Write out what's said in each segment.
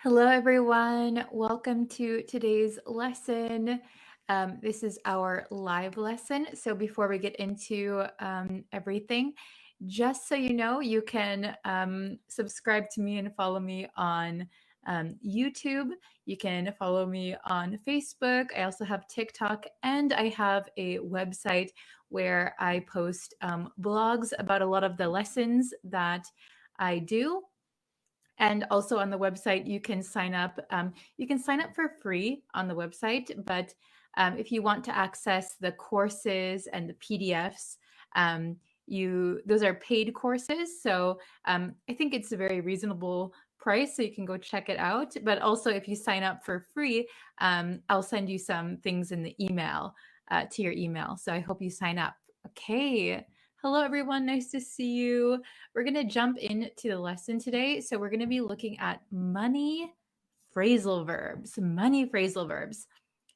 Hello, everyone. Welcome to today's lesson. This is our live lesson. So, before we get into everything, just so you know, you can subscribe to me and follow me on YouTube. You can follow me on Facebook. I also have TikTok, and I have a website where I post blogs about a lot of the lessons that I do. And also on the website, you can sign up. You can sign up for free on the website, but if you want to access the courses and the PDFs, you those are paid courses. So I think it's a very reasonable price, so you can go check it out. But also, if you sign up for free, I'll send you some things in the email to your email. So I hope you sign up. Okay. Hello, everyone. Nice to see you. We're going to jump into the lesson today. So, we're going to be looking at money phrasal verbs. Money phrasal verbs.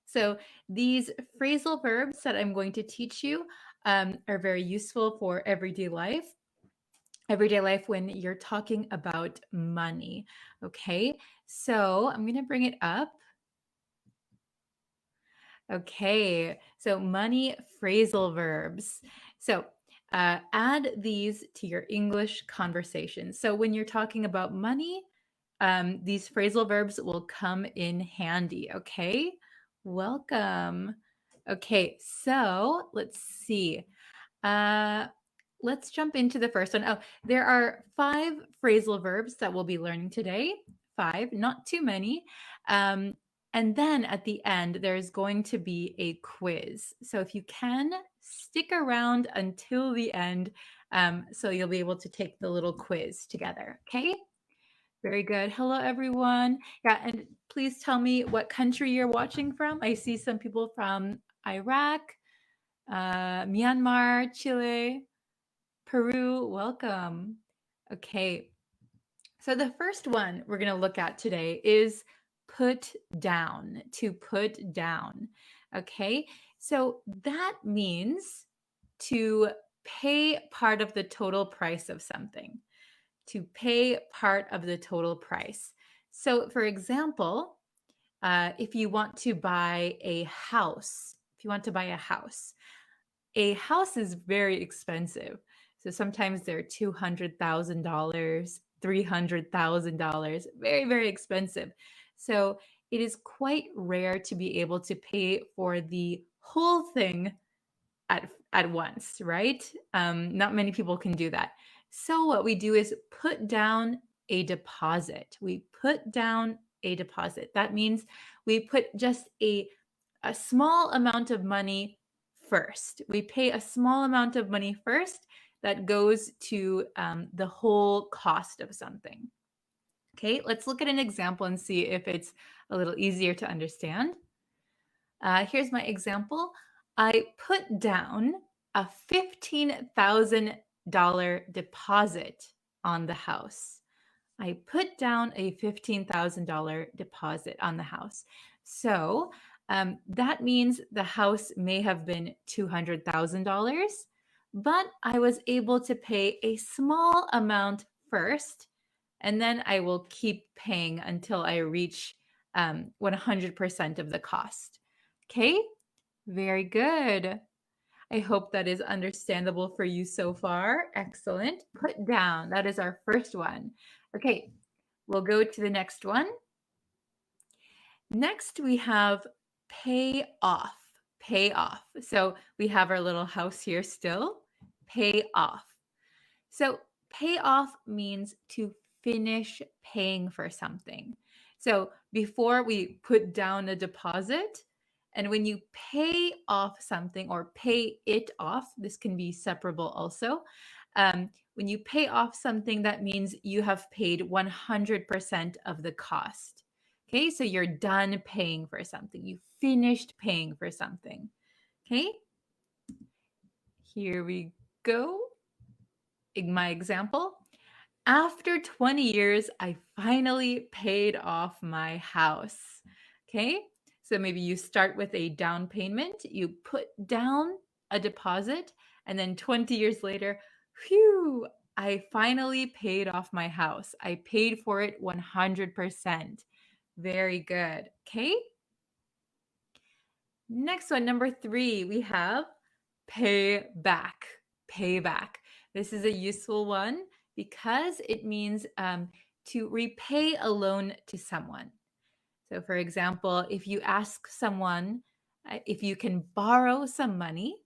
So, these phrasal verbs that I'm going to teach you are very useful for everyday life. Everyday life when you're talking about money. Okay. So, I'm going to bring it up. Okay, so money phrasal verbs. So add these to your English conversation. So when you're talking about money, these phrasal verbs will come in handy. Okay, welcome. Okay, so let's see. Uh, let's jump into the first one. Oh, there are 5 phrasal verbs that we'll be learning today. 5, not too many. Um, and then at the end, there's going to be a quiz. So if you can, stick around until the end so you'll be able to take the little quiz together. Okay? Very good. Hello, everyone. Yeah, and please tell me what country you're watching from. I see some people from Iraq, Myanmar, Chile, Peru. Welcome. Okay. So the first one we're going to look at today is put down, to put down. Okay. So that means to pay part of the total price of something, to pay part of the total price. So, for example, if you want to buy a house, a house is very expensive. So sometimes they're $200,000, $300,000, very, very expensive. So it is quite rare to be able to pay for the whole thing at once, right? Not many people can do that. So what we do is put down a deposit. We put down a deposit. That means we put just a small amount of money first. We pay a small amount of money first that goes to the whole cost of something. Okay, let's look at an example and see if it's a little easier to understand. Here's my example. I put down a $15,000 deposit on the house. I put down a $15,000 deposit on the house. So that means the house may have been $200,000, but I was able to pay a small amount first, and then I will keep paying until I reach 100% of the cost. Okay, very good. I hope that is understandable for you so far. Excellent. Put down, that is our first one. Okay, we'll go to the next one. Next, we have pay off. Pay off. So we have our little house here still. Pay off. So pay off means to finish paying for something. So before we put down a deposit, and when you pay off something or pay it off, this can be separable also. When you pay off something, that means you have paid 100% of the cost. Okay, so you're done paying for something. You finished paying for something. Okay, here we go. In my example, after 20 years, I finally paid off my house. Okay, so maybe you start with a down payment, you put down a deposit, and then 20 years later, I finally paid off my house. I paid for it 100%. Very good. Okay. Next one, number 3, we have pay back. Pay back. This is a useful one because it means to repay a loan to someone. So, for example, if you ask someone if you can borrow some money,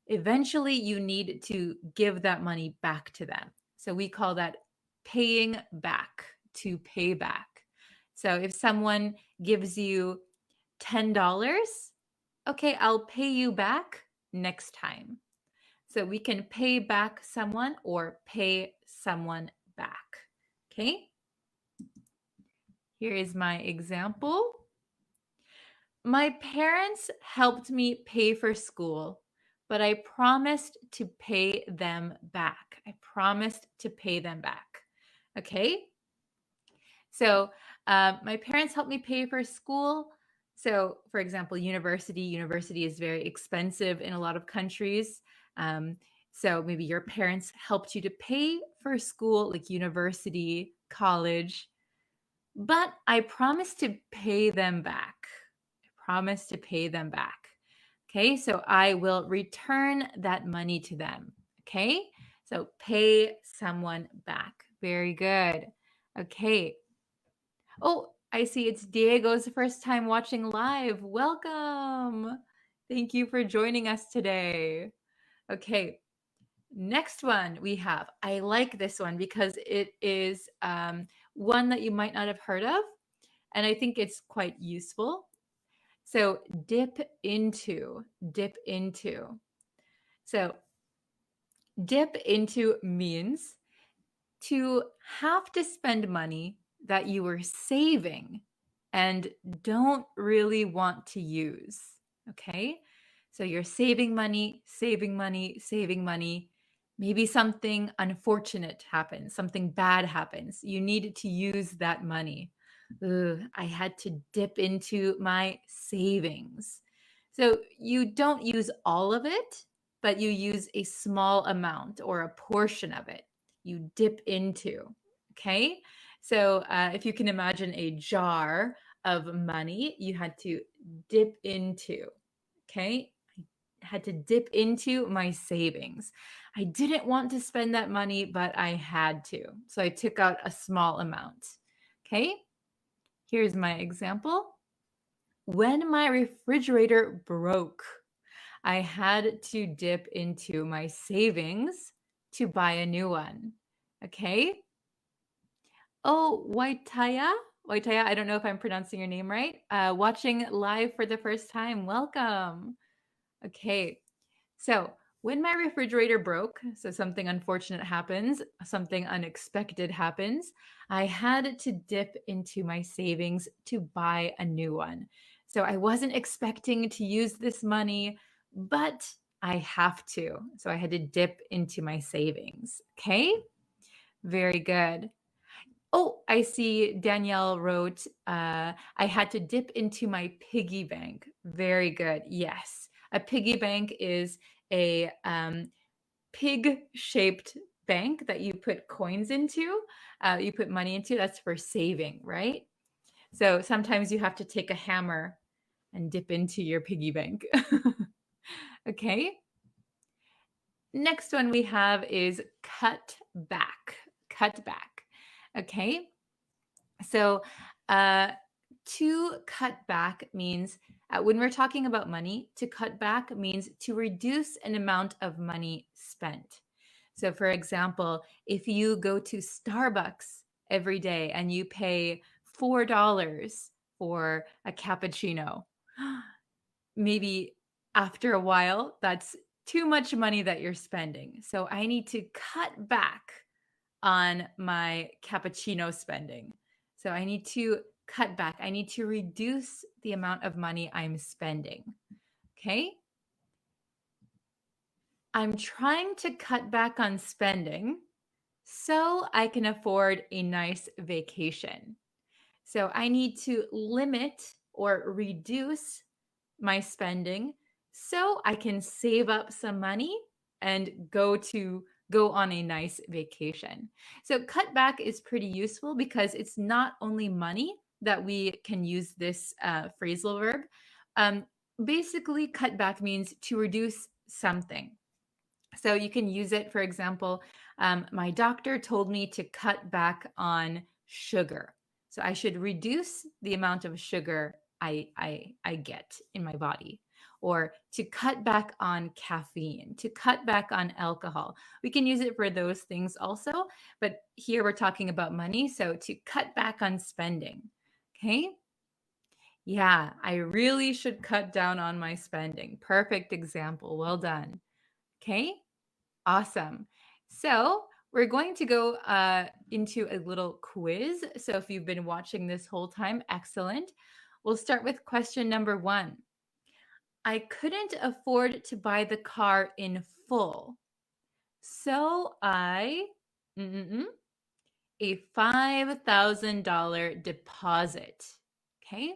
eventually you need to give that money back to them. So, we call that paying back, to pay back. So, if someone gives you $10, okay, I'll pay you back next time. So we can pay back someone or pay someone back. Okay, here is my example. My parents helped me pay for school, but I promised to pay them back. I promised to pay them back. Okay, so my parents helped me pay for school. So, for example, university is very expensive in a lot of countries. Um, so maybe your parents helped you to pay for school, like university, college, but I promised to pay them back. I promise to pay them back. Okay, so I will return that money to them. Okay, so pay someone back. Very good. Okay. Oh, I see it's Diego's first time watching live. Welcome. Thank you for joining us today. Okay, next one we have. I like this one because it is one that you might not have heard of, and I think it's quite useful. So, dip into, dip into. So, dip into means to have to spend money that you were saving and don't really want to use. Okay. So you're saving money, saving money, saving money. Maybe something unfortunate happens, something bad happens. You need to use that money. Ugh, I had to dip into my savings. So you don't use all of it, but you use a small amount or a portion of it. You dip into. Okay. So if you can imagine a jar of money, you had to dip into. Okay. I had to dip into my savings. I didn't want to spend that money, but I had to. So I took out a small amount. Okay. Here's my example. When my refrigerator broke, I had to dip into my savings to buy a new one. Okay. Oh, Waitaya? Waitaya, I don't know if I'm pronouncing your name right. Watching live for the first time. Welcome. Okay. So, when my refrigerator broke, so something unfortunate happens, something unexpected happens, I had to dip into my savings to buy a new one. So, I wasn't expecting to use this money, but I have to. So, I had to dip into my savings. Okay. Very good. Oh, I see Danielle wrote, I had to dip into my piggy bank. Very good. Yes. A piggy bank is a pig-shaped bank that you put coins into, you put money into. That's for saving, right? So sometimes you have to take a hammer and dip into your piggy bank. Okay. Next one we have is cut back. Cut back. Okay. So, to cut back means when we're talking about money, to cut back means to reduce an amount of money spent. So, for example, if you go to Starbucks every day and you pay $4 for a cappuccino, maybe after a while, that's too much money that you're spending. So, I need to cut back on my cappuccino spending. So I need to cut back. I need to reduce the amount of money I'm spending. Okay. I'm trying to cut back on spending so I can afford a nice vacation. So I need to limit or reduce my spending so I can save up some money and go on a nice vacation. So cut back is pretty useful because it's not only money, that we can use this phrasal verb. Um, Basically, cut back means to reduce something. So you can use it, for example, my doctor told me to cut back on sugar. So I should reduce the amount of sugar I get in my body. Or to cut back on caffeine, to cut back on alcohol. We can use it for those things also, but here we're talking about money. So to cut back on spending. Okay. Yeah, I really should cut down on my spending. Perfect example. Well done. Okay. Awesome. So we're going to go into a little quiz. So if you've been watching this whole time, excellent. We'll start with question number 1. I couldn't afford to buy the car in full. So I a $5,000 deposit. Okay.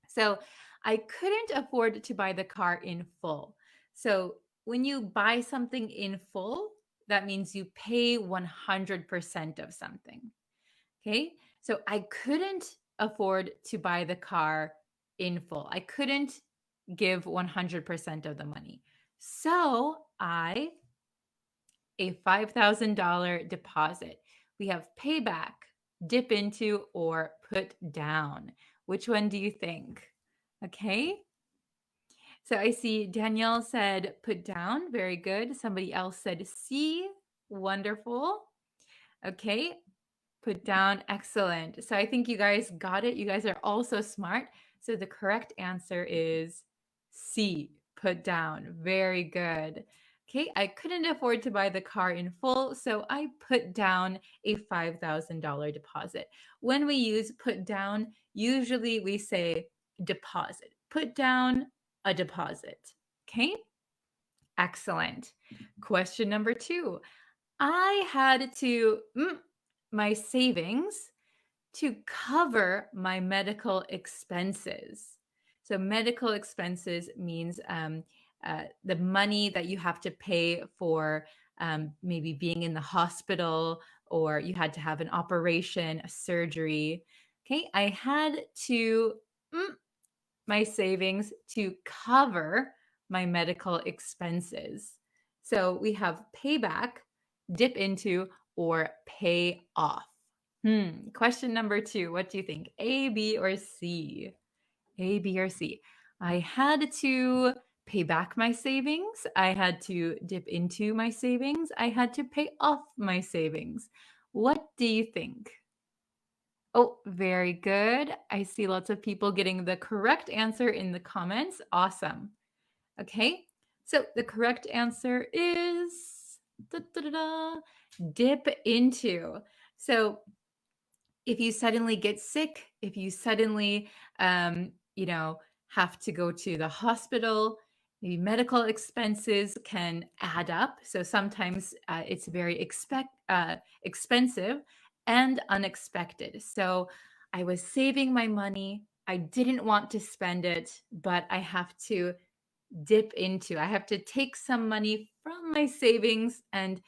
So I couldn't afford to buy the car in full. So when you buy something in full, that means you pay 100% of something. Okay. So I couldn't afford to buy the car in full. I couldn't give 100% of the money. So a $5,000 deposit. We have payback, dip into, or put down. Which one do you think? Okay. So I see Danielle said put down. Very good. Somebody else said C. Wonderful. Okay. Put down. Excellent. So I think you guys got it. You guys are all so smart. So the correct answer is C. Put down. Very good. Okay, I couldn't afford to buy the car in full, so I put down a $5,000 deposit. When we use put down, usually we say deposit. Put down a deposit. Okay, excellent. Question number 2. I had to my savings to cover my medical expenses. So, medical expenses means the money that you have to pay for maybe being in the hospital, or you had to have an operation, a surgery. Okay, I had to my savings to cover my medical expenses. So we have payback, dip into, or pay off. Question number 2. What do you think? A, B, or C? A, B, or C? I had to pay back my savings. I had to dip into my savings. I had to pay off my savings. What do you think? Oh, very good. I see lots of people getting the correct answer in the comments. Awesome. Okay, so the correct answer is dip into. So if you suddenly get sick, if you suddenly, have to go to the hospital, maybe medical expenses can add up. So sometimes it's very expensive and unexpected. So I was saving my money. I didn't want to spend it, but I have to dip into. I have to take some money from my savings and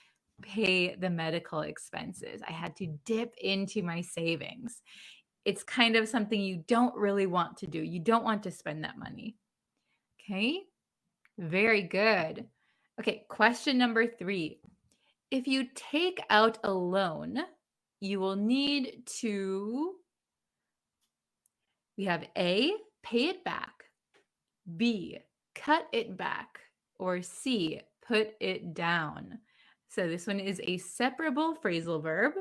pay the medical expenses. I had to dip into my savings. It's kind of something you don't really want to do. You don't want to spend that money. Okay, very good. Okay, question number 3. If you take out a loan, you will need to, we have A, pay it back, B, cut it back, or C, put it down. So this one is a separable phrasal verb.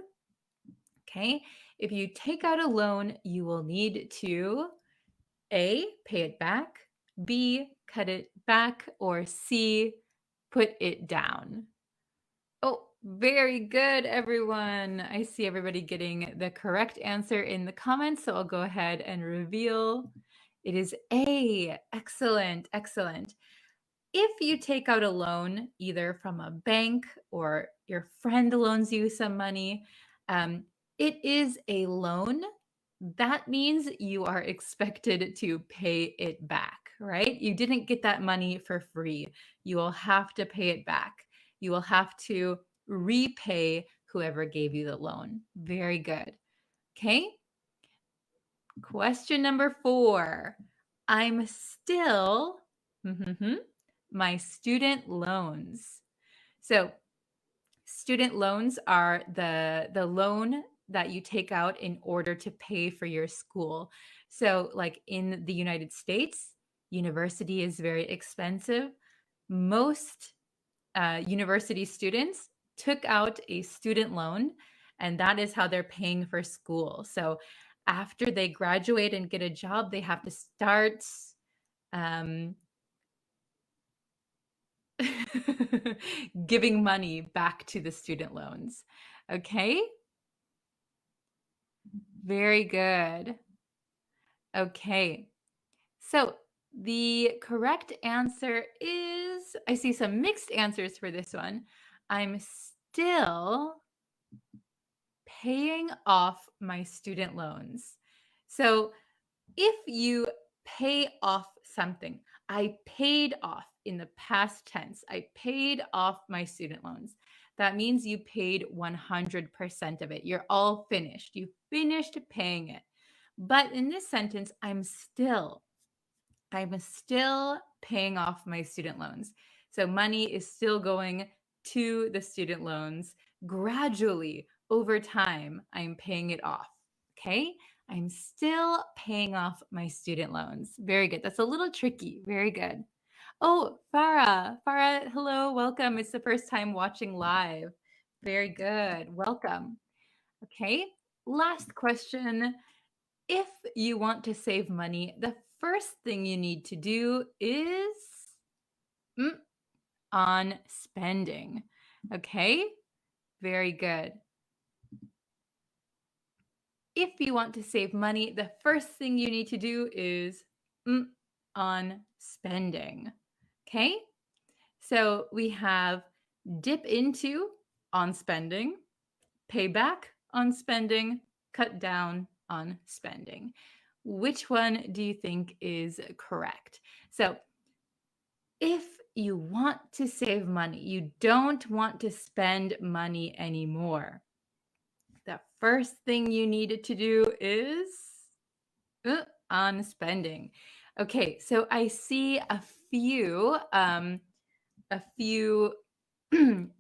Okay, if you take out a loan, you will need to A, pay it back, B, cut it back, or C, put it down. Oh, very good, everyone. I see everybody getting the correct answer in the comments, so I'll go ahead and reveal. It is A. Excellent, excellent. If you take out a loan, either from a bank or your friend loans you some money, it is a loan. That means you are expected to pay it back, right? You didn't get that money for free. You will have to pay it back. You will have to repay whoever gave you the loan. Very good. Okay. Question number 4. I'm still my student loans. So student loans are the loan that you take out in order to pay for your school. So like in the United States, university is very expensive. Most university students took out a student loan, and that is how they're paying for school. So after they graduate and get a job, they have to start giving money back to the student loans. Okay? Very good. Okay. So the correct answer is, I see some mixed answers for this one. I'm still paying off my student loans. So if you pay off something, I paid off in the past tense. I paid off my student loans. That means you paid 100% of it. You're all finished. You finished paying it. But in this sentence, I'm still paying off my student loans. So money is still going to the student loans. Gradually, over time, I'm paying it off. Okay? I'm still paying off my student loans. Very good. That's a little tricky. Very good. Oh, Farah. Farah, hello. Welcome. It's the first time watching live. Very good. Welcome. Okay. Last question. If you want to save money, the first thing you need to do is on spending. Okay? Very good. If you want to save money, the first thing you need to do is on spending. Okay? So we have dip into on spending, pay back on spending, cut down on spending. Which one do you think is correct? So if you want to save money, you don't want to spend money anymore, the first thing you needed to do is on spending. Okay, so I see a few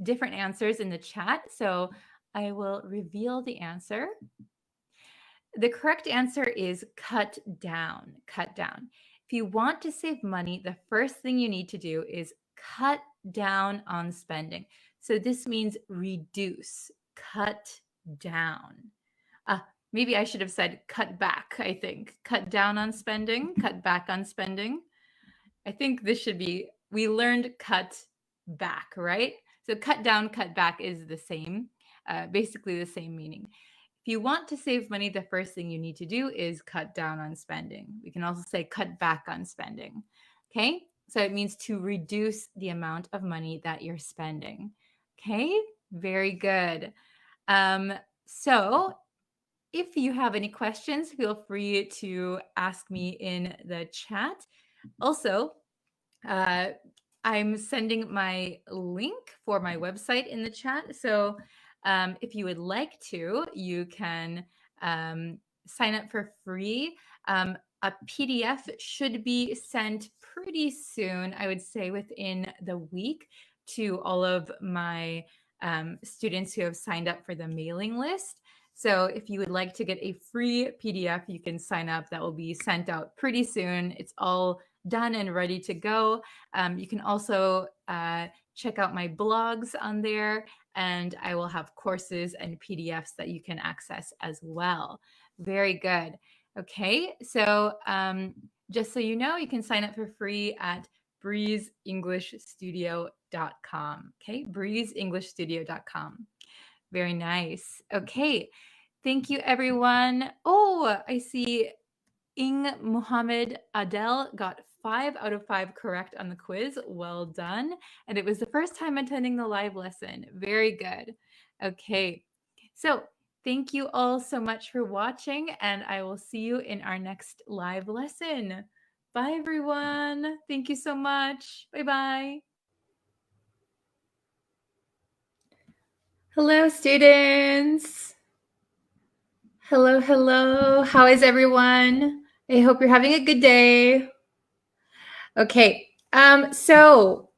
different answers in the chat. So I will reveal the answer. The correct answer is cut down. Cut down. If you want to save money, the first thing you need to do is cut down on spending. So this means reduce, cut down. Maybe I should have said cut back, I think. Cut down on spending, cut back on spending. I think this should be, we learned cut back, right? So cut down, cut back is the same, basically the same meaning. If you want to save money, the first thing you need to do is cut down on spending. We can also say cut back on spending. Okay? So it means to reduce the amount of money that you're spending. Okay? Very good. So if you have any questions, feel free to ask me in the chat. Also, I'm sending my link for my website in the chat. So if you would like to, you can sign up for free. A PDF should be sent pretty soon, I would say within the week, to all of my students who have signed up for the mailing list. So if you would like to get a free PDF, you can sign up. That will be sent out pretty soon. It's all done and ready to go. You can also check out my blogs on there, and I will have courses and PDFs that you can access as well. Very good. Okay, so just so you know, you can sign up for free at breezeenglishstudio.com. Okay, breezeenglishstudio.com. Very nice. Okay, thank you, everyone. Oh, I see Ing Muhammad Adel got 5 out of 5 correct on the quiz. Well done. And it was the first time attending the live lesson. Very good. Okay, so thank you all so much for watching, and I will see you in our next live lesson. Bye, everyone. Thank you so much. Bye-bye. Hello, students. Hello, hello. How is everyone? I hope you're having a good day. Okay, so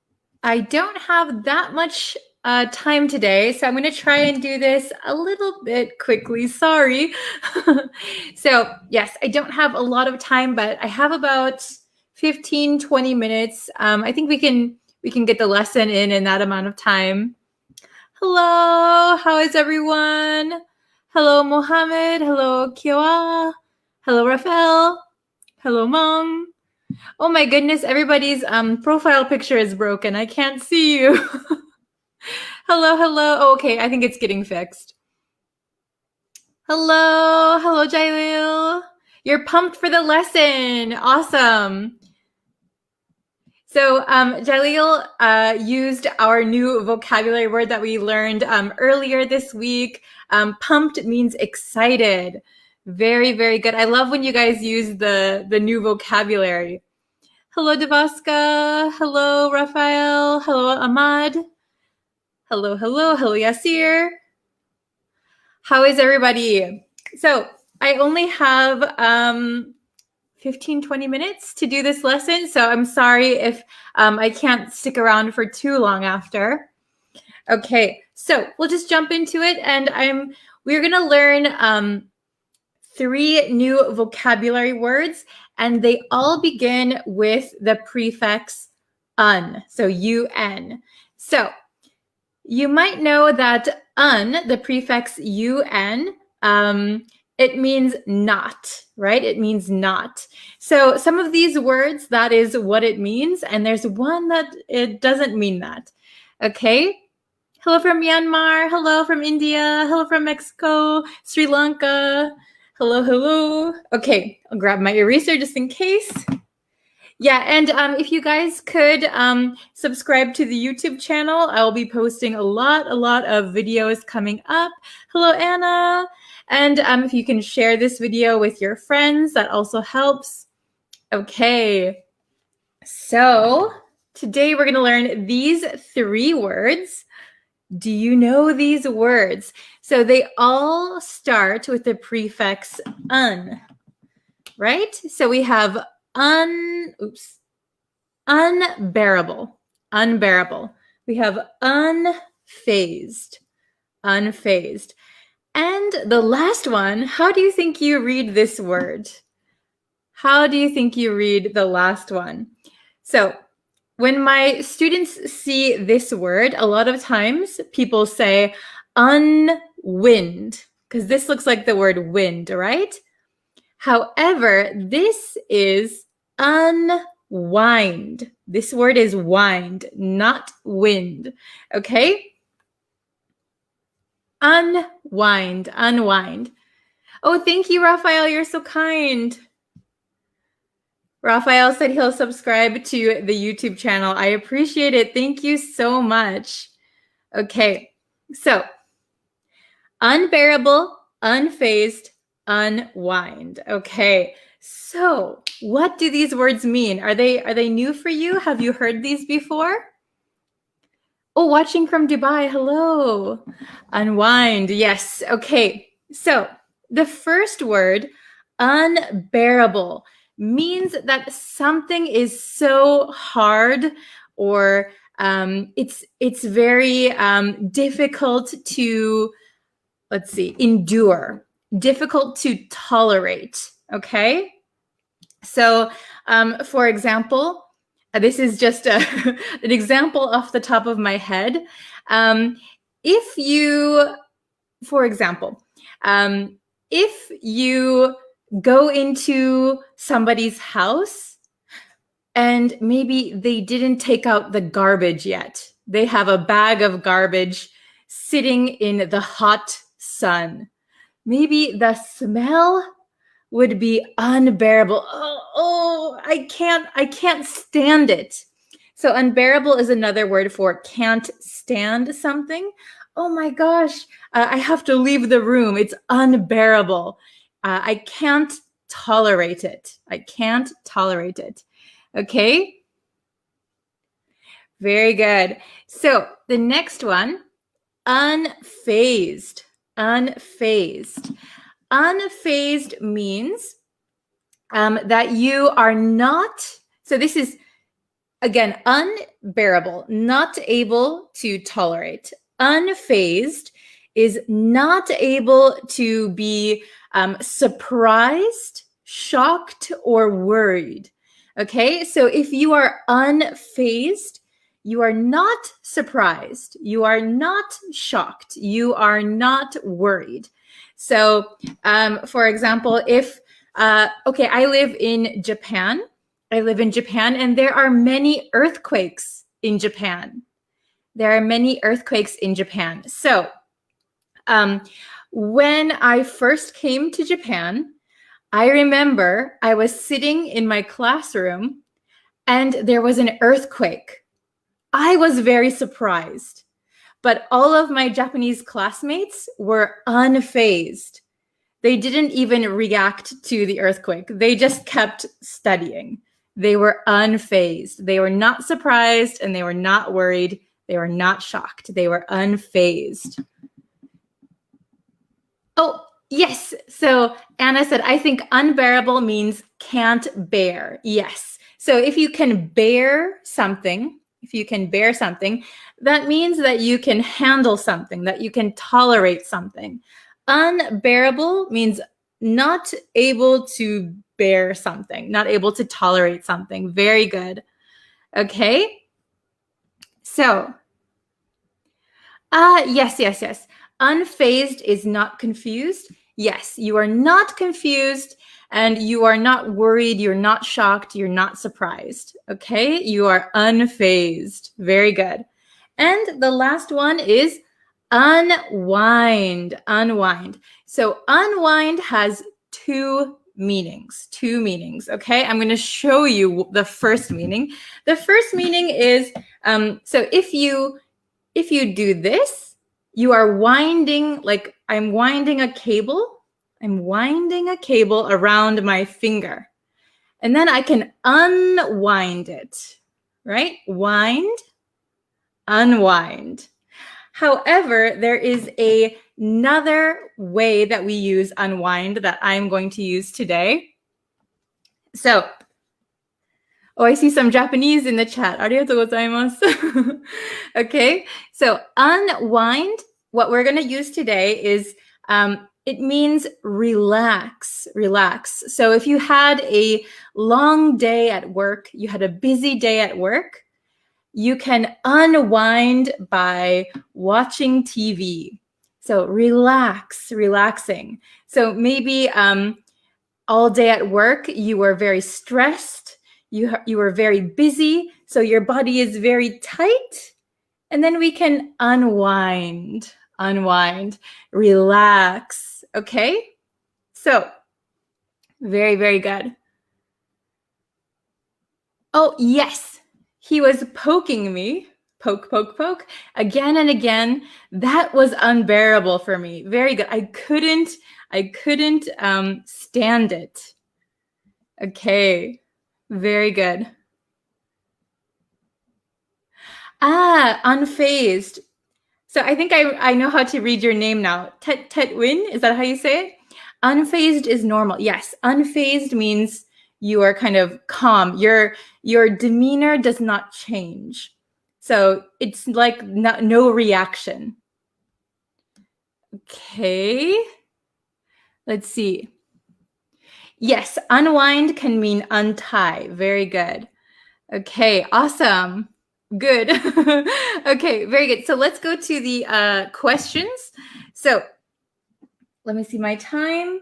I don't have that much time today, so I'm going to try and do this a little bit quickly. Sorry. So, yes, I don't have a lot of time, but I have about 15-20 minutes. I think we can get the lesson in that amount of time. Hello, how is everyone? Hello, Mohammed. Hello, Kioa. Hello, Rafael. Hello, Mom. Oh my goodness, everybody's profile picture is broken. I can't see you. Hello, hello. Oh, okay, I think it's getting fixed. Hello, Jailil. You're pumped for the lesson. Awesome. So Jalil used our new vocabulary word that we learned earlier this week. Pumped means excited. Very, very good. I love when you guys use the new vocabulary. Hello, Devaska. Hello, Raphael. Hello, Ahmad. Hello, Yasir. How is everybody? So I only have 15-20 minutes to do this lesson, so I'm sorry if I can't stick around for too long after. Okay, so we'll just jump into it, and we're going to learn 3 new vocabulary words, and they all begin with the prefix un, so un. So you might know that un, the prefix un, it means not, right? It means not. So some of these words, that is what it means, and there's one that it doesn't mean that. Okay? Hello from Myanmar. Hello from India. Hello from Mexico, Sri Lanka. Hello, hello. Okay, I'll grab my eraser just in case. Yeah, and if you guys could subscribe to the YouTube channel, I'll be posting a lot of videos coming up. Hello, Anna. And if you can share this video with your friends, that also helps. Okay, so today we're going to learn these 3 words. Do you know these words? So they all start with the prefix un, right? So we have unbearable. We have unfazed. And the last one, how do you think you read this word? How do you think you read the last one? So when my students see this word, a lot of times people say unwind, because this looks like the word wind, right? However, this is unwind. This word is wind, not wind. Okay? Unwind. Oh, thank you, Raphael. You're so kind. Raphael said he'll subscribe to the YouTube channel. I appreciate it. Thank you so much. Okay, so unbearable, unfazed, unwind. Okay, so what do these words mean? Are they new for you? Have you heard these before? Oh, watching from Dubai. Hello. Unwind. Yes. Okay, so the first word, unbearable, means that something is so hard or it's very difficult to, let's see, endure, difficult to tolerate. Okay, so for example, this is just an example off the top of my head. If you, for example, if you go into somebody's house and maybe they didn't take out the garbage yet. They have a bag of garbage sitting in the hot sun. Maybe the smell would be unbearable. Oh, I can't stand it. So unbearable is another word for can't stand something. Oh my gosh, I have to leave the room. It's unbearable. I can't tolerate it. Okay? Very good. So the next one, unfazed. unfazed means that you are not, so this is, again, unbearable, not able to tolerate. Unfazed is not able to be surprised, shocked, or worried. Okay, so if you are unfazed, you are not surprised, you are not shocked, you are not worried. So, for example, if, okay, I live in Japan. And there are many earthquakes in Japan. So, when I first came to Japan, I remember I was sitting in my classroom and there was an earthquake. I was very surprised, but all of my Japanese classmates were unfazed. They didn't even react to the earthquake. They just kept studying. They were unfazed. They were not surprised and they were not worried. They were not shocked. They were unfazed. Oh, yes. So Anna said, I think unbearable means can't bear. Yes. So if you can bear something, that means that you can handle something, that you can tolerate something. Unbearable means not able to bear something, not able to tolerate something. Very good. Okay. So, yes. Unfazed is not confused. Yes, you are not confused and you are not worried, you're not shocked, you're not surprised. Okay, you are unfazed. Very good. And the last one is unwind. So unwind has two meanings. Okay, I'm going to show you the first meaning. The first meaning is, so if you do this, you are winding, like I'm winding a cable around my finger. And then I can unwind it, right? Wind, unwind. However, there is another way that we use unwind that I'm going to use today. So, oh, I see some Japanese in the chat. Arigatou gozaimasu. Okay, so unwind, what we're going to use today is, it means relax. So if you had a long day at work, you had a busy day at work, you can unwind by watching TV. So relaxing. So maybe all day at work, you were very stressed, you were very busy, so your body is very tight, and then we can unwind, relax, okay? So, very good. Oh, yes, he was poking me, poke, again and again. That was unbearable for me. Very good. I couldn't stand it. Okay, very good. Unfazed. So I think I know how to read your name now. Tet Win, is that how you say it? Unfazed is normal. Yes, unfazed means you are kind of calm. Your demeanor does not change. So it's like no reaction. Okay, let's see. Yes, unwind can mean untie. Very good. Okay, awesome. Good. Okay, very good. So let's go to the questions. So let me see my time.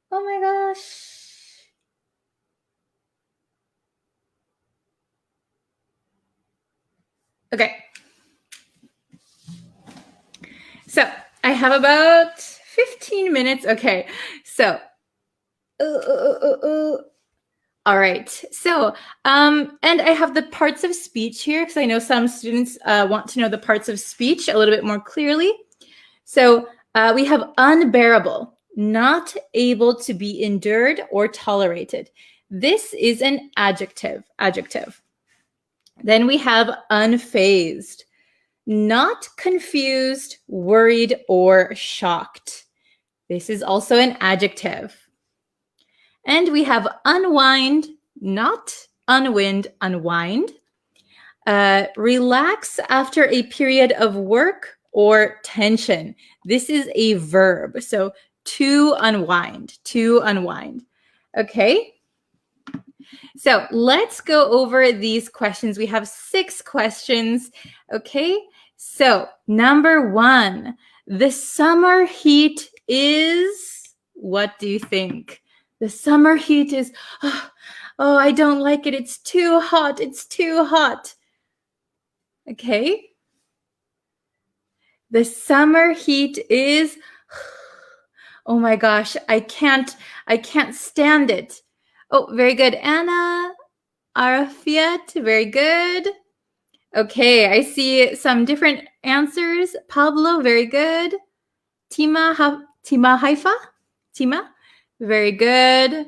Oh my gosh. Okay. So I have about 15 minutes. Okay, so all right. So, and I have the parts of speech here because I know some students want to know the parts of speech a little bit more clearly. So we have unbearable, not able to be endured or tolerated. This is an adjective. Then we have unfazed, not confused, worried, or shocked. This is also an adjective. And we have unwind, not unwind, unwind. Relax after a period of work or tension. This is a verb. So to unwind. Okay? So let's go over these questions. We have 6 questions. Okay? So number 1, the summer heat is, what do you think? The summer heat is, oh, I don't like it. It's too hot. It's too hot. Okay. The summer heat is, oh my gosh, I can't stand it. Oh, very good. Anna, Arafiat, very good. Okay, I see some different answers. Pablo, very good. Tima Haifa? Tima, very good.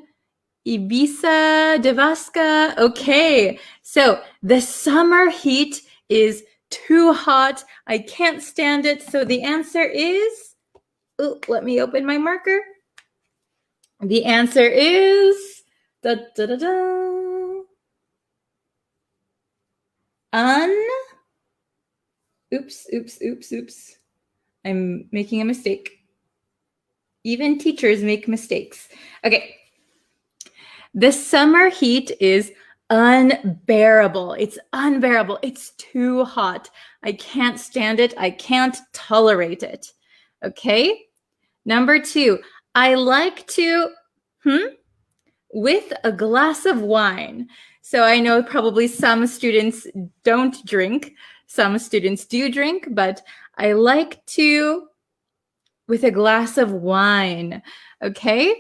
Ibiza, Devaska. Okay, so the summer heat is too hot. I can't stand it. So the answer is, let me open my marker. The answer is, oops. I'm making a mistake. Even teachers make mistakes. Okay. The summer heat is unbearable. It's unbearable. It's too hot. I can't stand it. I can't tolerate it. Okay. Number 2, I like to, with a glass of wine. So I know probably some students don't drink. Some students do drink, but I like to with a glass of wine. Okay.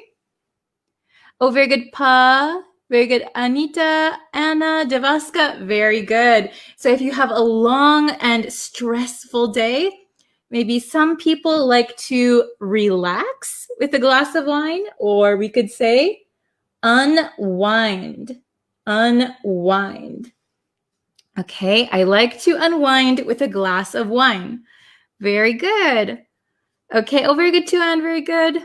Oh, very good, Pa. Very good, Anita, Anna, Devaska. Very good. So if you have a long and stressful day, maybe some people like to relax with a glass of wine, or we could say unwind. Unwind. Okay, I like to unwind with a glass of wine. Very good. Okay, oh, very good, Tuan, very good.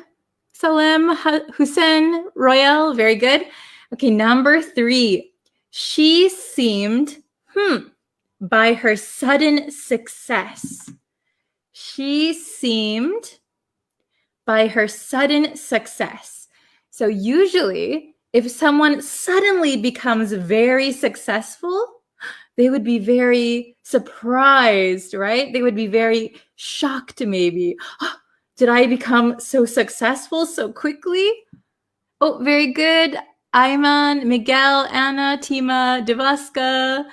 Salem, Hussein, Royal, very good. Okay, number 3. She seemed, by her sudden success. She seemed by her sudden success. So usually, if someone suddenly becomes very successful, they would be very surprised, right? They would be very shocked maybe. Did I become so successful so quickly? Oh, very good. Ayman, Miguel, Anna, Tima, Devaska,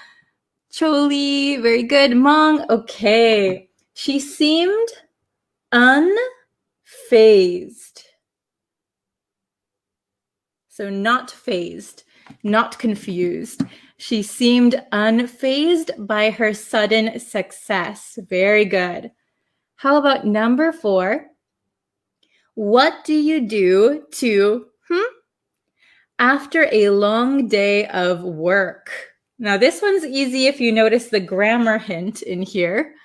Choli, very good. Mong, okay. She seemed unfazed. So not phased, not confused. She seemed unfazed by her sudden success. Very good. How about number 4? What do you do to, after a long day of work? Now, this one's easy if you notice the grammar hint in here.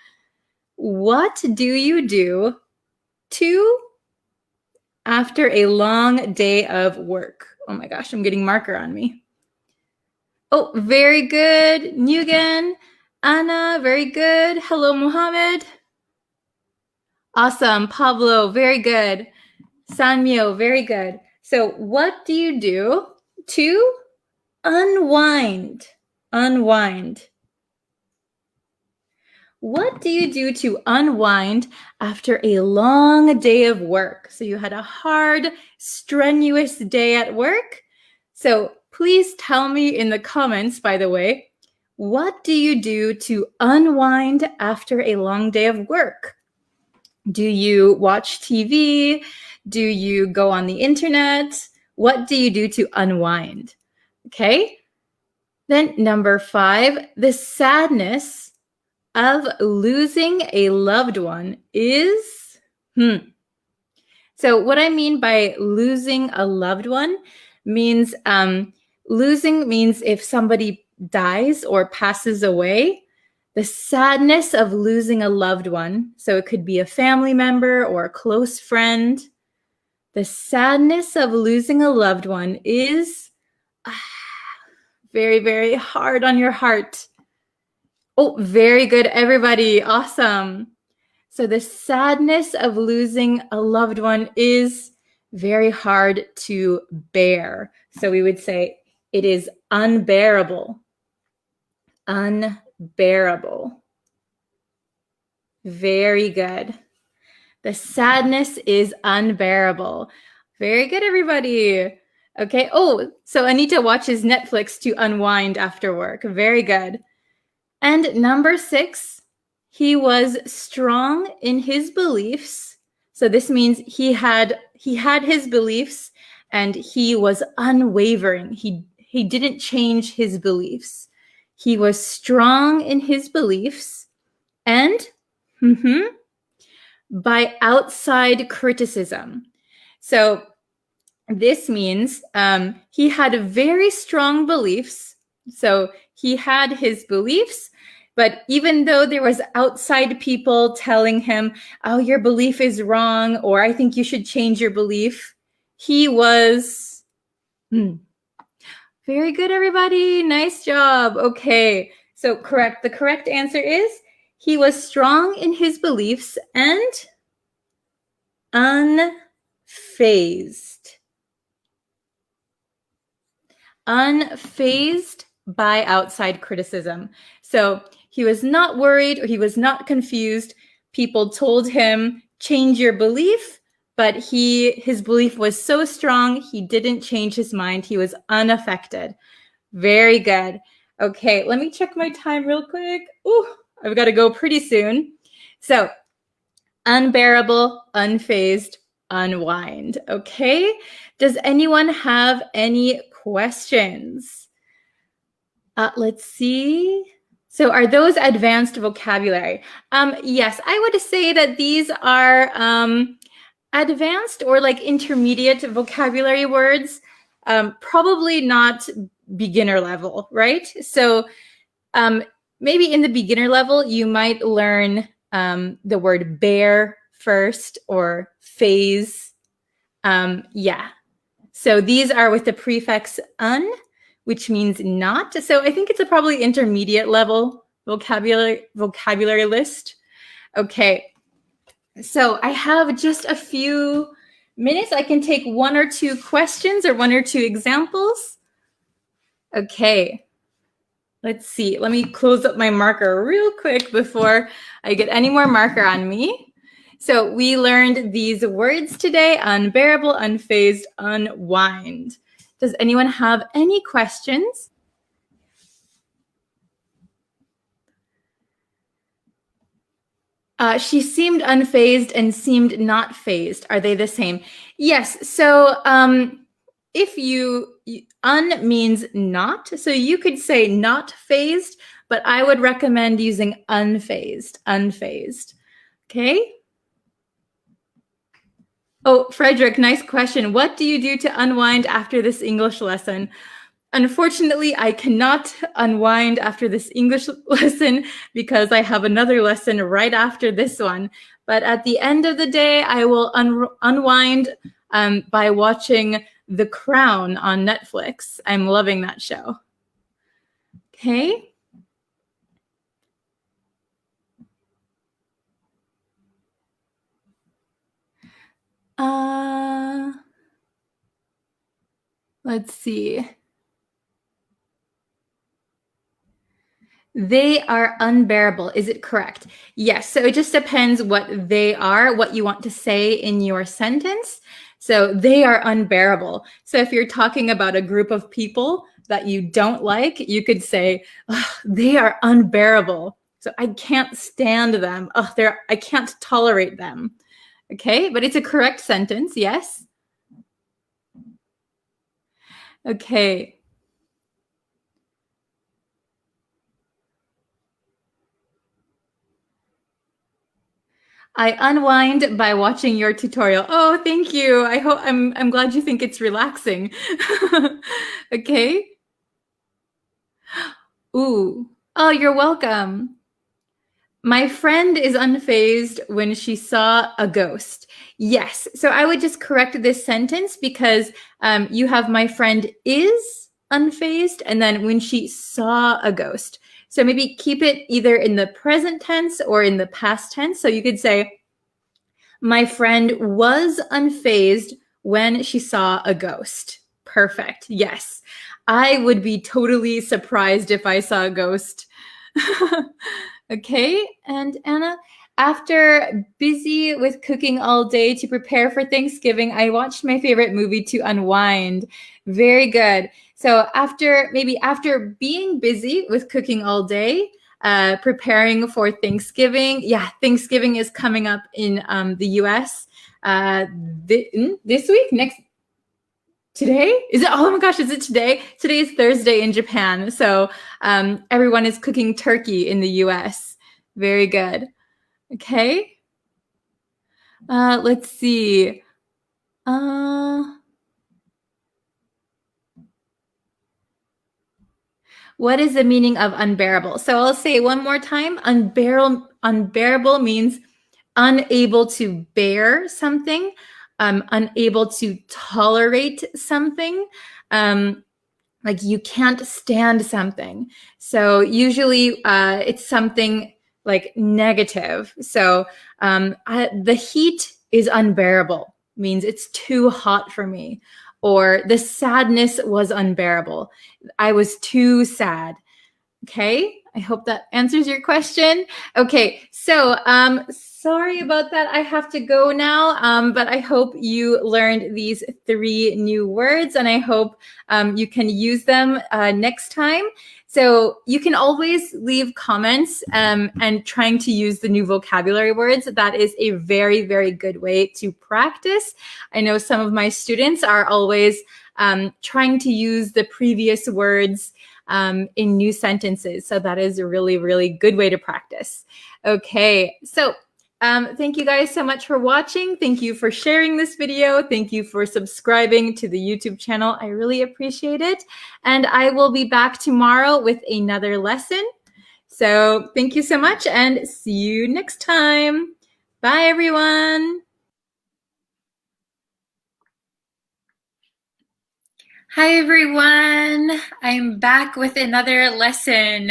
What do you do to after a long day of work? Oh my gosh, I'm getting marker on me. Oh, very good. Nugan, Anna, very good. Hello, Mohammed. Awesome. Pablo, very good. Sanmyo, very good. So what do you do to unwind? Unwind. What do you do to unwind after a long day of work? So you had a hard, strenuous day at work. So please tell me in the comments, by the way, what do you do to unwind after a long day of work? Do you watch TV? Do you go on the internet? What do you do to unwind? Okay. Then number 5, the sadness of losing a loved one is, So what I mean by losing a loved one means, losing means if somebody dies or passes away. The sadness of losing a loved one, so it could be a family member or a close friend, The sadness of losing a loved one is very, very hard on your heart. Oh, very good, everybody. Awesome. So the sadness of losing a loved one is very hard to bear. So we would say it is unbearable. Unbearable. Very good. The sadness is unbearable. Very good, everybody. Okay. Oh, so Anita watches Netflix to unwind after work. Very good. And number 6, he was strong in his beliefs. So this means he had his beliefs and he was unwavering. He didn't change his beliefs. He was strong in his beliefs and by outside criticism. So this means he had very strong beliefs. So he had his beliefs, but even though there was outside people telling him, oh, your belief is wrong, or I think you should change your belief, he was very good, everybody. Nice job. Okay, so correct. The correct answer is he was strong in his beliefs and unfazed. Unfazed by outside criticism. So he was not worried or he was not confused. People told him, change your belief, but his belief was so strong, he didn't change his mind. He was unaffected. Very good. Okay, let me check my time real quick. Ooh, I've got to go pretty soon. So unbearable, unfazed, unwind. Okay, does anyone have any questions? Let's see. So are those advanced vocabulary? Yes, I would say that these are advanced or like intermediate vocabulary words, probably not beginner level, right? So maybe in the beginner level, you might learn the word bear first or phase. Yeah. So these are with the prefix un, which means not. So I think it's a probably intermediate level vocabulary list. Okay. So I have just a few minutes. I can take 1 or 2 questions or 1 or 2 examples. Okay. Let's see. Let me close up my marker real quick before I get any more marker on me. So we learned these words today: unbearable, unfazed, unwind. Does anyone have any questions? She seemed unfazed and seemed not phased. Are they the same? Yes. So if un means not, so you could say not phased, but I would recommend using unfazed. Unfazed. Okay. Oh, Frederick, nice question. What do you do to unwind after this English lesson? Unfortunately, I cannot unwind after this English lesson because I have another lesson right after this one. But at the end of the day, I will unwind by watching The Crown on Netflix. I'm loving that show. Okay. Let's see. They are unbearable. Is it correct? Yes. So it just depends what they are, what you want to say in your sentence. So they are unbearable. So if you're talking about a group of people that you don't like, you could say, oh, they are unbearable. So I can't stand them. Oh, I can't tolerate them. Okay, but it's a correct sentence. Yes. Okay. I unwind by watching your tutorial. Oh, thank you. I'm glad you think it's relaxing. Okay. Ooh. Oh, you're welcome. My friend is unfazed when she saw a ghost. Yes. So I would just correct this sentence because you have my friend is unfazed and then when she saw a ghost. So maybe keep it either in the present tense or in the past tense. So you could say, my friend was unfazed when she saw a ghost. Perfect. Yes. I would be totally surprised if I saw a ghost. Okay, and Anna, after busy with cooking all day to prepare for Thanksgiving, I watched my favorite movie to unwind. Very good. So after being busy with cooking all day, preparing for Thanksgiving. Yeah, Thanksgiving is coming up in the US this week, today? Is it? Oh my gosh, is it today? Today is Thursday in Japan. So everyone is cooking turkey in the US. Very good. Okay. Let's see. What is the meaning of unbearable? So I'll say it one more time. Unbearable means unable to bear something, unable to tolerate something. Like you can't stand something. So usually it's something like negative. So the heat is unbearable, means it's too hot for me. Or the sadness was unbearable. I was too sad. Okay, I hope that answers your question. Okay, so sorry about that. I have to go now, but I hope you learned these 3 new words and I hope you can use them next time. So you can always leave comments and trying to use the new vocabulary words. That is a very, very good way to practice. I know some of my students are always trying to use the previous words in new sentences. So that is a really, really good way to practice. Okay, so thank you guys so much for watching. Thank you for sharing this video. Thank you for subscribing to the YouTube channel. I really appreciate it. And I will be back tomorrow with another lesson. So thank you so much and see you next time. Bye, everyone. Hi, everyone. I'm back with another lesson.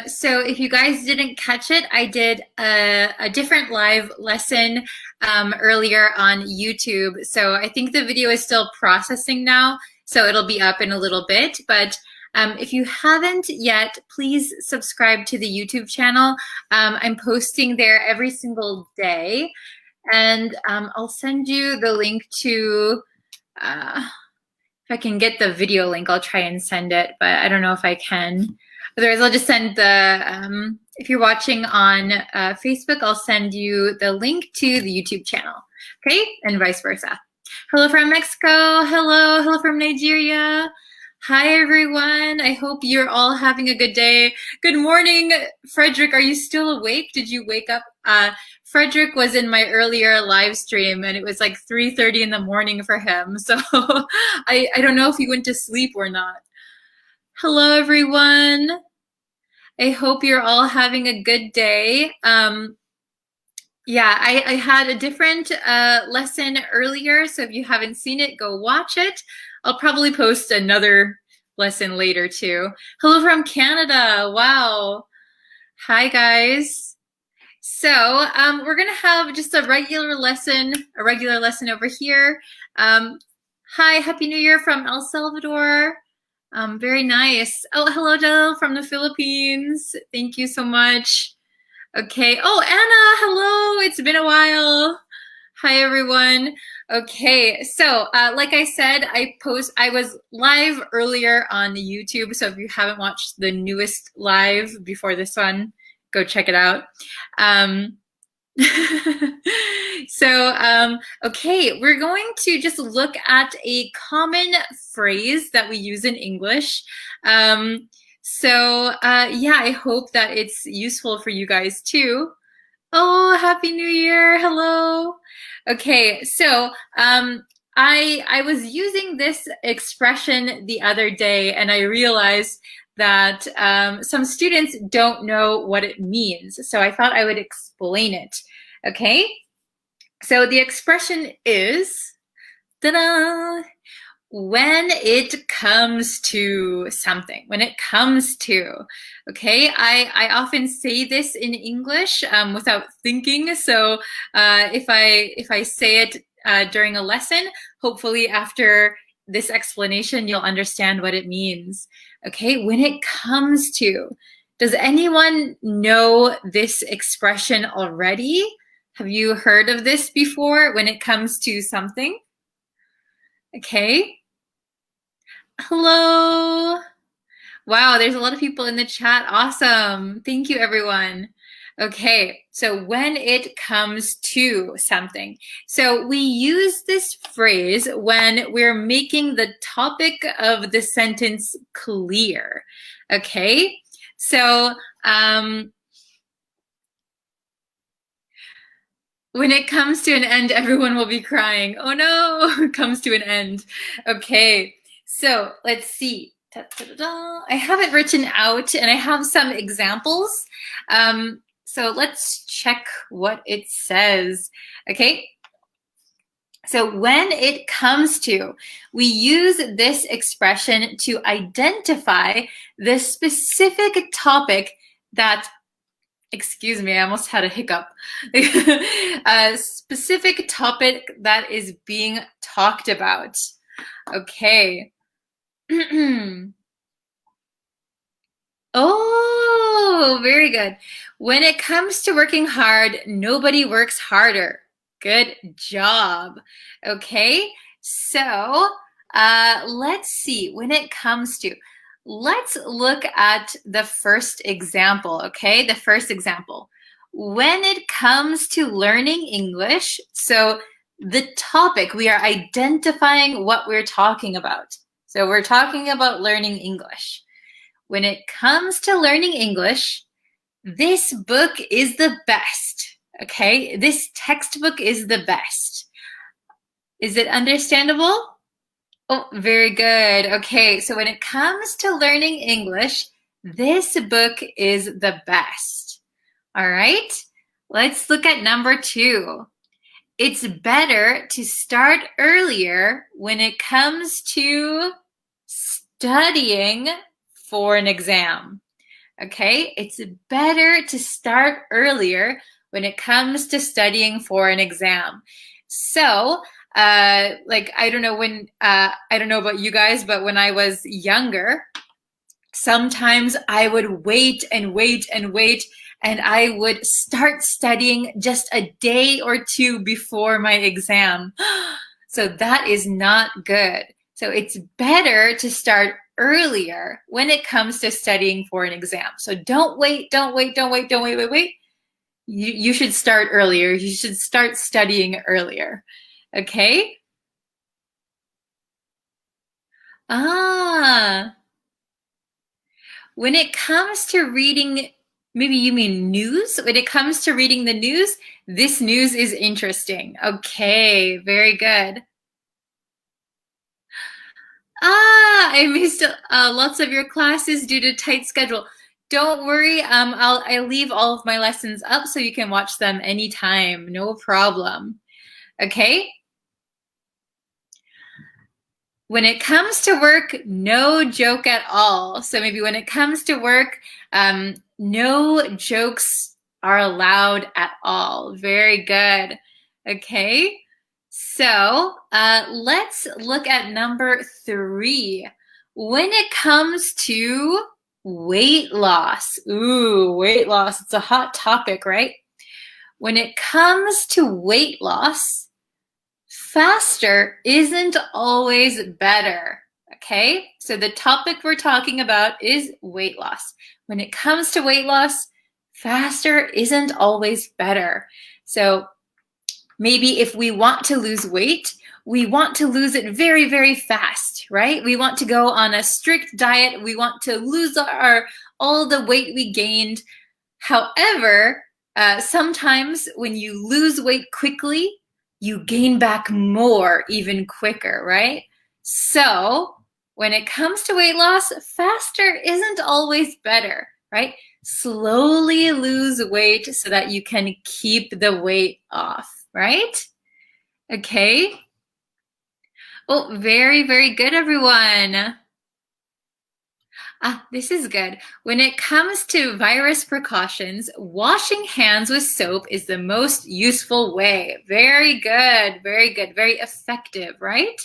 So if you guys didn't catch it, I did a different live lesson earlier on YouTube. So I think the video is still processing now, so it'll be up in a little bit. But if you haven't yet, please subscribe to the YouTube channel. I'm posting there every single day. And I'll send you the link to... if I can get the video link, I'll try and send it, but I don't know if I can. Otherwise, I'll just send the, if you're watching on Facebook, I'll send you the link to the YouTube channel, okay? And vice versa. Hello from Mexico. Hello. Hello from Nigeria. Hi, everyone. I hope you're all having a good day. Good morning, Frederick. Are you still awake? Did you wake up? Frederick was in my earlier live stream and it was like 3:30 in the morning for him. So I don't know if he went to sleep or not. Hello, everyone. I hope you're all having a good day. Yeah, I had a different lesson earlier. So if you haven't seen it, go watch it. I'll probably post another lesson later too. Hello from Canada. Wow. Hi, guys. So we're gonna have just a regular lesson over here. Hi, Happy New Year from El Salvador. Very nice. Oh, hello, Del from the Philippines. Thank you so much. Okay. Oh, Anna, hello. It's been a while. Hi, everyone. Okay, so like I said, I was live earlier on YouTube. So if you haven't watched the newest live before this one, go check it out. Okay, we're going to just look at a common phrase that we use in English. Yeah, I hope that it's useful for you guys too. Oh, Happy New Year. Hello. Okay, so I was using this expression the other day and I realized that some students don't know what it means. So I thought I would explain it. Okay? So the expression is, ta-da, when it comes to something, when it comes to, okay? I often say this in English without thinking. So if I say it during a lesson, hopefully after this explanation, you'll understand what it means. Okay, when it comes to, does anyone know this expression already? Have you heard of this before, when it comes to something? Okay. Hello. Wow, there's a lot of people in the chat. Awesome. Thank you, everyone. Okay, so when it comes to something. So we use this phrase when we're making the topic of the sentence clear. Okay, so when it comes to an end, everyone will be crying. Oh no, it comes to an end. Okay, so let's see. I have it written out and I have some examples. So let's check what it says. Okay. So when it comes to, we use this expression to identify the specific topic that, excuse me, I almost had a hiccup. A specific topic that is being talked about. Okay. Oh, very good. When it comes to working hard, nobody works harder. Good job. Okay, so let's see. When it comes to, let's look at the first example, okay? The first example. When it comes to learning English, so the topic, we are identifying what we're talking about. So we're talking about learning English. When it comes to learning English, this book is the best, okay? This textbook is the best. Is it understandable? Oh, very good. Okay, so when it comes to learning English, this book is the best. All right, let's look at number 2. It's better to start earlier when it comes to studying for an exam. Okay, it's better to start earlier when it comes to studying for an exam. So, like, I don't know about you guys, but when I was younger, sometimes I would wait and wait and wait, and I would start studying just a day or two before my exam. So that is not good. So it's better to start earlier when it comes to studying for an exam. So don't wait. You should start earlier. You should start studying earlier. Okay? When it comes to reading, maybe you mean news? When it comes to reading the news, this news is interesting. Okay, very good. I missed lots of your classes due to tight schedule. Don't worry, I'll leave all of my lessons up so you can watch them anytime, no problem. Okay? When it comes to work, no joke at all. So maybe when it comes to work, no jokes are allowed at all. Very good. Okay? So let's look at number 3. When it comes to weight loss, ooh, weight loss, it's a hot topic, right? When it comes to weight loss, faster isn't always better, okay? So the topic we're talking about is weight loss. When it comes to weight loss, faster isn't always better. So maybe if we want to lose weight, we want to lose it very, very fast, right? We want to go on a strict diet. We want to lose all the weight we gained. However, sometimes when you lose weight quickly, you gain back more even quicker, right? So when it comes to weight loss, faster isn't always better, right? Slowly lose weight so that you can keep the weight off, right? Okay. Oh, very, very good, everyone. This is good. When it comes to virus precautions, washing hands with soap is the most useful way. Very good, very effective, right?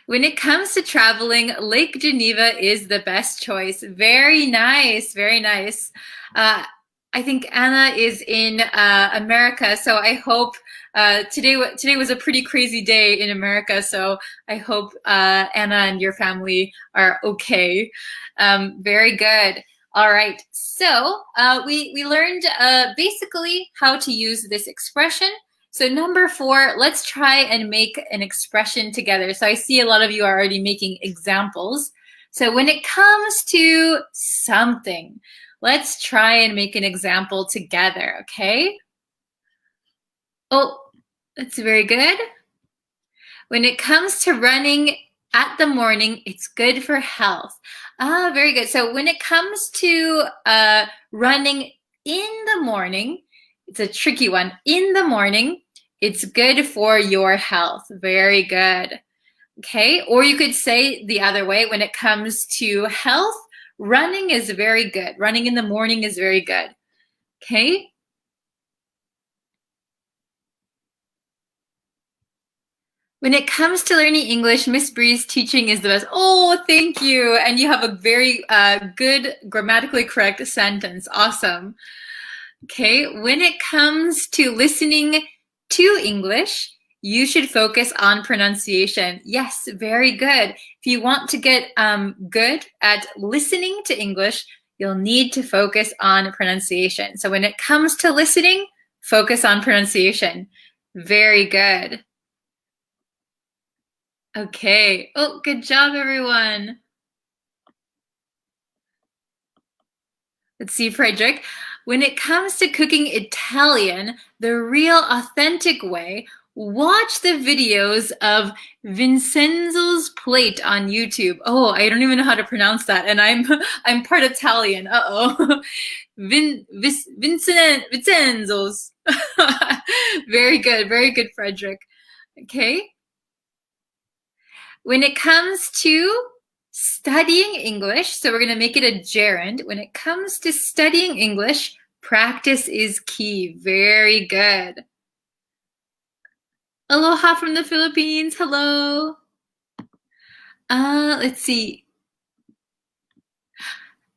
When it comes to traveling, Lake Geneva is the best choice. Very nice, very nice. I think Anna is in America, so I hope today was a pretty crazy day in America, so I hope Anna and your family are okay. Very good. All right, so we learned basically how to use this expression. So number 4, let's try and make an expression together. So I see a lot of you are already making examples. So when it comes to something, let's try and make an example together, okay? Oh, that's very good. When it comes to running at the morning, it's good for health. Very good. So when it comes to running in the morning, it's a tricky one. In the morning, it's good for your health. Very good. Okay, or you could say the other way. When it comes to health, running is very good. Running in the morning is very good. Okay. When it comes to learning English, Miss Bree's teaching is the best. Oh, thank you. And you have a very good grammatically correct sentence. Awesome. Okay, when it comes to listening to English, you should focus on pronunciation. Yes, very good. If you want to get good at listening to English, you'll need to focus on pronunciation. So when it comes to listening, focus on pronunciation. Very good. Okay. Oh, good job, everyone. Let's see, Frederick. When it comes to cooking Italian, the real authentic way, watch the videos of Vincenzo's Plate on YouTube. Oh, I don't even know how to pronounce that, and I'm part Italian. Uh-oh. Vincenzo's. Very good, Frederick. Okay. When it comes to studying English, so we're going to make it a gerund. When it comes to studying English, practice is key. Very good. Aloha from the Philippines. Hello. Let's see.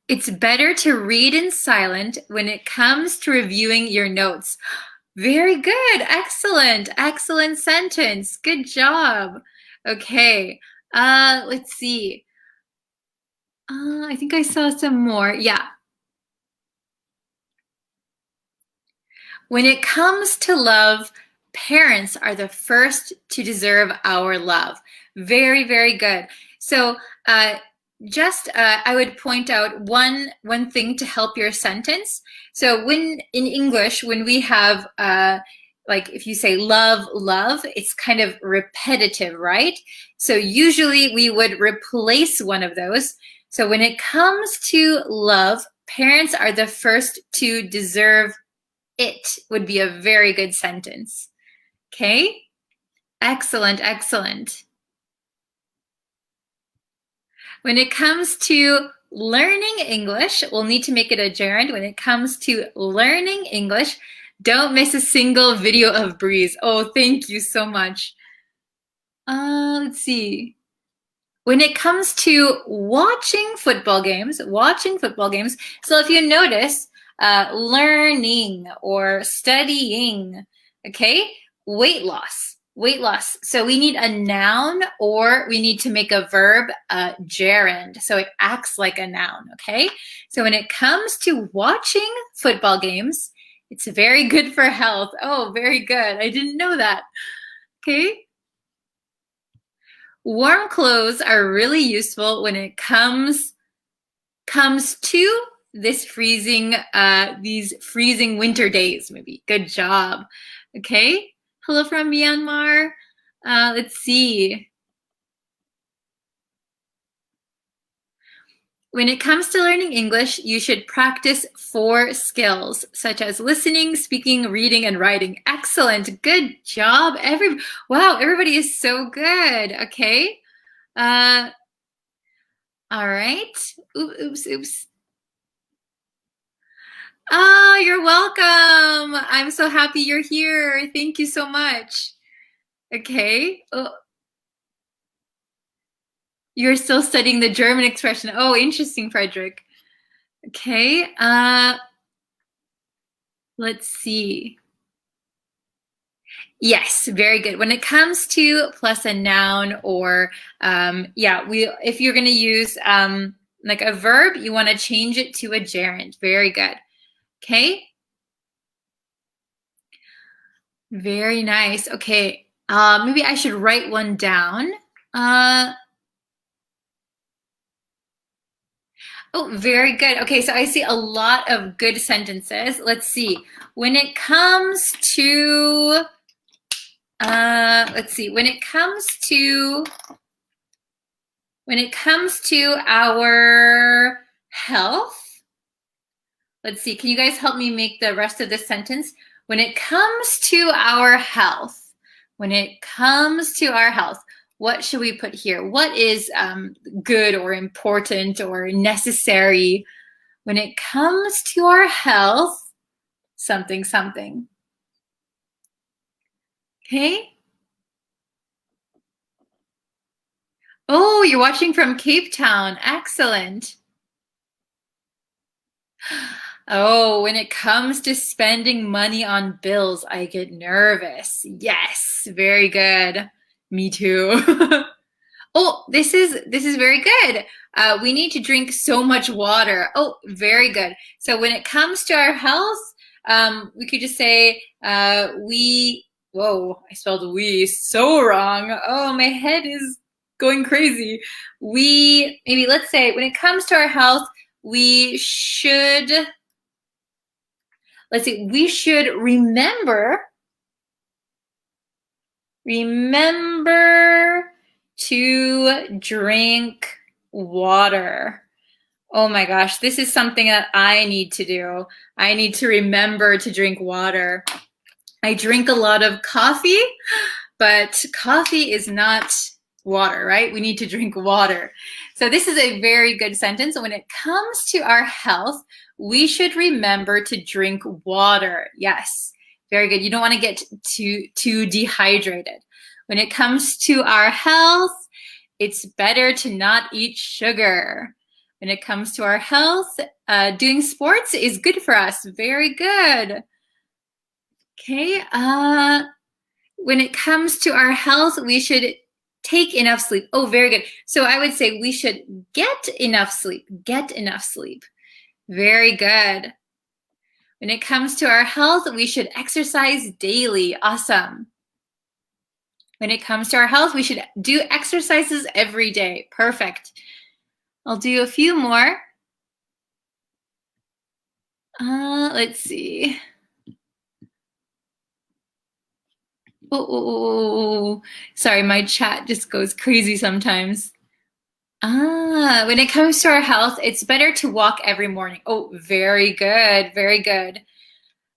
It's better to read in silent when it comes to reviewing your notes. Very good. Excellent. Excellent sentence. Good job. Okay. Let's see. I think I saw some more. Yeah. When it comes to love, parents are the first to deserve our love. Very good. So I would point out one thing to help your sentence. So when in English, when we have like if you say love, it's kind of repetitive, right? So usually we would replace one of those. So when it comes to love, parents are the first to deserve it would be a very good sentence. Okay? Excellent. When it comes to learning English, we'll need to make it a gerund. When it comes to learning English, don't miss a single video of Breeze. Oh, thank you so much. Let's see. When it comes to watching football games, so if you notice, learning or studying, okay? Weight loss. So we need a noun or we need to make a verb gerund. So it acts like a noun, okay? So when it comes to watching football games, it's very good for health. Oh, very good. I didn't know that. Okay. Warm clothes are really useful when it comes to these freezing winter days, maybe. Good job. Okay. Hello from Myanmar. Let's see. When it comes to learning English, you should practice 4 skills, such as listening, speaking, reading, and writing. Excellent. Good job. Wow, everybody is so good. Okay. All right. Oops. Oh, you're welcome. I'm so happy you're here. Thank you so much. Okay. Oh, you're still studying the German expression. Oh, interesting, Frederick. Okay. Let's see. Yes, very good. When it comes to plus a noun or if you're going to use like a verb, you want to change it to a gerund. Very good. Okay. Very nice. Okay. Maybe I should write one down. Oh, very good. Okay, so I see a lot of good sentences. Let's see. When it comes to when it comes to our health, let's see, can you guys help me make the rest of this sentence? When it comes to our health, what should we put here? What is good or important or necessary? When it comes to our health, something. Okay. Oh, you're watching from Cape Town. Excellent. Oh, when it comes to spending money on bills, I get nervous. Yes, very good. Me too. Oh, this is very good. We need to drink so much water. Oh, very good. So when it comes to our health, we could just say whoa, I spelled we so wrong. Oh, my head is going crazy. Maybe let's say when it comes to our health, we should remember to drink water. Oh my gosh, this is something that I need to do. I need to remember to drink water. I drink a lot of coffee, but coffee is not water, right? We need to drink water. So this is a very good sentence. When it comes to our health, we should remember to drink water. Yes, very good. You don't want to get too dehydrated. When it comes to our health, it's better to not eat sugar. When it comes to our health, doing sports is good for us. Very good. Okay. When it comes to our health, we should take enough sleep. Oh, very good. So I would say we should get enough sleep. Get enough sleep. Very good. When it comes to our health, we should exercise daily. Awesome. When it comes to our health, we should do exercises every day. Perfect. I'll do a few more. Let's see. Oh, sorry, my chat just goes crazy sometimes. When it comes to our health, it's better to walk every morning. Oh, very good, very good.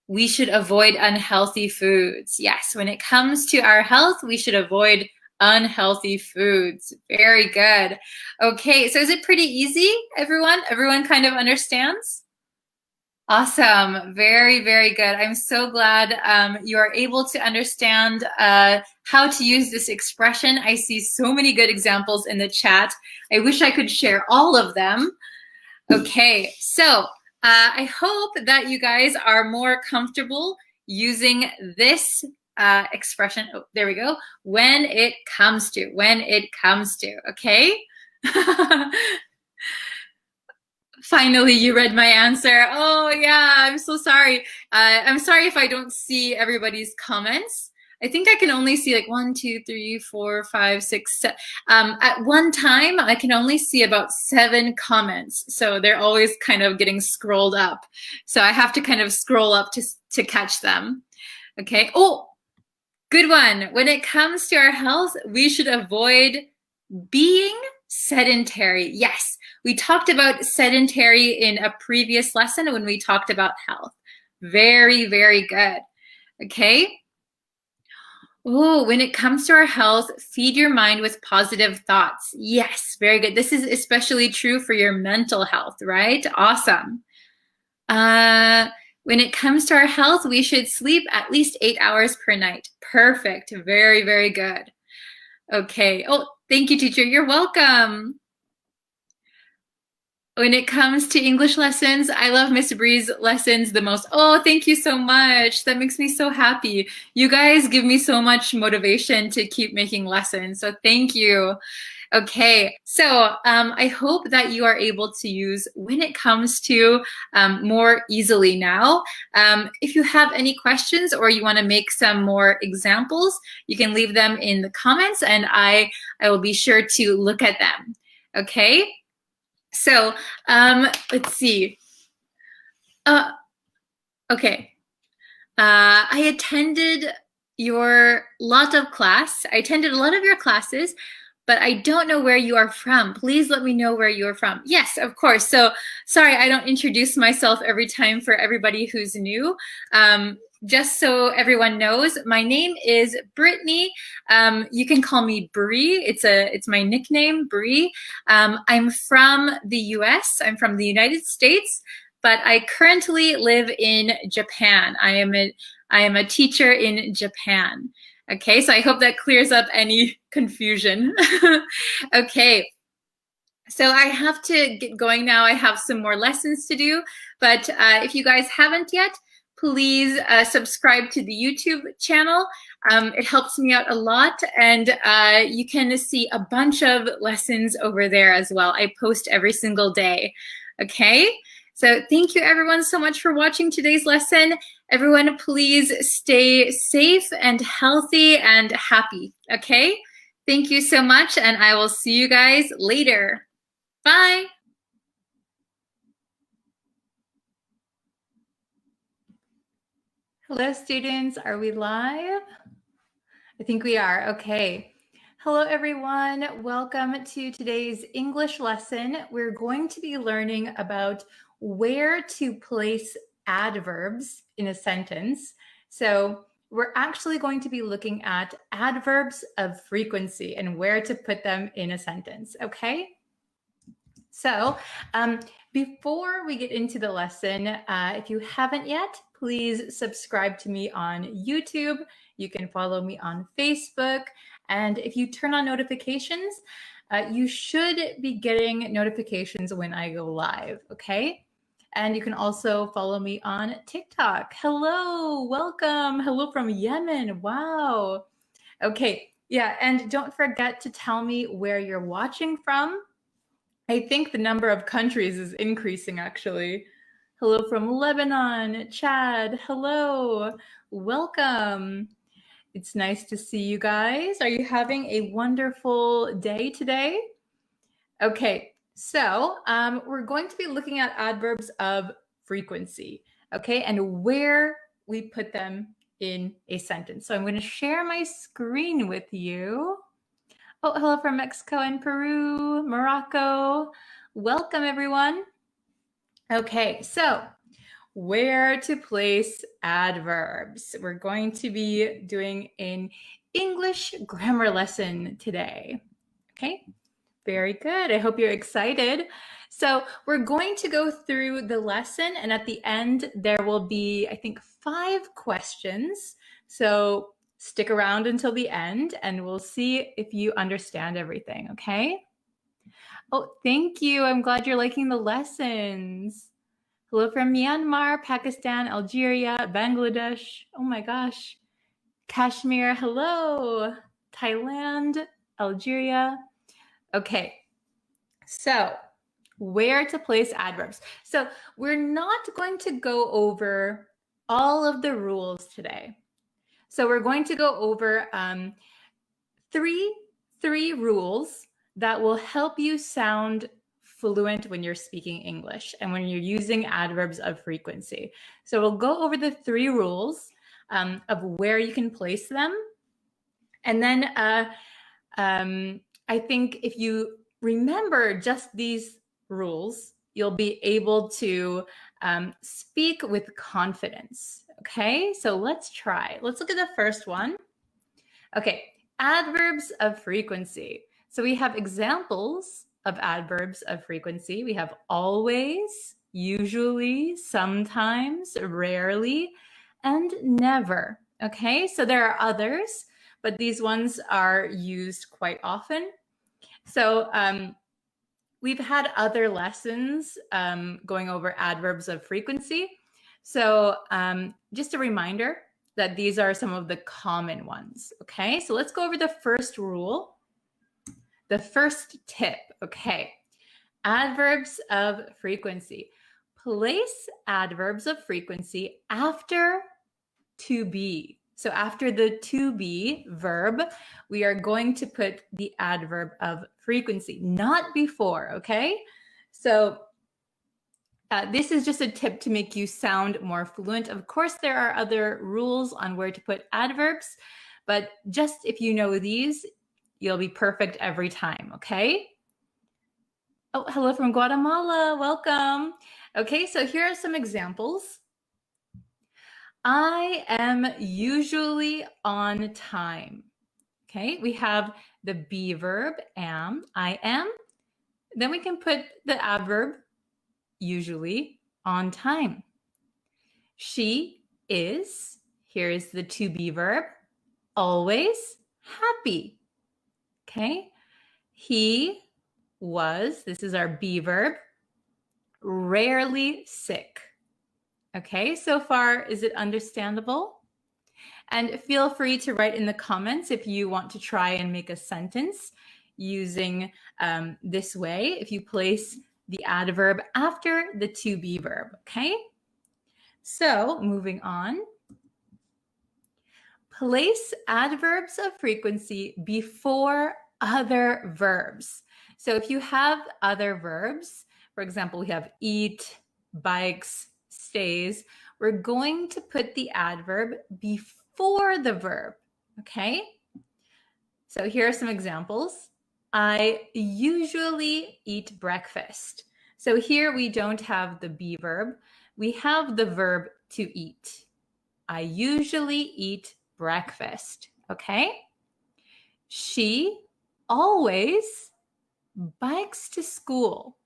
We should avoid unhealthy foods. Yes, when it comes to our health, we should avoid unhealthy foods. Very good. Okay, so is it pretty easy, everyone? Everyone kind of understands? Awesome. Very, very good. I'm so glad you are able to understand how to use this expression. I see so many good examples in the chat. I wish I could share all of them. Okay, so I hope that you guys are more comfortable using this expression. Oh, there we go. When it comes to, okay? Finally, you read my answer. Oh, yeah, I'm so sorry. I'm sorry if I don't see everybody's comments. I think I can only see like 1, 2, 3, 4, 5, 6, 7. At one time, I can only see about 7 comments. So they're always kind of getting scrolled up. So I have to kind of scroll up to catch them. Okay. Oh, Good one. When it comes to our health, we should avoid being sedentary. Yes, we talked about sedentary in a previous lesson when we talked about health. Very, very good. Okay. Oh, when it comes to our health, feed your mind with positive thoughts. Yes, very good. This is especially true for your mental health, right? Awesome. When it comes to our health, we should sleep at least 8 hours per night. Perfect. Very, very good. Okay. Oh, thank you, teacher. You're welcome. When it comes to English lessons, I love Miss Bree's lessons the most. Oh, thank you so much. That makes me so happy. You guys give me so much motivation to keep making lessons. So thank you. Okay, so I hope that you are able to use when it comes to more easily now. If you have any questions or you want to make some more examples, you can leave them in the comments and I will be sure to look at them. Okay, so let's see. Okay, I attended your lot of class. I attended a lot of your classes, but I don't know where you are from. Please let me know where you are from. Yes, of course. So sorry, I don't introduce myself every time for everybody who's new. Just so everyone knows, my name is Brittany. You can call me Bree. It's my nickname, Bree. I'm from the US. I'm from the United States, but I currently live in Japan. I am a teacher in Japan. Okay, so I hope that clears up any confusion. Okay, so I have to get going now. I have some more lessons to do, but if you guys haven't yet, please subscribe to the YouTube channel. It helps me out a lot, and you can see a bunch of lessons over there as well. I post every single day. Okay, so thank you everyone so much for watching today's lesson. Everyone, please stay safe and healthy and happy, okay? Thank you so much, and I will see you guys later. Bye. Hello, students. Are we live? I think we are. Okay. Hello, everyone. Welcome to today's English lesson. We're going to be learning about where to place adverbs in a sentence. So we're actually going to be looking at adverbs of frequency and where to put them in a sentence, okay? So before we get into the lesson, if you haven't yet, please subscribe to me on YouTube. You can follow me on Facebook. And if you turn on notifications, you should be getting notifications when I go live, okay? And you can also follow me on TikTok. Hello, welcome. Hello from Yemen. Wow. Okay, yeah, and don't forget to tell me where you're watching from. I think the number of countries is increasing, actually. Hello from Lebanon, Chad. Hello, welcome. It's nice to see you guys. Are you having a wonderful day today? Okay, so we're going to be looking at adverbs of frequency, okay, and where we put them in a sentence. So I'm going to share my screen with you. Oh, hello from Mexico and Peru, Morocco. Welcome, everyone. Okay, so where to place adverbs. We're going to be doing an English grammar lesson today. Okay, very good. I hope you're excited. So we're going to go through the lesson, and at the end, there will be, I think, 5 questions. So stick around until the end, and we'll see if you understand everything, okay? Oh, thank you. I'm glad you're liking the lessons. Hello from Myanmar, Pakistan, Algeria, Bangladesh. Oh my gosh. Kashmir, hello. Thailand, Algeria. Okay, so where to place adverbs. So we're not going to go over all of the rules today. So we're going to go over three rules that will help you sound fluent when you're speaking English and when you're using adverbs of frequency. So we'll go over the 3 rules of where you can place them And then I think if you remember just these rules, you'll be able to speak with confidence. Okay, so let's try. Let's look at the first one. Okay, adverbs of frequency. So we have examples of adverbs of frequency. We have always, usually, sometimes, rarely, and never. Okay, so there are others, but these ones are used quite often. So we've had other lessons going over adverbs of frequency. So just a reminder that these are some of the common ones. Okay, so let's go over the first rule. The first tip, okay. Adverbs of frequency. Place adverbs of frequency after to be. So after the to be verb, we are going to put the adverb of frequency, not before, okay? So this is just a tip to make you sound more fluent. Of course, there are other rules on where to put adverbs, but just if you know these, you'll be perfect every time, okay? Oh, hello from Guatemala, welcome. Okay, so here are some examples. I am usually on time. Okay, we have the be verb, am, I am. Then we can put the adverb, usually, on time. She is, here is the to be verb, always happy. Okay, he was, this is our be verb, rarely sick. Okay, so far, is it understandable? And feel free to write in the comments if you want to try and make a sentence using this way, if you place the adverb after the to be verb, okay? So moving on. Place adverbs of frequency before other verbs. So if you have other verbs, for example, we have eat, bikes, stays, we're going to put the adverb before the verb, okay? So here are some examples. I usually eat breakfast. So here we don't have the be verb. We have the verb to eat. I usually eat breakfast, okay? She always bikes to school.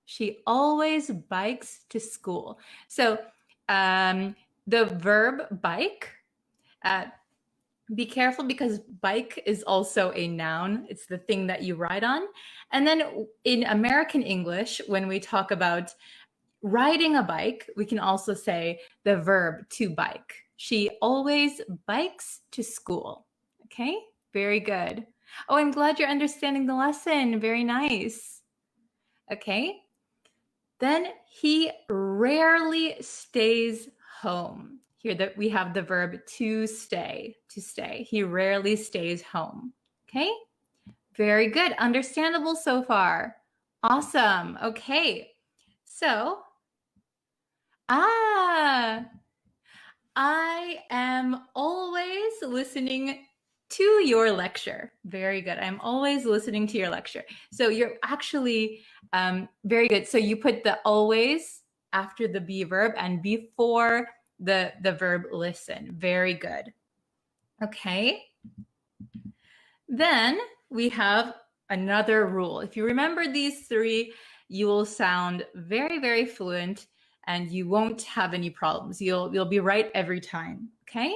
She always bikes to school. So the verb bike, be careful because bike is also a noun. It's the thing that you ride on. And then in American English, when we talk about riding a bike, we can also say the verb to bike. She always bikes to school. Okay, very good. Oh, I'm glad you're understanding the lesson. Very nice. Okay. Then he rarely stays home. Here that we have the verb to stay, to stay. He rarely stays home. Okay, very good. Understandable so far. Awesome. Okay, so, I am always listening to your lecture. Very good. I'm always listening to your lecture. So you're actually very good. So you put the always after the be verb and before the verb listen. Very good. Okay. Then we have another rule. If you remember these three, you will sound very, very fluent and you won't have any problems. You'll be right every time, okay?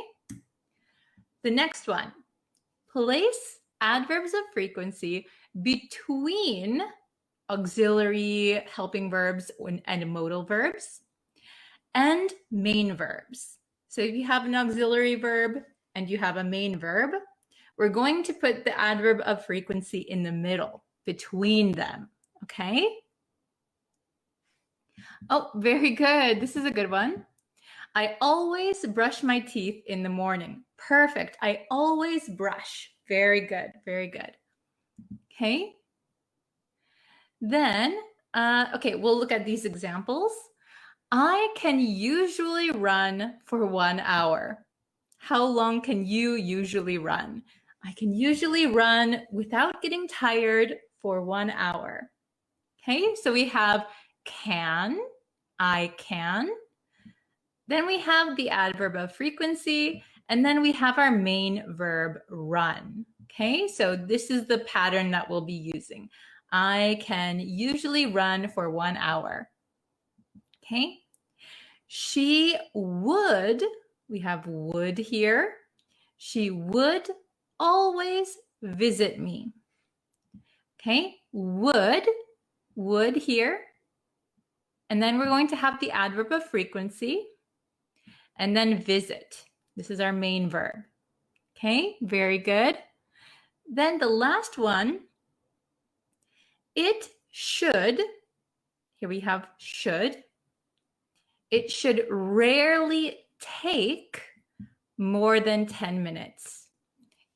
The next one, place adverbs of frequency between auxiliary helping verbs and modal verbs and main verbs. So if you have an auxiliary verb and you have a main verb, we're going to put the adverb of frequency in the middle between them, okay? Oh, very good. This is a good one. I always brush my teeth in the morning. Perfect. I always brush. Very good. Very good. Okay. Then, okay, we'll look at these examples. I can usually run for 1 hour. How long can you usually run? I can usually run without getting tired for 1 hour. Okay, so we have can, I can. Then we have the adverb of frequency, and then we have our main verb, run. Okay, so this is the pattern that we'll be using. I can usually run for 1 hour. Okay, she would, we have would here. She would always visit me. Okay, would here. And then we're going to have the adverb of frequency and then visit. This is our main verb. Okay, very good. Then the last one, it should, here we have should. It should rarely take more than 10 minutes.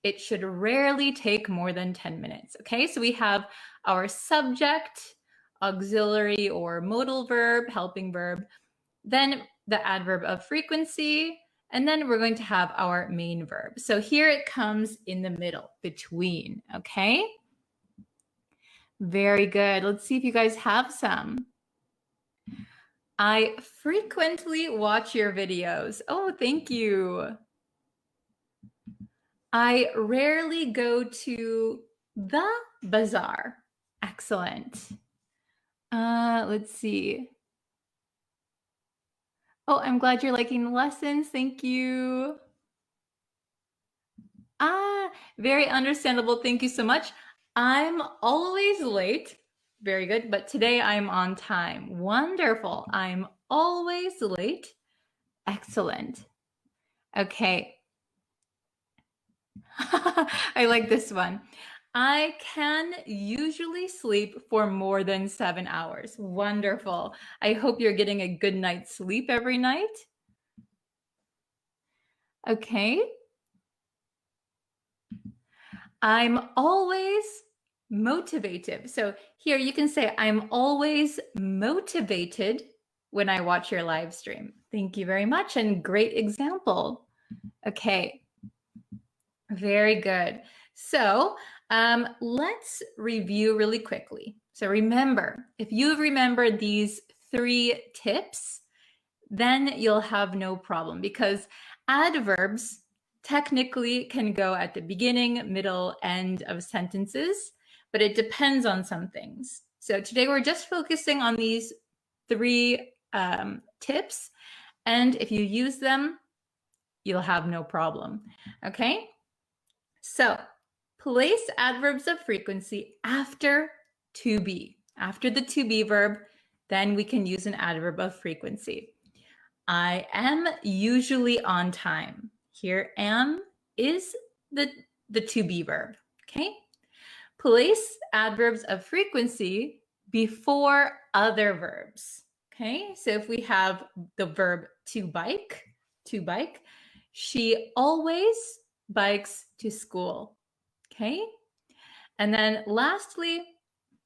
It should rarely take more than 10 minutes. Okay, so we have our subject, auxiliary or modal verb, helping verb, then the adverb of frequency, and then we're going to have our main verb. So here it comes in the middle, between, okay? Very good. Let's see if you guys have some. I frequently watch your videos. Oh, thank you. I rarely go to the bazaar. Excellent. Let's see. Oh, I'm glad you're liking the lessons. Thank you. Very understandable. Thank you so much. I'm always late. Very good. But today I'm on time. Wonderful. I'm always late. Excellent. Okay. I like this one. I can usually sleep for more than 7 hours. Wonderful. I hope you're getting a good night's sleep every night. Okay. I'm always motivated. So here you can say, I'm always motivated when I watch your live stream. Thank you very much, and great example. Okay, very good. So let's review really quickly. So remember, if you've remembered these 3 tips, then you'll have no problem, because adverbs technically can go at the beginning, middle, end of sentences, but it depends on some things. So today we're just focusing on these 3 tips, and if you use them, you'll have no problem. Okay? So place adverbs of frequency after to be. After the to be verb, then we can use an adverb of frequency. I am usually on time. Here, am is the to be verb, okay? Place adverbs of frequency before other verbs, okay? So if we have the verb to bike, she always bikes to school, okay? And then lastly,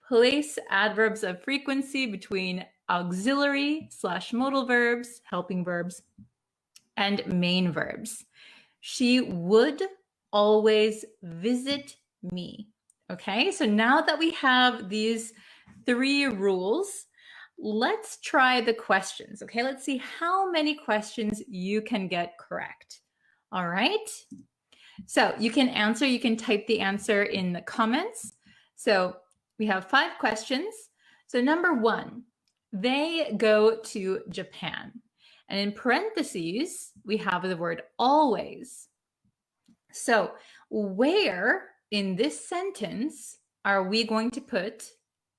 place adverbs of frequency between auxiliary / modal verbs, helping verbs, and main verbs. She would always visit me. Okay, so now that we have these 3 rules, let's try the questions. Okay, let's see how many questions you can get correct. All right, so you can answer, you can type the answer in the comments. So we have 5 questions. So number 1, they go to Japan. And in parentheses, we have the word always. So where in this sentence are we going to put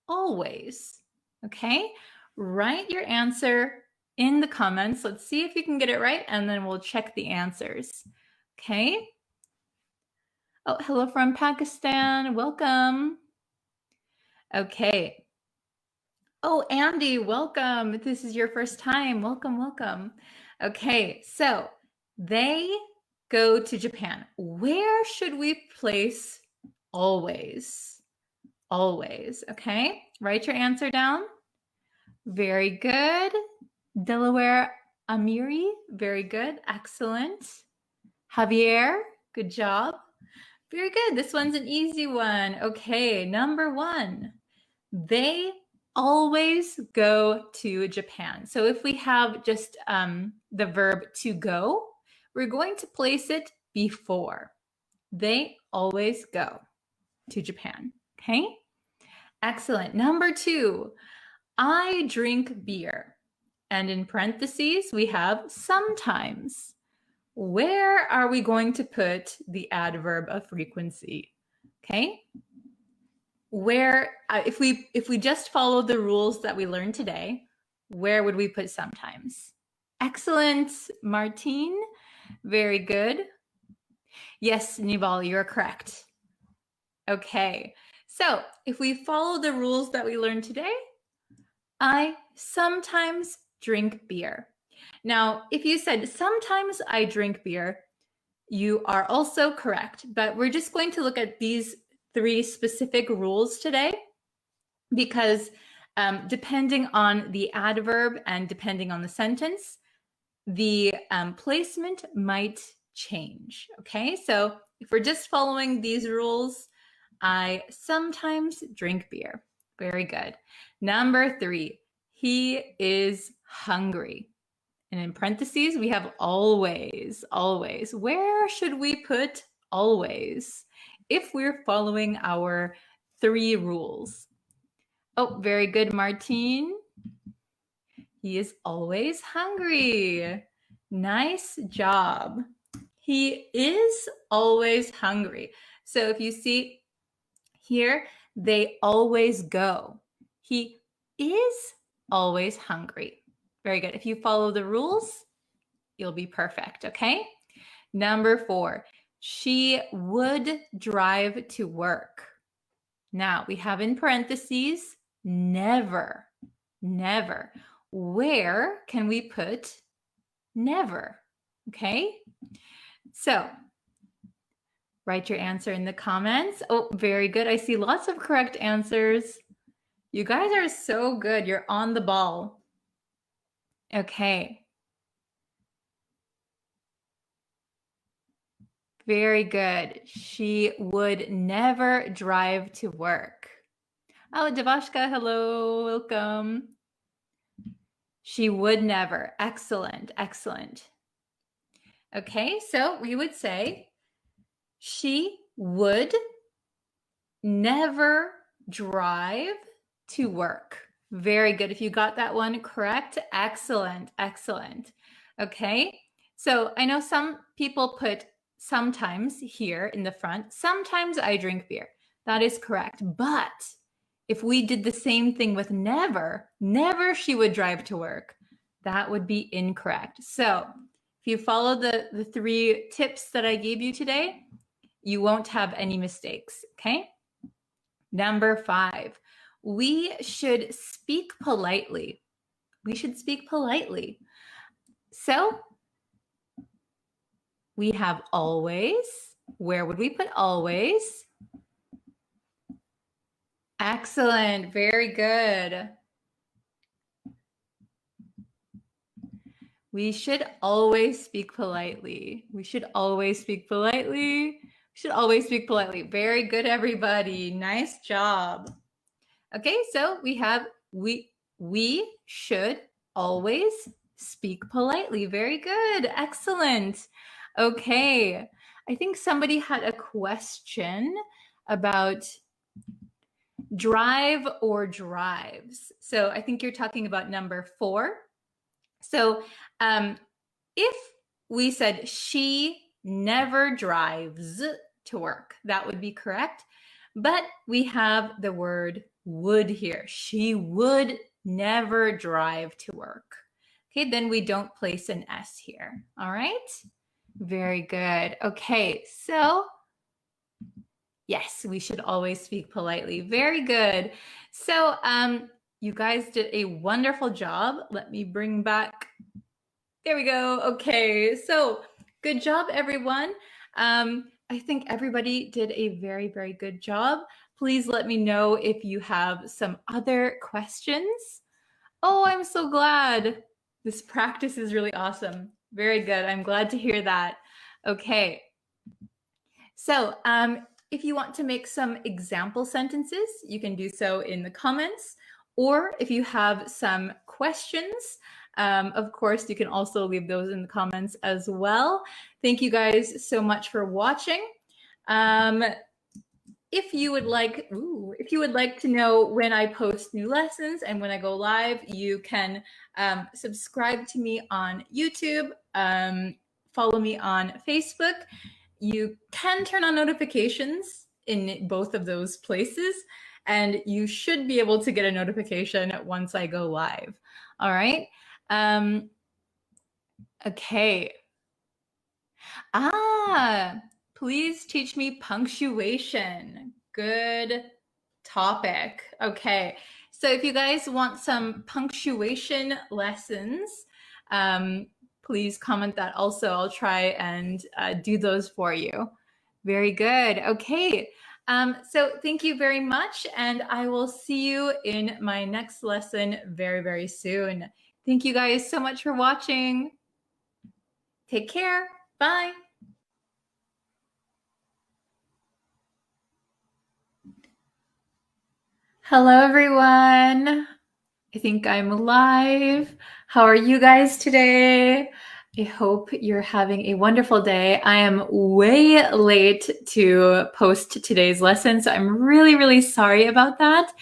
always? Okay, write your answer in the comments. Let's see if you can get it right, and then we'll check the answers. Okay. Oh, hello from Pakistan. Welcome. Okay. Oh, Andy, welcome. If this is your first time, welcome, welcome. Okay, so they go to Japan. Where should we place always? Always, okay? Write your answer down. Very good. Delaware Amiri, very good, excellent. Javier, good job. Very good. This one's an easy one. Okay, number 1. They always go to Japan. So if we have just the verb to go, we're going to place it before. They always go to Japan. Okay? Excellent. Number 2, I drink beer. And in parentheses, we have sometimes. Where are we going to put the adverb of frequency? Okay? Where, if we just follow the rules that we learned today, where would we put sometimes? Excellent, Martine. Very good. Yes, Nival, you're correct. Okay, so if we follow the rules that we learned today, I sometimes drink beer. Now, if you said sometimes I drink beer, you are also correct, but we're just going to look at these 3 specific rules today because depending on the adverb and depending on the sentence, the placement might change. Okay, so if we're just following these rules, I sometimes drink beer. Very good. Number 3, he is hungry. And in parentheses, we have always, always. Where should we put always if we're following our 3 rules? Oh, very good, Martine. He is always hungry. Nice job. He is always hungry. So if you see here, they always go. He is always hungry. Very good. If you follow the rules, you'll be perfect, okay? Number 4, she would drive to work. Now, we have in parentheses, never, never. Where can we put never? Okay? So, write your answer in the comments. Oh, very good. I see lots of correct answers. You guys are so good. You're on the ball. Okay. Very good. She would never drive to work. Oh, Devashka, hello, welcome. She would never. Excellent, excellent. Okay, so we would say she would never drive to work. Very good. If you got that one correct, excellent, excellent. Okay, so I know some people put sometimes here in the front. Sometimes I drink beer. That is correct. But if we did the same thing with never, never she would drive to work, that would be incorrect. So if you follow the 3 tips that I gave you today, you won't have any mistakes, okay? Number 5, we should speak politely. We should speak politely. So we have always. Where would we put always? Excellent, very good. We should always speak politely. We should always speak politely. We should always speak politely. Very good, everybody. Nice job. Okay, so we have we should always speak politely. Very good. Excellent. Okay. I think somebody had a question about drive or drives. So I think you're talking about number 4. So if we said she never drives to work, that would be correct. But we have the word would here. She would never drive to work. Okay, then we don't place an S here. All right, very good. Okay, so yes, we should always speak politely. Very good. So you guys did a wonderful job. Let me bring back, there we go. Okay, so good job, everyone. I think everybody did a very, very good job. Please let me know if you have some other questions. Oh, I'm so glad. This practice is really awesome. Very good. I'm glad to hear that. Okay. So if you want to make some example sentences, you can do so in the comments. Or if you have some questions, of course, you can also leave those in the comments as well. Thank you guys so much for watching. If you would like to know when I post new lessons and when I go live, you can subscribe to me on YouTube, follow me on Facebook. You can turn on notifications in both of those places, and you should be able to get a notification once I go live. All right. Okay. Please teach me punctuation. Good topic. Okay. So if you guys want some punctuation lessons, please comment that also. I'll try and do those for you. Very good. Okay. So thank you very much, and I will see you in my next lesson very, very soon. Thank you guys so much for watching. Take care. Bye. Hello, everyone. I think I'm live. How are you guys today? I hope you're having a wonderful day. I am way late to post today's lesson, so I'm really, really sorry about that.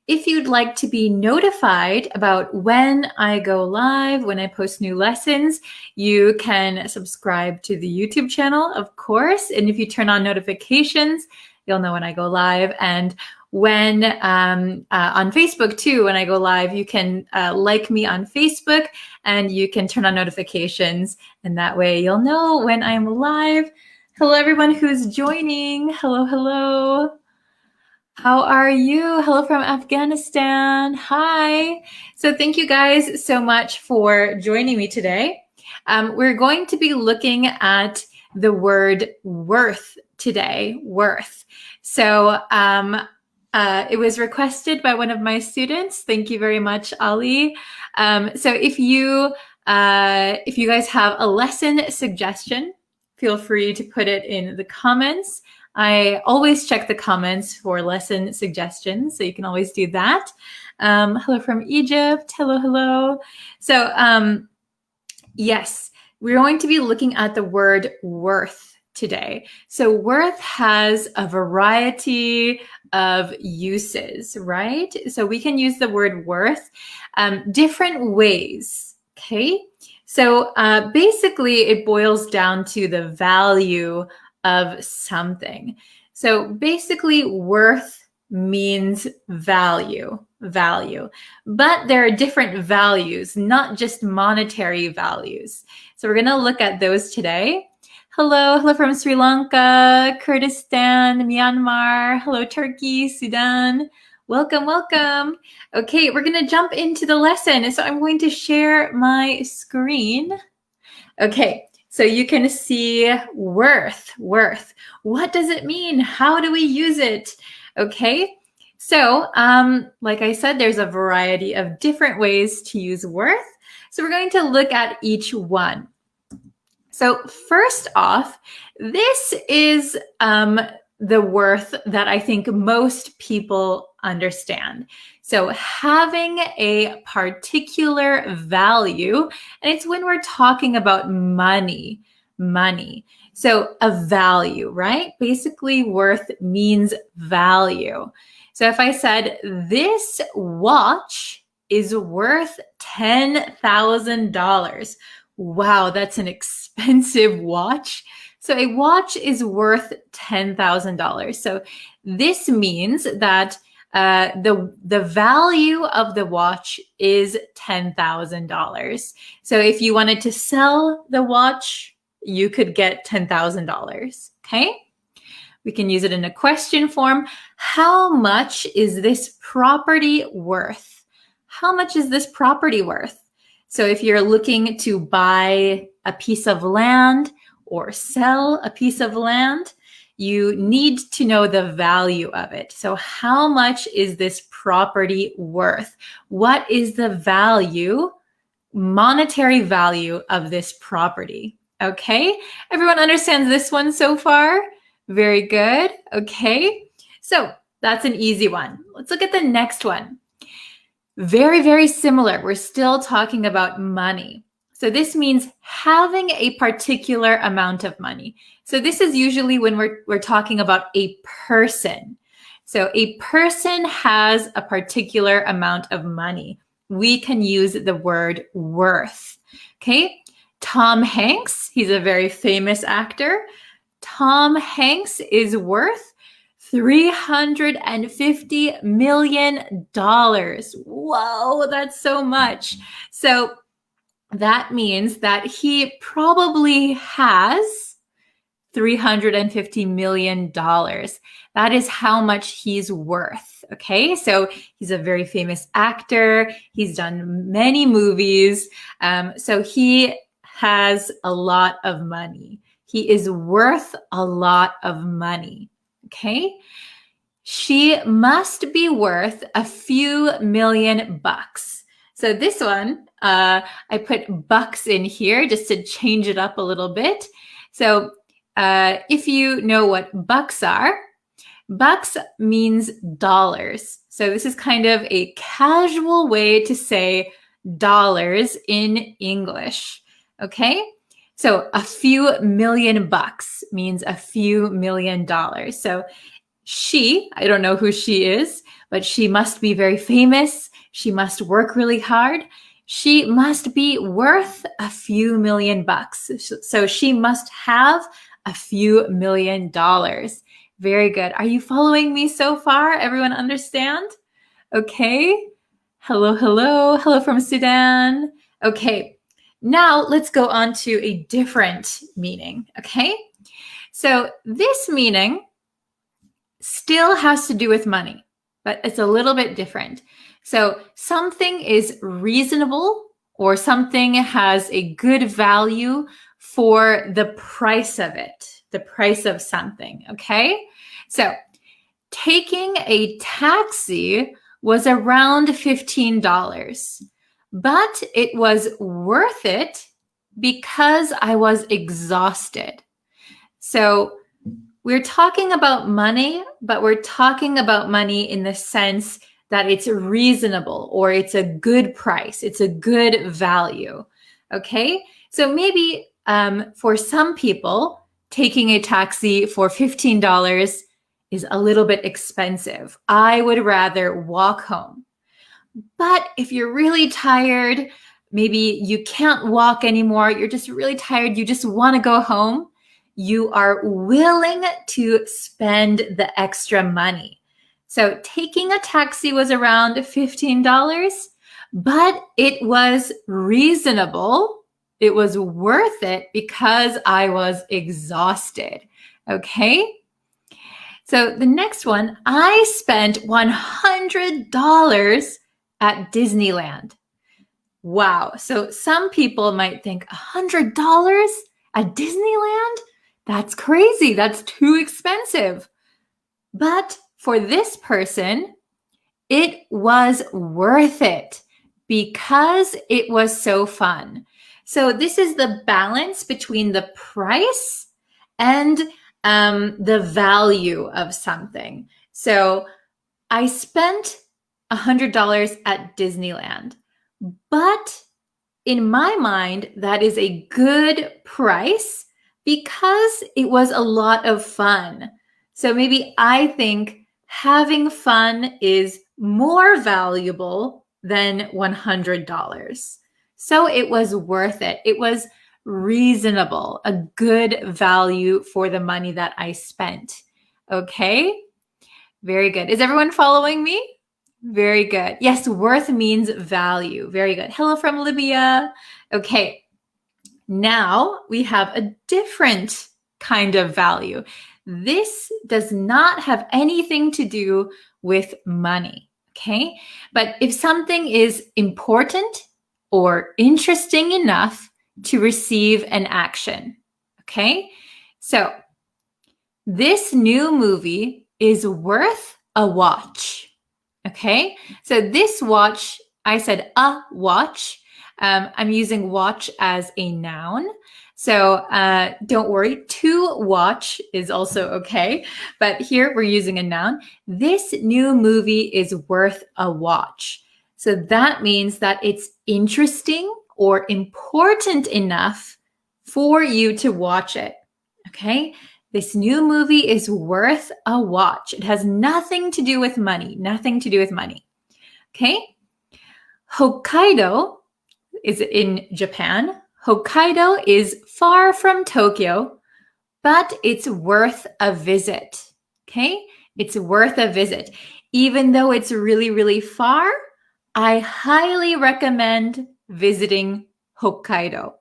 If you'd like to be notified about when I go live, when I post new lessons, you can subscribe to the YouTube channel, of course. And if you turn on notifications, you'll know when I go live. And when on Facebook too, when I go live, you can like me on Facebook and you can turn on notifications, and that way you'll know when I'm live. Hello, everyone who's joining. Hello, hello. How are you? Hello from Afghanistan. Hi. So thank you guys so much for joining me today. We're going to be looking at the word worth today, worth. So it was requested by one of my students. Thank you very much, Ali. So if you guys have a lesson suggestion, feel free to put it in the comments. I always check the comments for lesson suggestions, so you can always do that. Hello from Egypt. Hello, hello. So yes, we're going to be looking at the word worth today. So worth has a variety of uses, right? So we can use the word worth different ways, okay? So basically it boils down to the value of something. So basically worth means value. But there are different values, not just monetary values. So we're going to look at those today. Hello from Sri Lanka, Kurdistan, Myanmar. Hello, Turkey, Sudan. Welcome. Okay, we're going to jump into the lesson. So I'm going to share my screen. Okay, so you can see worth. What does it mean? How do we use it? Okay. So, like I said, there's a variety of different ways to use worth. So we're going to look at each one. So first off, this is the worth that I think most people understand. So having a particular value, and it's when we're talking about money. So a value, right? Basically worth means value. So if I said this watch is worth $10,000. Wow, that's an expensive watch. So a watch is worth $10,000. So this means that the value of the watch is $10,000. So if you wanted to sell the watch, you could get $10,000. Okay. We can use it in a question form. How much is this property worth? How much is this property worth? So if you're looking to buy a piece of land or sell a piece of land, you need to know the value of it. So how much is this property worth? What is the value, monetary value of this property? Okay, everyone understands this one so far? Very good. Okay, so that's an easy one. Let's look at the next one. Very, very similar. We're still talking about money. So this means having a particular amount of money. So this is usually when we're talking about a person. So a person has a particular amount of money. We can use the word worth. Okay, Tom Hanks, he's a very famous actor. Tom Hanks is worth $350 million. Whoa, that's so much. So that means that he probably has $350 million. That is how much he's worth. Okay, so he's a very famous actor. He's done many movies. So he has a lot of money. He is worth a lot of money. Okay, she must be worth a few million bucks. So this one, I put bucks in here just to change it up a little bit. So if you know what bucks are, bucks means dollars. So this is kind of a casual way to say dollars in English. Okay, so a few million bucks means a few million dollars. So she, I don't know who she is, but she must be very famous. She must work really hard. She must be worth a few million bucks. So she must have a few million dollars. Very good. Are you following me so far? Everyone understand? Okay. Hello, hello. Hello from Sudan. Okay. Now let's go on to a different meaning. Okay. So this meaning still has to do with money, but it's a little bit different. So something is reasonable or something has a good value for the price of it, the price of something, okay? So taking a taxi was around $15, but it was worth it because I was exhausted. So we're talking about money, but we're talking about money in the sense that it's reasonable or it's a good price. It's a good value. Okay, so maybe for some people, taking a taxi for $15 is a little bit expensive. I would rather walk home. But if you're really tired, maybe you can't walk anymore, you're just really tired, you just want to go home, you are willing to spend the extra money. So taking a taxi was around $15, but it was reasonable. It was worth it because I was exhausted. Okay? So the next one, I spent $100 at Disneyland. Wow. So some people might think $100 at Disneyland? That's crazy. That's too expensive. But for this person, it was worth it because it was so fun. So this is the balance between the price and the value of something. So I spent $100 at Disneyland, but in my mind, that is a good price because it was a lot of fun. So maybe I think having fun is more valuable than $100. So it was worth it. It was reasonable, a good value for the money that I spent. Okay, very good. Is everyone following me? Very good. Yes, worth means value. Very good. Hello from Libya. Okay, now we have a different kind of value. This does not have anything to do with money, okay? But if something is important or interesting enough to receive an action, okay? So this new movie is worth a watch, okay? So this watch, I said a watch. I'm using watch as a noun. So don't worry, to watch is also okay. But here we're using a noun. This new movie is worth a watch. So that means that it's interesting or important enough for you to watch it. Okay? This new movie is worth a watch. It has nothing to do with money. Nothing to do with money. Okay? Hokkaido is in Japan. Hokkaido is far from Tokyo, but it's worth a visit. Okay? It's worth a visit. Even though it's really, really far, I highly recommend visiting Hokkaido.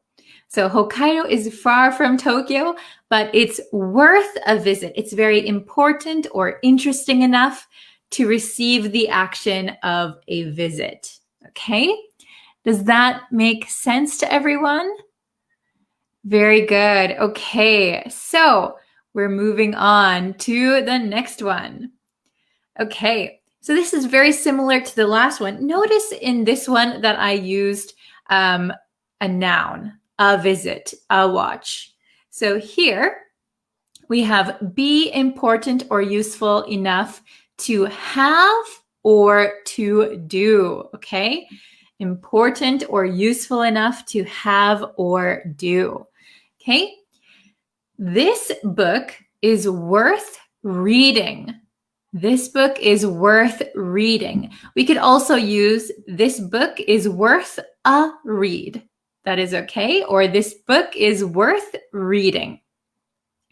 So Hokkaido is far from Tokyo, but it's worth a visit. It's very important or interesting enough to receive the action of a visit. Okay? Does that make sense to everyone? Very good. Okay, so we're moving on to the next one. Okay, so this is very similar to the last one. Notice in this one that I used a noun, a visit, a watch. So here we have be important or useful enough to have or to do, okay? Important or useful enough to have or do, okay? This book is worth reading. This book is worth reading. We could also use this book is worth a read. That is okay. Or this book is worth reading.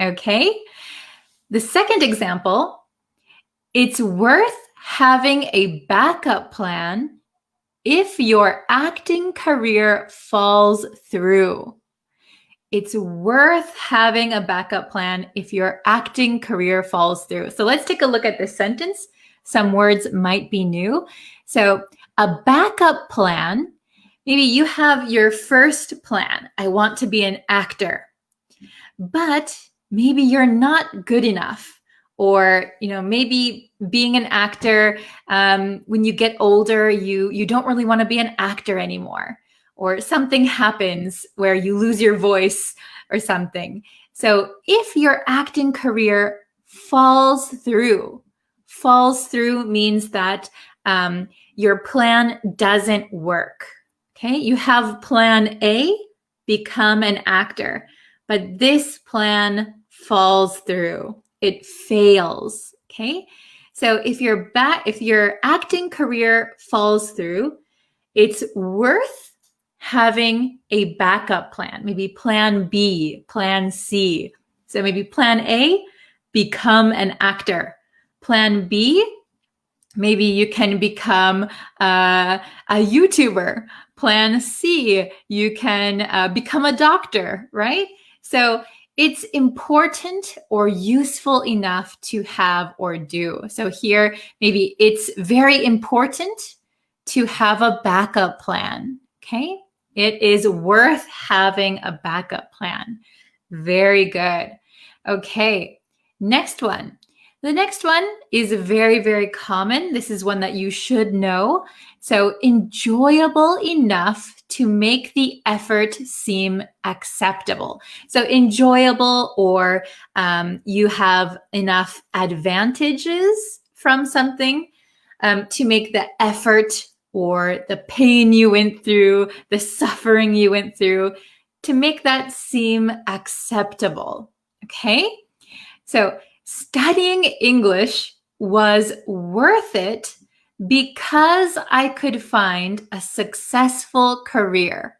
Okay. The second example, it's worth having a backup plan if your acting career falls through. It's worth having a backup plan if your acting career falls through. So let's take a look at this sentence. Some words might be new. So a backup plan, maybe you have your first plan. I want to be an actor, but maybe you're not good enough. Or, maybe being an actor, when you get older, you don't really want to be an actor anymore. Or something happens where you lose your voice or something. So if your acting career falls through means that your plan doesn't work. Okay, you have plan A, become an actor, but this plan falls through. It fails. Okay, so if your acting career falls through, it's worth having a backup plan, maybe plan B, plan C. So maybe plan A, become an actor. Plan B, maybe you can become a YouTuber. Plan C, you can become a doctor, right? So it's important or useful enough to have or do. So here, maybe it's very important to have a backup plan, okay? It is worth having a backup plan. Very good. Okay, next one. The next one is very, very common. This is one that you should know. So enjoyable enough to make the effort seem acceptable. So enjoyable, or you have enough advantages from something to make the effort or the pain you went through, the suffering you went through, to make that seem acceptable. Okay? So studying English was worth it because I could find a successful career.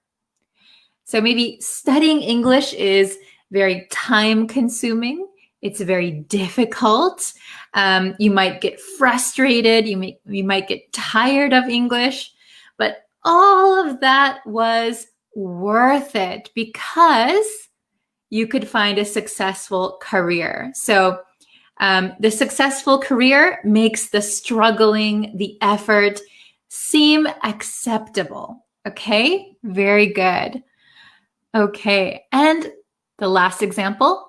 So maybe studying English is very time-consuming. It's very difficult. You might get frustrated. You might get tired of English. But all of that was worth it because you could find a successful career. So the successful career makes the struggling, the effort seem acceptable. Okay, very good. Okay, and the last example,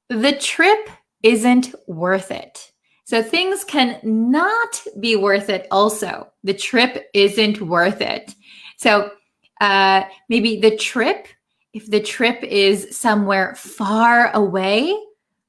the trip isn't worth it. So things can not be worth it also. The trip isn't worth it. So maybe the trip, if the trip is somewhere far away,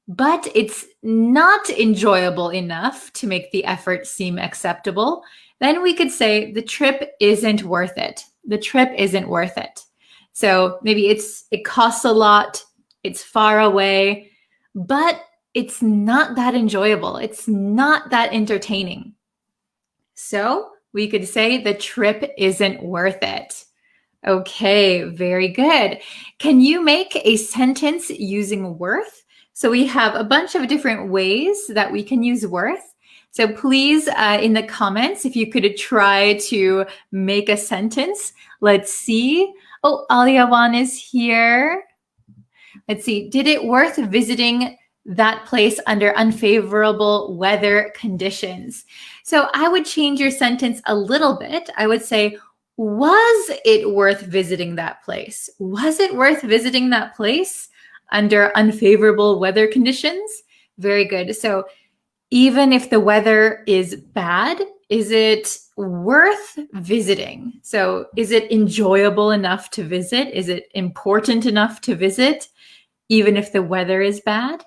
but it's not enjoyable enough to make the effort seem acceptable, then we could say the trip isn't worth it. The trip isn't worth it. So maybe it costs a lot, it's far away, but it's not that enjoyable. It's not that entertaining. So we could say the trip isn't worth it. Okay, very good. Can you make a sentence using worth? So we have a bunch of different ways that we can use worth. So please, in the comments, if you could try to make a sentence. Let's see. Oh, Aliawan is here. Let's see. Did it worth visiting that place under unfavorable weather conditions? So I would change your sentence a little bit. I would say, was it worth visiting that place? Was it worth visiting that place under unfavorable weather conditions? Very good. So even if the weather is bad, is it worth visiting? So is it enjoyable enough to visit? Is it important enough to visit, even if the weather is bad?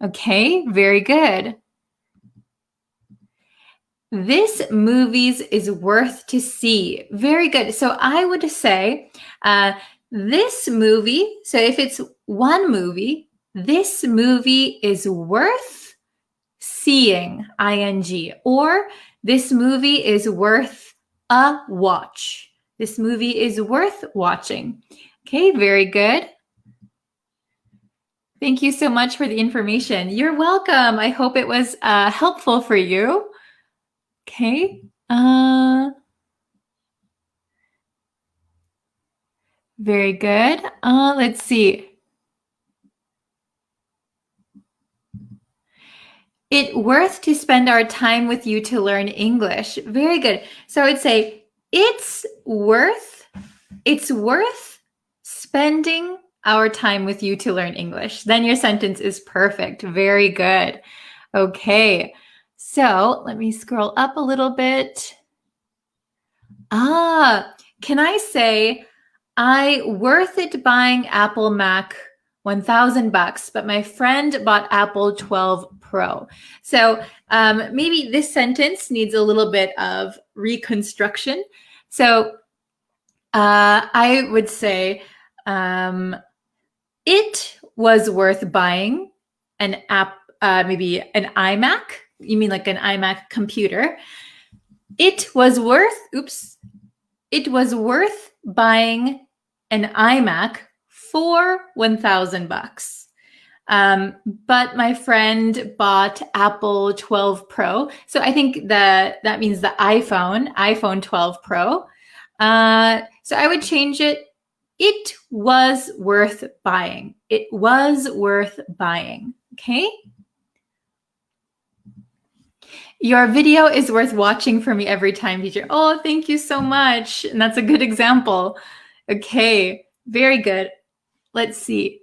Okay, very good. This movie is worth to see. Very good. So I would say this movie, so if it's one movie, this movie is worth seeing, ing, or this movie is worth a watch. This movie is worth watching. Okay, very good. Thank you so much for the information. You're welcome. I hope it was helpful for you. Okay. Very good. Let's see. It worth to spend our time with you to learn English. Very good. So I'd say it's worth spending our time with you to learn English. Then your sentence is perfect. Very good. Okay. So let me scroll up a little bit. Can I say, I worth it buying Apple Mac $1,000, but my friend bought Apple 12 Pro. So maybe this sentence needs a little bit of reconstruction. So I would say, it was worth buying an app, maybe an iMac. You mean like an iMac computer. It was worth buying an iMac for $1,000. But my friend bought Apple 12 Pro. So I think that means the iPhone 12 Pro. So I would change it. It was worth buying. It was worth buying. Okay. Your video is worth watching for me every time, teacher. Oh, thank you so much. And that's a good example. Okay, very good. Let's see.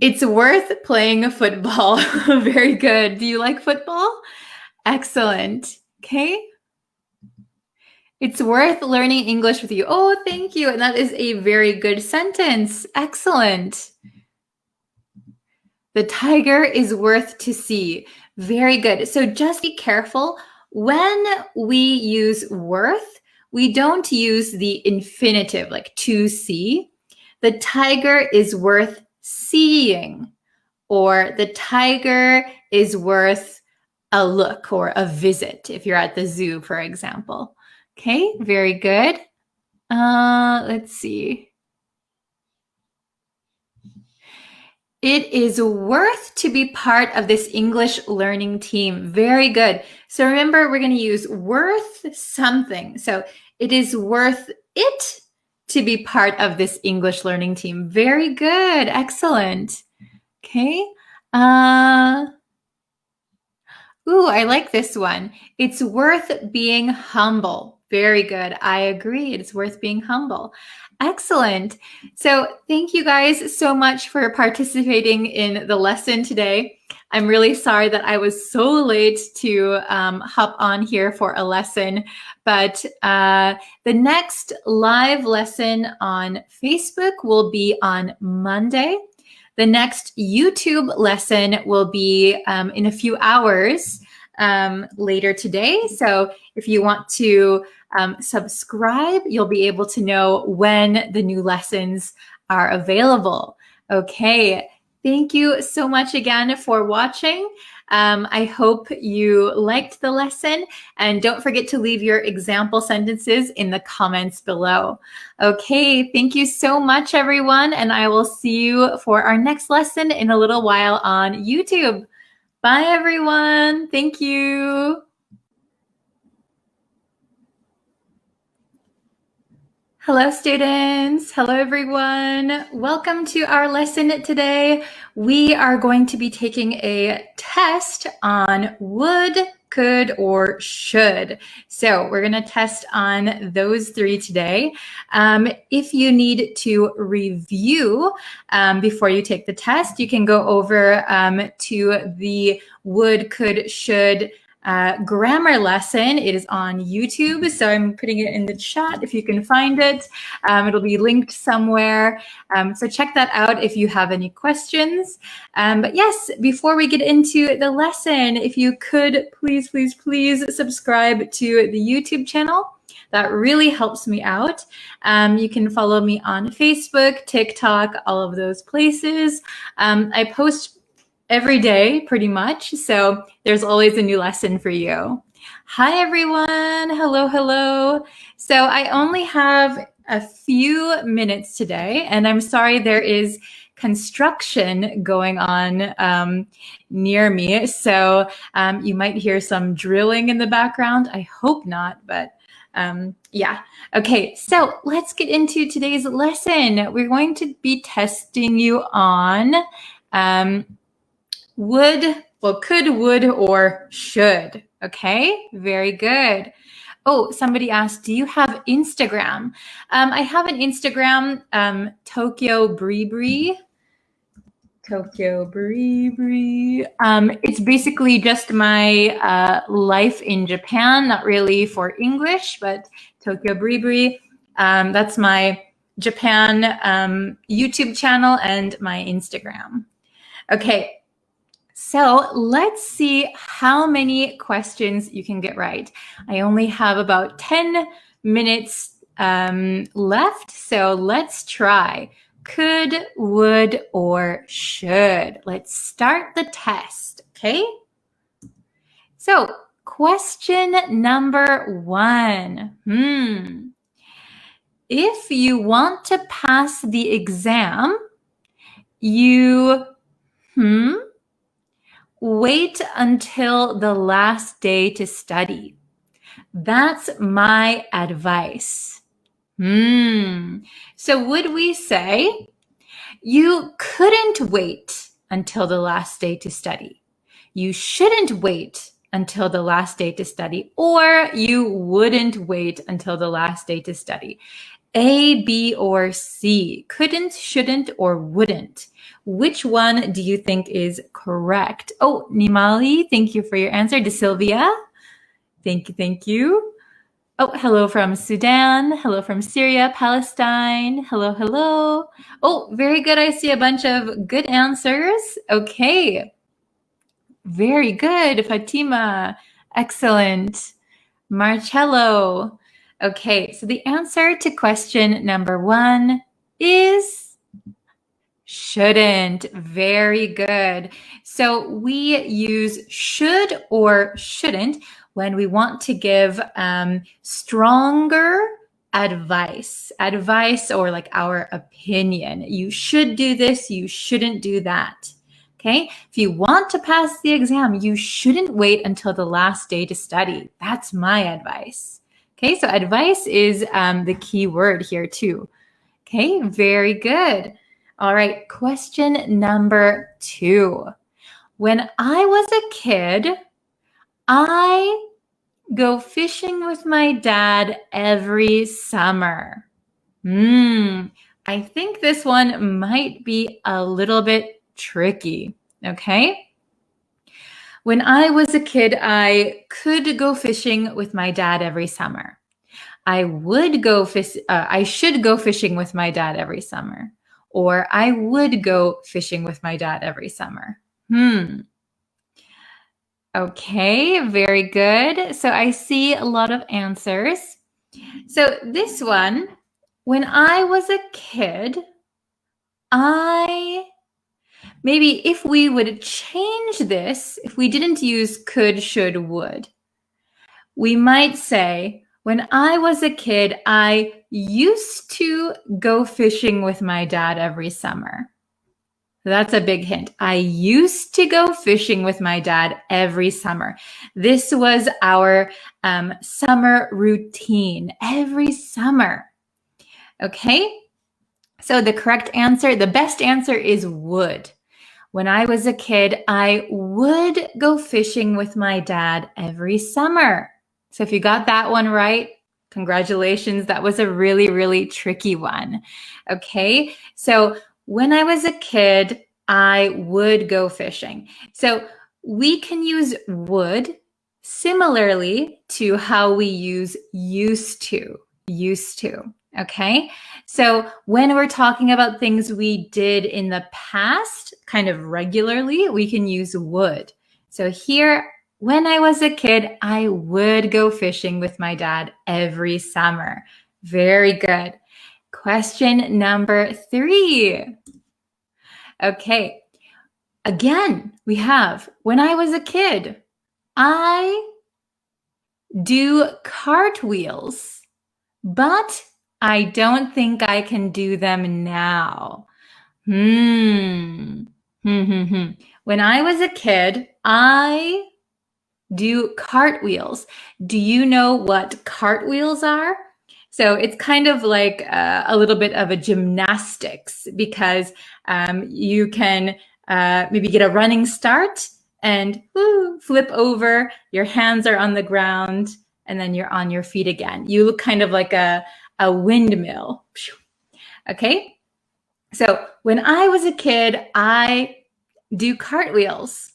It's worth playing football. Very good. Do you like football? Excellent. Okay. It's worth learning English with you. Oh, thank you. And that is a very good sentence. Excellent. The tiger is worth to see. Very good. So just be careful. When we use worth, we don't use the infinitive, like to see. The tiger is worth seeing, or the tiger is worth a look or a visit if you're at the zoo, for example. Okay, very good. Let's see. It is worth to be part of this English learning team. Very good. So remember, we're going to use worth something. So it is worth it to be part of this English learning team. Very good. Excellent. Okay. Ooh, I like this one. It's worth being humble. Very good. I agree. It's worth being humble. Excellent. So thank you guys so much for participating in the lesson today. I'm really sorry that I was so late to hop on here for a lesson, but the next live lesson on Facebook will be on Monday. The next YouTube lesson will be in a few hours later today. So if you want to subscribe, you'll be able to know when the new lessons are available. Okay, thank you so much again for watching. I hope you liked the lesson, and don't forget to leave your example sentences in the comments below. Okay, thank you so much, everyone, and I will see you for our next lesson in a little while on YouTube. Bye, everyone. Thank you. Hello, students. Hello, everyone. Welcome to our lesson today. We are going to be taking a test on would, could, or should. So we're going to test on those three today. If you need to review before you take the test, you can go over to the would, could, should grammar lesson. It is on YouTube, so I'm putting it in the chat if you can find it. It'll be linked somewhere. So check that out if you have any questions. But yes, before we get into the lesson, if you could please subscribe to the YouTube channel. That really helps me out. You can follow me on Facebook, TikTok, all of those places. I post every day, pretty much. So there's always a new lesson for you. Hi, everyone. Hello, hello. So I only have a few minutes today, and I'm sorry there is construction going on near me. So you might hear some drilling in the background. I hope not, but yeah. Okay, so let's get into today's lesson. We're going to be testing you on would, well, could, would, or should. Okay, very good. Oh, somebody asked, do you have Instagram? I have an Instagram, Tokyo Bree. Tokyo Bree. It's basically just my life in Japan, not really for English, but Tokyo Bree. That's my Japan YouTube channel and my Instagram. Okay. So let's see how many questions you can get right. I only have about 10 minutes left, so let's try. Could, would, or should. Let's start the test, okay? So question number 1. If you want to pass the exam, you wait until the last day to study. That's my advice. So would we say you couldn't wait until the last day to study? You shouldn't wait until the last day to study, or you wouldn't wait until the last day to study? A, B, or C? Couldn't, shouldn't, or wouldn't? Which one do you think is correct? Oh, Nimali, thank you for your answer. De Sylvia, thank you. Oh, hello from Sudan. Hello from Syria, Palestine. Hello. Oh, very good. I see a bunch of good answers. Okay. Very good, Fatima. Excellent. Marcello. Okay, so the answer to question number 1 is shouldn't. Very good. So we use should or shouldn't when we want to give stronger advice or like our opinion. You should do this, you shouldn't do that. Okay, if you want to pass the exam, you shouldn't wait until the last day to study. That's my advice. Okay, so advice is the key word here too. Okay, very good. All right, question number 2. When I was a kid, I go fishing with my dad every summer. I think this one might be a little bit tricky, okay? When I was a kid, I could go fishing with my dad every summer. I should go fishing with my dad every summer. Or I would go fishing with my dad every summer. Okay, very good. So I see a lot of answers. So this one, when I was a kid, maybe if we would change this, if we didn't use could, should, would, we might say, when I was a kid, I used to go fishing with my dad every summer. That's a big hint. I used to go fishing with my dad every summer. This was our summer routine every summer. Okay? So the correct answer, the best answer is would. When I was a kid, I would go fishing with my dad every summer. So if you got that one right, congratulations. That was a really, really tricky one. Okay, so when I was a kid, I would go fishing. So we can use would similarly to how we use used to. Okay, so when we're talking about things we did in the past, kind of regularly, we can use would. So here, when I was a kid, I would go fishing with my dad every summer. Very good. Question number 3. Okay, again, we have, when I was a kid, I do cartwheels, but I don't think I can do them now. When I was a kid, I do cartwheels. Do you know what cartwheels are? So it's kind of like a little bit of a gymnastics, because you can maybe get a running start and flip over, your hands are on the ground, and then you're on your feet again. You look kind of like a windmill. Okay, so when I was a kid, I do cartwheels,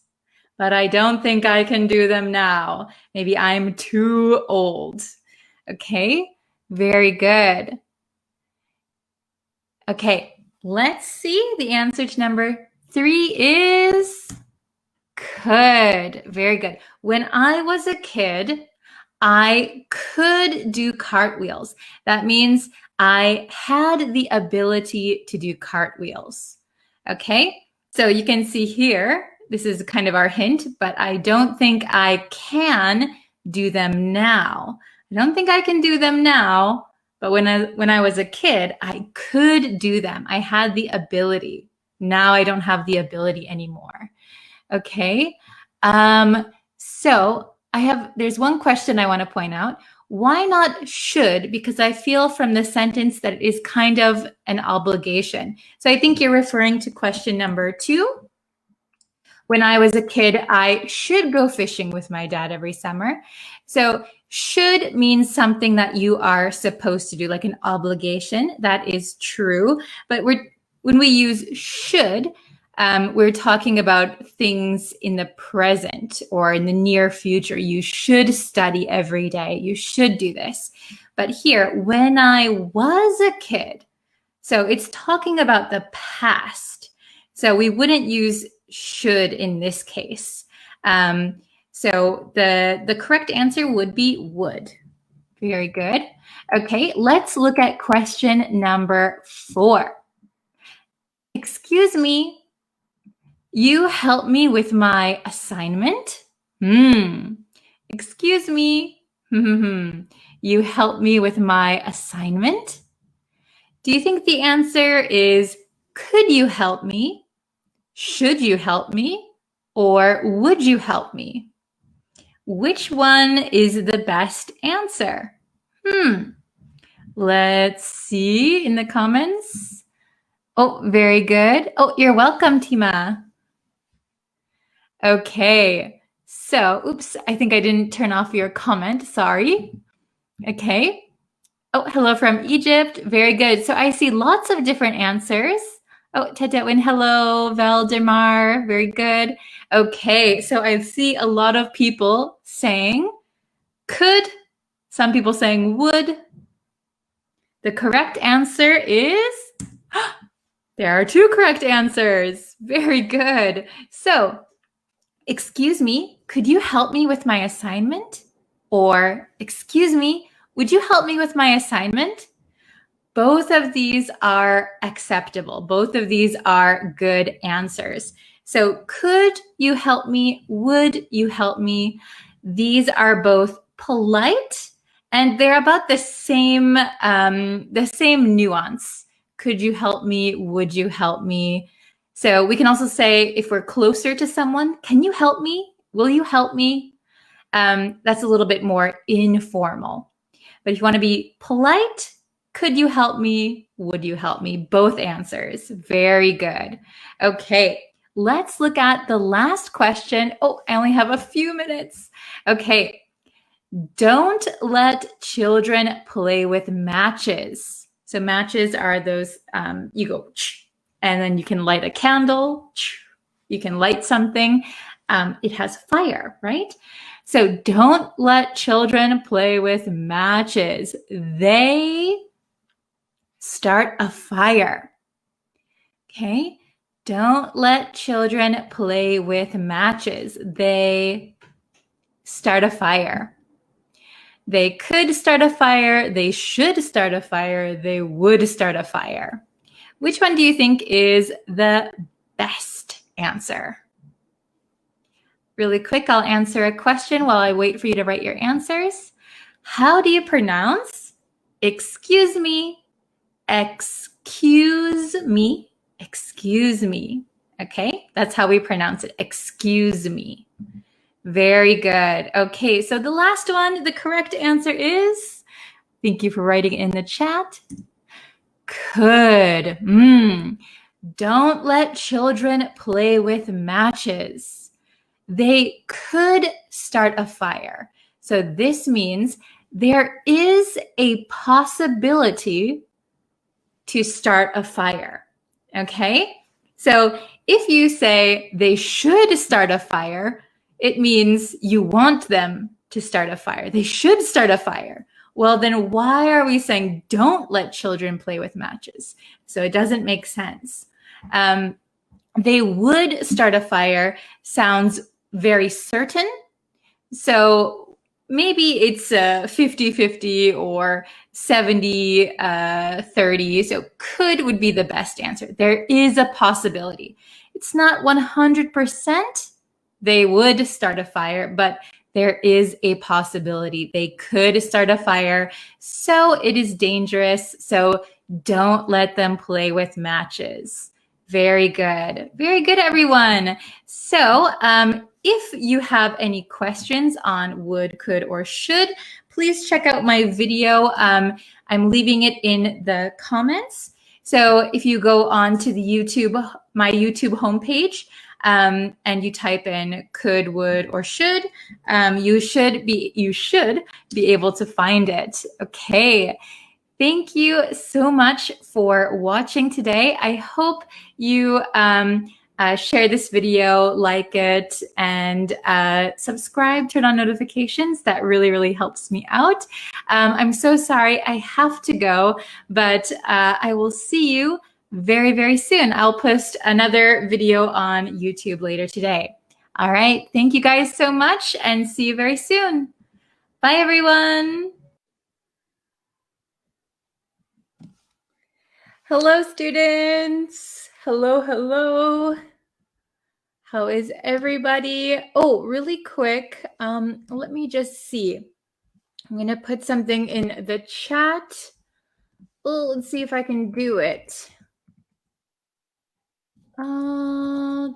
but I don't think I can do them now. Maybe I'm too old. Okay, very good. Okay, let's see. The answer to number 3 is could. Very good. When I was a kid, I could do cartwheels. That means I had the ability to do cartwheels. Okay, so you can see here, this is kind of our hint, but I don't think I can do them now. I don't think I can do them now, but when I was a kid, I could do them. I had the ability. Now I don't have the ability anymore. Okay, so there's one question I want to point out. Why not should? Because I feel from the sentence that it is kind of an obligation. So I think you're referring to question number 2. When I was a kid, I should go fishing with my dad every summer. So should means something that you are supposed to do, like an obligation. That is true. But when we use should, we're talking about things in the present or in the near future. You should study every day. You should do this. But here, when I was a kid, so it's talking about the past. So we wouldn't use should in this case. So the correct answer would be would. Very good. Okay, let's look at question number 4. Excuse me. You help me with my assignment? Excuse me. You help me with my assignment? Do you think the answer is could you help me? Should you help me? Or would you help me? Which one is the best answer? Let's see in the comments. Oh, very good. Oh, you're welcome, Tima. Okay, so, oops, I think I didn't turn off your comment, sorry. Okay. Oh, hello from Egypt, very good. So I see lots of different answers. Oh, Tedwin, hello, Valdemar, very good. Okay, so I see a lot of people saying could, some people saying would. The correct answer is, there are two correct answers. Very good. So, excuse me, could you help me with my assignment? Or, excuse me, would you help me with my assignment? Both of these are acceptable. Both of these are good answers. So could you help me? Would you help me? These are both polite and they're about the same nuance. Could you help me? Would you help me? So we can also say if we're closer to someone, can you help me? Will you help me? That's a little bit more informal. But if you want to be polite, could you help me? Would you help me? Both answers. Very good. Okay, let's look at the last question. Oh, I only have a few minutes. Okay, don't let children play with matches. So matches are those, you go, and then you can light a candle. You can light something. It has fire, right? So don't let children play with matches. They start a fire. Okay? Don't let children play with matches. They start a fire. They could start a fire. They should start a fire. They would start a fire. Which one do you think is the best answer? Really quick, I'll answer a question while I wait for you to write your answers. How do you pronounce excuse me, excuse me, excuse me? Okay, that's how we pronounce it, excuse me. Very good. Okay, so the last one, the correct answer is, thank you for writing in the chat, could. Don't let children play with matches. They could start a fire. So this means there is a possibility to start a fire. Okay? So if you say they should start a fire, it means you want them to start a fire. They should start a fire. Well, then why are we saying don't let children play with matches? So it doesn't make sense. They would start a fire sounds very certain. So maybe it's 50-50 or 70-30. So could would be the best answer. There is a possibility. It's not 100% they would start a fire, but there is a possibility. They could start a fire. So it is dangerous. So don't let them play with matches. Very good. Very good, everyone. So if you have any questions on would, could, or should, please check out my video. I'm leaving it in the comments. So if you go on to the my YouTube homepage, and you type in could, would, or should, you should be able to find it. Okay. Thank you so much for watching today. I hope you share this video, like it, and subscribe, turn on notifications. That really, really helps me out. I'm so sorry I have to go, but I will see you very, very soon. I'll post another video on YouTube later today. All right. Thank you guys so much and see you very soon. Bye, everyone. Hello, students. Hello, hello. How is everybody? Oh, really quick. Let me just see. I'm going to put something in the chat. Oh, let's see if I can do it. Hello,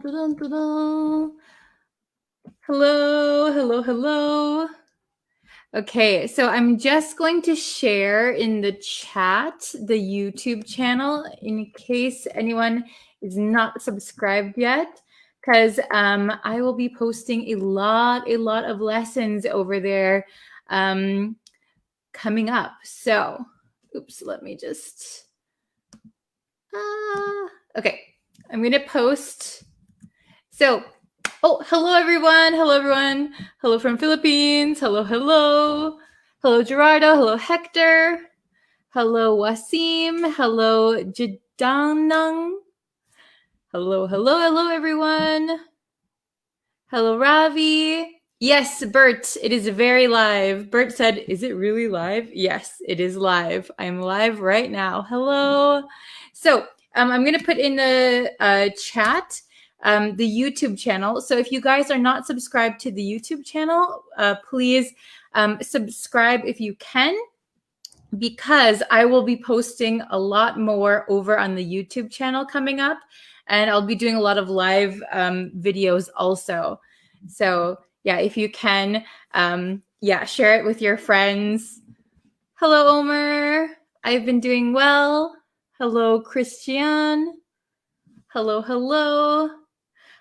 hello, hello. Okay, so I'm just going to share in the chat the YouTube channel in case anyone is not subscribed yet, because I will be posting a lot of lessons over there coming up. So, oops, let me just, okay. I'm going to post. So, oh, hello, everyone. Hello, everyone. Hello from Philippines. Hello, hello. Hello, Gerardo. Hello, Hector. Hello, Wasim. Hello, Jidanang. Hello, hello, hello, everyone. Hello, Ravi. Yes, Bert, it is very live. Bert said, is it really live? Yes, it is live. I'm live right now. Hello. So I'm going to put in the chat the YouTube channel. So if you guys are not subscribed to the YouTube channel, please subscribe if you can, because I will be posting a lot more over on the YouTube channel coming up, and I'll be doing a lot of live videos also. So yeah, if you can, share it with your friends. Hello, Omer. I've been doing well. Hello, Christian. Hello, hello.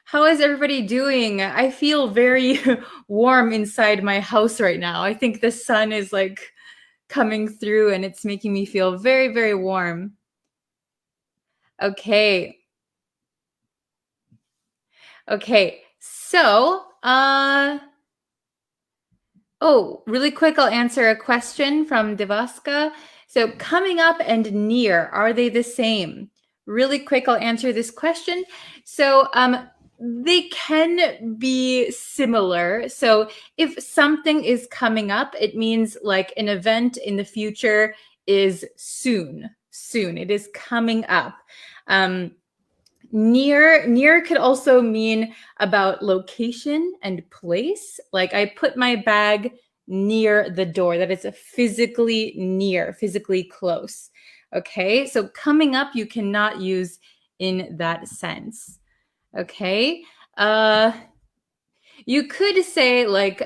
How is everybody doing? I feel very warm inside my house right now. I think the sun is like coming through and it's making me feel very, very warm. Okay. Okay. So, really quick, I'll answer a question from Devaska. So coming up and near, are they the same? Really quick, I'll answer this question. So they can be similar. So if something is coming up, it means like an event in the future is soon. Soon. It is coming up. Near could also mean about location and place. Like I put my bag near the door. That is a physically near, physically close. Okay, so coming up you cannot use in that sense. Okay, you could say like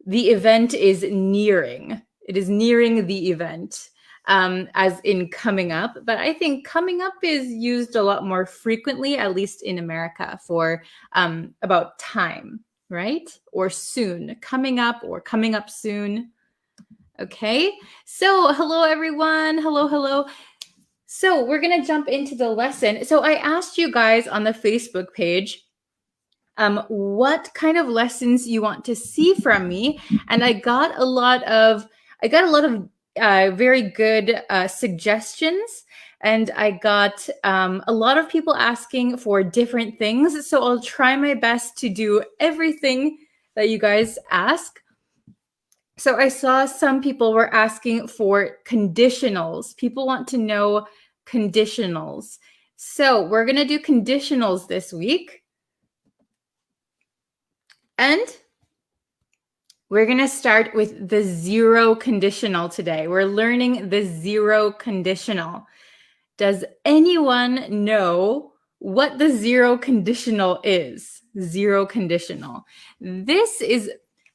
the event is nearing. It is nearing the event. As in coming up, but I think coming up is used a lot more frequently, at least in America, for about time, right? Or soon, coming up or coming up soon. Okay, so hello everyone, hello, hello. So we're gonna jump into the lesson. So I asked you guys on the Facebook page what kind of lessons you want to see from me, and I got a lot of very good suggestions, and I got a lot of people asking for different things. So I'll try my best to do everything that you guys ask. So I saw some people were asking for conditionals. People want to know conditionals. So we're going to do conditionals this week. And we're going to start with the zero conditional today. We're learning the zero conditional. Does anyone know what the zero conditional is? Zero conditional. This is,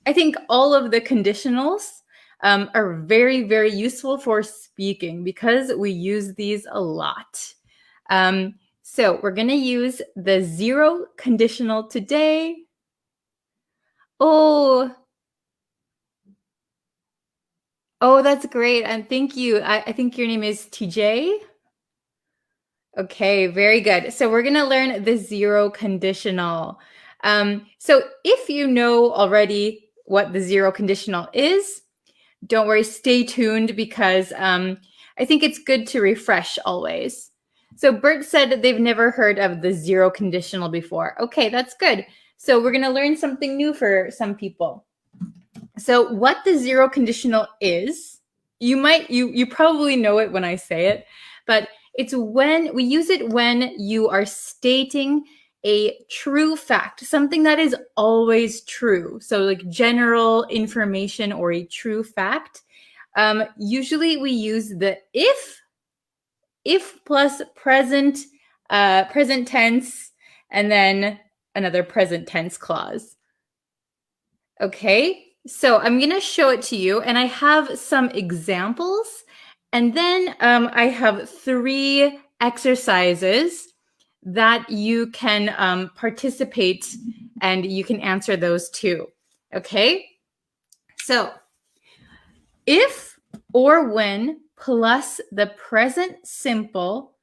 I think all of the conditionals are very, very useful for speaking because we use these a lot. So we're going to use the zero conditional today. Oh, that's great. And thank you. I think your name is TJ. Okay, very good. So we're going to learn the zero conditional. So if you know already what the zero conditional is, don't worry, stay tuned because I think it's good to refresh always. So Bert said that they've never heard of the zero conditional before. Okay, that's good. So we're going to learn something new for some people. So what the zero conditional is, you probably know it when I say it, but it's when we use it when you are stating a true fact, something that is always true. So like general information or a true fact. Usually we use the if plus present tense, and then another present tense clause. Okay, so I'm going to show it to you, and I have some examples, and then I have 3 exercises that you can participate, and you can answer those too. Okay, so if or when plus the present simple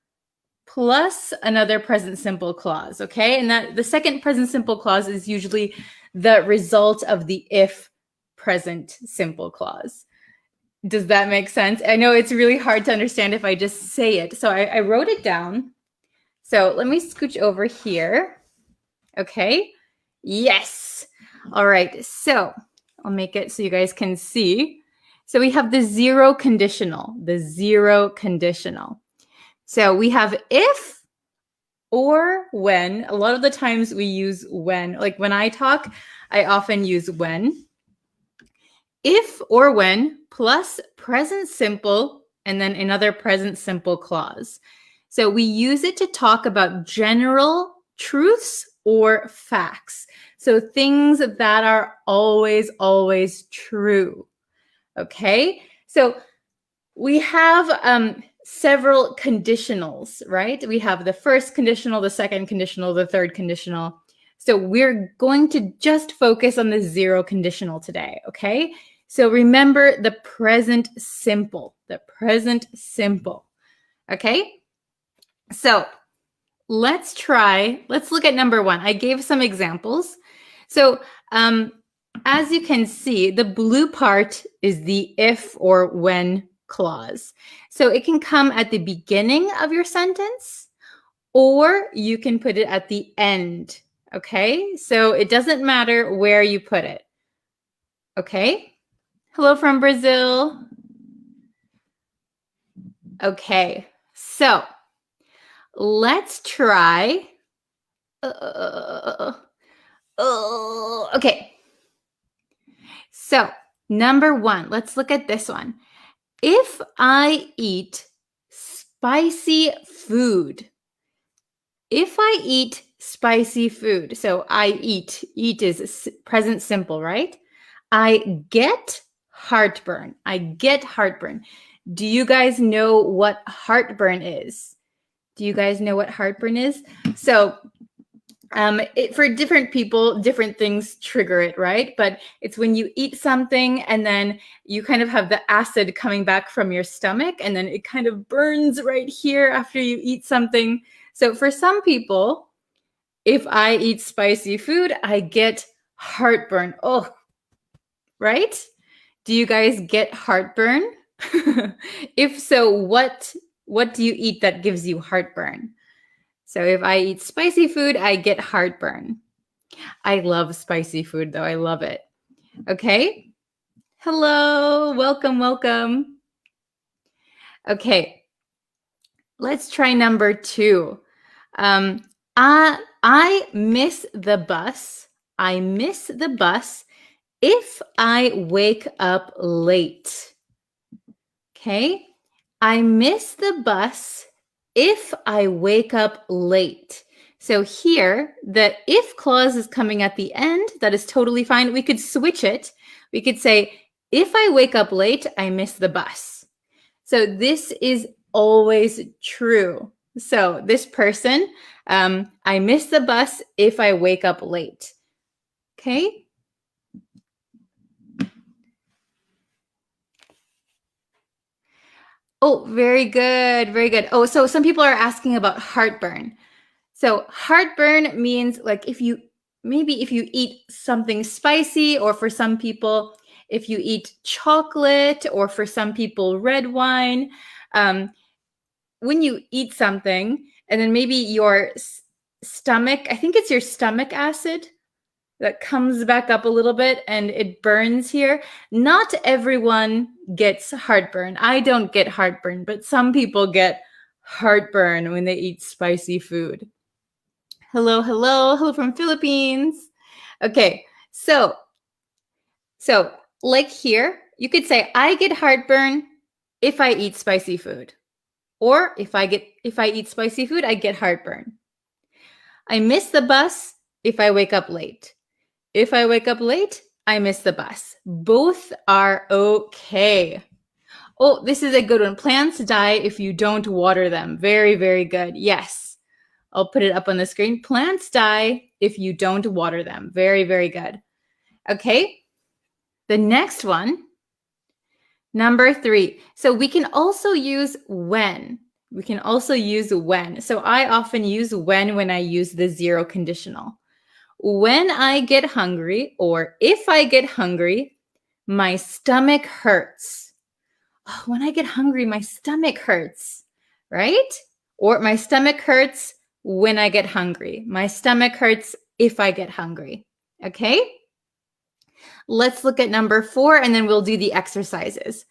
plus another present simple clause, okay? And that the second present simple clause is usually the result of the if present simple clause. Does that make sense? I know it's really hard to understand if I just say it. So I wrote it down. So let me scooch over here. Okay. Yes. All right. So I'll make it so you guys can see. So we have the zero conditional, So we have if or when. A lot of the times we use when. Like when I talk, I often use when. If or when plus present simple and then another present simple clause. So we use it to talk about general truths or facts. So things that are always, always true. Okay, so we have several conditionals, right? We have the first conditional, the second conditional, the third conditional. So we're going to just focus on the zero conditional today, okay? So remember the present simple, okay? So let's look at number one. I gave some examples. So as you can see, the blue part is the if or when clause. So it can come at the beginning of your sentence, or you can put it at the end, okay? So it doesn't matter where you put it, okay? Hello from Brazil. Okay, so let's try. Okay. So number one, let's look at this one. If I eat spicy food, so I eat is present simple, right? I get heartburn. Do you guys know what heartburn is? So for different people, different things trigger it, right? But it's when you eat something and then you kind of have the acid coming back from your stomach and then it kind of burns right here after you eat something. So for some people, if I eat spicy food, I get heartburn. Oh, right? Do you guys get heartburn? If so, what do you eat that gives you heartburn? So if I eat spicy food, I get heartburn. I love spicy food, though. I love it. Okay. Hello. Welcome. Okay. Let's try number two. I miss the bus. If I wake up late. Okay. I miss the bus if I wake up late. So here, the if clause is coming at the end. That is totally fine. We could switch it. We could say, if I wake up late, I miss the bus. So this is always true. So this person, I miss the bus if I wake up late. Okay. Oh, very good. Oh, so some people are asking about heartburn. So heartburn means like if you eat something spicy, or for some people, if you eat chocolate, or for some people, red wine. When you eat something and then maybe your stomach, I think it's your stomach acid that comes back up a little bit and it burns here. Not everyone gets heartburn. I don't get heartburn, but some people get heartburn when they eat spicy food. Hello from Philippines. Okay, so like here, you could say I get heartburn if I eat spicy food. Or if I eat spicy food, I get heartburn. I miss the bus if I wake up late. If I wake up late, I miss the bus. Both are okay. Oh, this is a good one. Plants die if you don't water them. Very, very good. Yes. I'll put it up on the screen. Plants die if you don't water them. Very, very good. Okay. The next one, number 3. So we can also use when. We can also use when. So I often use when I use the zero conditional. When I get hungry, or if I get hungry, my stomach hurts. Oh, when I get hungry, my stomach hurts, right? Or my stomach hurts when I get hungry. My stomach hurts if I get hungry. Okay? Let's look at number 4 and then we'll do the exercises.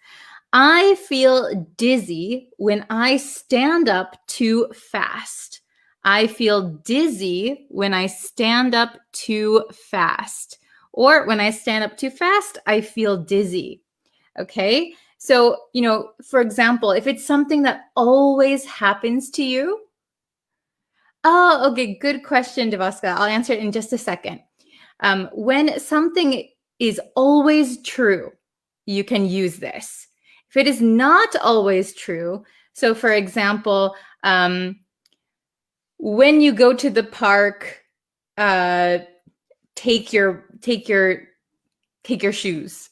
I feel dizzy when I stand up too fast. I feel dizzy when I stand up too fast. Or when I stand up too fast, I feel dizzy. Okay? So, for example, if it's something that always happens to you. Oh, okay. Good question, Devaska. I'll answer it in just a second. When something is always true, you can use this. If it is not always true, so for example, when you go to the park, take your shoes.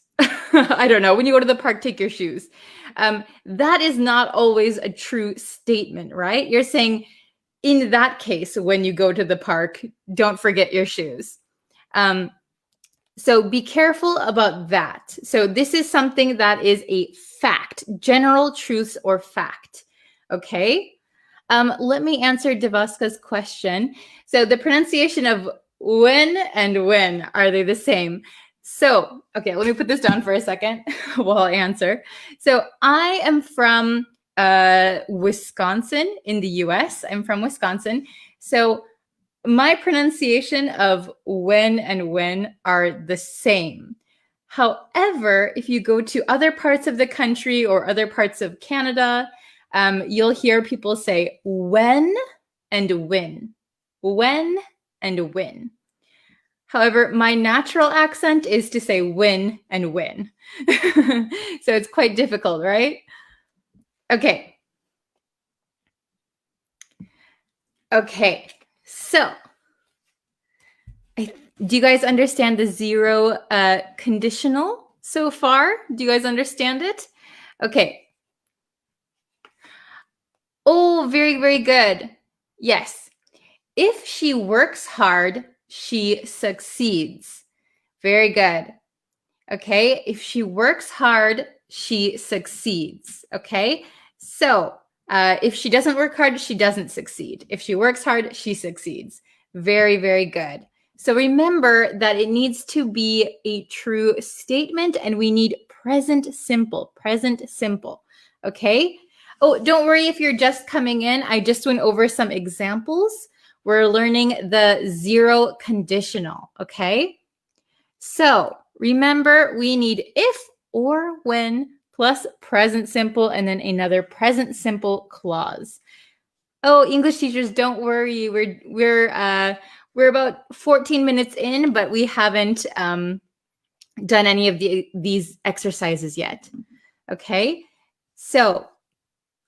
I don't know. When you go to the park, take your shoes. That is not always a true statement, right? You're saying, in that case, when you go to the park, don't forget your shoes. So be careful about that. So this is something that is a fact, general truth or fact. Okay. Let me answer Devaska's question. So the pronunciation of when and when, are they the same? So, okay, let me put this down for a second while I answer. So I am from Wisconsin in the US. I'm from Wisconsin. So my pronunciation of when and when are the same. However, if you go to other parts of the country or other parts of Canada, you'll hear people say when and when. When and when. However, my natural accent is to say when and when. So it's quite difficult, right? Okay. Okay, so do you guys understand the zero conditional so far? Do you guys understand it? Okay. Oh, very, very good. Yes. If she works hard, she succeeds. Very good. Okay. If she works hard, she succeeds. Okay. So if she doesn't work hard, she doesn't succeed. If she works hard, she succeeds. Very, very good. So remember that it needs to be a true statement and we need present simple, okay? Oh, don't worry if you're just coming in. I just went over some examples. We're learning the zero conditional, okay? So remember, we need if or when plus present simple and then another present simple clause. Oh, English teachers, don't worry. We're about 14 minutes in, but we haven't done any of these exercises yet. Okay, so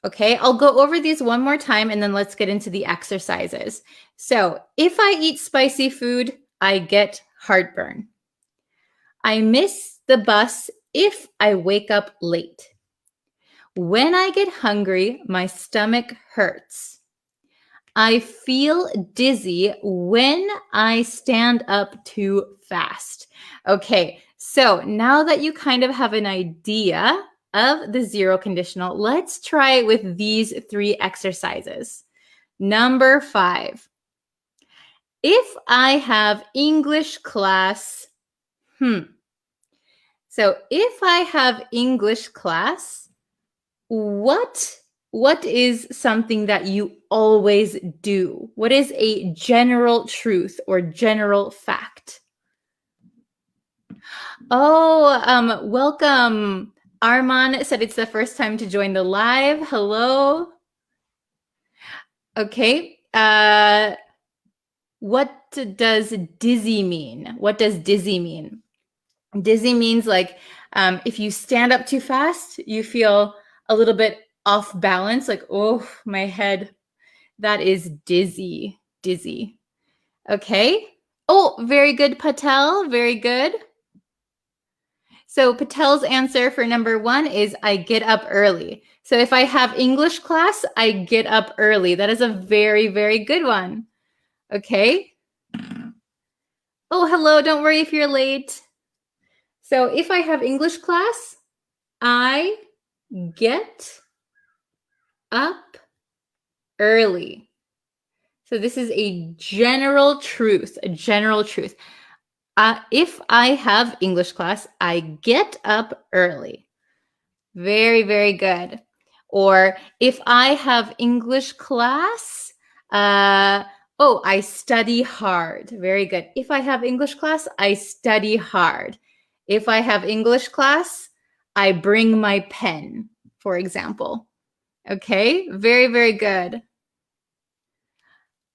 I'll go over these one more time and then let's get into the exercises. So if I eat spicy food, I get heartburn. I miss the bus if I wake up late. When I get hungry, my stomach hurts. I feel dizzy when I stand up too fast. Okay, so now that you kind of have an idea of the zero conditional, let's try it with these 3 exercises. Number 5. If I have English class, So if I have English class, what is something that you always do? What is a general truth or general fact? Oh, welcome. Arman said it's the first time to join the live. Hello. Okay. What does dizzy mean? What does dizzy mean? Dizzy means like if you stand up too fast, you feel a little bit off balance, like, oh, my head. That is dizzy. Okay. Oh, very good, Patel. Very good. So Patel's answer for number 1 is I get up early. So if I have English class, I get up early. That is a very, very good one. Okay. Oh, hello. Don't worry if you're late. So if I have English class, I get up early. So this is a general truth, if I have English class, I get up early. Very, very good. Or if I have English class, I study hard. Very good. If I have English class, I study hard. If I have English class, I bring my pen, for example. Okay, very, very good.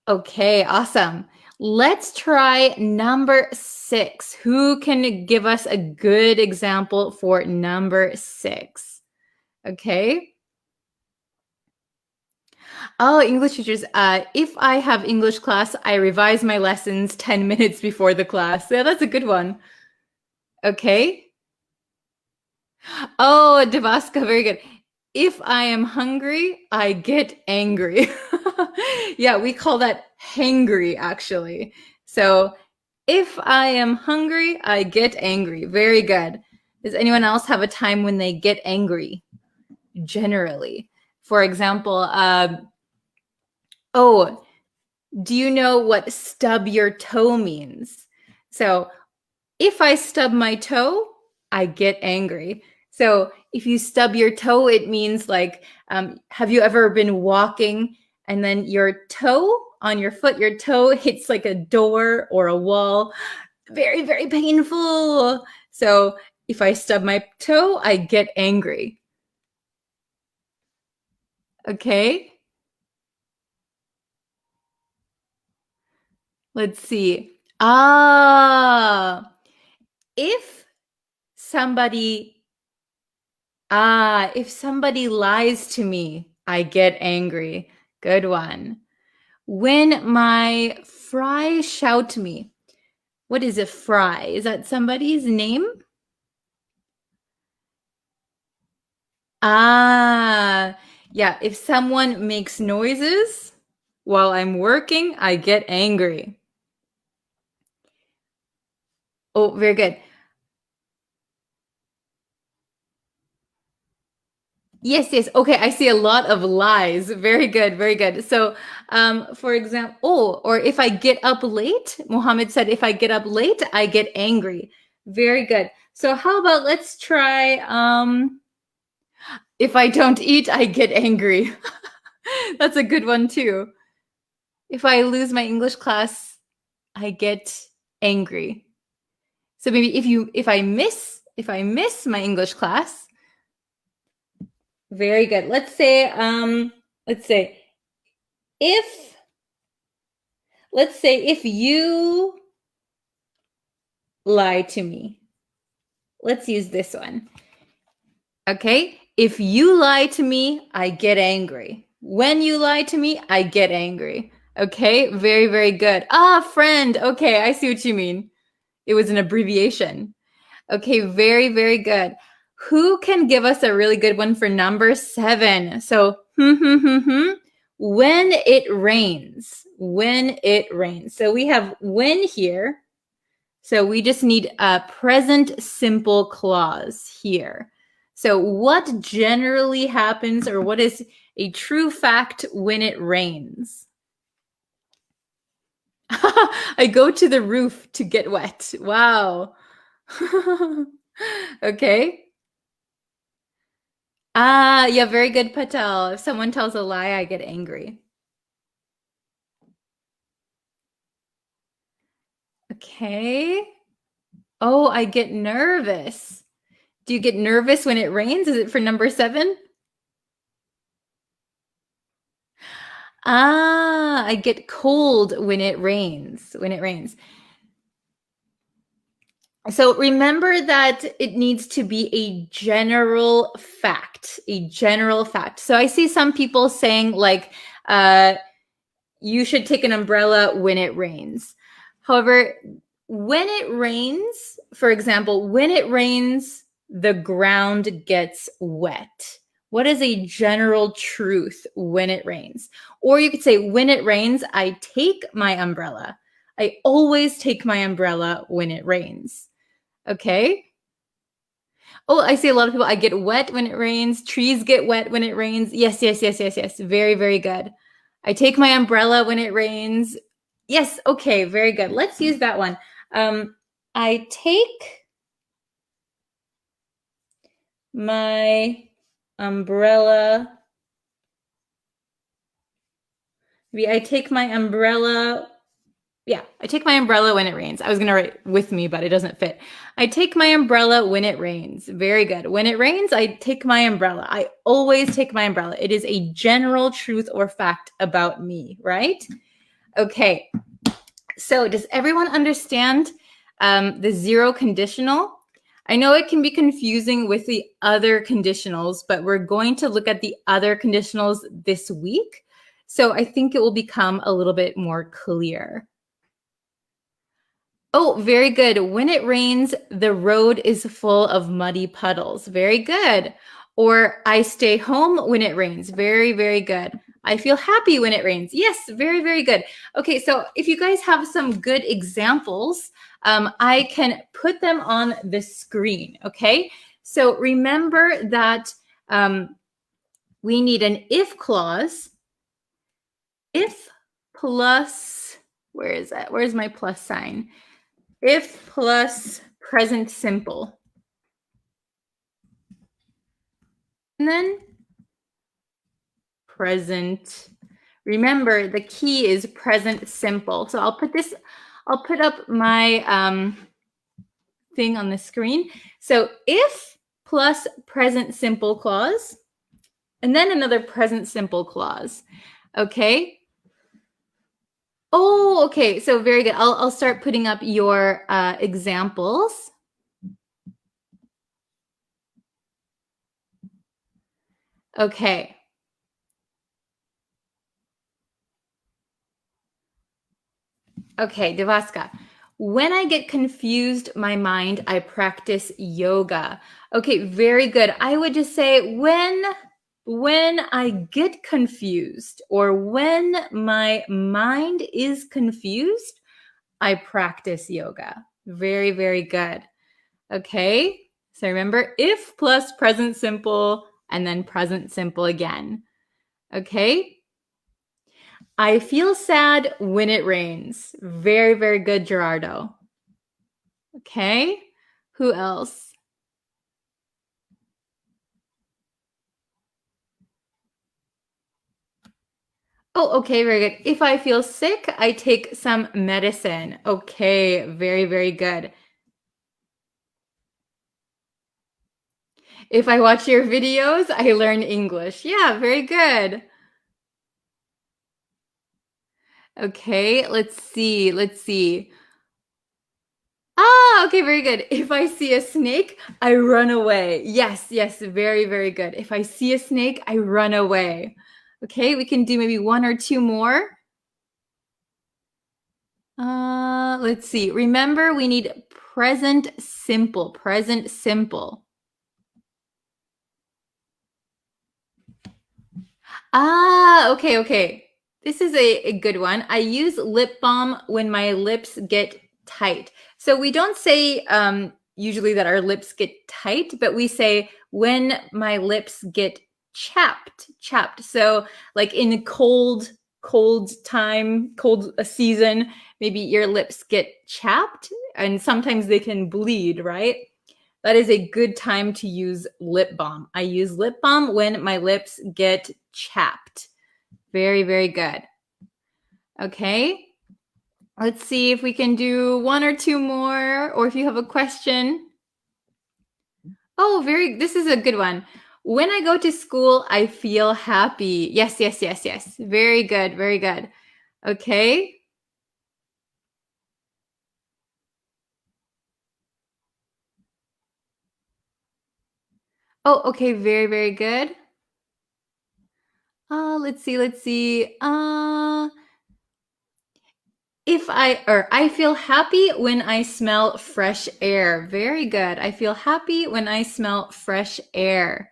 Okay, awesome. Let's try number 6. Who can give us a good example for number 6? Okay. Oh, English teachers, if I have English class, I revise my lessons 10 minutes before the class. Yeah, that's a good one. Okay. Oh, Devaska, very good. If I am hungry, I get angry. Yeah, we call that hangry, actually. So if I am hungry, I get angry. Very good. Does anyone else have a time when they get angry? Generally. For example, do you know what stub your toe means? So if I stub my toe, I get angry. So if you stub your toe, it means like, have you ever been walking and then your toe on your foot, your toe hits like a door or a wall? Very, very painful. So if I stub my toe, I get angry. Okay. Let's see. If somebody lies to me, I get angry. Good one. When my fry shout me. What is a fry? Is that somebody's name? Yeah, if someone makes noises while I'm working, I get angry. Oh, very good. Yes. Okay, I see a lot of lies. Very good, very good. So, for example, or if I get up late, Mohammed said, if I get up late, I get angry. Very good. So how about let's try, if I don't eat, I get angry. That's a good one too. If I lose my English class, I get angry. So maybe if I miss my English class, very good. Let's say if you lie to me. Let's use this one. Okay? If you lie to me, I get angry. When you lie to me, I get angry. Okay? Very, very good. Friend. Okay, I see what you mean. It was an abbreviation. Okay, very, very good. Who can give us a really good one for number 7? So, when it rains. When it rains. So we have when here. So we just need a present simple clause here. So what generally happens, or what is a true fact when it rains? I go to the roof to get wet. Wow. Okay. Yeah, very good, Patel. If someone tells a lie, I get angry. Okay. Oh, I get nervous. Do you get nervous when it rains? Is it for number 7? I get cold when it rains. So remember that it needs to be a general fact. So I see some people saying like, you should take an umbrella when it rains. However, when it rains, for example, when it rains the ground gets wet? What is a general truth when it rains? Or you could say, when it rains, I take my umbrella. I always take my umbrella when it rains. Okay? Oh, I see a lot of people, I get wet when it rains. Trees get wet when it rains. Yes, yes, yes, yes, yes. Very, very good. I take my umbrella when it rains. Yes, okay, very good. Let's use that one. I take my umbrella. Maybe I take my umbrella. Yeah, I take my umbrella when it rains. I was going to write with me, but it doesn't fit. I take my umbrella when it rains. Very good. When it rains, I take my umbrella. I always take my umbrella. It is a general truth or fact about me, right? Okay. So does everyone understand the zero conditional? I know it can be confusing with the other conditionals, but we're going to look at the other conditionals this week. So I think it will become a little bit more clear. Oh, very good. When it rains, the road is full of muddy puddles. Very good. Or I stay home when it rains. Very, very good. I feel happy when it rains. Yes, very, very good. Okay, so if you guys have some good examples, I can put them on the screen, okay? So remember that we need an if clause. If plus, where is that? Where's my plus sign? If plus present simple. And then present. Remember, the key is present simple. So I'll put up my thing on the screen. So if plus present simple clause, and then another present simple clause. Okay. Oh, okay. So very good. I'll start putting up your examples. Okay. Okay, Devaska. When I get confused, my mind, I practice yoga. Okay, very good. I would just say when I get confused or when my mind is confused, I practice yoga. Very, very good. Okay, so remember if plus present simple and then present simple again. Okay. I feel sad when it rains. Very, very good, Gerardo. Okay. Who else? Oh, okay, very good. If I feel sick, I take some medicine. Okay, very, very good. If I watch your videos, I learn English. Yeah, very good. Okay, let's see. Let's see. Ah, okay, very good. If I see a snake, I run away. Yes, yes, very, very good. If I see a snake, I run away. Okay, we can do maybe one or two more. Let's see. Remember, we need present simple. Present simple. Ah, okay, okay. This is a good one. I use lip balm when my lips get tight. So we don't say usually that our lips get tight, but we say when my lips get chapped, chapped. So like in a cold time, cold season, maybe your lips get chapped and sometimes they can bleed, right? That is a good time to use lip balm. I use lip balm when my lips get chapped. Very, very good. Okay. Let's see if we can do one or two more, or if you have a question. Oh, this is a good one. When I go to school, I feel happy. Yes, yes, yes, yes. Very good, very good. Okay. Oh, okay, very, very good. Let's see, let's see. I feel happy when I smell fresh air. Very good. I feel happy when I smell fresh air.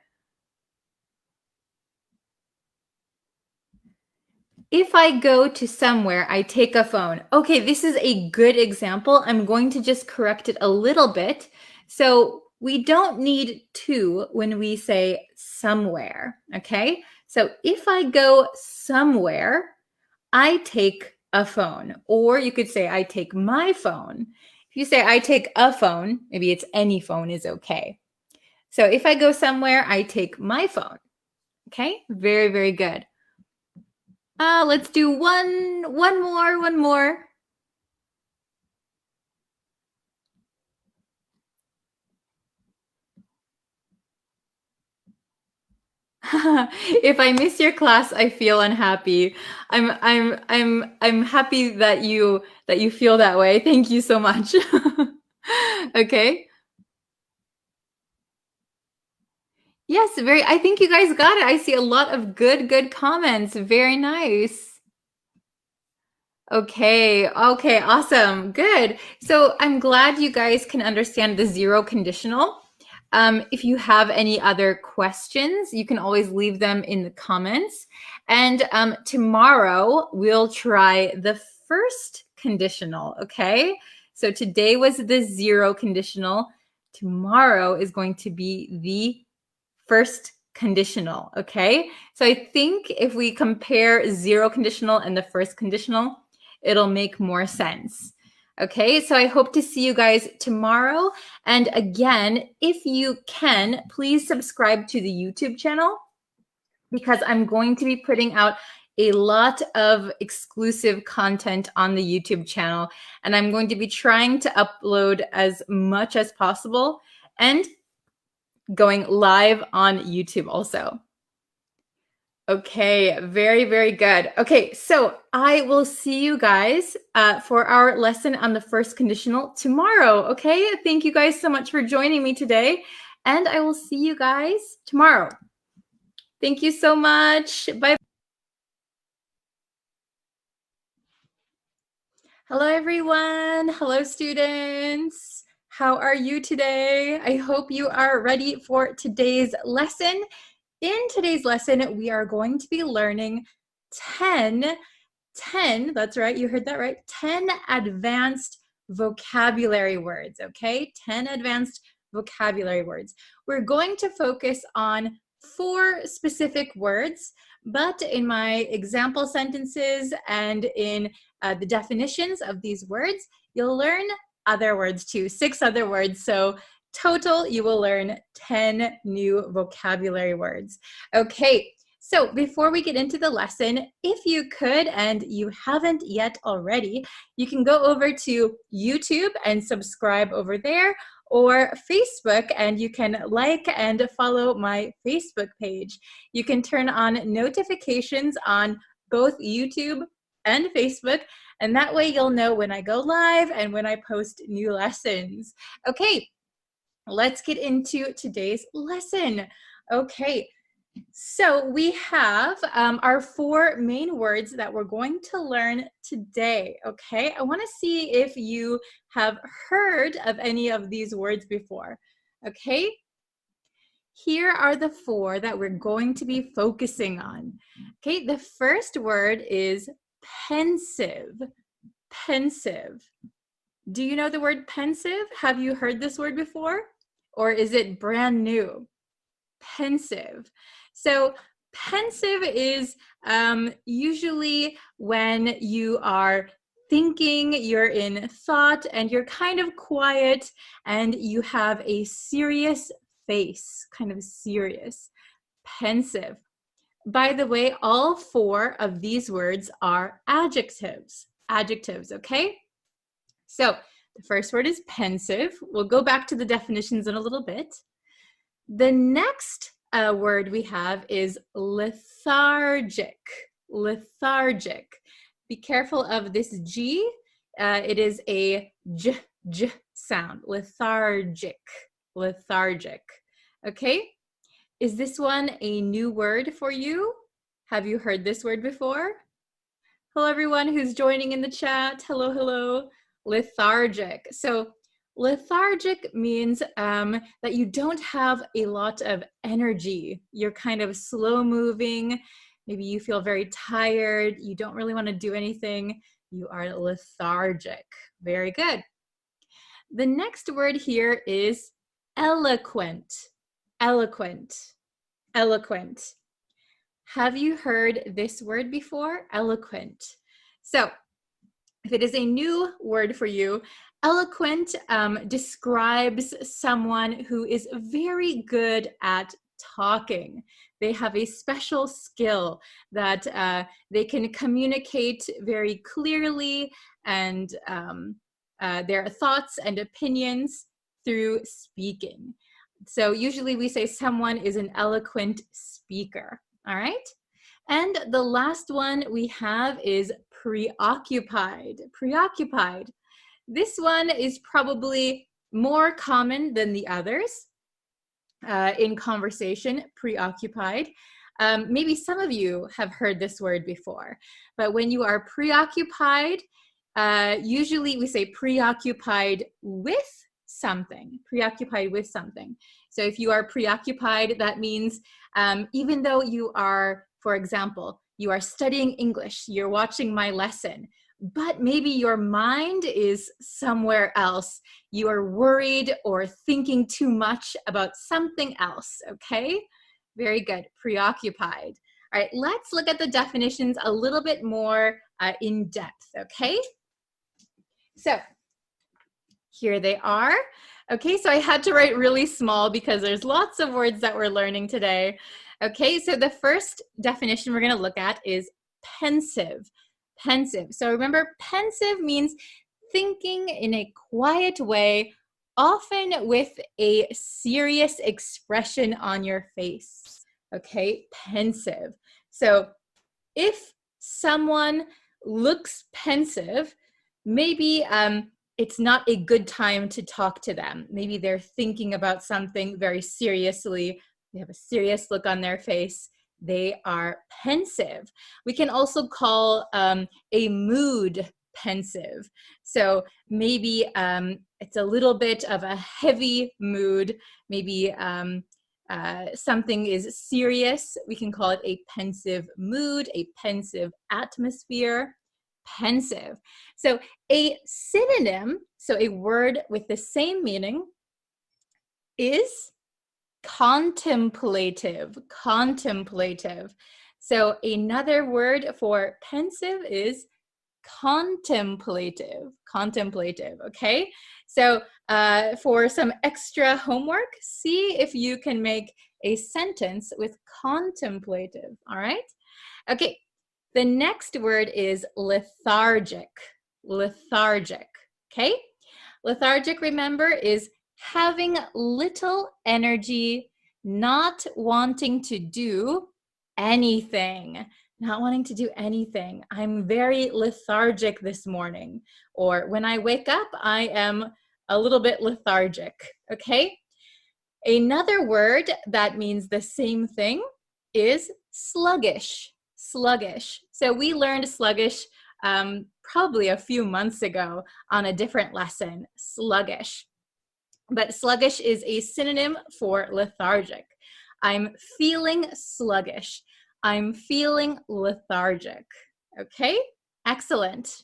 If I go to somewhere, I take a phone. Okay, this is a good example. I'm going to just correct it a little bit. So we don't need to when we say somewhere, okay? So if I go somewhere, I take a phone. Or you could say I take my phone. If you say I take a phone, maybe it's any phone is okay. So if I go somewhere, I take my phone. Okay, very, very good. Let's do one more. If I miss your class, I feel unhappy. I'm happy that you feel that way. Thank you so much. Okay. Yes, very I think you guys got it. I see a lot of good comments. Very nice. Okay, awesome. Good. So I'm glad you guys can understand the zero conditional. If you have any other questions, you can always leave them in the comments. And tomorrow we'll try the first conditional, okay? So today was the zero conditional. Tomorrow is going to be the first conditional, okay? So I think if we compare zero conditional and the first conditional, it'll make more sense. Okay, so I hope to see you guys tomorrow. And again, if you can, please subscribe to the YouTube channel because I'm going to be putting out a lot of exclusive content on the YouTube channel. And I'm going to be trying to upload as much as possible and going live on YouTube also. Okay, very, very good. Okay, so I will see you guys for our lesson on the first conditional tomorrow. Okay, thank you guys so much for joining me today, and I will see you guys tomorrow. Thank you so much. Bye. Hello, everyone. Hello, students. How are you today? I hope you are ready for today's lesson. In today's lesson, we are going to be learning 10, that's right, you heard that right, 10 advanced vocabulary words, okay? 10 advanced vocabulary words. We're going to focus on 4 specific words, but in my example sentences and in the definitions of these words, you'll learn other words too, 6 other words. So total, you will learn 10 new vocabulary words. Okay, so before we get into the lesson, if you could, and you haven't yet already, you can go over to YouTube and subscribe over there, or Facebook, and you can like and follow my Facebook page. You can turn on notifications on both YouTube and Facebook, and that way you'll know when I go live and when I post new lessons. Okay, let's get into today's lesson. Okay, so we have our 4 main words that we're going to learn today, okay? I want to see if you have heard of any of these words before, okay? Here are the 4 that we're going to be focusing on. Okay, the first word is pensive. Pensive. Do you know the word pensive? Have you heard this word before? Or is it brand new? Pensive. So pensive is usually when you are thinking, you're in thought, and you're kind of quiet, and you have a serious face, kind of serious. Pensive. By the way, all 4 of these words are adjectives. Adjectives, okay? So the first word is pensive. We'll go back to the definitions in a little bit. The next word we have is lethargic. Lethargic. Be careful of this G. It is a j sound. Lethargic. Lethargic. Okay? Is this one a new word for you? Have you heard this word before? Hello, everyone who's joining in the chat. Hello, hello. Lethargic. So lethargic means that you don't have a lot of energy. You're kind of slow moving. Maybe you feel very tired. You don't really want to do anything. You are lethargic. Very good. The next word here is eloquent. Eloquent. Eloquent. Have you heard this word before? Eloquent. So if it is a new word for you, eloquent describes someone who is very good at talking. They have a special skill that they can communicate very clearly and their thoughts and opinions through speaking. So usually we say someone is an eloquent speaker. All right. And the last one we have is preoccupied. Preoccupied. This one is probably more common than the others in conversation, preoccupied. Maybe some of you have heard this word before, but when you are preoccupied, usually we say preoccupied with something, preoccupied with something. So if you are preoccupied, that means even though you are, for example, you are studying English, you're watching my lesson, but maybe your mind is somewhere else. You are worried or thinking too much about something else, okay? Very good, preoccupied. All right, let's look at the definitions a little bit more in depth, okay? So here they are. Okay, so I had to write really small because there's lots of words that we're learning today. Okay, so the first definition we're going to look at is pensive. Pensive. So remember, pensive means thinking in a quiet way, often with a serious expression on your face. Okay, pensive. So if someone looks pensive, maybe it's not a good time to talk to them. Maybe they're thinking about something very seriously. They have a serious look on their face. They are pensive. We can also call a mood pensive. So maybe it's a little bit of a heavy mood. Maybe something is serious. We can call it a pensive mood, a pensive atmosphere. Pensive. So a synonym, so a word with the same meaning, is contemplative. Contemplative. So another word for pensive is contemplative. Contemplative, okay? So for some extra homework, see if you can make a sentence with contemplative, all right? Okay. The next word is lethargic. Lethargic, okay? Lethargic, remember, is having little energy, not wanting to do anything. Not wanting to do anything. I'm very lethargic this morning. Or when I wake up, I am a little bit lethargic, okay? Another word that means the same thing is sluggish. Sluggish. So we learned sluggish probably a few months ago on a different lesson, sluggish. But sluggish is a synonym for lethargic. I'm feeling sluggish. I'm feeling lethargic. Okay, excellent.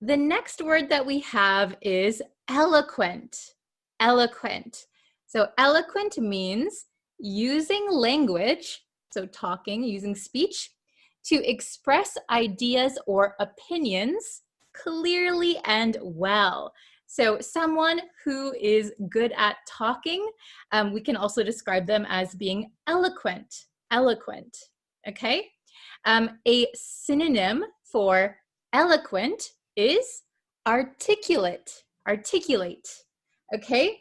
The next word that we have is eloquent. Eloquent. So eloquent means using language, so talking, using speech, to express ideas or opinions clearly and well. So someone who is good at talking, we can also describe them as being eloquent. Eloquent, okay? A synonym for eloquent is articulate. Articulate, okay?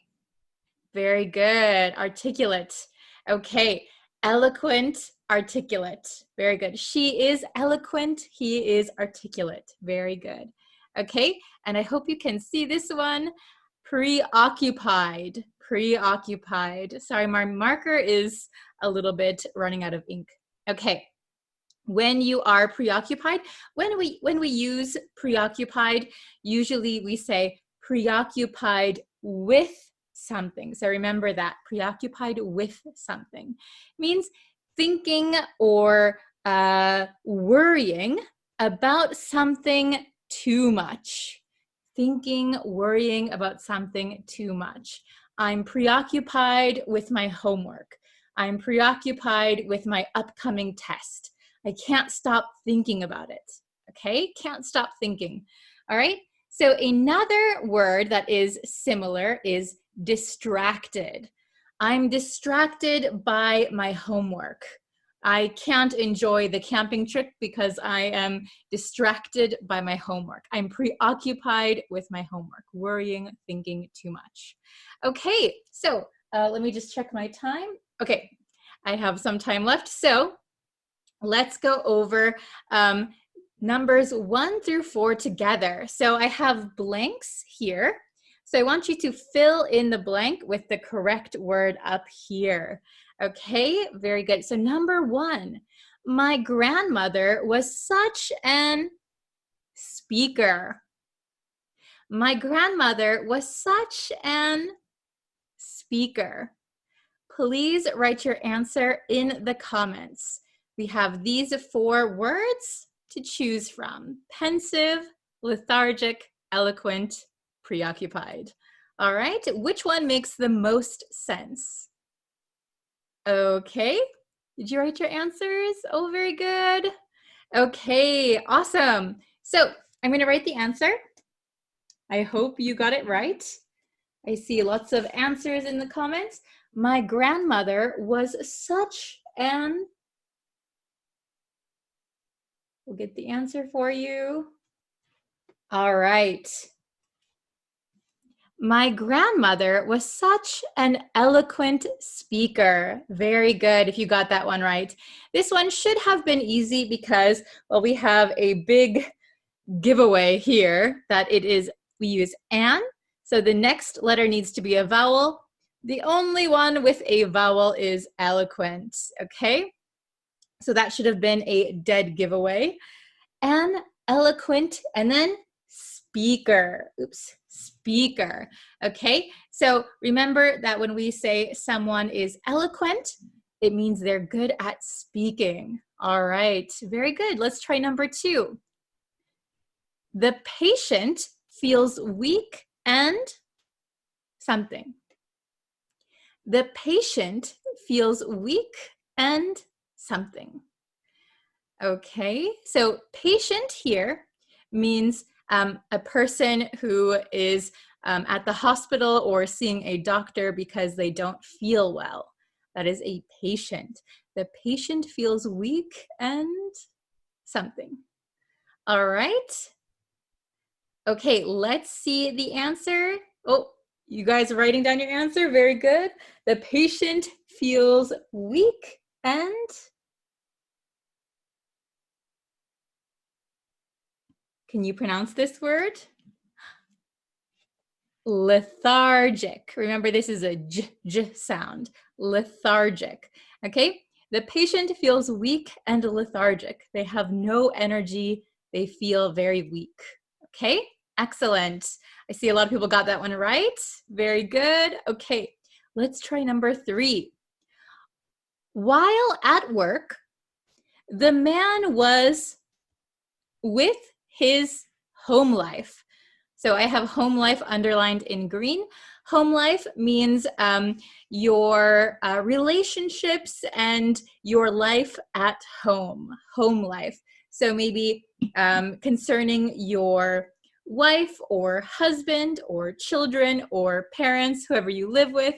Very good, articulate. Okay, eloquent, articulate. Very good. She is eloquent, he is articulate. Very good. Okay, and I hope you can see this one. Preoccupied, preoccupied. Sorry, my marker is a little bit running out of ink. Okay, when you are preoccupied, when we use preoccupied, usually we say preoccupied with something. So remember that, preoccupied with something means thinking or worrying about something too much. Thinking, worrying about something too much. I'm preoccupied with my homework. I'm preoccupied with my upcoming test. I can't stop thinking about it. Okay, can't stop thinking. All right, so another word that is similar is distracted. I'm distracted by my homework. I can't enjoy the camping trip because I am distracted by my homework. I'm preoccupied with my homework, worrying, thinking too much. Okay, so let me just check my time. Okay, I have some time left. So let's go over numbers 1 through 4 together. So I have blanks here. So I want you to fill in the blank with the correct word up here. Okay, very good. So number 1, my grandmother was such an speaker. My grandmother was such an speaker. Please write your answer in the comments. We have these 4 words to choose from: pensive, lethargic, eloquent, preoccupied. All right, which one makes the most sense? Okay, did you write your answers? Oh, very good. Okay, awesome. So I'm going to write the answer. I hope you got it right. I see lots of answers in the comments. My grandmother was such an... We'll get the answer for you. All right. My grandmother was such an eloquent speaker. Very good if you got that one right. This one should have been easy because, well, we have a big giveaway here that we use an. So the next letter needs to be a vowel. The only one with a vowel is eloquent, okay? So that should have been a dead giveaway. An, eloquent, and then speaker. Oops, speaker. Okay, so remember that when we say someone is eloquent, it means they're good at speaking. All right, very good. Let's try number 2. The patient feels weak and something. The patient feels weak and something. Okay, so patient here means a person who is at the hospital or seeing a doctor because they don't feel well. That is a patient. The patient feels weak and something. All right. Okay, let's see the answer. Oh, you guys are writing down your answer. Very good. The patient feels weak and... Can you pronounce this word? Lethargic. Remember, this is a j sound. Lethargic. Okay? The patient feels weak and lethargic. They have no energy. They feel very weak. Okay? Excellent. I see a lot of people got that one right. Very good. Okay, let's try number 3. While at work, the man was with his home life. So I have home life underlined in green. Home life means your relationships and your life at home, home life. So maybe concerning your wife or husband or children or parents, whoever you live with,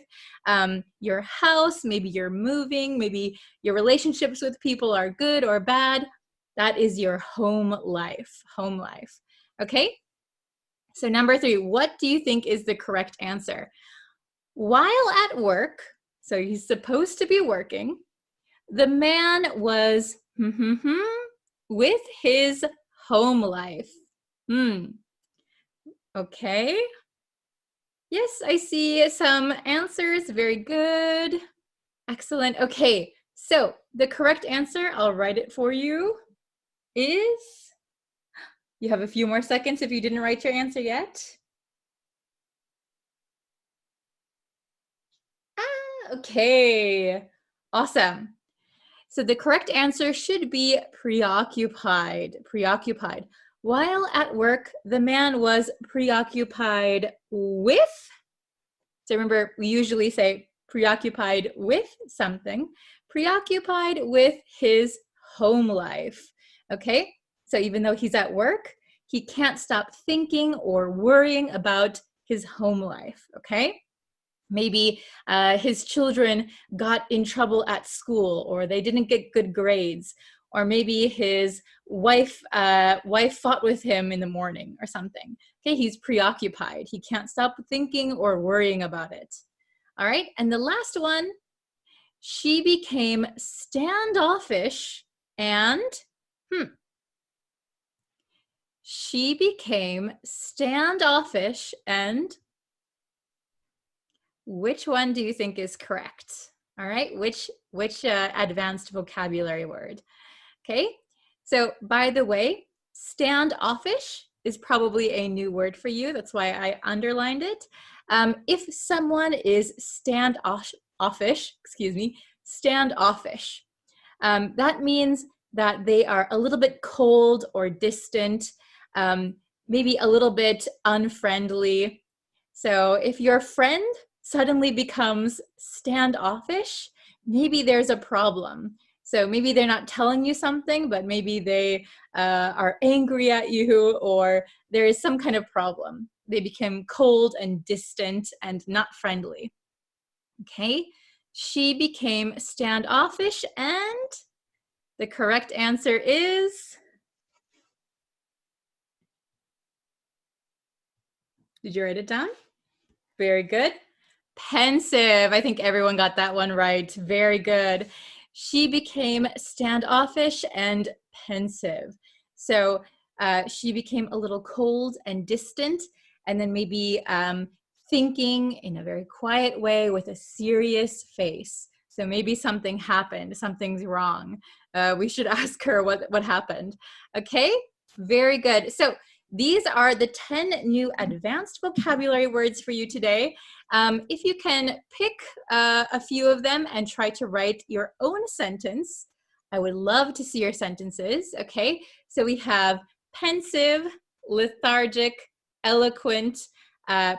your house, maybe you're moving, maybe your relationships with people are good or bad. That is your home life, home life. Okay? So number 3, what do you think is the correct answer? While at work, so he's supposed to be working, the man was with his home life. Okay. Yes, I see some answers. Very good. Excellent. Okay, so the correct answer, I'll write it for you, is, you have a few more seconds if you didn't write your answer yet. Okay, awesome. So the correct answer should be preoccupied, preoccupied. While at work, the man was preoccupied with, so remember, we usually say preoccupied with something, preoccupied with his home life, okay? So even though he's at work, he can't stop thinking or worrying about his home life, okay? Maybe his children got in trouble at school, or they didn't get good grades, or maybe his wife fought with him in the morning or something. Okay, he's preoccupied. He can't stop thinking or worrying about it. All right, and the last one, she became standoffish and, she became standoffish and, which one do you think is correct? All right, which advanced vocabulary word? Okay, so by the way, standoffish is probably a new word for you. That's why I underlined it. If someone is standoffish, standoffish, that means that they are a little bit cold or distant, maybe a little bit unfriendly. So if your friend suddenly becomes standoffish, maybe there's a problem. So maybe they're not telling you something, but maybe they are angry at you, or there is some kind of problem. They become cold and distant and not friendly. Okay, she became standoffish, and the correct answer is, did you write it down? Very good. Pensive. I think everyone got that one right. Very good. She became standoffish and pensive. So she became a little cold and distant, and then maybe thinking in a very quiet way with a serious face. So maybe something happened, something's wrong. We should ask her what happened. Okay, very good. So these are the 10 new advanced vocabulary words for you today. If you can pick a few of them and try to write your own sentence, I would love to see your sentences, okay? So we have pensive, lethargic, eloquent,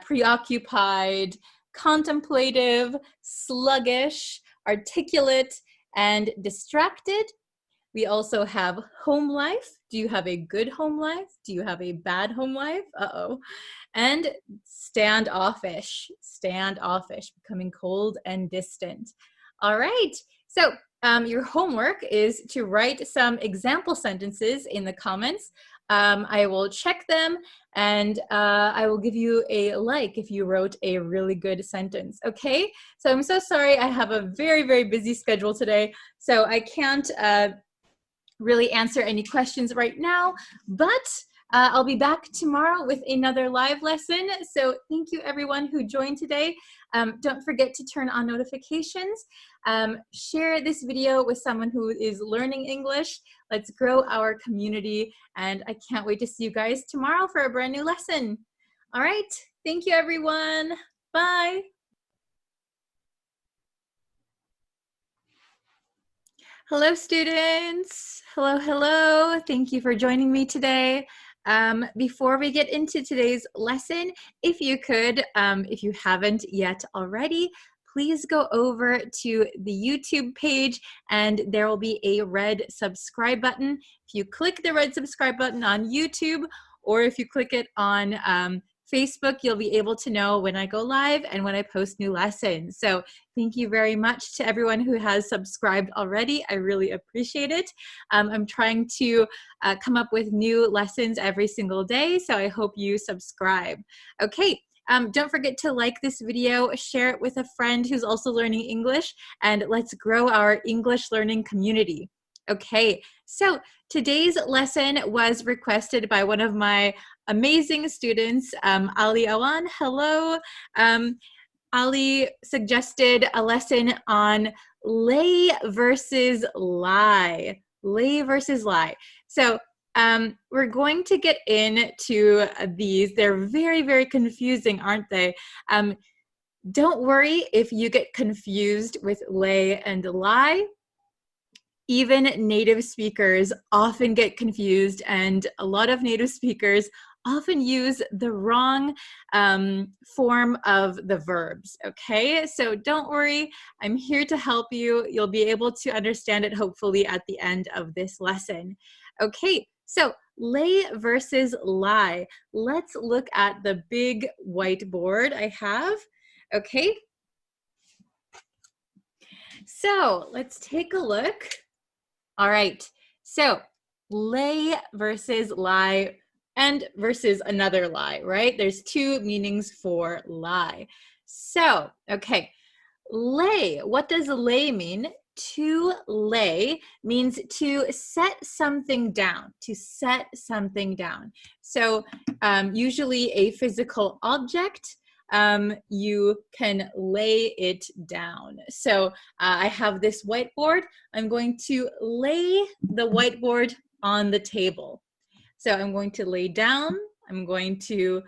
preoccupied, contemplative, sluggish, articulate, and distracted. We also have home life. Do you have a good home life? Do you have a bad home life? Uh-oh. And standoffish, becoming cold and distant. All right. So your homework is to write some example sentences in the comments. I will check them, and I will give you a like if you wrote a really good sentence, okay? So I'm so sorry, I have a very, very busy schedule today, so I can't really answer any questions right now, but I'll be back tomorrow with another live lesson. So thank you everyone who joined today. Don't forget to turn on notifications. Share this video with someone who is learning English. Let's grow our community, and I can't wait to see you guys tomorrow for a brand new lesson. All right, thank you everyone. Bye. Hello, students. Hello, hello. Thank you for joining me today. Before we get into today's lesson, if you could, if you haven't yet already, please go over to the YouTube page, and there will be a red subscribe button. If you click the red subscribe button on YouTube, or if you click it on Facebook, you'll be able to know when I go live and when I post new lessons. So thank you very much to everyone who has subscribed already. I really appreciate it. I'm trying to come up with new lessons every single day, so I hope you subscribe. Okay, don't forget to like this video, share it with a friend who's also learning English, and let's grow our English learning community. Okay, so today's lesson was requested by one of my amazing students, Ali Awan. Hello. Ali suggested a lesson on lay versus lie. Lay versus lie. So we're going to get into these. They're very, very confusing, aren't they? Don't worry if you get confused with lay and lie. Even native speakers often get confused, and a lot of native speakers often use the wrong form of the verbs, okay? So don't worry, I'm here to help you. You'll be able to understand it hopefully at the end of this lesson. Okay, so lay versus lie. Let's look at the big whiteboard I have, okay? So let's take a look. All right, so lay versus lie and versus another lie, right? There's two meanings for lie. So, okay, lay, what does lay mean? To lay means to set something down, to set something down. So usually a physical object, you can lay it down. So I have this whiteboard. I'm going to lay the whiteboard on the table. So I'm going to lay down. I'm going to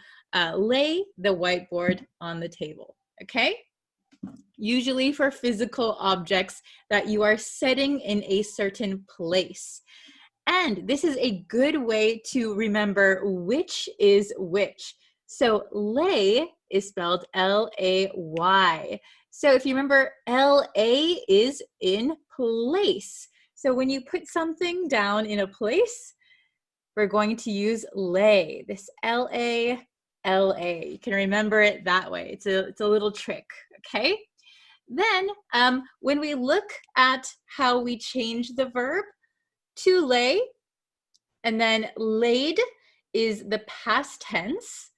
lay the whiteboard on the table, okay? Usually for physical objects that you are setting in a certain place. And this is a good way to remember which is which. So lay is spelled L-A-Y. So if you remember, L-A is in place. So when you put something down in a place, we're going to use lay, this L-A, L-A. You can remember it that way. It's a little trick, okay? Then when we look at how we change the verb, to lay, and then laid is the past tense,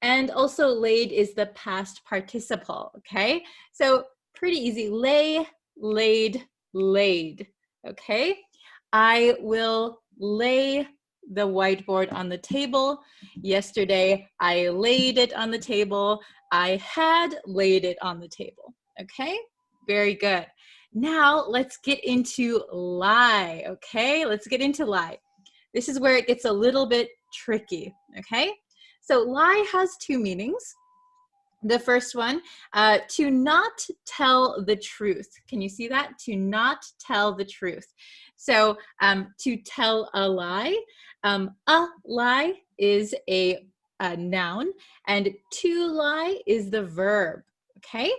and also laid is the past participle, okay? So pretty easy, lay, laid, laid, okay? I will lay the whiteboard on the table. Yesterday, I laid it on the table. I had laid it on the table, okay? Very good. Now let's get into lie, okay? Let's get into lie. This is where it gets a little bit tricky, okay? So lie has two meanings. The first one, to not tell the truth. Can you see that? To not tell the truth. So to tell a lie is a noun, and to lie is the verb, okay?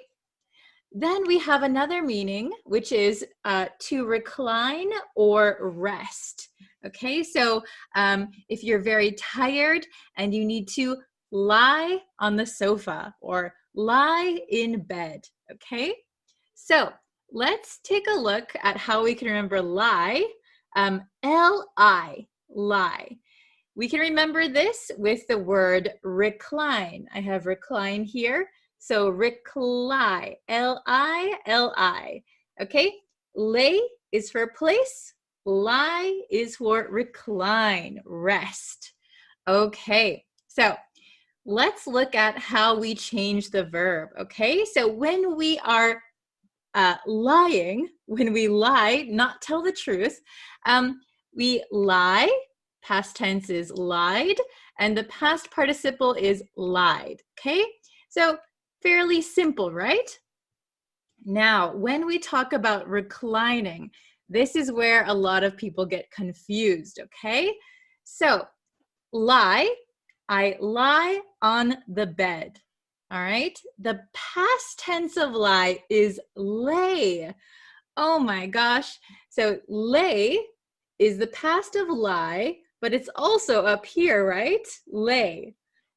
Then we have another meaning, which is to recline or rest. Okay, so if you're very tired and you need to lie on the sofa or lie in bed, okay? So let's take a look at how we can remember lie. L-I, lie. We can remember this with the word recline. I have recline here. So recline, L-I, okay? Lay is for place, lie is for recline, rest. Okay, so let's look at how we change the verb, okay? So when we are lying, when we lie, not tell the truth, we lie, past tense is lied, and the past participle is lied, okay? So fairly simple, right? Now, when we talk about reclining, this is where a lot of people get confused, okay? So, lie, I lie on the bed, all right? The past tense of lie is lay. Oh my gosh. So, lay is the past of lie, but it's also up here, right? Lay.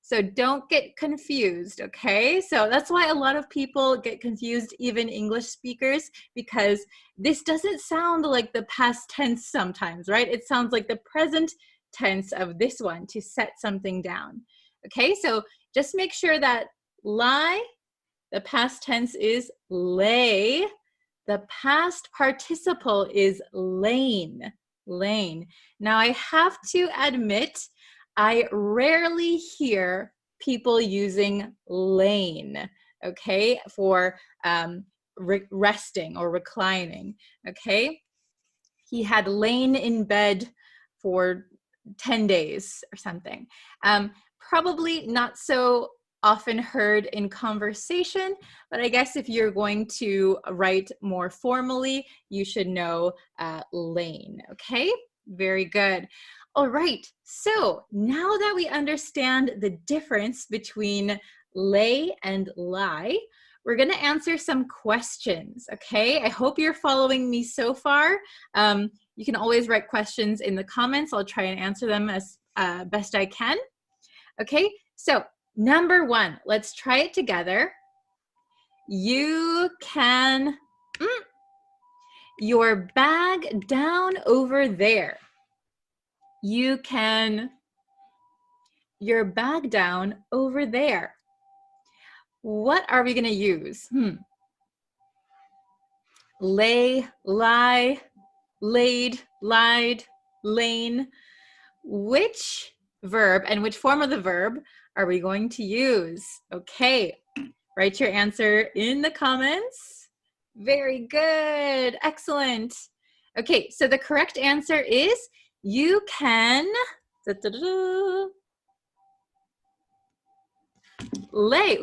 So don't get confused, okay? So that's why a lot of people get confused, even English speakers, because this doesn't sound like the past tense sometimes, right? It sounds like the present tense of this one, to set something down. Okay, so just make sure that lie, the past tense is lay, the past participle is lain, lain. Now I have to admit, I rarely hear people using lain, okay, for resting or reclining, okay? He had lain in bed for 10 days or something. Probably not so often heard in conversation, but I guess if you're going to write more formally, you should know lain, okay? Very good. All right, so now that we understand the difference between lay and lie, we're gonna answer some questions, okay? I hope you're following me so far. You can always write questions in the comments. I'll try and answer them as best I can. Okay, so number 1, let's try it together. You can, your bag down over there. You can, your bag down over there. What are we gonna use? Lay, lie, laid, lied, lain. Which verb and which form of the verb are we going to use? Okay, write your answer in the comments. Very good, excellent. Okay, so the correct answer is you can lay,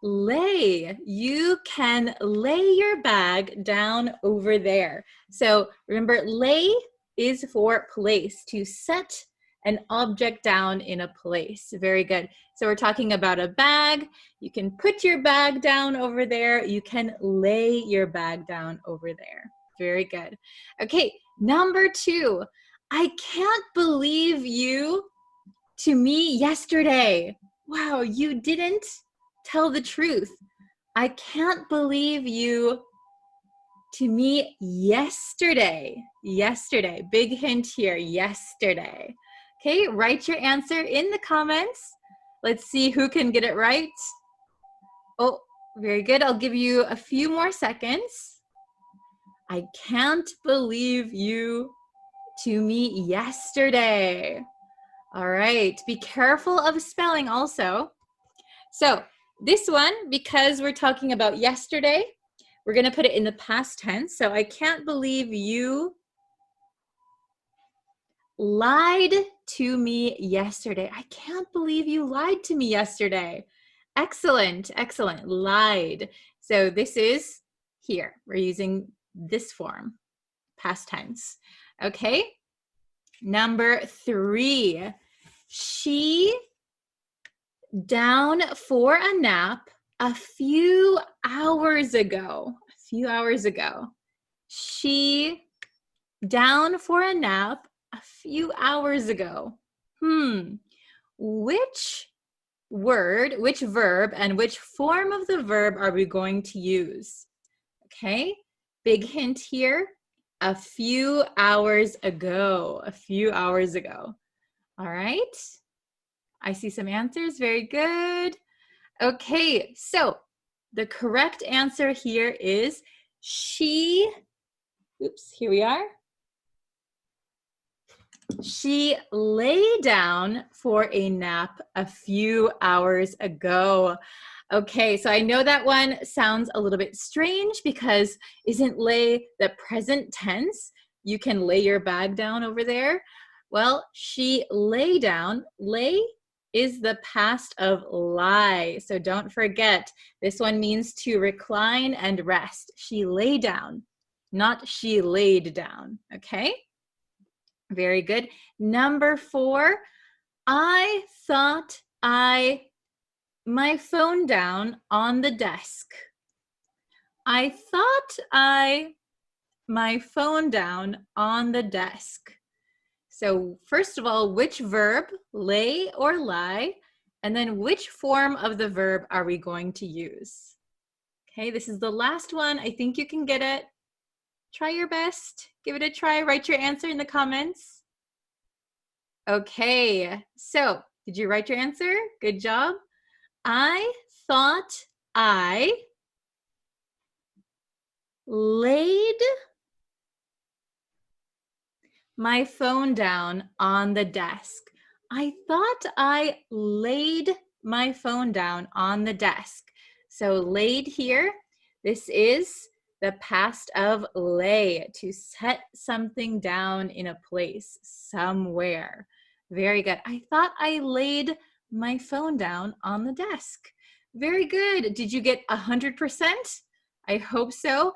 lay. You can lay your bag down over there. So remember, lay is for place, to set an object down in a place. Very good. So we're talking about a bag. You can put your bag down over there. You can lay your bag down over there. Very good. Okay, number 2. I can't believe you to me yesterday. Wow, you didn't tell the truth. I can't believe you to me yesterday. Yesterday. Big hint here, yesterday. Okay, write your answer in the comments. Let's see who can get it right. Oh, very good. I'll give you a few more seconds. I can't believe you to me yesterday. All right, be careful of spelling also. So this one, because we're talking about yesterday, we're gonna put it in the past tense. So I can't believe you lied to me yesterday. I can't believe you lied to me yesterday. Excellent, excellent, lied. So this is here, we're using this form, past tense. Okay, number 3, she down for a nap a few hours ago. A few hours ago. She down for a nap a few hours ago. Which word, which verb, and which form of the verb are we going to use? Okay, big hint here. A few hours ago. A few hours ago. All right. I see some answers. Very good. Okay, so the correct answer here is she, here we are. She lay down for a nap a few hours ago. Okay, so I know that one sounds a little bit strange because isn't lay the present tense? You can lay your bag down over there. Well, she lay down. Lay is the past of lie. So don't forget, this one means to recline and rest. She lay down, not she laid down, okay? Very good. Number 4, I thought my phone down on the desk. I thought my phone down on the desk. So first of all, which verb, lay or lie, and then which form of the verb are we going to use? Okay, this is the last one. I think you can get it. Try your best. Give it a try. Write your answer in the comments. Okay, so did you write your answer? Good job. I thought I laid my phone down on the desk. I thought I laid my phone down on the desk. So laid here, This is the past of lay, to set something down in a place, somewhere. Very good. I thought I laid my phone down on the desk. Very good. Did you get 100%? I hope so.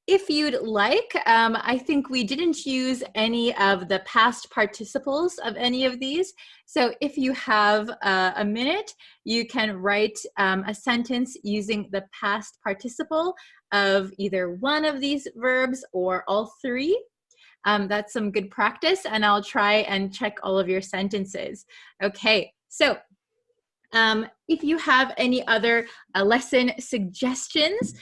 If you'd like, I think we didn't use any of the past participles of any of these. So if you have a minute, you can write a sentence using the past participle of either one of these verbs or all three. That's some good practice, and I'll try and check all of your sentences. Okay, so if you have any other lesson suggestions,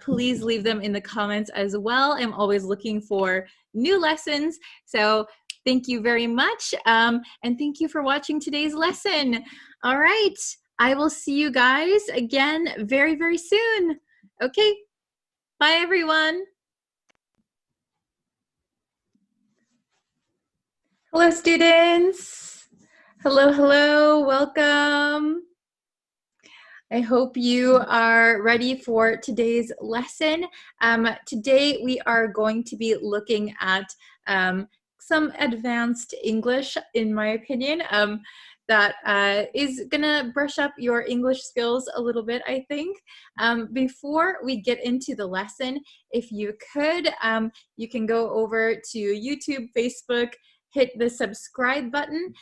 please leave them in the comments as well. I'm always looking for new lessons. So thank you very much. And thank you for watching today's lesson. All right, I will see you guys again very, very soon. Okay, bye everyone. Hello students. Hello, hello, welcome. I hope you are ready for today's lesson. Today we are going to be looking at some advanced English, in my opinion, that is gonna brush up your English skills a little bit, I think. Before we get into the lesson, if you could, you can go over to YouTube, Facebook, hit the subscribe button.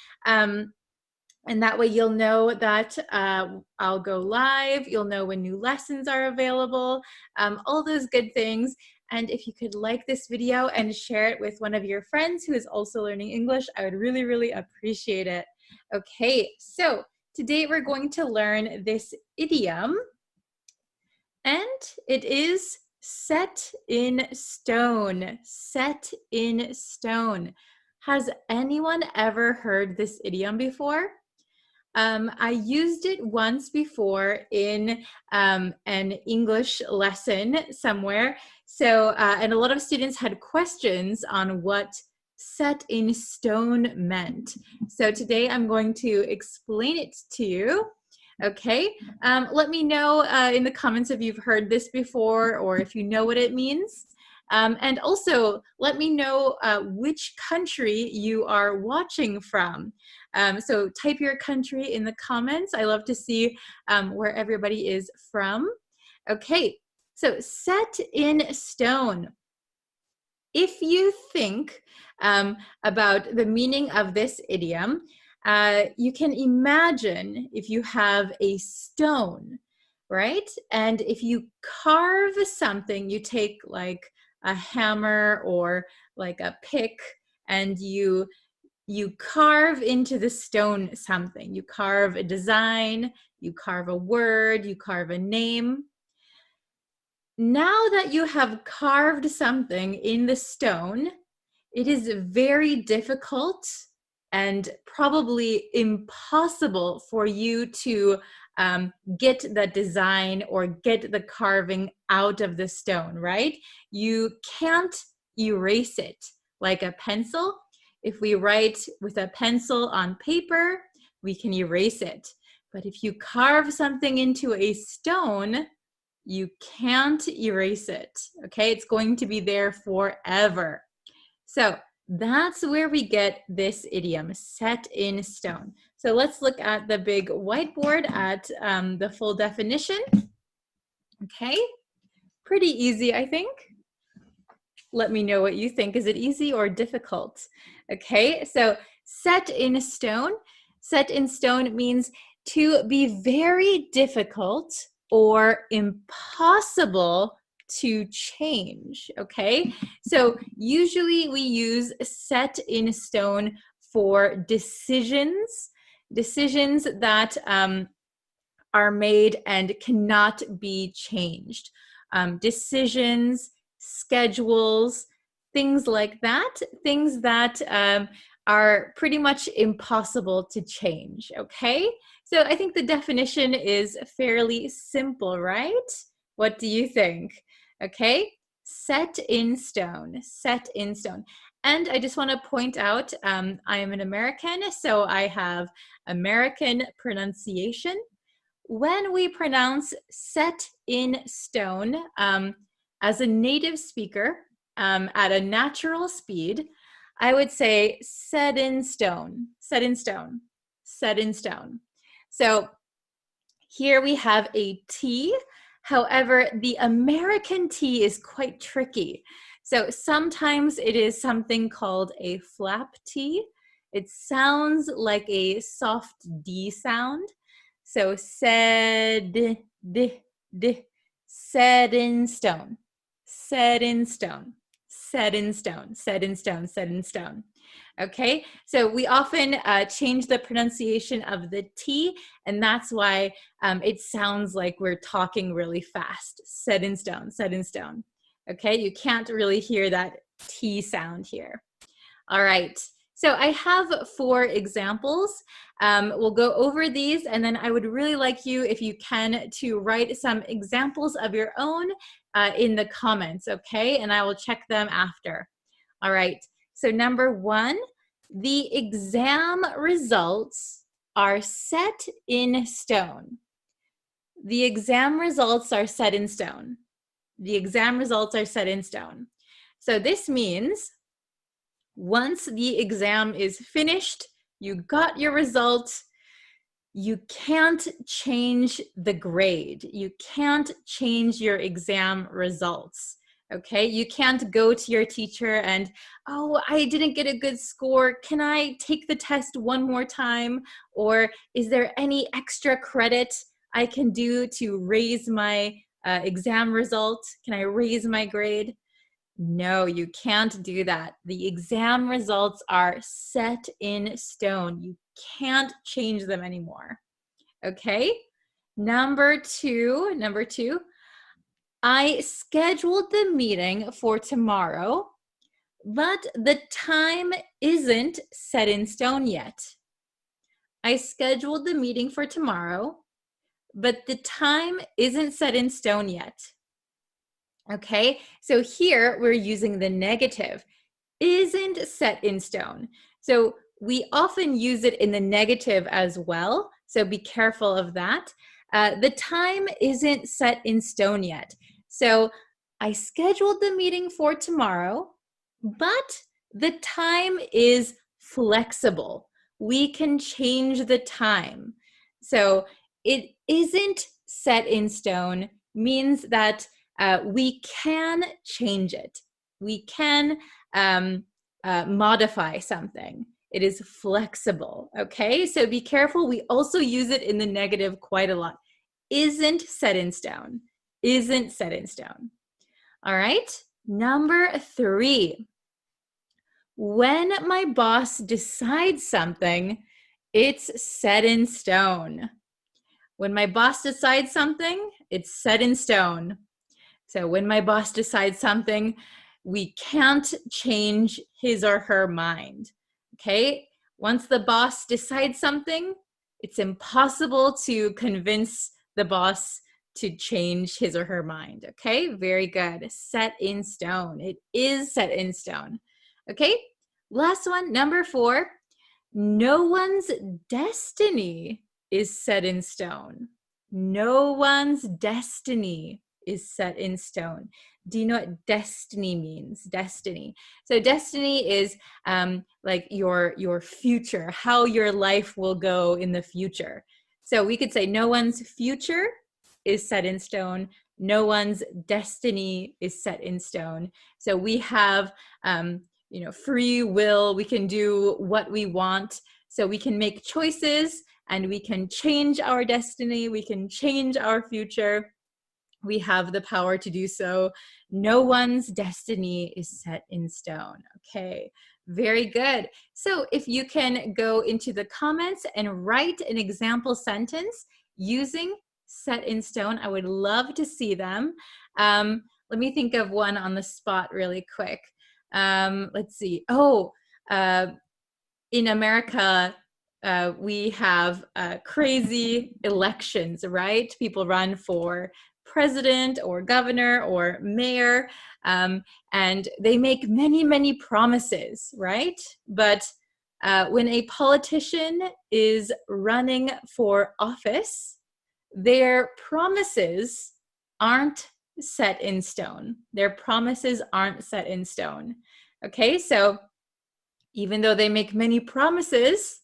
And that way you'll know that I'll go live, you'll know when new lessons are available, all those good things. And if you could like this video and share it with one of your friends who is also learning English, I would really, really appreciate it. Okay, so today we're going to learn this idiom, and it is set in stone. Set in stone. Has anyone ever heard this idiom before? I used it once before in an English lesson somewhere. So, and a lot of students had questions on what set in stone meant. So today I'm going to explain it to you. Okay, let me know in the comments if you've heard this before or if you know what it means. And also, let me know which country you are watching from. So type your country in the comments. I love to see where everybody is from. Okay, so set in stone. If you think about the meaning of this idiom, you can imagine if you have a stone, right? And if you carve something, you take like a hammer or like a pick, and you carve into the stone something. You carve a design, you carve a word, you carve a name. Now that you have carved something in the stone, it is very difficult and probably impossible for you to get the design or get the carving out of the stone, right? You can't erase it like a pencil. If we write with a pencil on paper, we can erase it. But if you carve something into a stone, you can't erase it, okay? It's going to be there forever. So that's where we get this idiom, set in stone. So let's look at the big whiteboard at the full definition. Okay, pretty easy, I think. Let me know what you think. Is it easy or difficult? Okay, so set in stone. Set in stone means to be very difficult or impossible to change, okay? So usually we use set in stone for decisions that are made and cannot be changed. Decisions, schedules, things like that, things that are pretty much impossible to change, okay? So I think the definition is fairly simple, right? What do you think? Okay, set in stone, set in stone. And I just want to point out, I am an American, so I have American pronunciation. when we pronounce set in stone, as a native speaker, at a natural speed, I would say set in stone, set in stone, set in stone. So here we have a T. However, the American T is quite tricky. So sometimes it is something called a flap T. It sounds like a soft D sound. So said, set in stone, set in stone, set in stone, set in stone, set in stone. Okay, so we often change the pronunciation of the T, and that's why it sounds like we're talking really fast. Set in stone, set in stone. Okay, you can't really hear that T sound here. All right, so I have 4 examples. We'll go over these, and then I would really like you, if you can, to write some examples of your own in the comments, okay? And I will check them after. All right, so number 1, the exam results are set in stone. The exam results are set in stone. The exam results are set in stone. So this means once the exam is finished, you got your results, you can't change the grade. You can't change your exam results. Okay, you can't go to your teacher and, oh, I didn't get a good score. Can I take the test one more time? Or is there any extra credit I can do to raise my exam result? Can I raise my grade? No, you can't do that. The exam results are set in stone. You can't change them anymore. Okay, number two, I scheduled the meeting for tomorrow, but the time isn't set in stone yet. I scheduled the meeting for tomorrow, but the time isn't set in stone yet. Okay, so here we're using the negative, isn't set in stone. So we often use it in the negative as well, so be careful of that. The time isn't set in stone yet. So I scheduled the meeting for tomorrow, but the time is flexible. We can change the time. So it isn't set in stone means that we can change it. We can modify something. It is flexible, okay? So be careful. We also use it in the negative quite a lot. Isn't set in stone. Isn't set in stone. All right, number 3. When my boss decides something, it's set in stone. When my boss decides something, it's set in stone. So when my boss decides something, we can't change his or her mind, okay? Once the boss decides something, it's impossible to convince the boss to change his or her mind, okay? Very good. Set in stone. It is set in stone. Okay, last one, number 4. No one's destiny is set in stone. No one's destiny is set in stone. Do you know what destiny means? Destiny. So destiny is like your future, how your life will go in the future. So we could say no one's future is set in stone. No one's destiny is set in stone. So we have free will. We can do what we want. So we can make choices and we can change our destiny. We can change our future. We have the power to do so. No one's destiny is set in stone. Okay, very good. So if you can go into the comments and write an example sentence using set in stone, I would love to see them. Let me think of one on the spot really quick. Let's see. In America, we have crazy elections, right? People run for president or governor or mayor, and they make many, many promises, right? But when a politician is running for office, their promises aren't set in stone. Their promises aren't set in stone. Okay, so even though they make many promises,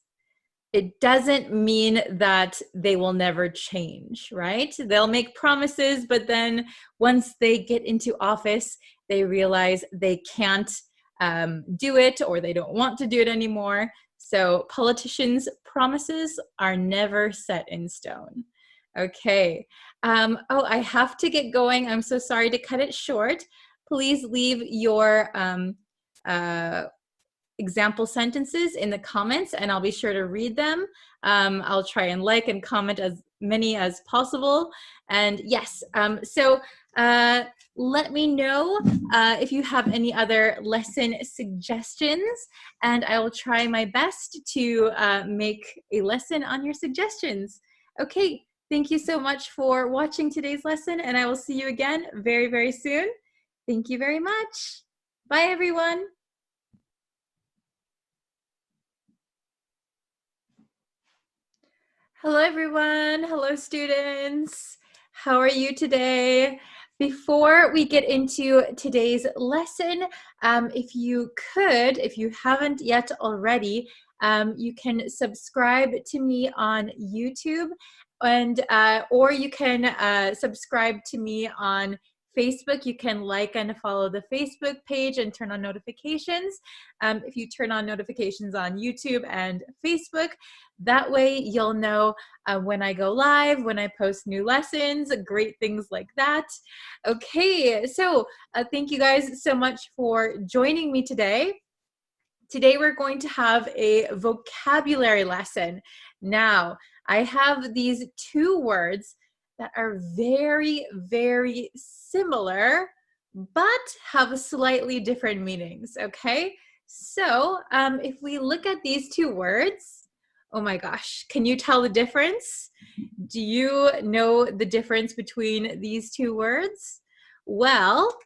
it doesn't mean that they will never change, right? They'll make promises, but then once they get into office, they realize they can't do it, or they don't want to do it anymore. So politicians' promises are never set in stone. Okay. Oh, I have to get going. I'm so sorry to cut it short. Please leave your example sentences in the comments, and I'll be sure to read them. I'll try and like and comment as many as possible. And yes, so let me know if you have any other lesson suggestions, and I will try my best to make a lesson on your suggestions. Okay, thank you so much for watching today's lesson, and I will see you again very, very soon. Thank you very much. Bye, everyone. Hello, everyone. Hello, students. How are you today? Before we get into today's lesson, if you haven't yet already, you can subscribe to me on YouTube, and or you can subscribe to me on Facebook. You can like and follow the Facebook page and turn on notifications. If you turn on notifications on YouTube and Facebook, that way you'll know when I go live, when I post new lessons, great things like that. Okay, so thank you guys so much for joining me today. Today we're going to have a vocabulary lesson. Now, I have these two words that are very, very similar, but have slightly different meanings, okay? So if we look at these two words, oh my gosh, can you tell the difference? Do you know the difference between these two words? Well,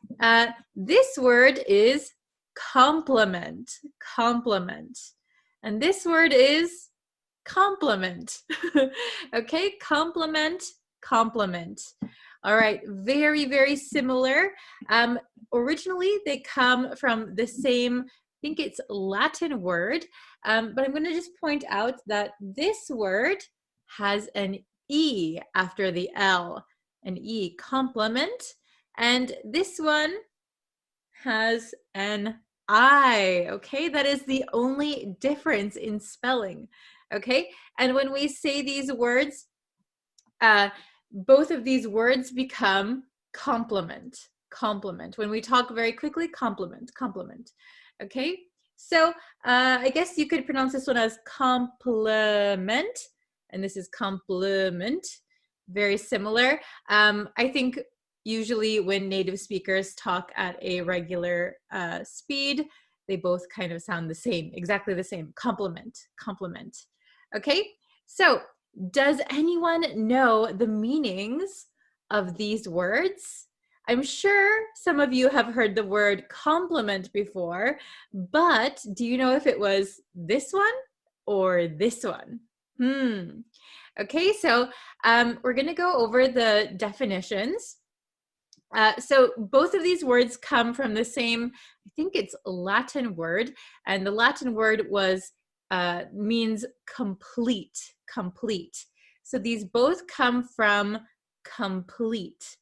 this word is compliment, compliment. And this word is compliment. Okay, compliment, compliment. All right, very, very similar. Originally, they come from the same, I think it's Latin word, but I'm going to just point out that this word has an E after the L, an E, compliment, and this one has an I, okay? That is the only difference in spelling, okay? And when we say these words, both of these words become complement, complement. When we talk very quickly, complement, complement, okay? So I guess you could pronounce this one as complement, and this is compliment, very similar. I think usually when native speakers talk at a regular speed, they both kind of sound the same, exactly the same, complement, complement. Okay, so does anyone know the meanings of these words? I'm sure some of you have heard the word compliment before, but do you know if it was this one or this one? Okay, so we're going to go over the definitions. So both of these words come from the same, I think it's Latin word, and the Latin word means complete, complete. So these both come from complete,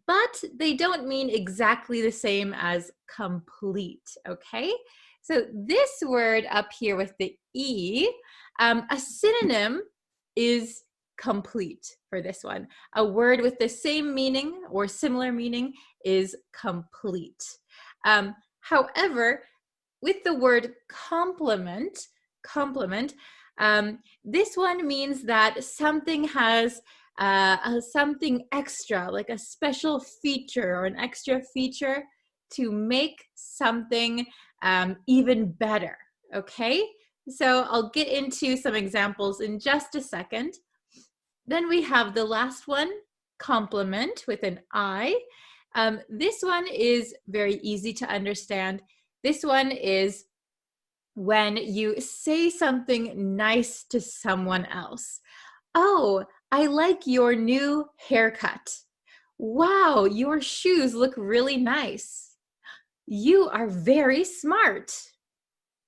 but they don't mean exactly the same as complete, okay? So this word up here with the E, a synonym is complete for this one. A word with the same meaning or similar meaning is complete. However, with the word complement, this one means that something has something extra, like a special feature or an extra feature to make something even better, okay? So I'll get into some examples in just a second. Then we have the last one, complement with an I. This one is very easy to understand. This one is when you say something nice to someone else. Oh, I like your new haircut. Wow, your shoes look really nice. You are very smart.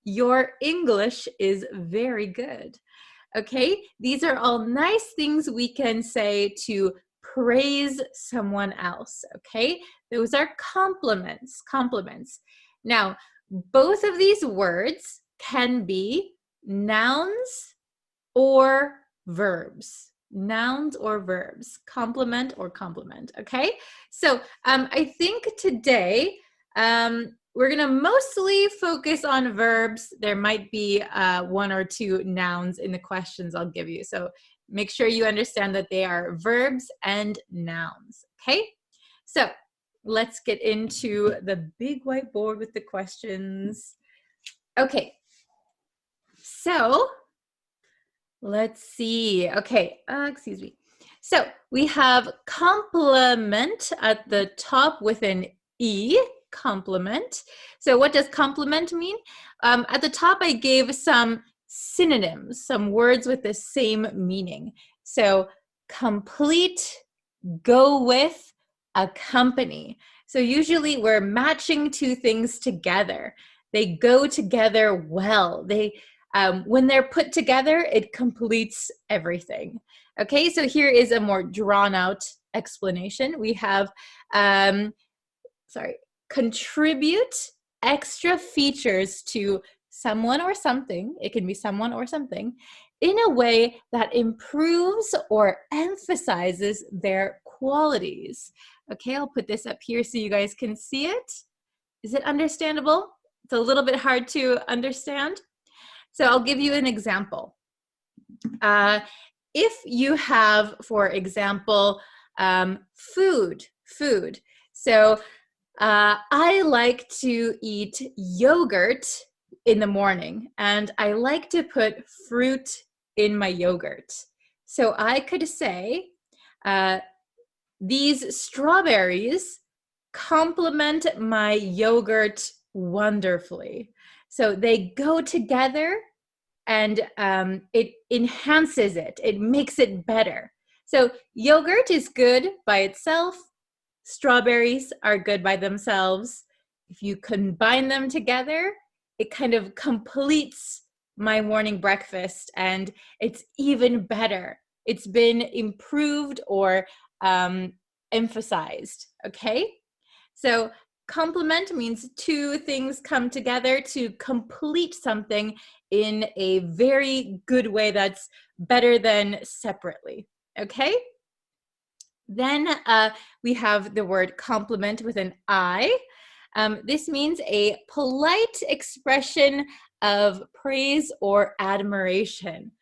Your English is very good. Okay, these are all nice things we can say to praise someone else. Okay, those are compliments. Now, both of these words can be nouns or verbs. Nouns or verbs, compliment or compliment. Okay, so I think today we're going to mostly focus on verbs. There might be one or two nouns in the questions I'll give you. So make sure you understand that they are verbs and nouns. Okay, so let's get into the big whiteboard with the questions. Okay, so let's see. Okay, excuse me. So we have compliment at the top with an E, compliment. So what does compliment mean? At the top, I gave some synonyms, some words with the same meaning. So complete, go with, accompany. So usually we're matching two things together. They go together well. When they're put together, it completes everything. Okay, so here is a more drawn out explanation. We have, contribute extra features to someone or something. It can be someone or something in a way that improves or emphasizes their qualities. Okay, I'll put this up here so you guys can see it. Is it understandable? It's a little bit hard to understand. So I'll give you an example. If you have, for example, food. So I like to eat yogurt in the morning, and I like to put fruit in my yogurt. So I could say, these strawberries complement my yogurt wonderfully. So they go together and it enhances it. It makes it better. So yogurt is good by itself. Strawberries are good by themselves. If you combine them together, it kind of completes my morning breakfast and it's even better. It's been improved or emphasized, okay? So complement means two things come together to complete something in a very good way that's better than separately, okay? Then we have the word compliment with an I. This means a polite expression of praise or admiration.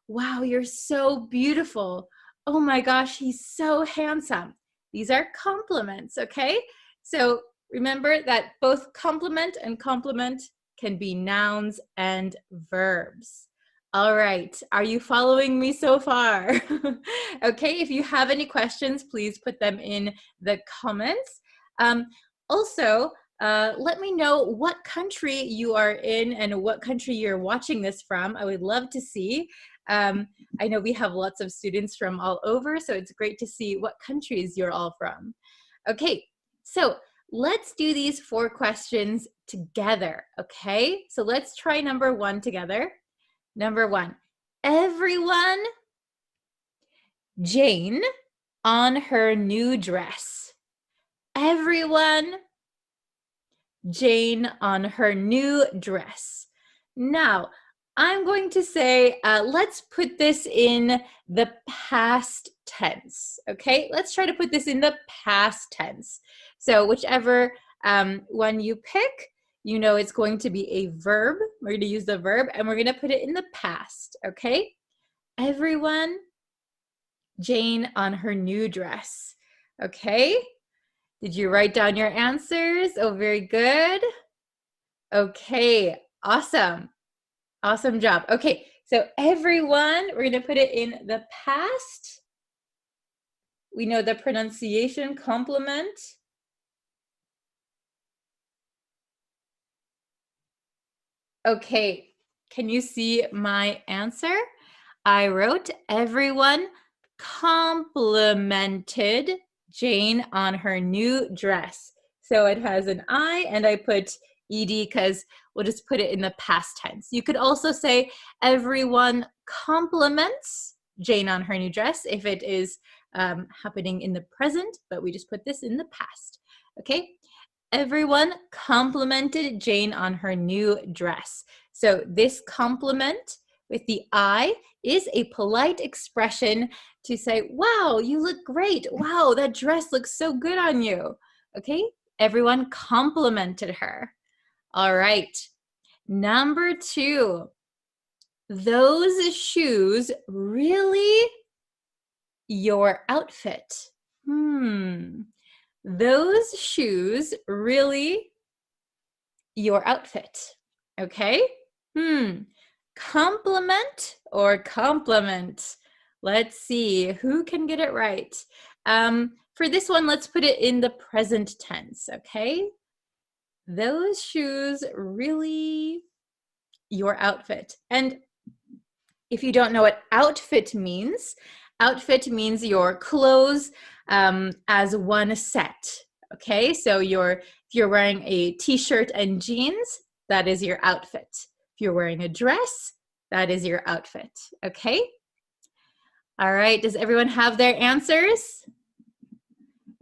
Wow, you're so beautiful. Oh my gosh, he's so handsome. These are compliments, okay? So remember that both compliment and compliment can be nouns and verbs. All right, are you following me so far? Okay, if you have any questions, please put them in the comments. Also, let me know what country you are in and what country you're watching this from. I would love to see. I know we have lots of students from all over, so it's great to see what countries you're all from. Okay, so let's do these 4 questions together, okay? So let's try number 1 together. Number 1, everyone, Jane on her new dress. Everyone, Jane on her new dress. Now, I'm going to say, let's put this in the past tense, okay? Let's try to put this in the past tense. So whichever one you pick, you know it's going to be a verb. We're going to use the verb, and we're going to put it in the past, okay? Everyone, Jane on her new dress, okay? Did you write down your answers? Oh, very good. Okay, awesome. Awesome job. Okay, so everyone, we're going to put it in the past. We know the pronunciation, compliment. Okay, can you see my answer? I wrote everyone complimented Jane on her new dress. So it has an I, and I put ed because we'll just put it in the past tense. You could also say everyone compliments Jane on her new dress if it is happening in the present, but we just put this in the past. Okay? Everyone complimented Jane on her new dress. So this compliment with the I is a polite expression to say, wow, you look great. Wow, that dress looks so good on you. Okay? Everyone complimented her. All right. Number 2. Those shoes really your outfit. Those shoes really your outfit. Okay? Compliment or compliment? Let's see who can get it right. For this one, let's put it in the present tense. Okay? Those shoes really your outfit. And if you don't know what outfit means your clothes as one set. Okay, so if you're wearing a t-shirt and jeans, that is your outfit. If you're wearing a dress, that is your outfit. Okay? All right, does everyone have their answers?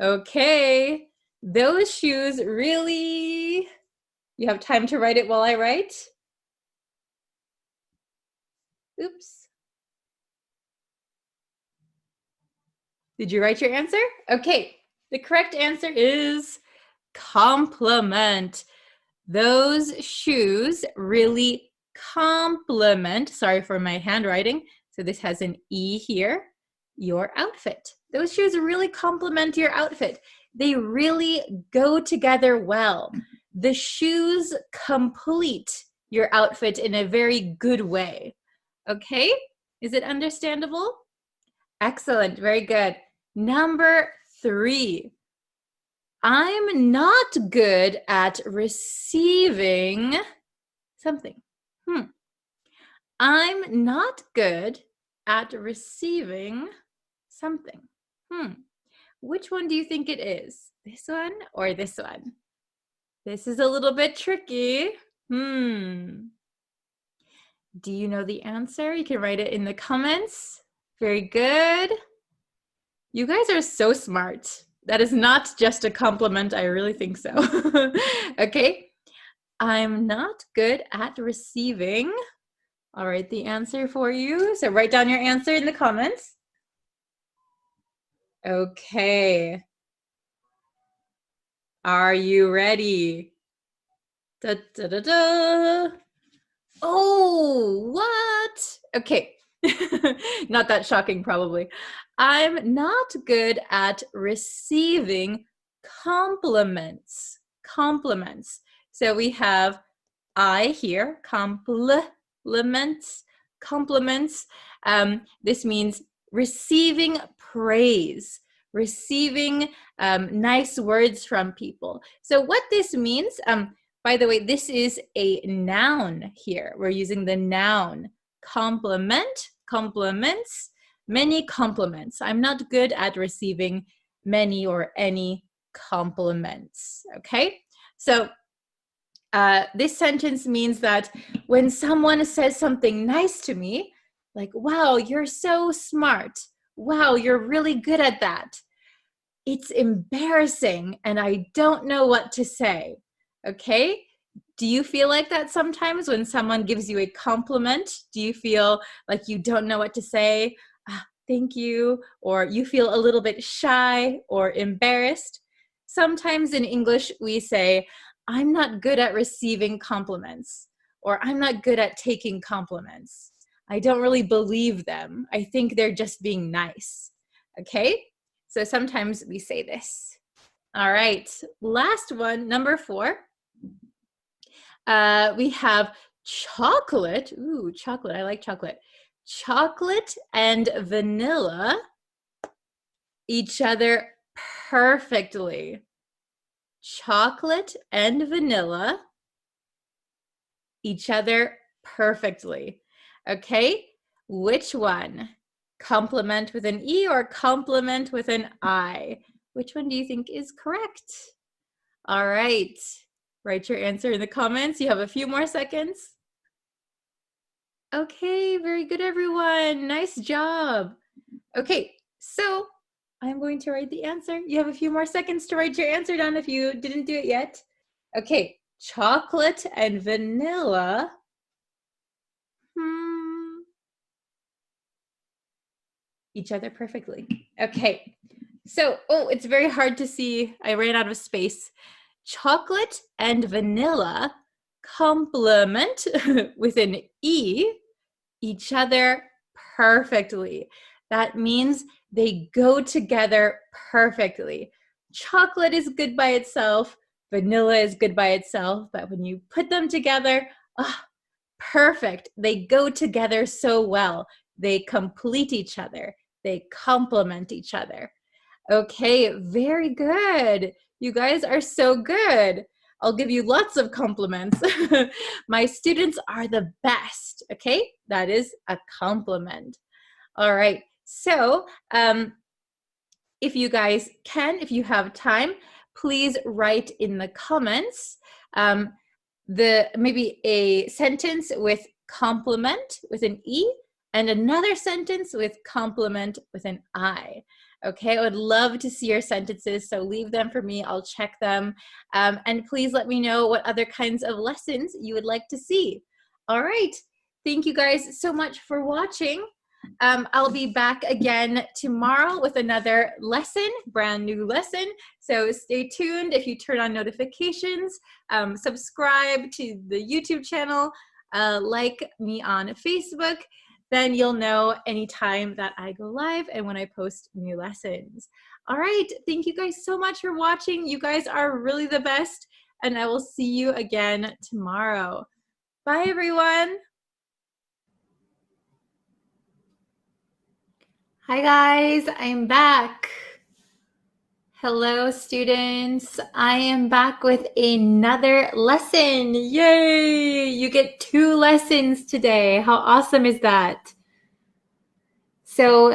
Okay, those shoes really... You have time to write it while I write? Oops. Did you write your answer? Okay, the correct answer is compliment. Those shoes really complement, sorry for my handwriting, so this has an E here, your outfit. Those shoes really complement your outfit. They really go together well. The shoes complete your outfit in a very good way. Okay? Is it understandable? Excellent, very good. Number 3. I'm not good at receiving something. I'm not good at receiving something. Which one do you think it is? This one or this one? This is a little bit tricky. Do you know the answer? You can write it in the comments. Very good. You guys are so smart. That is not just a compliment. I really think so. Okay. I'm not good at receiving. I'll write the answer for you. So write down your answer in the comments. Okay. Are you ready? Da, da, da, da. Oh, what? Okay. Not that shocking, probably. I'm not good at receiving compliments. Compliments. So we have I here, compliments. Compliments. This means receiving praise, receiving nice words from people. So what this means, by the way, this is a noun here. We're using the noun compliment, compliments, many compliments. I'm not good at receiving many or any compliments, okay? So this sentence means that when someone says something nice to me, like, wow, you're so smart. Wow, you're really good at that. It's embarrassing and I don't know what to say, okay? Do you feel like that sometimes when someone gives you a compliment? Do you feel like you don't know what to say? Thank you. Or you feel a little bit shy or embarrassed? Sometimes in English, we say, I'm not good at receiving compliments, or I'm not good at taking compliments. I don't really believe them. I think they're just being nice. Okay? So sometimes we say this. All right. Last one, number 4. We have chocolate. Ooh, chocolate. I like chocolate. Chocolate and vanilla each other perfectly. Chocolate and vanilla each other perfectly. Okay, which one? Complement with an E or complement with an I? Which one do you think is correct? All right. Write your answer in the comments. You have a few more seconds. Okay, very good, everyone. Nice job. Okay, so I'm going to write the answer. You have a few more seconds to write your answer down if you didn't do it yet. Okay, chocolate and vanilla. Each other perfectly. Okay, so, it's very hard to see. I ran out of space. Chocolate and vanilla complement with an E each other perfectly. That means they go together perfectly. Chocolate is good by itself, vanilla is good by itself, but when you put them together, perfect. They go together so well. They complete each other. They complement each other. Okay, very good. You guys are so good. I'll give you lots of compliments. My students are the best, okay? That is a compliment. All right, so if you guys can, if you have time, please write in the comments maybe a sentence with compliment with an E and another sentence with compliment with an I. Okay, I would love to see your sentences, so leave them for me. I'll check them. And please let me know what other kinds of lessons you would like to see. All right, thank you guys so much for watching. I'll be back again tomorrow with another lesson, brand new lesson. So stay tuned. If you turn on notifications, subscribe to the YouTube channel, like me on Facebook, then you'll know anytime that I go live and when I post new lessons. All right, thank you guys so much for watching. You guys are really the best, and I will see you again tomorrow. Bye, everyone. Hi, guys, I'm back. Hello, students. I am back with another lesson. Yay! You get 2 lessons today. How awesome is that? So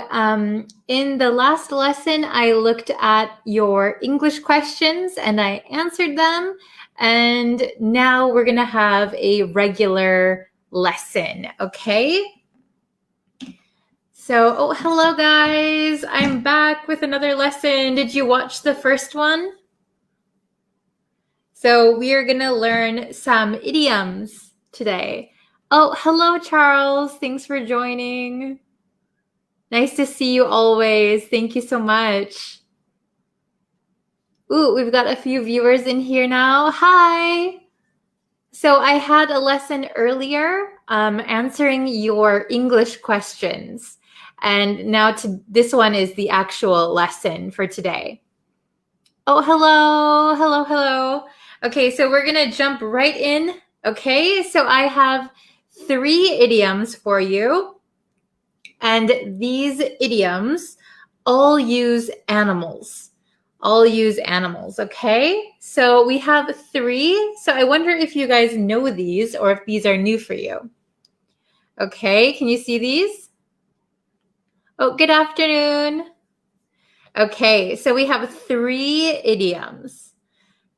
in the last lesson, I looked at your English questions and I answered them. And now we're going to have a regular lesson, okay? So, hello guys. I'm back with another lesson. Did you watch the first one? So we are going to learn some idioms today. Oh, hello Charles. Thanks for joining. Nice to see you always. Thank you so much. Ooh, we've got a few viewers in here now. Hi. So I had a lesson earlier answering your English questions. And now this one is the actual lesson for today. Oh, hello. Hello, hello. Okay, so we're going to jump right in. Okay, so I have 3 idioms for you. And these idioms all use animals. All use animals, okay? So we have 3. So I wonder if you guys know these or if these are new for you. Okay, can you see these? Oh, good afternoon. Okay, so we have 3 idioms.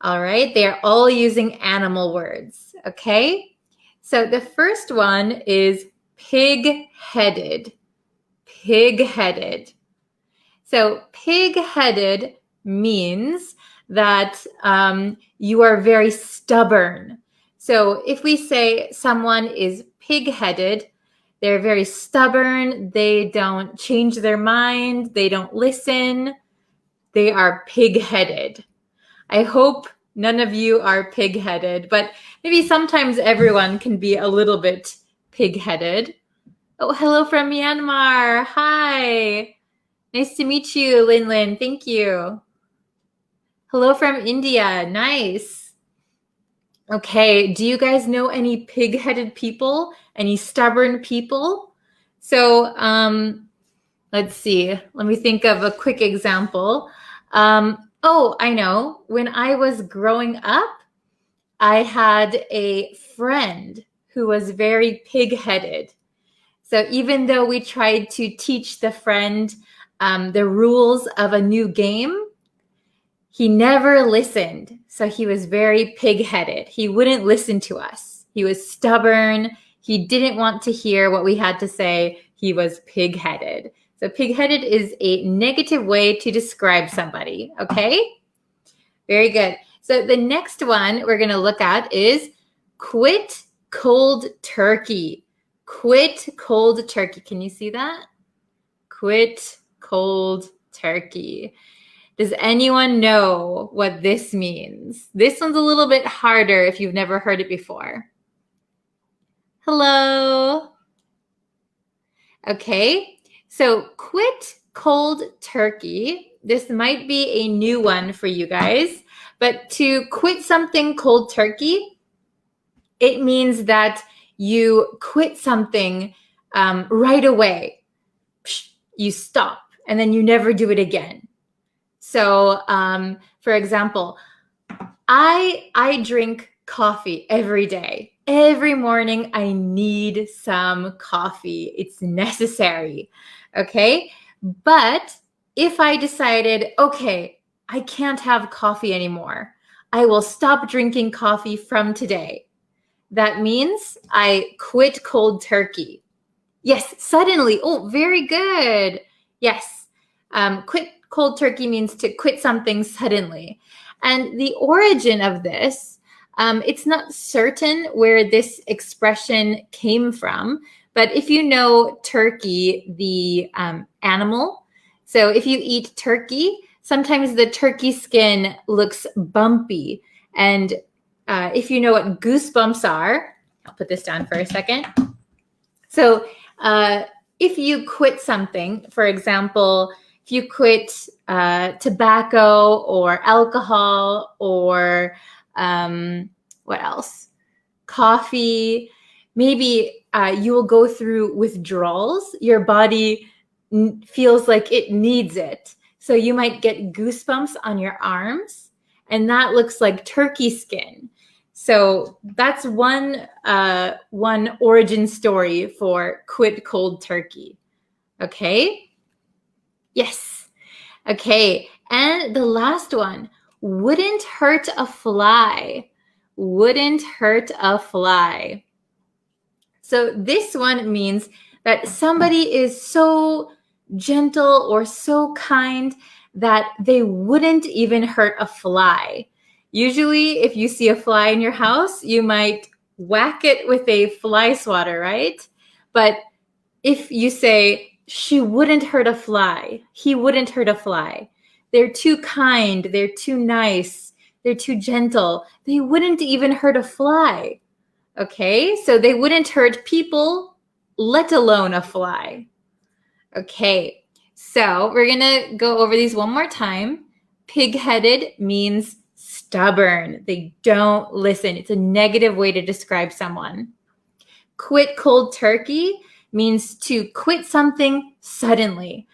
All right, they're all using animal words, okay? So the first one is pig-headed. Pig-headed. So pig-headed means that you are very stubborn. So if we say someone is pig-headed, they're very stubborn, they don't change their mind, they don't listen, they are pig-headed. I hope none of you are pig-headed, but maybe sometimes everyone can be a little bit pig-headed. Oh, hello from Myanmar. Hi. Nice to meet you, Lin Lin. Thank you. Hello from India. Nice. Okay, do you guys know any pig-headed people? Any stubborn people? So let's see. Let me think of a quick example. Oh, I know. When I was growing up, I had a friend who was very pig-headed. So even though we tried to teach the friend the rules of a new game, he never listened. So he was very pig-headed. He wouldn't listen to us. He was stubborn. He didn't want to hear what we had to say. He was pig-headed. So pig-headed is a negative way to describe somebody, okay? Very good. So the next one we're going to look at is quit cold turkey. Quit cold turkey. Can you see that? Quit cold turkey. Does anyone know what this means? This one's a little bit harder if you've never heard it before. Hello? Okay, so quit cold turkey. This might be a new one for you guys, but to quit something cold turkey, it means that you quit something right away. You stop, and then you never do it again. So, for example, I drink coffee every day. Every morning, I need some coffee. It's necessary, okay? But if I decided, okay, I can't have coffee anymore, I will stop drinking coffee from today. That means I quit cold turkey. Yes, suddenly. Oh, very good. Yes, quit cold turkey means to quit something suddenly. And the origin of this, it's not certain where this expression came from, but if you know turkey, the animal, so if you eat turkey, sometimes the turkey skin looks bumpy. And if you know what goosebumps are, I'll put this down for a second. So if you quit something, for example, if you quit tobacco or alcohol or what else? Coffee, maybe you will go through withdrawals. Your body feels like it needs it. So you might get goosebumps on your arms, and that looks like turkey skin. So that's one origin story for quit cold turkey. Okay? Yes. Okay. And the last one, wouldn't hurt a fly. Wouldn't hurt a fly. So this one means that somebody is so gentle or so kind that they wouldn't even hurt a fly. Usually, if you see a fly in your house, you might whack it with a fly swatter, right? But if you say, she wouldn't hurt a fly, he wouldn't hurt a fly, they're too kind, they're too nice, they're too gentle, they wouldn't even hurt a fly. Okay, so they wouldn't hurt people, let alone a fly. Okay, so we're gonna go over these one more time. Pig-headed means stubborn. They don't listen. It's a negative way to describe someone. Quit cold turkey means to quit something suddenly.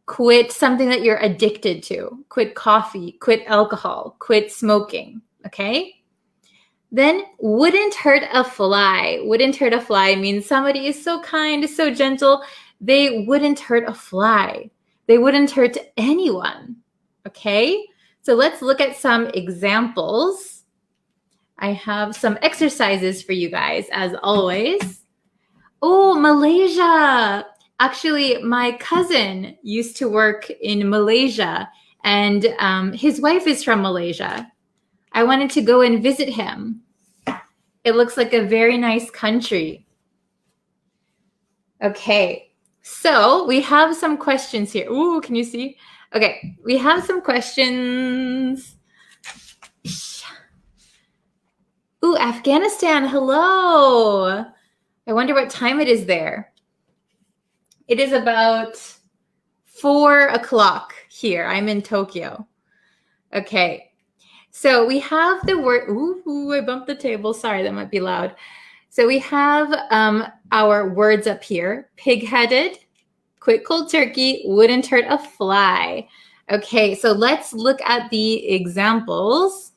Quit something that you're addicted to. Quit coffee, quit alcohol, quit smoking, okay? Then wouldn't hurt a fly. Wouldn't hurt a fly means somebody is so kind, so gentle, they wouldn't hurt a fly. They wouldn't hurt anyone, okay? So let's look at some examples. I have some exercises for you guys, as always. Oh, Malaysia. Actually, my cousin used to work in Malaysia, and his wife is from Malaysia. I wanted to go and visit him. It looks like a very nice country. Okay, so we have some questions here. Ooh, can you see? Okay, we have some questions. Ooh, Afghanistan, hello. I wonder what time it is there. It is about 4 o'clock here. I'm in Tokyo. Okay, so we have the word, ooh, I bumped the table. Sorry, that might be loud. So we have our words up here. Pig-headed, quit cold turkey, wouldn't hurt a fly. Okay, so let's look at the examples.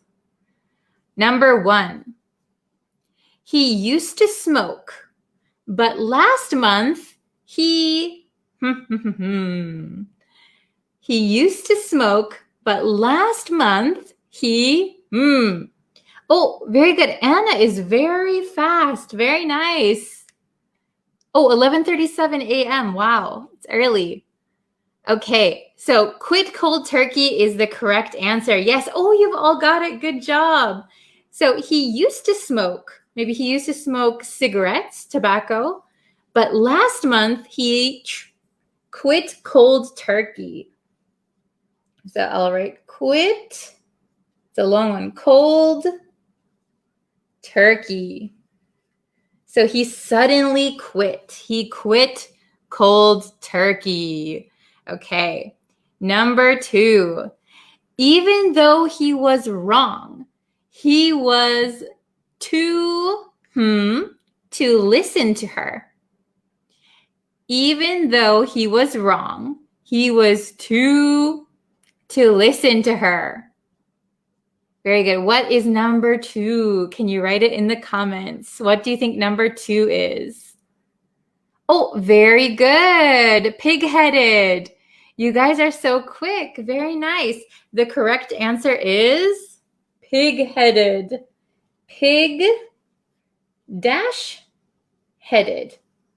Number 1, he used to smoke, but last month He he used to smoke, but last month he Oh, very good. Anna is very fast. Very nice. Oh, 11:37 a.m. Wow, it's early. Okay, so quit cold turkey is the correct answer. Yes. Oh, you've all got it. Good job. So he used to smoke. Maybe he used to smoke cigarettes, tobacco, but last month he quit cold turkey. So I'll write quit. It's a long one. Cold turkey. So he suddenly quit. He quit cold turkey. Okay. Number 2. Even though he was wrong, he was to listen to her. Even though he was wrong, he was to listen to her. Very good. What is number 2? Can you write it in the comments? What do you think number 2 is? Oh, very good. Pig-headed. You guys are so quick. Very nice. The correct answer is pig-headed. Pig-headed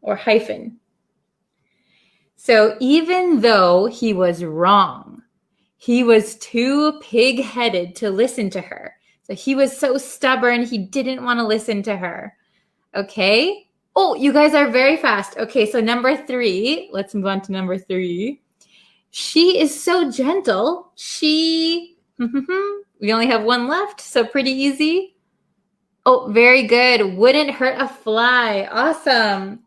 or hyphen. So even though he was wrong, he was too pig-headed to listen to her. So he was so stubborn, he didn't want to listen to her. Okay. Oh, you guys are very fast. Okay, so number 3. Let's move on to number 3. She is so gentle. We only have one left, so pretty easy. Oh, very good. Wouldn't hurt a fly. Awesome.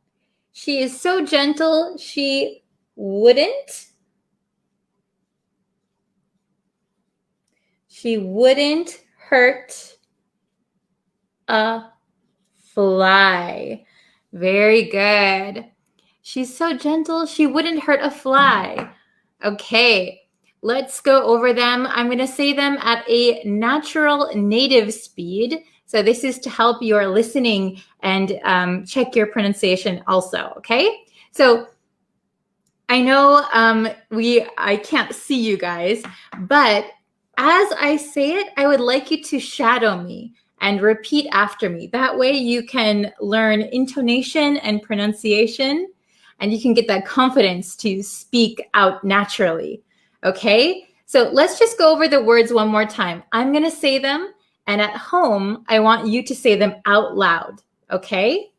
She is so gentle. She wouldn't hurt a fly. Very good. She's so gentle, she wouldn't hurt a fly. Okay, let's go over them. I'm going to say them at a natural native speed. So this is to help your listening and check your pronunciation also, okay? So I know I can't see you guys, but as I say it, I would like you to shadow me and repeat after me. That way you can learn intonation and pronunciation, and you can get that confidence to speak out naturally, okay? So let's just go over the words one more time. I'm gonna say them, and at home, I want you to say them out loud, okay?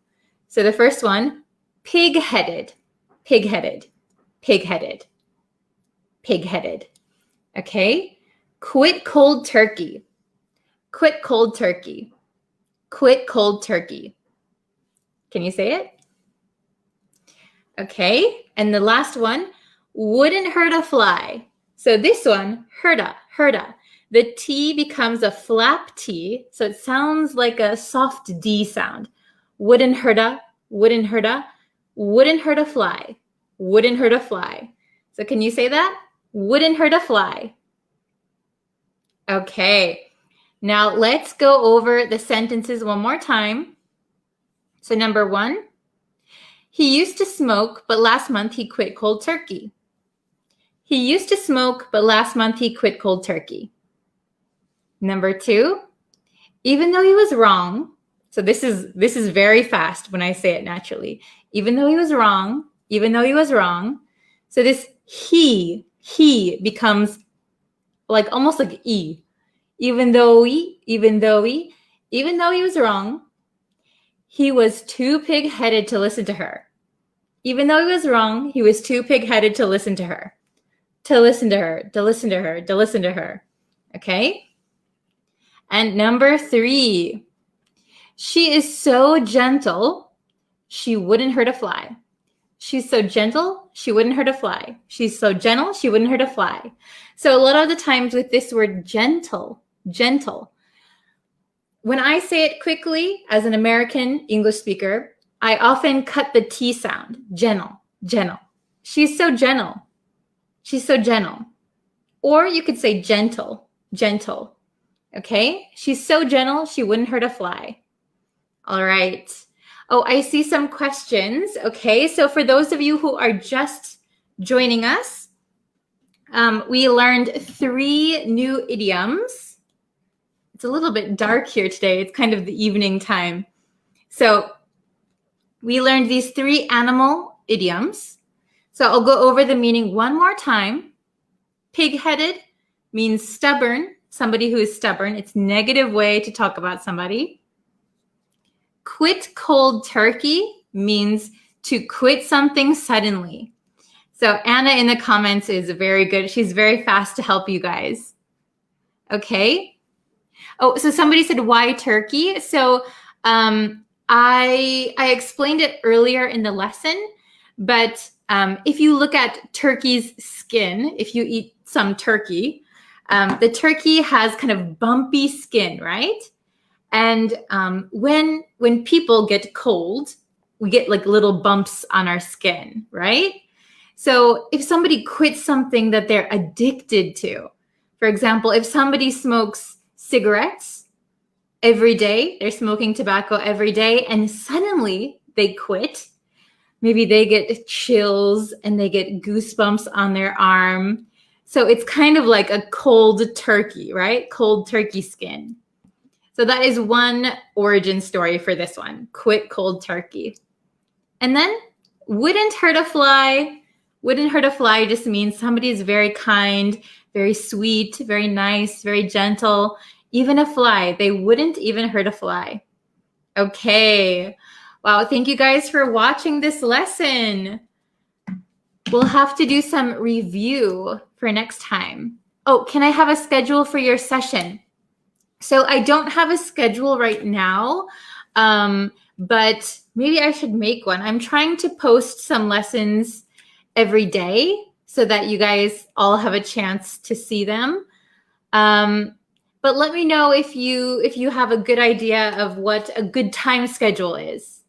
So the first one, pig-headed, pig-headed, pig-headed, pig-headed, okay? Quit cold turkey, quit cold turkey, quit cold turkey. Can you say it? Okay, and the last one, wouldn't hurt a fly. So this one, hurta, hurta. The T becomes a flap T, so it sounds like a soft D sound. Wouldn't hurta, wouldn't hurta, wouldn't hurt a fly, wouldn't hurt a fly. So can you say that? Wouldn't hurt a fly. Okay, now let's go over the sentences one more time. So number 1, he used to smoke, but last month he quit cold turkey. He used to smoke, but last month he quit cold turkey. Number 2, even though he was wrong, so this is very fast when I say it naturally. Even though he was wrong, even though he was wrong. So this he becomes like almost like E. Even though he was wrong, he was too pig-headed to listen to her. Even though he was wrong, he was too pig-headed to listen to her. To listen to her, to listen to her, to listen to her. Okay? And number 3, she is so gentle, she wouldn't hurt a fly. She's so gentle, she wouldn't hurt a fly. She's so gentle, she wouldn't hurt a fly. So a lot of the times with this word gentle, gentle, when I say it quickly as an American English speaker, I often cut the T sound, gentle, gentle. She's so gentle. She's so gentle. Or you could say gentle, gentle. Okay? She's so gentle, she wouldn't hurt a fly. All right. Oh, I see some questions. Okay, so for those of you who are just joining us, we learned 3 new idioms. It's a little bit dark here today. It's kind of the evening time. So we learned these 3 animal idioms. So I'll go over the meaning one more time. Pig-headed means stubborn, somebody who is stubborn. It's a negative way to talk about somebody. Quit cold turkey means to quit something suddenly. So Anna in the comments is very good. She's very fast to help you guys. Okay. Oh, so somebody said, why turkey? So I explained it earlier in the lesson, but if you look at turkey's skin, if you eat some turkey, the turkey has kind of bumpy skin, right? And when people get cold, we get like little bumps on our skin, right? So if somebody quits something that they're addicted to, for example, if somebody smokes cigarettes every day, they're smoking tobacco every day, and suddenly they quit, maybe they get chills and they get goosebumps on their arm. So it's kind of like a cold turkey, right? Cold turkey skin. So that is one origin story for this one, quit cold turkey. And then wouldn't hurt a fly. Wouldn't hurt a fly just means somebody is very kind, very sweet, very nice, very gentle. Even a fly, they wouldn't even hurt a fly. Okay. Wow, thank you guys for watching this lesson. We'll have to do some review for next time. Oh, can I have a schedule for your session? So I don't have a schedule right now, but maybe I should make one. I'm trying to post some lessons every day so that you guys all have a chance to see them. But let me know if you have a good idea of what a good time schedule is.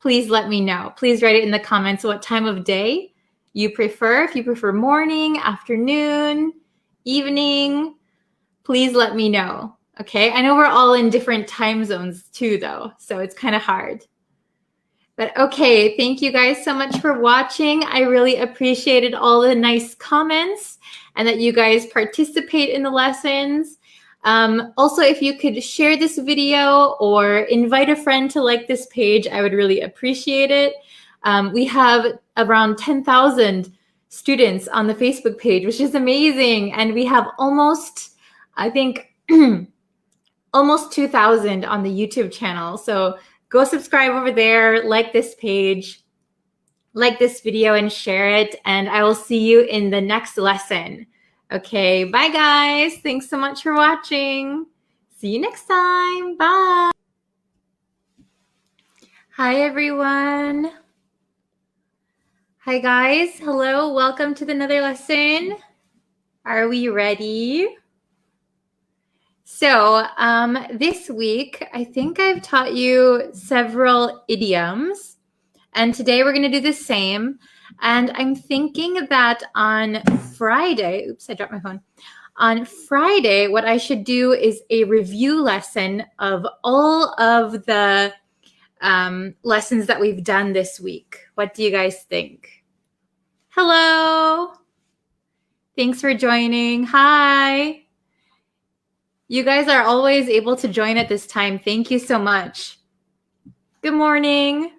Please let me know. Please write it in the comments what time of day you prefer. If you prefer morning, afternoon, evening, please let me know. Okay, I know we're all in different time zones too, though, so it's kind of hard. But okay, thank you guys so much for watching. I really appreciated all the nice comments and that you guys participate in the lessons. Also, if you could share this video or invite a friend to like this page, I would really appreciate it. We have around 10,000 students on the Facebook page, which is amazing. And we have almost, I think, almost 2,000 on the YouTube channel. So go subscribe over there, like this page, like this video and share it. And I will see you in the next lesson. Okay, bye guys. Thanks so much for watching. See you next time. Bye. Hi, everyone. Hi, guys. Hello. Welcome to another lesson. Are we ready? So this week, I think I've taught you several idioms. And today we're going to do the same. And I'm thinking that on Friday, oops, I dropped my phone. On Friday, what I should do is a review lesson of all of the lessons that we've done this week. What do you guys think? Hello. Thanks for joining. Hi. You guys are always able to join at this time. Thank you so much. Good morning.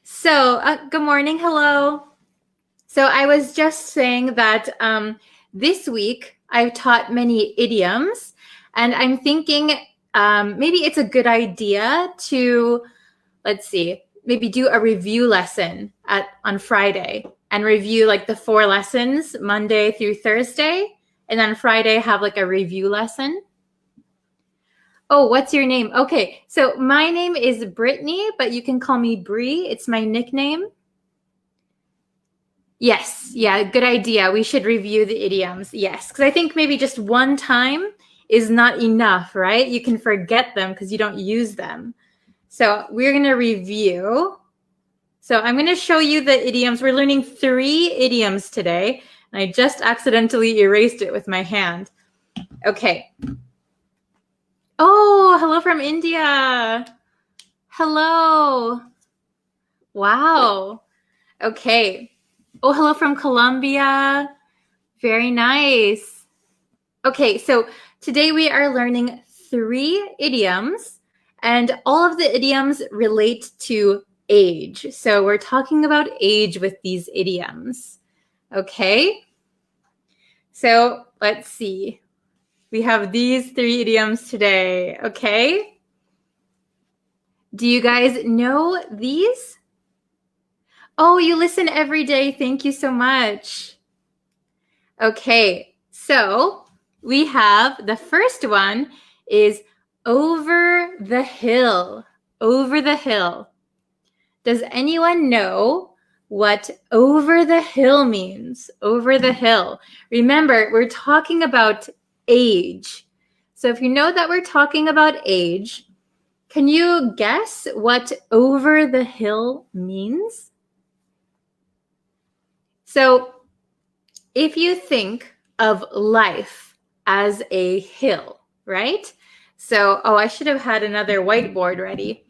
So, good morning. Hello. So I was just saying that this week I've taught many idioms, and I'm thinking maybe it's a good idea to, let's see, maybe do a review lesson on Friday and review like the 4 lessons Monday through Thursday, and then Friday have like a review lesson. Oh, what's your name? Okay, so my name is Brittany, but you can call me Bree. It's my nickname. Yes, yeah, good idea. We should review the idioms. Yes, because I think maybe just one time is not enough, right? You can forget them because you don't use them. So we're going to review. So I'm going to show you the idioms. We're learning 3 idioms today. And I just accidentally erased it with my hand. Okay. Oh, hello from India. Hello. Wow. Okay. Oh, hello from Colombia. Very nice. Okay, so today we are learning 3 idioms, and all of the idioms relate to age. So we're talking about age with these idioms. Okay? So let's see. We have these 3 idioms today. Okay? Do you guys know these? Oh, you listen every day. Thank you so much. Okay, so we have the first one is over the hill. Over the hill. Does anyone know what over the hill means? Over the hill. Remember, we're talking about age. So if you know that we're talking about age, can you guess what over the hill means? So if you think of life as a hill, right? So, I should have had another whiteboard ready.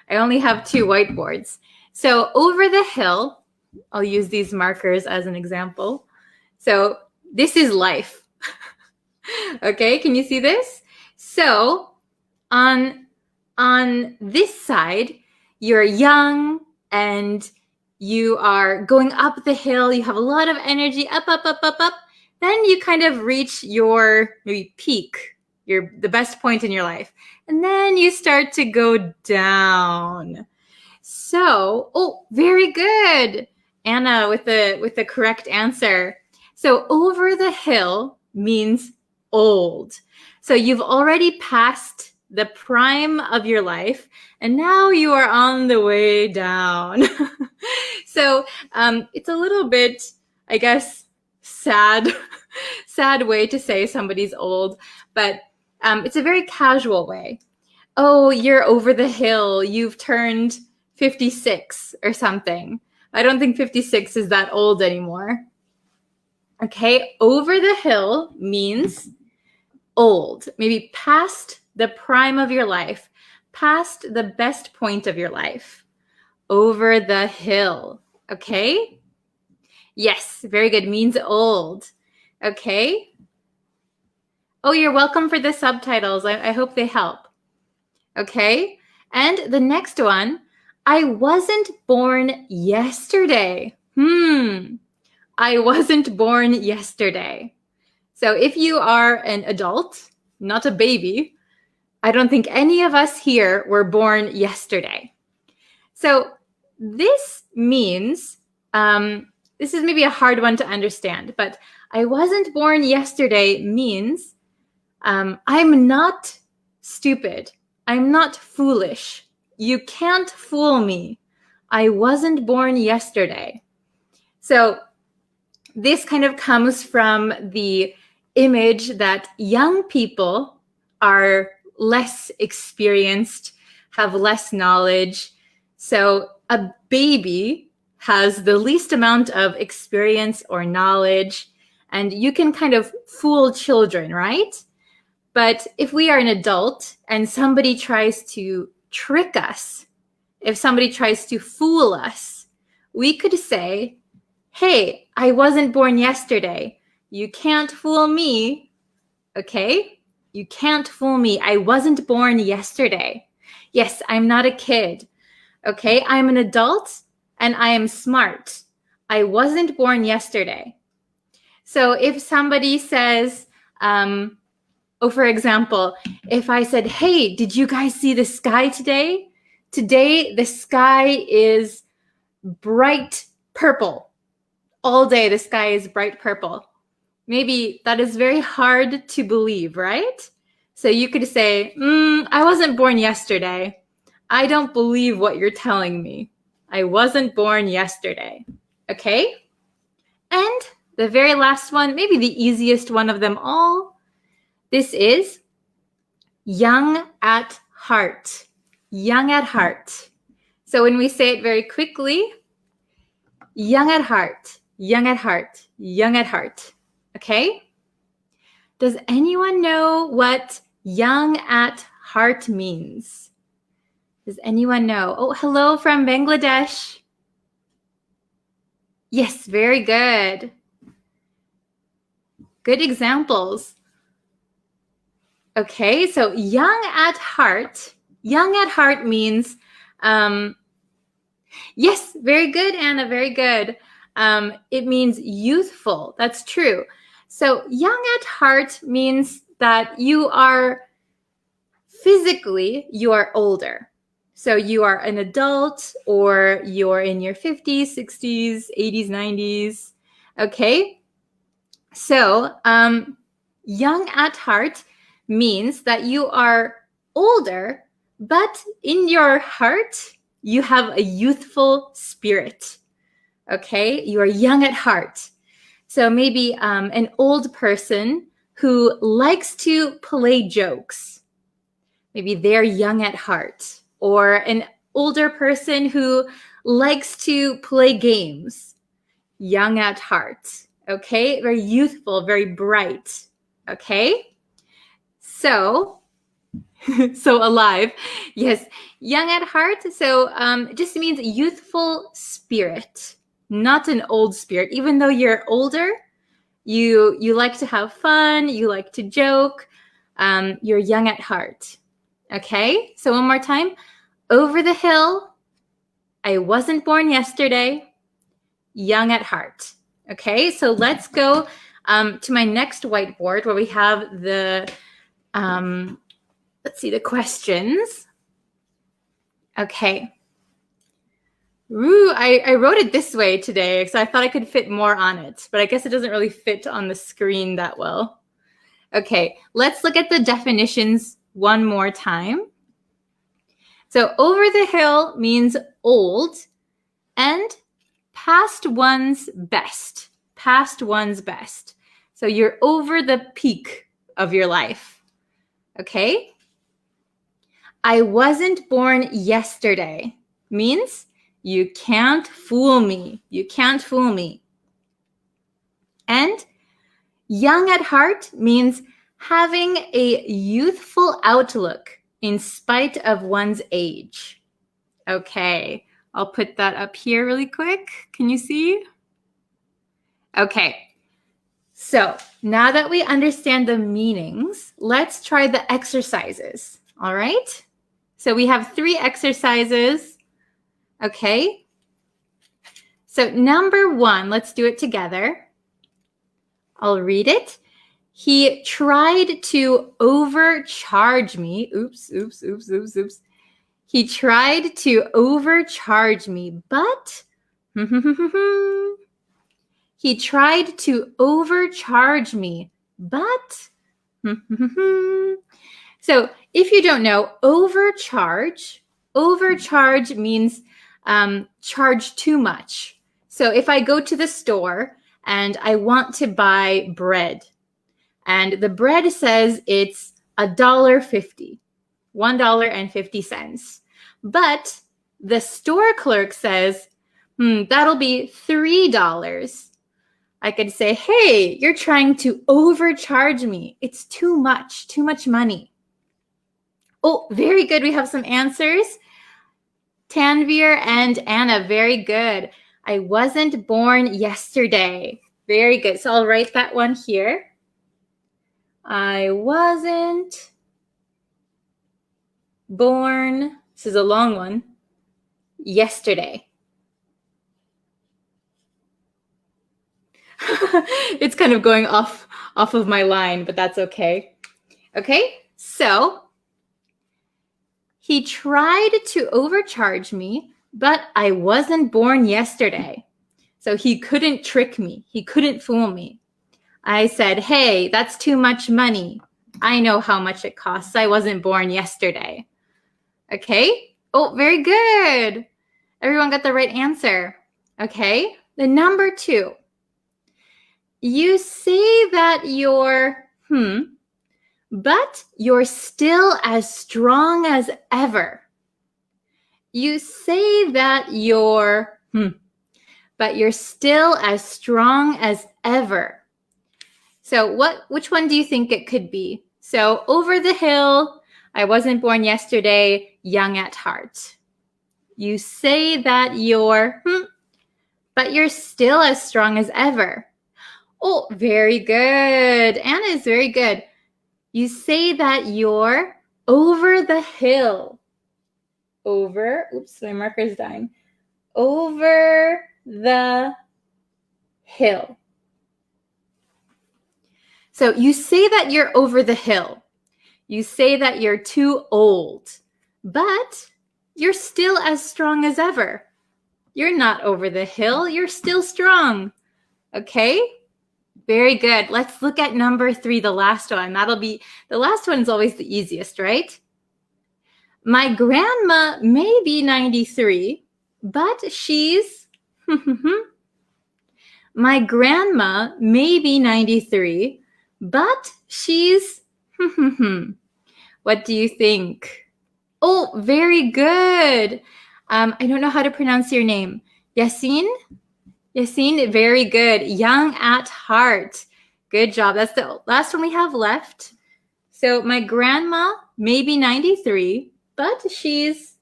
I only have 2 whiteboards. So over the hill, I'll use these markers as an example. So this is life. Okay, can you see this? So on this side, you're young and you are going up the hill. You have a lot of energy, up, up, up, up, up. Then you kind of reach your maybe peak, the best point in your life. And then you start to go down. So, very good. Anna with the correct answer. So over the hill means old. So you've already passed the prime of your life, and now you are on the way down. So it's a little bit, I guess, sad way to say somebody's old, but it's a very casual way. Oh, you're over the hill. You've turned 56 or something. I don't think 56 is that old anymore. Okay, over the hill means old, maybe past the prime of your life, past the best point of your life. Over the hill, okay? Yes, very good, means old. Okay? Oh, you're welcome for the subtitles. I hope they help. Okay? And the next one, I wasn't born yesterday. I wasn't born yesterday. So if you are an adult, not a baby, I don't think any of us here were born yesterday. So this means, this is maybe a hard one to understand, but I wasn't born yesterday means I'm not stupid. I'm not foolish. You can't fool me. I wasn't born yesterday. So this kind of comes from the image that young people are less experienced, have less knowledge. So a baby has the least amount of experience or knowledge, and you can kind of fool children, right? But if we are an adult and somebody tries to trick us, if somebody tries to fool us, we could say, hey, I wasn't born yesterday. You can't fool me. Okay? You can't fool me. I wasn't born yesterday. Yes, I'm not a kid. Okay? I'm an adult and I am smart. I wasn't born yesterday. So if somebody says, for example, if I said, hey, did you guys see the sky today? Today, the sky is bright purple. All day, the sky is bright purple. Maybe that is very hard to believe, right? So you could say, I wasn't born yesterday. I don't believe what you're telling me. I wasn't born yesterday. Okay? And the very last one, maybe the easiest one of them all, this is young at heart. Young at heart. So when we say it very quickly, young at heart, young at heart, young at heart. Okay? Does anyone know what young at heart means? Does anyone know? Oh, hello from Bangladesh. Yes, very good. Good examples. Okay, so young at heart. Young at heart means, yes, very good, Anna, very good. It means youthful. That's true. So young at heart means that you are physically, you are older. So you are an adult or you're in your 50s, 60s, 80s, 90s. Okay? So young at heart means that you are older, but in your heart, you have a youthful spirit. Okay? You are young at heart. So maybe an old person who likes to play jokes. Maybe they're young at heart. Or an older person who likes to play games. Young at heart. Okay? Very youthful, very bright. Okay? So, so alive. Yes, young at heart. So it just means youthful spirit, not an old spirit. Even though you're older, you like to have fun, you like to joke, you're young at heart. Okay, so one more time. Over the hill, I wasn't born yesterday, young at heart. Okay, so let's go to my next whiteboard where we have the, let's see, the questions. Okay. Ooh, I wrote it this way today because I thought I could fit more on it, but I guess it doesn't really fit on the screen that well. Okay, let's look at the definitions one more time. So over the hill means old and past one's best. Past one's best. So you're over the peak of your life. Okay? I wasn't born yesterday means you can't fool me. You can't fool me. And young at heart means having a youthful outlook in spite of one's age. Okay, I'll put that up here really quick. Can you see? Okay, so now that we understand the meanings, let's try the exercises, all right? So we have 3 exercises, okay? So number 1, let's do it together. I'll read it. He tried to overcharge me. Oops. He tried to overcharge me, but he tried to overcharge me, but so if you don't know, overcharge means charge too much. So if I go to the store and I want to buy bread, and the bread says it's $1.50, $1.50. But the store clerk says, that'll be $3. I could say, hey, you're trying to overcharge me. It's too much money. Oh, very good. We have some answers. Tanvir and Anna, very good. I wasn't born yesterday. Very good. So I'll write that one here. I wasn't born, this is a long one, yesterday. It's kind of going off of my line, but that's okay. Okay, so he tried to overcharge me, but I wasn't born yesterday. So he couldn't trick me. He couldn't fool me. I said, hey, that's too much money. I know how much it costs. I wasn't born yesterday. Okay. Oh, very good. Everyone got the right answer. Okay. The number 2. You say that you're, but you're still as strong as ever. You say that you're, but you're still as strong as ever. So which one do you think it could be? So over the hill, I wasn't born yesterday, young at heart. You say that you're, but you're still as strong as ever. Oh, very good. Anna is very good. You say that you're over the hill. Over, oops, my marker is dying. Over the hill. So you say that you're over the hill. You say that you're too old, but you're still as strong as ever. You're not over the hill. You're still strong. Okay? Very good. Let's look at number 3, the last one. The last one's always the easiest, right? My grandma may be 93, but she's... My grandma may be 93, but she's... What do you think? Oh, very good. I don't know how to pronounce your name. Yasin? Yasin, very good. Young at heart. Good job. That's the last one we have left. So my grandma may be 93, but she's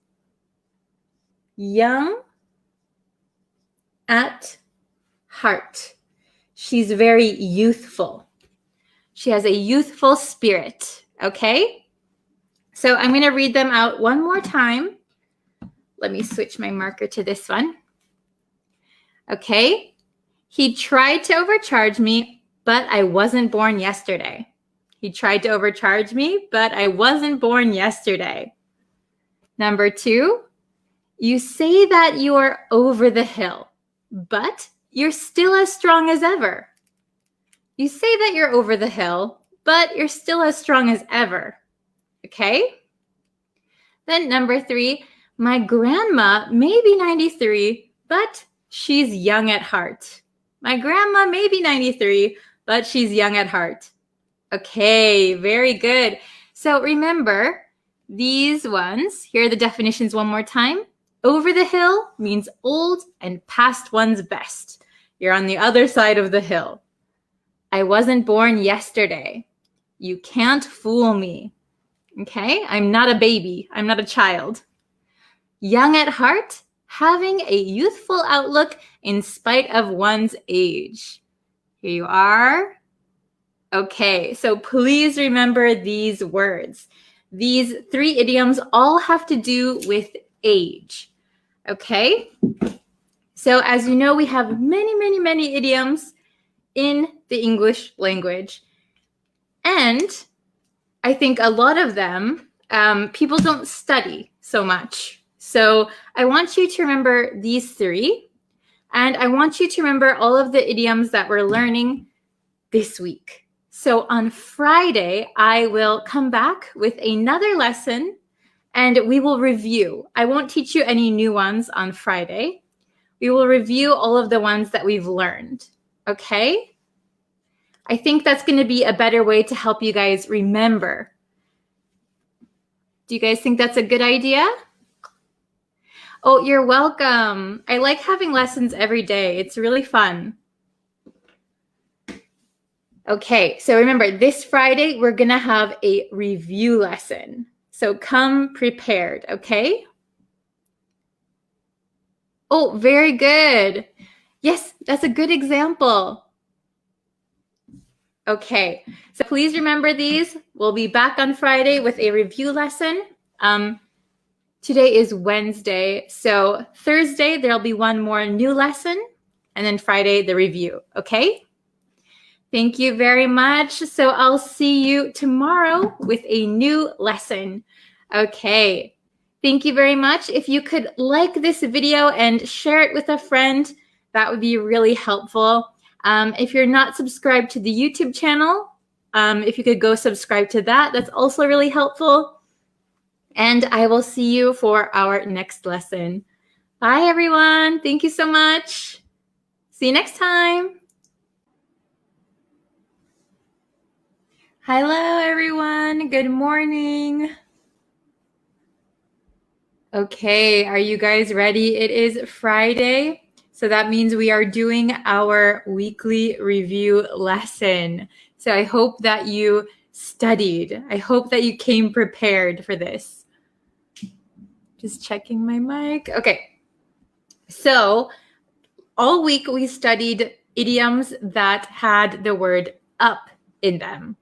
young at heart. She's very youthful. She has a youthful spirit. Okay? So I'm going to read them out one more time. Let me switch my marker to this one. Okay? He tried to overcharge me, but I wasn't born yesterday. He tried to overcharge me, but I wasn't born yesterday. Number 2, you say that you're over the hill, but you're still as strong as ever. You say that you're over the hill, but you're still as strong as ever. Okay? Then number 3, my grandma may be 93, but she's young at heart. My grandma may be 93, but she's young at heart. Okay, very good. So remember, these ones, here are the definitions one more time. Over the hill means old and past one's best. You're on the other side of the hill. I wasn't born yesterday. You can't fool me. Okay, I'm not a baby. I'm not a child. Young at heart, having a youthful outlook in spite of one's age. Here you are. Okay, so please remember these words. These 3 idioms all have to do with age. Okay? So as you know, we have many idioms in the English language. And I think a lot of them, people don't study so much. So I want you to remember these 3. And I want you to remember all of the idioms that we're learning this week. So on Friday, I will come back with another lesson and we will review. I won't teach you any new ones on Friday. We will review all of the ones that we've learned. Okay? I think that's going to be a better way to help you guys remember. Do you guys think that's a good idea? Oh, you're welcome. I like having lessons every day. It's really fun. Okay, so remember, this Friday, we're going to have a review lesson. So come prepared, okay? Oh, very good. Yes, that's a good example. Okay, so please remember these. We'll be back on Friday with a review lesson. Today is Wednesday, so Thursday, there'll be one more new lesson, and then Friday, the review, okay? Thank you very much. So I'll see you tomorrow with a new lesson. Okay. Thank you very much. If you could like this video and share it with a friend, that would be really helpful. If you're not subscribed to the YouTube channel, if you could go subscribe to that, that's also really helpful. And I will see you for our next lesson. Bye, everyone. Thank you so much. See you next time. Hello, everyone. Good morning. Okay, are you guys ready? It is Friday, so that means we are doing our weekly review lesson. So I hope that you studied. I hope that you came prepared for this. Just checking my mic. Okay. So all week we studied idioms that had the word up in them.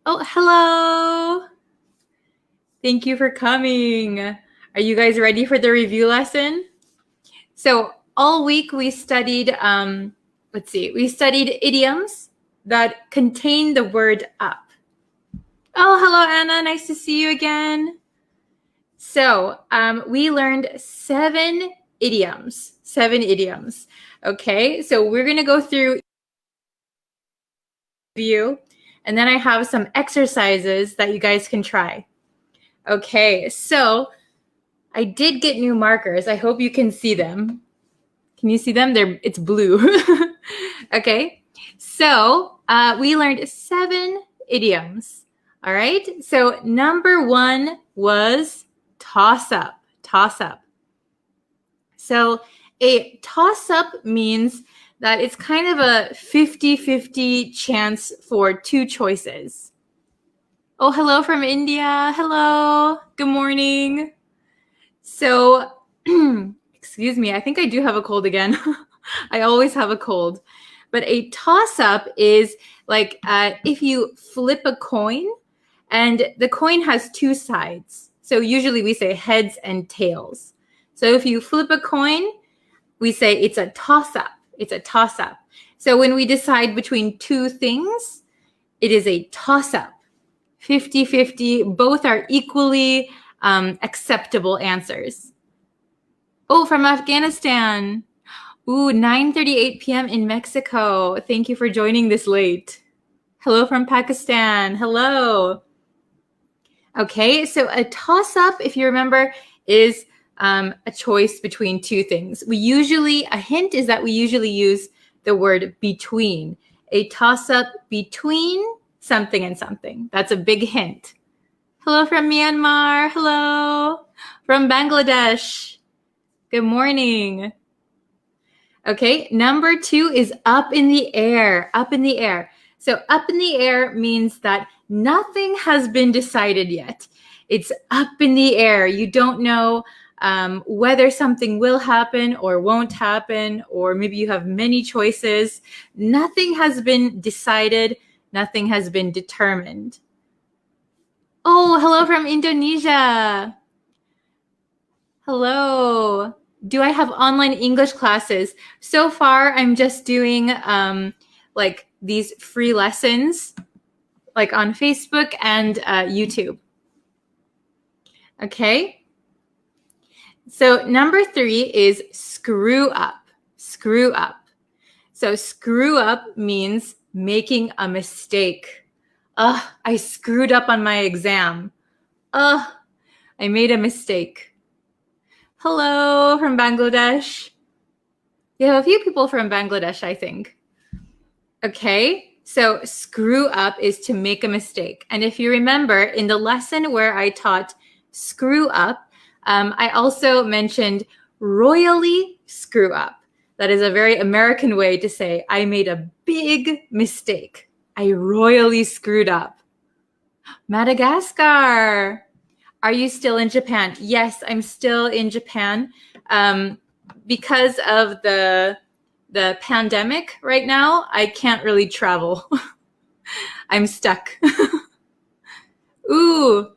Oh, hello. Thank you for coming. Are you guys ready for the review lesson? So all week we studied, we studied idioms that contain the word up. Oh, hello, Anna. Nice to see you again. So we learned 7 idioms. Okay, so we're going to go through review, and then I have some exercises that you guys can try. Okay, so I did get new markers. I hope you can see them. Can you see them? It's blue. Okay, so we learned 7 idioms. All right, so number 1 was toss up. So a toss-up means that it's kind of a 50-50 chance for 2 choices. Oh, hello from India. Hello. Good morning. So, excuse me, I think I do have a cold again. I always have a cold. But a toss-up is like if you flip a coin and the coin has 2 sides. So usually we say heads and tails. So if you flip a coin, we say it's a toss-up. It's a toss-up. So when we decide between 2 things, it is a toss-up. 50-50, both are equally acceptable answers. Oh, from Afghanistan. Ooh, 9:38 p.m. in Mexico. Thank you for joining this late. Hello from Pakistan. Hello. Okay, so a toss-up, if you remember, is a choice between 2 things. A hint is that we usually use the word between. A toss-up between something and something. That's a big hint. Hello from Myanmar. Hello. From Bangladesh. Good morning. Okay, number 2 is up in the air. Up in the air. So up in the air means that nothing has been decided yet. It's up in the air. You don't know whether something will happen or won't happen, or maybe you have many choices. Nothing has been decided. Nothing has been determined. Oh, hello from Indonesia. Hello. Do I have online English classes? So far, I'm just doing like these free lessons like on Facebook and YouTube. Okay. So number 3 is screw up. Screw up. So screw up means making a mistake. I screwed up on my exam. I made a mistake. Hello from Bangladesh. You have a few people from Bangladesh, I think. Okay, so screw up is to make a mistake. And if you remember in the lesson where I taught screw up, I also mentioned royally screw up. That is a very American way to say I made a big mistake. I royally screwed up. Madagascar. Are you still in Japan? Yes, I'm still in Japan. Because of the pandemic right now, I can't really travel. I'm stuck. Ooh.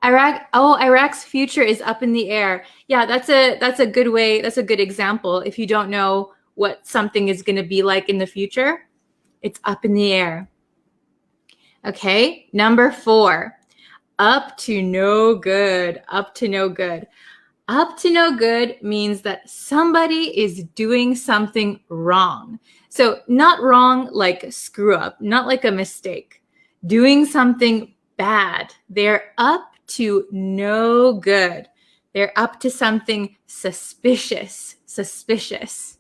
Iraq's future is up in the air. Yeah, that's a good way. That's a good example. If you don't know what something is going to be like in the future, it's up in the air. Okay, number 4, up to no good. Up to no good. Up to no good means that somebody is doing something wrong. So not wrong like screw up, not like a mistake. Doing something bad. They're up to no good. They're up to something suspicious. Suspicious.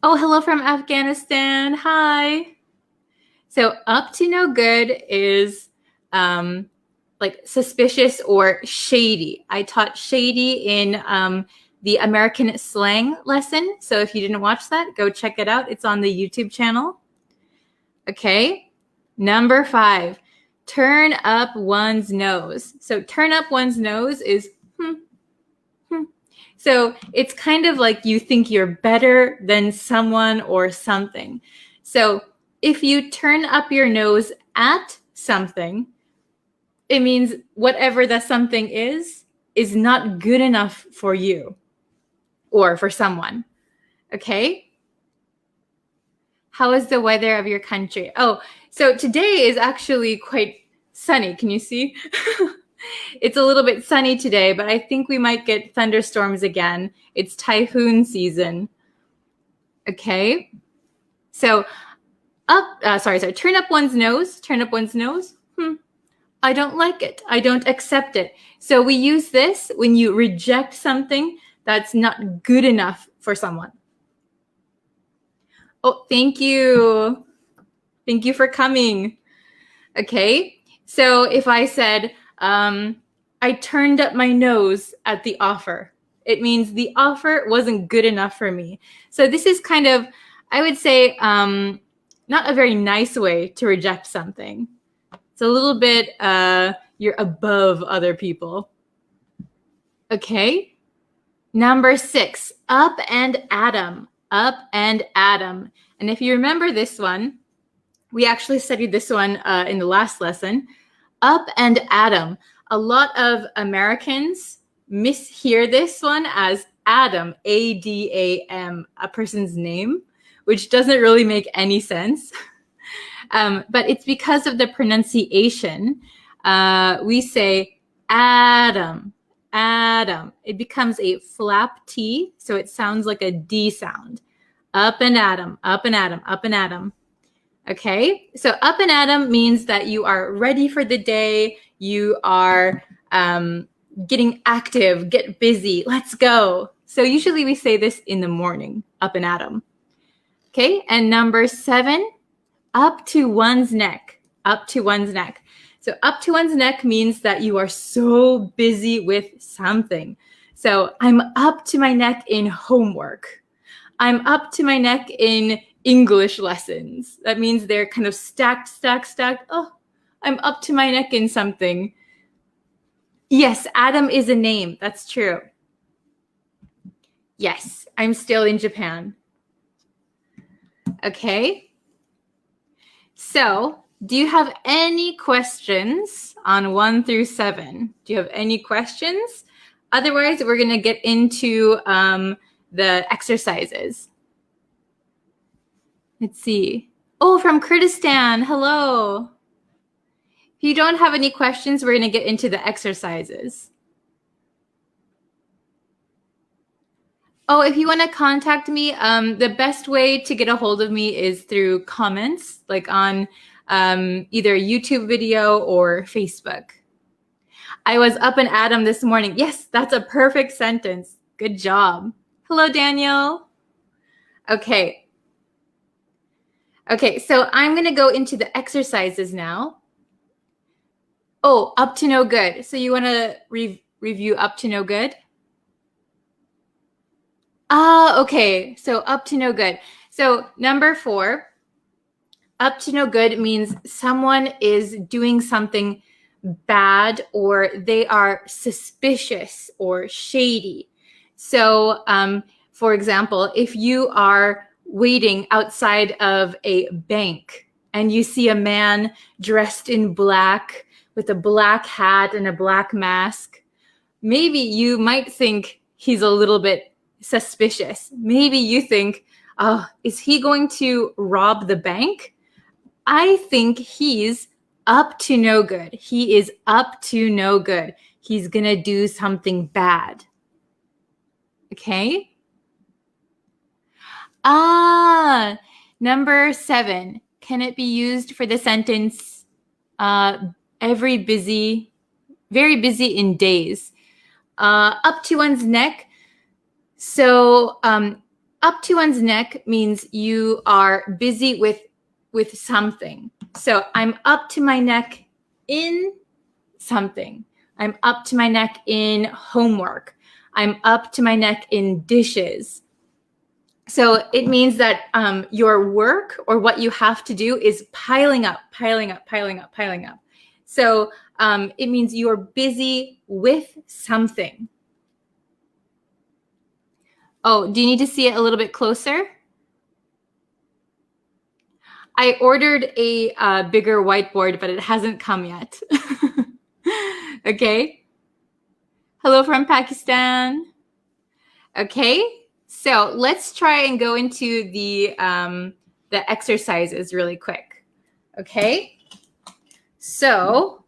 Oh, hello from Afghanistan. Hi. So up to no good is like suspicious or shady. I taught shady in the American slang lesson. So if you didn't watch that, go check it out. It's on the YouTube channel. Okay. Number 5, turn up one's nose. So turn up one's nose is So it's kind of like you think you're better than someone or something. So if you turn up your nose at something, it means whatever that something is not good enough for you or for someone. Okay? How is the weather of your country? Oh, so today is actually quite sunny. Can you see? It's a little bit sunny today, but I think we might get thunderstorms again. It's typhoon season. Okay? So turn up one's nose. Turn up one's nose. I don't like it. I don't accept it. So we use this when you reject something that's not good enough for someone. Oh, thank you. Thank you for coming. Okay. So if I said, I turned up my nose at the offer, it means the offer wasn't good enough for me. So this is kind of, I would say, not a very nice way to reject something. It's a little bit, you're above other people. Okay. Number 6, up and atom. Up and atom. And if you remember this one, we actually studied this one in the last lesson. Up and atom. A lot of Americans mishear this one as Adam, A-D-A-M, a person's name, which doesn't really make any sense. But it's because of the pronunciation. We say Adam, Adam. It becomes a flap T, so it sounds like a D sound. Up and atom, up and atom, up and atom. Okay, so up and atom means that you are ready for the day. You are getting active, get busy, let's go. So usually we say this in the morning, up and atom. Okay, and number 7, up to one's neck, up to one's neck. So up to one's neck means that you are so busy with something. So I'm up to my neck in homework. I'm up to my neck in English lessons. That means they're kind of stacked. Oh, I'm up to my neck in something. Yes, Adam is a name. That's true. Yes, I'm still in Japan. Okay. So, do you have any questions on 1 through 7? Do you have any questions? Otherwise, we're going to get into the exercises. Let's see. Oh, from Kurdistan. Hello. If you don't have any questions, we're going to get into the exercises. Oh, if you want to contact me, the best way to get a hold of me is through comments, like on either a YouTube video or Facebook. I was up and Adam this morning. Yes, that's a perfect sentence. Good job. Hello, Daniel. Okay. Okay, so I'm going to go into the exercises now. Oh, up to no good. So you want to review up to no good? Ah, okay. So up to no good. So number 4, up to no good means someone is doing something bad or they are suspicious or shady. So, for example, if you are waiting outside of a bank and you see a man dressed in black with a black hat and a black mask, maybe you might think he's a little bit suspicious. Maybe you think, oh, is he going to rob the bank? I think he's up to no good. He is up to no good. He's going to do something bad. Okay? Ah, number 7. Can it be used for the sentence, very busy in days? Up to one's neck. So up to one's neck means you are busy with something. So I'm up to my neck in something. I'm up to my neck in homework. I'm up to my neck in dishes. So it means that your work or what you have to do is piling up, piling up, piling up, piling up. So it means you're busy with something. Oh, do you need to see it a little bit closer? I ordered a bigger whiteboard, but it hasn't come yet. Okay. Hello from Pakistan. Okay. So let's try and go into the exercises really quick. Okay. So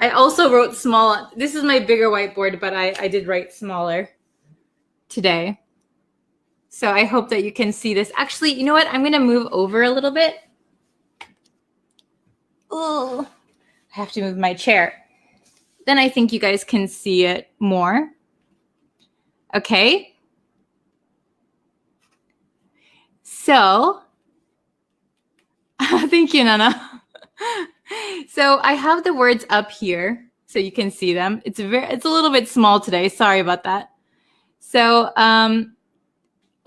I also wrote small. This is my bigger whiteboard, but I did write smaller today. So I hope that you can see this. Actually, you know what? I'm going to move over a little bit. Oh, I have to move my chair. Then I think you guys can see it more. Okay. So, thank you, Nana. So I have the words up here so you can see them. It's a little bit small today. Sorry about that. So,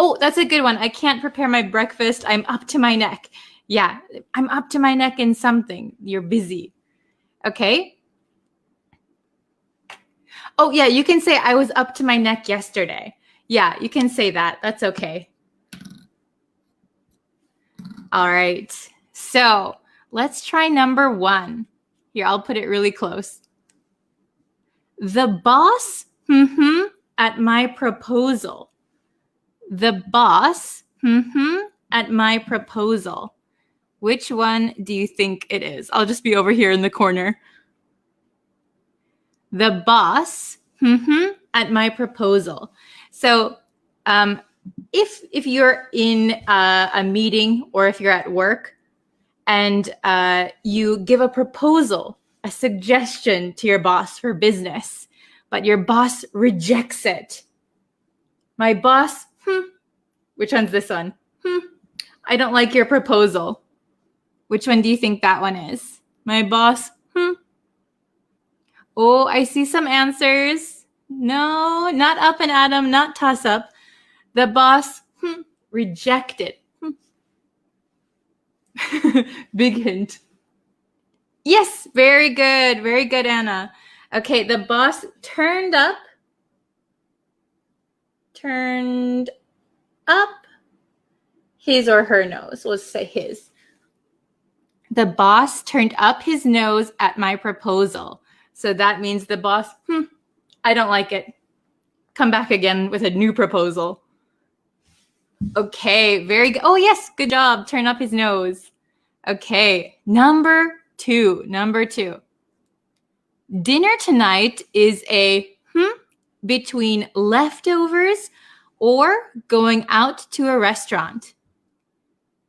oh, that's a good one. I can't prepare my breakfast. I'm up to my neck. Yeah, I'm up to my neck in something. You're busy. Okay. Oh, yeah, you can say I was up to my neck yesterday. Yeah, you can say that. That's okay. All right. So let's try number 1. Here, I'll put it really close. The boss at my proposal. The boss at my proposal. Which one do you think it is? I'll just be over here in the corner. The boss at my proposal. So if you're in a meeting or if you're at work and you give a proposal, a suggestion to your boss for business, but your boss rejects it. My boss, which one's this one? I don't like your proposal. Which one do you think that one is? My boss, Oh, I see some answers. No, not up and Adam, not toss up. The boss rejected. Big hint. Yes, very good. Very good, Anna. Okay, the boss turned up his or her nose. Let's say his. The boss turned up his nose at my proposal. So that means the boss, I don't like it. Come back again with a new proposal. Okay, very good. Oh, yes, good job. Turn up his nose. Okay, number 2. Dinner tonight is a between leftovers or going out to a restaurant.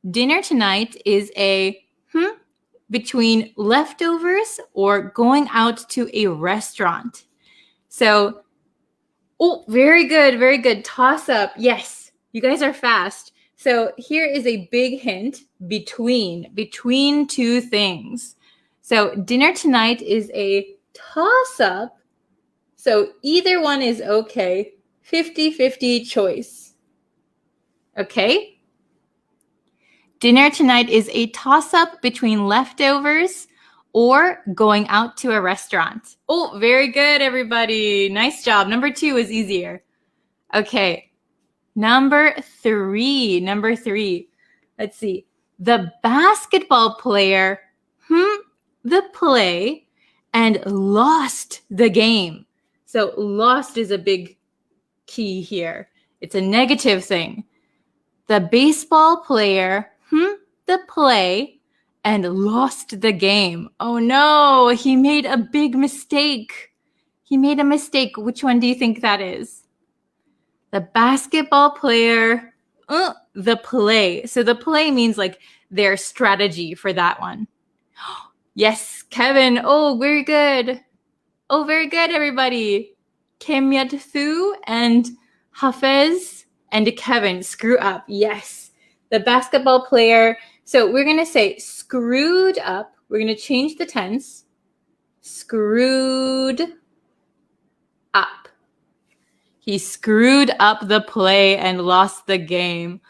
Dinner tonight is a between leftovers or going out to a restaurant. So, oh, very good, very good. Toss up. Yes, you guys are fast. So here is a big hint, between two things. So dinner tonight is a toss up. So either one is okay. 50-50 choice. Okay? Dinner tonight is a toss-up between leftovers or going out to a restaurant. Oh, very good, everybody. Nice job. Number 2 is easier. Okay. Number 3. Let's see. The basketball player the play and lost the game. So lost is a big key here. It's a negative thing. The baseball player the play and lost the game. Oh no, he made a big mistake. He made a mistake. Which one do you think that is? The basketball player, the play. So the play means like their strategy for that one. Yes, Kevin. Oh, very good. Oh, very good, everybody. Kim Yat-Thu and Hafez and Kevin screw up. Yes. The basketball player. So we're going to say screwed up. We're going to change the tense. Screwed up. He screwed up the play and lost the game.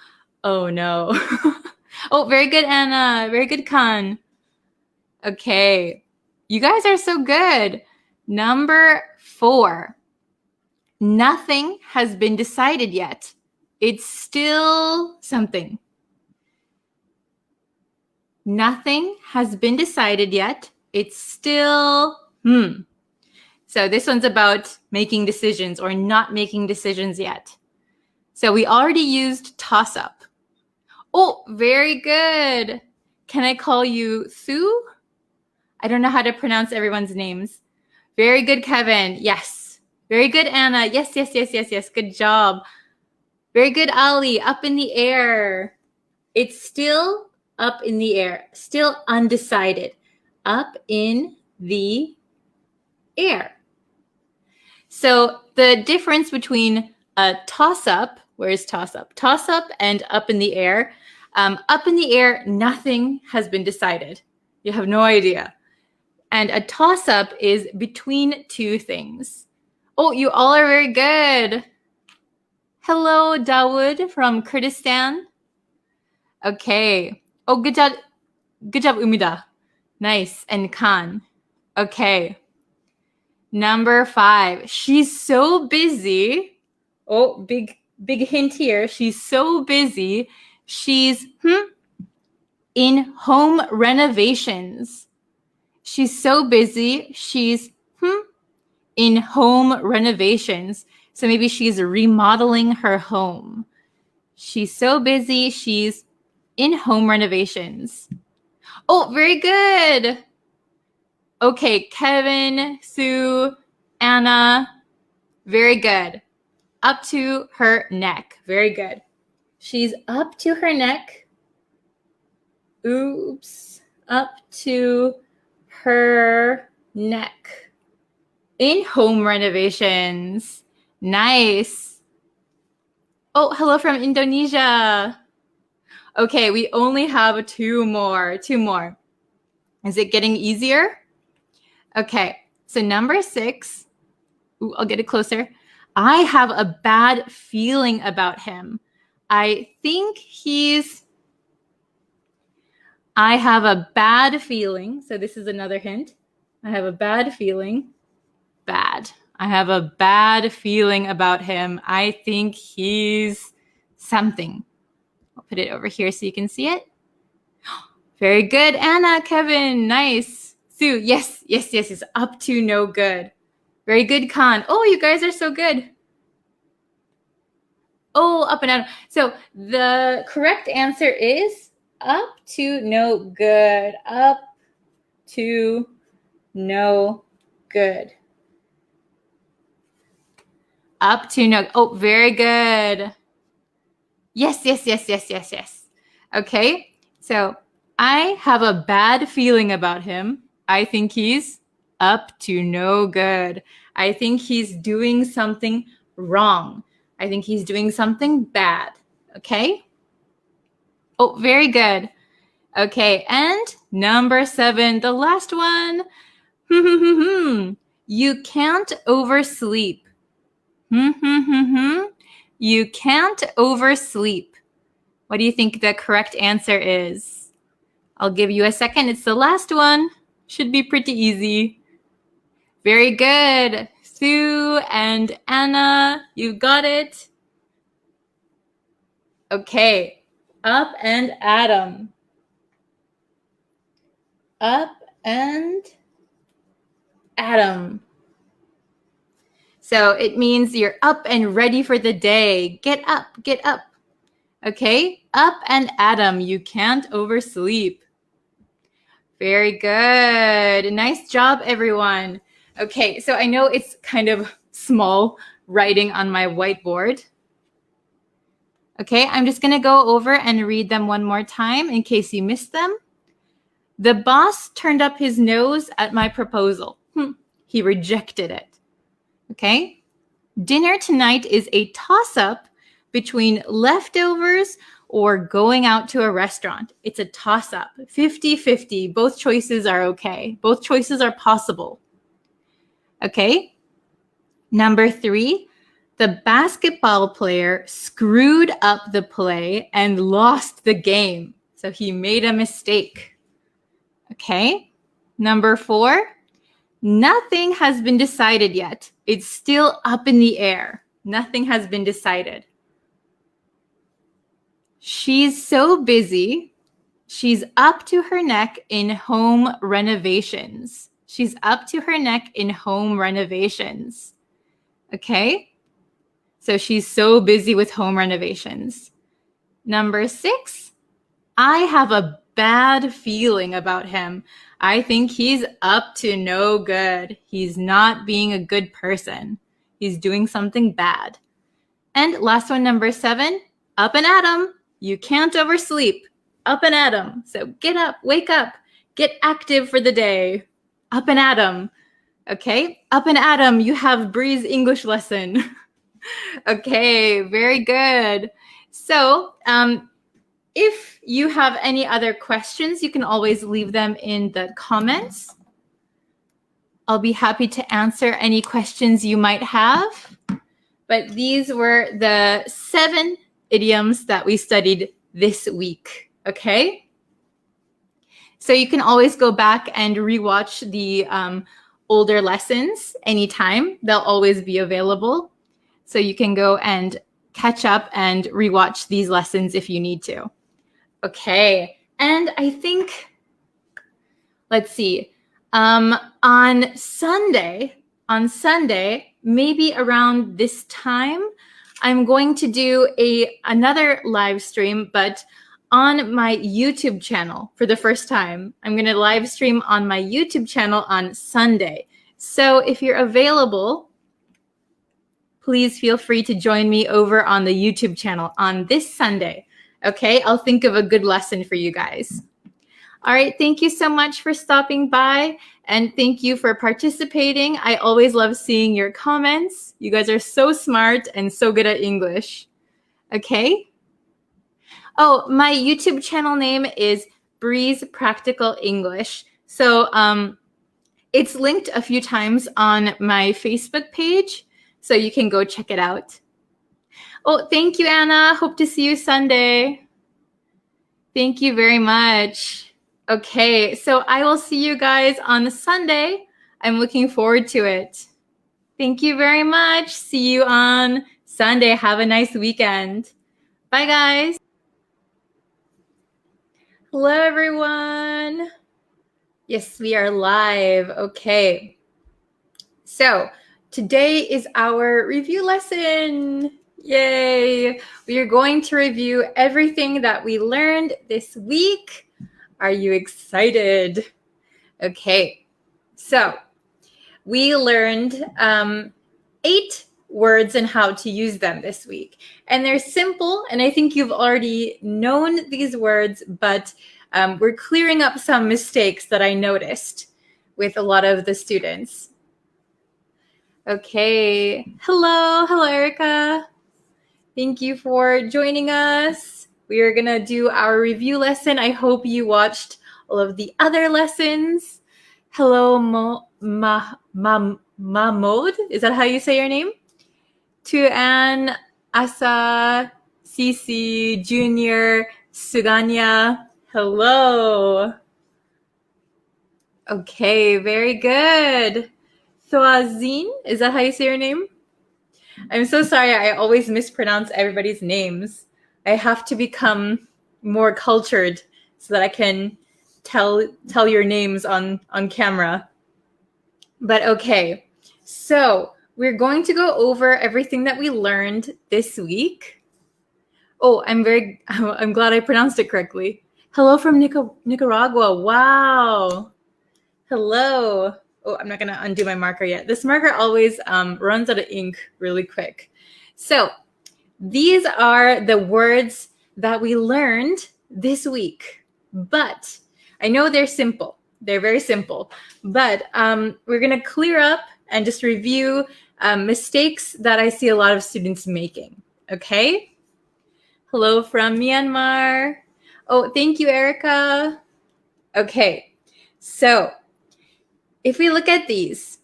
Oh no. Oh, very good, Anna. Very good, Khan. Okay. You guys are so good. Number 4. Nothing has been decided yet. It's still something. Nothing has been decided yet. It's still So this one's about making decisions or not making decisions yet. So we already used toss up. Oh, very good. Can I call you Sue? I don't know how to pronounce everyone's names. Very good, Kevin. Yes. Very good, Anna. Yes. Good job. Very good, Ali. Up in the air. It's still up in the air. Still undecided. Up in the air. So the difference between a toss-up, where's toss-up? Toss-up and up in the air. Up in the air, nothing has been decided. You have no idea. And a toss-up is between two things. Oh, you all are very good. Hello, Dawood from Kurdistan. Okay. Oh, good job. Good job, Umida. Nice. And Khan. Okay. Number 5. She's so busy. Oh, big hint here. She's so busy. She's in home renovations. She's so busy. She's in home renovations. So maybe she's remodeling her home. She's so busy. She's in home renovations. Oh, very good. Okay, Kevin, Sue, Anna, very good. Up to her neck. Very good. She's up to her neck. Oops. Up to her neck. In home renovations. Nice. Oh, hello from Indonesia. Okay, we only have 2 more. 2 more. Is it getting easier? Okay, so number 6. Ooh, I'll get it closer. I have a bad feeling about him. I have a bad feeling. So this is another hint. I have a bad feeling. Bad. I have a bad feeling about him. I think he's something. I'll put it over here so you can see it. Very good, Anna, Kevin. Nice. Sue, yes. Up to no good. Very good, Khan. Oh, you guys are so good. Oh, up and out. So the correct answer is up to no good. Up to no good. Up to no. Oh, very good. Yes. Okay. So I have a bad feeling about him. I think he's up to no good. I think he's doing something wrong. I think he's doing something bad. Okay? Oh, very good. Okay, and number 7, the last one. You can't oversleep. You can't oversleep. What do you think the correct answer is? I'll give you a second. It's the last one. Should be pretty easy. Very good. Sue and Anna, you got it. Okay. Up and Adam. Up and Adam. So it means you're up and ready for the day. Get up, get up. Okay? Up and Adam. You can't oversleep. Very good. Nice job, everyone. Okay, so I know it's kind of small writing on my whiteboard. Okay, I'm just going to go over and read them one more time in case you missed them. The boss turned up his nose at my proposal. He rejected it. Okay? Dinner tonight is a toss-up between leftovers or going out to a restaurant. It's a toss-up, 50-50. Both choices are okay. Both choices are possible. Okay? Number 3, The basketball player screwed up the play and lost the game. So he made a mistake. Okay. Number 4, nothing has been decided yet. It's still up in the air. Nothing has been decided. She's so busy. She's up to her neck in home renovations. She's up to her neck in home renovations. Okay? So she's so busy with home renovations. Number 6, I have a bad feeling about him. I think he's up to no good. He's not being a good person. He's doing something bad. And last one, number 7, up and at 'em. You can't oversleep. Up and at 'em. So get up, wake up, get active for the day. Up and at 'em. Okay, up and at 'em. You have Bree's English lesson. Okay, very good. So if you have any other questions, you can always leave them in the comments. I'll be happy to answer any questions you might have. But these were the 7 idioms that we studied this week, okay? So you can always go back and rewatch the older lessons anytime. They'll always be available. So you can go and catch up and rewatch these lessons if you need to. Okay, and I think, let's see, on Sunday, maybe around this time, I'm going to do another live stream, but on my YouTube channel for the first time. I'm going to live stream on my YouTube channel on Sunday. So if you're available, please feel free to join me over on the YouTube channel on this Sunday. Okay, I'll think of a good lesson for you guys. All right, thank you so much for stopping by, and thank you for participating. I always love seeing your comments. You guys are so smart and so good at English. Okay? Oh, my YouTube channel name is Bree's Practical English. So it's linked a few times on my Facebook page, so you can go check it out. Oh, thank you, Anna. Hope to see you Sunday. Thank you very much. Okay, so I will see you guys on Sunday. I'm looking forward to it. Thank you very much. See you on Sunday. Have a nice weekend. Bye, guys. Hello, everyone. Yes, we are live. Okay. So today is our review lesson. Yay! We are going to review everything that we learned this week. Are you excited? Okay, so we learned 8 words and how to use them this week. And they're simple, and I think you've already known these words, but we're clearing up some mistakes that I noticed with a lot of the students. Okay, hello, Erica. Thank you for joining us. We are gonna do our review lesson. I hope you watched all of the other lessons. Hello, Mahmoud. Is that how you say your name? Tuan, Asa, Cici, Junior, Suganya. Hello. Okay, very good. Thoazine, is that how you say your name? I'm so sorry, I always mispronounce everybody's names. I have to become more cultured so that I can tell your names on camera. But okay, so we're going to go over everything that we learned this week. Oh, I'm glad I pronounced it correctly. Hello from Nicaragua. Wow. Hello. Oh, I'm not going to undo my marker yet. This marker always runs out of ink really quick. So these are the words that we learned this week. But I know they're simple. They're very simple. But we're going to clear up and just review mistakes that I see a lot of students making. Okay? Hello from Myanmar. Oh, thank you, Erica. Okay. So if we look at these,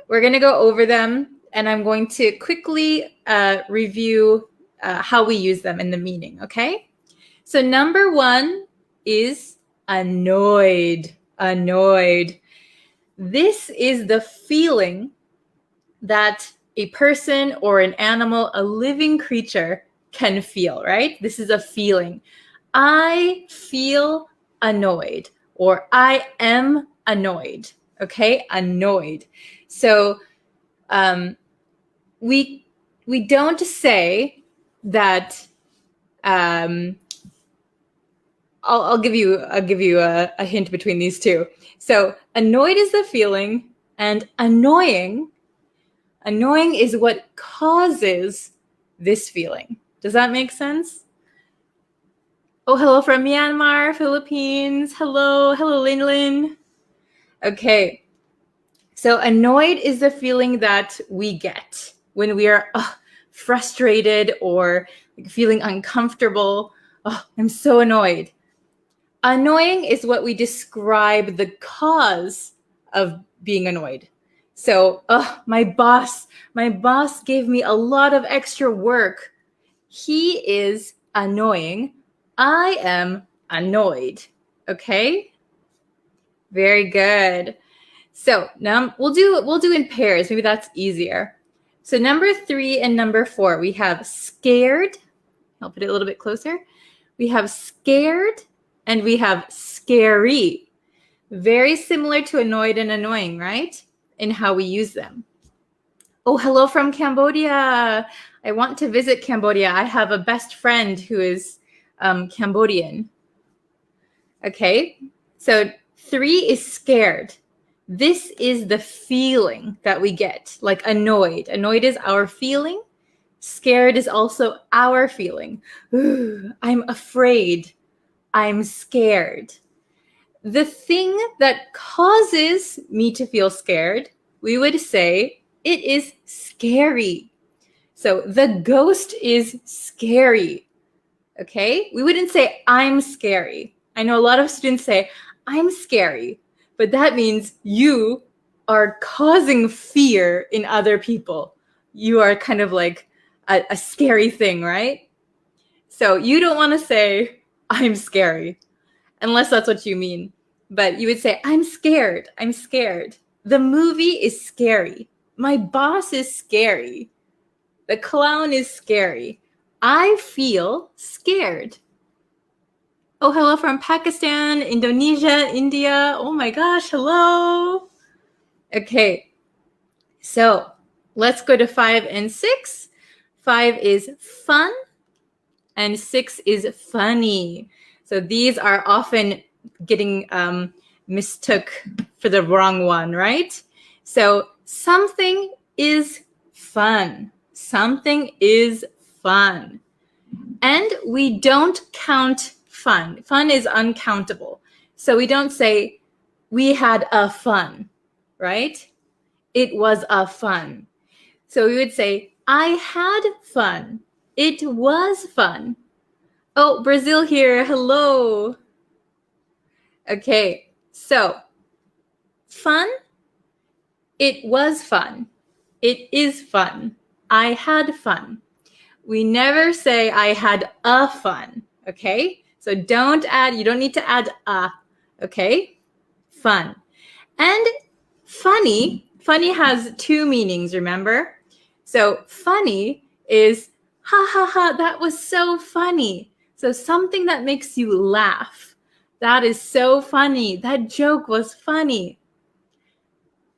we're going to go over them and I'm going to quickly review how we use them in the meaning, okay? So number 1 is annoyed. Annoyed. This is the feeling that a person or an animal, a living creature, can feel, right? This is a feeling. I feel annoyed, or I am annoyed, okay? Annoyed. So we don't say that. I'll give you a hint between these two. So annoyed is the feeling, and annoying is what causes this feeling. Does that make sense? Oh, hello from Myanmar, Philippines. Hello, Lin Lin. Okay. So annoyed is the feeling that we get when we are frustrated or feeling uncomfortable. Oh, I'm so annoyed. Annoying is what we describe the cause of being annoyed. So, my boss gave me a lot of extra work. He is annoying. I am annoyed. Okay? Very good. So now we'll do in pairs. Maybe that's easier. So number 3 and number 4, we have scared. I'll put it a little bit closer. We have scared and we have scary. Very similar to annoyed and annoying, right? In how we use them. Oh, hello from Cambodia. I want to visit Cambodia. I have a best friend who is Cambodian. Okay, so 3 is scared. This is the feeling that we get, like annoyed. Annoyed is our feeling. Scared is also our feeling. Ooh, I'm afraid. I'm scared. The thing that causes me to feel scared, we would say it is scary. So the ghost is scary. Okay? We wouldn't say I'm scary. I know a lot of students say I'm scary, but that means you are causing fear in other people. You are kind of like a scary thing, right? So you don't want to say I'm scary, unless that's what you mean. But you would say, I'm scared. I'm scared. The movie is scary. My boss is scary. The clown is scary. I feel scared. Oh, hello from Pakistan, Indonesia, India. Oh my gosh, hello. Okay, so let's go to 5 and 6. 5 is fun and 6 is funny. So these are often getting mistook for the wrong one, right? So something is fun. Something is fun. And we don't count fun. Fun is uncountable. So we don't say, we had a fun, right? It was a fun. So we would say, I had fun. It was fun. Oh, Brazil here. Hello. Okay, so fun. It was fun. It is fun. I had fun. We never say I had a fun, okay? So you don't need to add a, okay? Fun. And funny has 2 meanings, remember? So funny is, ha ha ha, that was so funny. So something that makes you laugh. That is so funny. That joke was funny.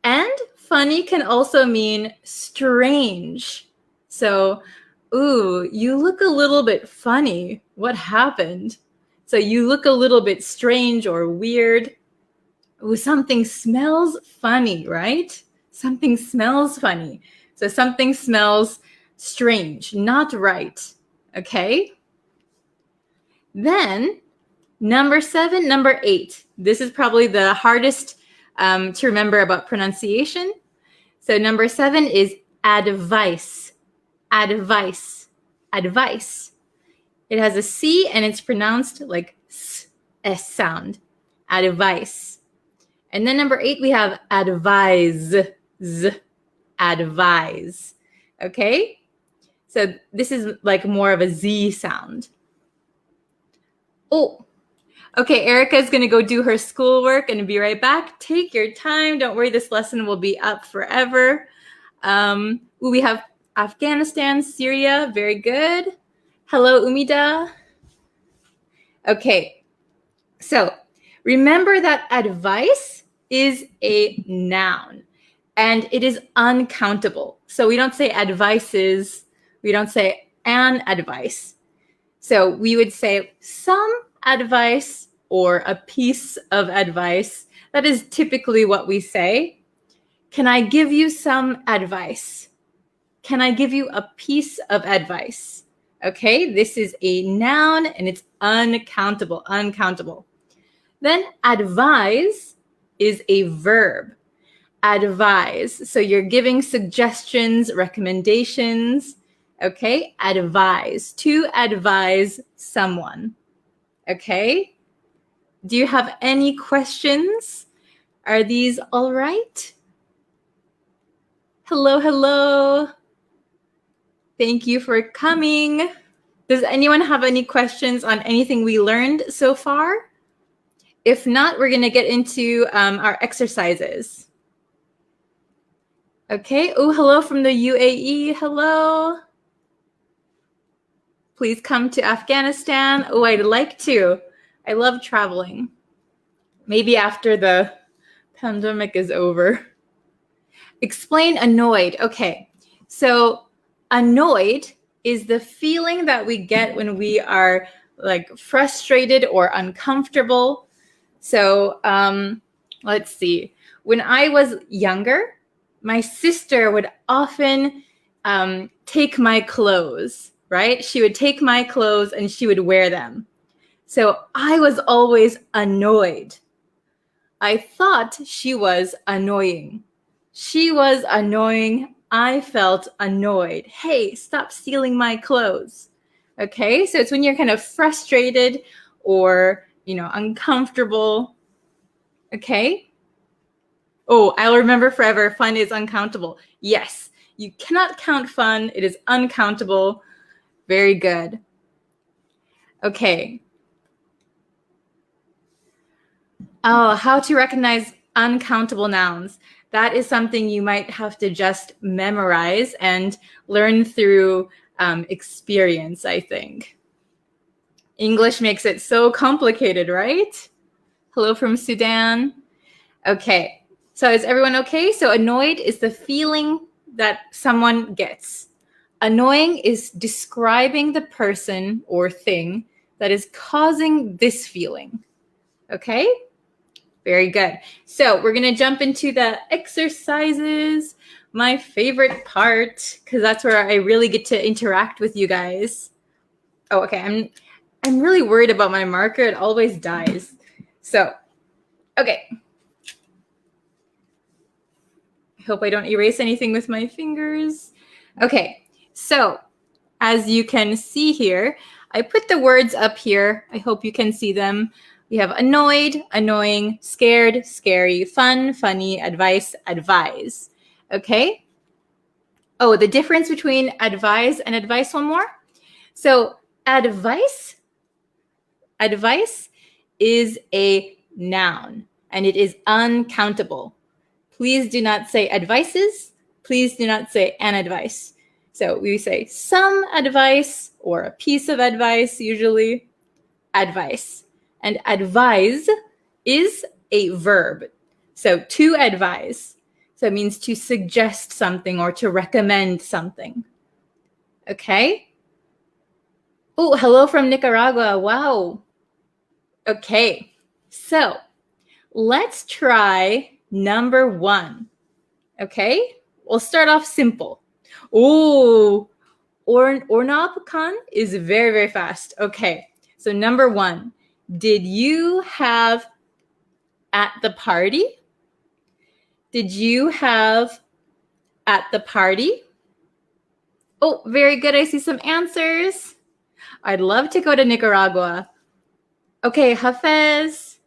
And funny can also mean strange. So, ooh, you look a little bit funny. What happened? So you look a little bit strange or weird. Ooh, something smells funny, right? Something smells funny. So something smells strange, not right. Okay? Then number 7, number 8. This is probably the hardest to remember about pronunciation. So number 7 is advice. Advice. Advice. It has a C and it's pronounced like S sound. Advice. And then number 8, we have advise. Z. advise. Okay? So this is like more of a Z sound. Oh, okay, Erica's going to go do her schoolwork and be right back. Take your time. Don't worry, this lesson will be up forever. We have Afghanistan, Syria. Very good. Hello, Umida. Okay, so remember that advice is a noun and it is uncountable. So we don't say advices, we don't say an advice. So we would say some advice or a piece of advice. That is typically what we say. Can I give you some advice? Can I give you a piece of advice? Okay, this is a noun and it's uncountable, uncountable. Then advise is a verb. Advise. So you're giving suggestions, recommendations. Okay, advise. To advise someone. Okay. Do you have any questions? Are these all right? Hello, hello. Thank you for coming. Does anyone have any questions on anything we learned so far? If not, we're going to get into our exercises. Okay. Oh, hello from the UAE. Hello. Please come to Afghanistan. Oh, I'd like to. I love traveling. Maybe after the pandemic is over. Explain annoyed. Okay. So annoyed is the feeling that we get when we are like frustrated or uncomfortable. So let's see. When I was younger, my sister would often take my clothes, right? She would take my clothes and she would wear them. So I was always annoyed. I thought she was annoying. She was annoying. I felt annoyed. Hey, stop stealing my clothes. Okay, so it's when you're kind of frustrated or, uncomfortable. Okay. Oh, I'll remember forever. Fun is uncountable. Yes, you cannot count fun. It is uncountable. Very good. Okay. Oh, how to recognize uncountable nouns. That is something you might have to just memorize and learn through experience, I think. English makes it so complicated, right? Hello from Sudan. Okay, so is everyone okay? So annoyed is the feeling that someone gets. Annoying is describing the person or thing that is causing this feeling. Okay? Very good. So we're going to jump into the exercises, my favorite part, because that's where I really get to interact with you guys. Oh, okay. I'm really worried about my marker. It always dies. So, okay. I hope I don't erase anything with my fingers. Okay. So, as you can see here, I put the words up here. I hope you can see them. We have annoyed, annoying, scared, scary, fun, funny, advice, advise. Okay? Oh, the difference between advise and advice, one more. So advice is a noun and it is uncountable. Please do not say advices. Please do not say an advice. So we say some advice or a piece of advice, usually advice. And advise is a verb. So to advise. So it means to suggest something or to recommend something. Okay? Oh, hello from Nicaragua. Wow. Okay. So let's try number 1. Okay? We'll start off simple. Oh, Ornapakan is very, very fast. Okay. So number 1. Did you have at the party? Did you have at the party? Oh, very good. I see some answers. I'd love to go to Nicaragua. Okay, Hafez,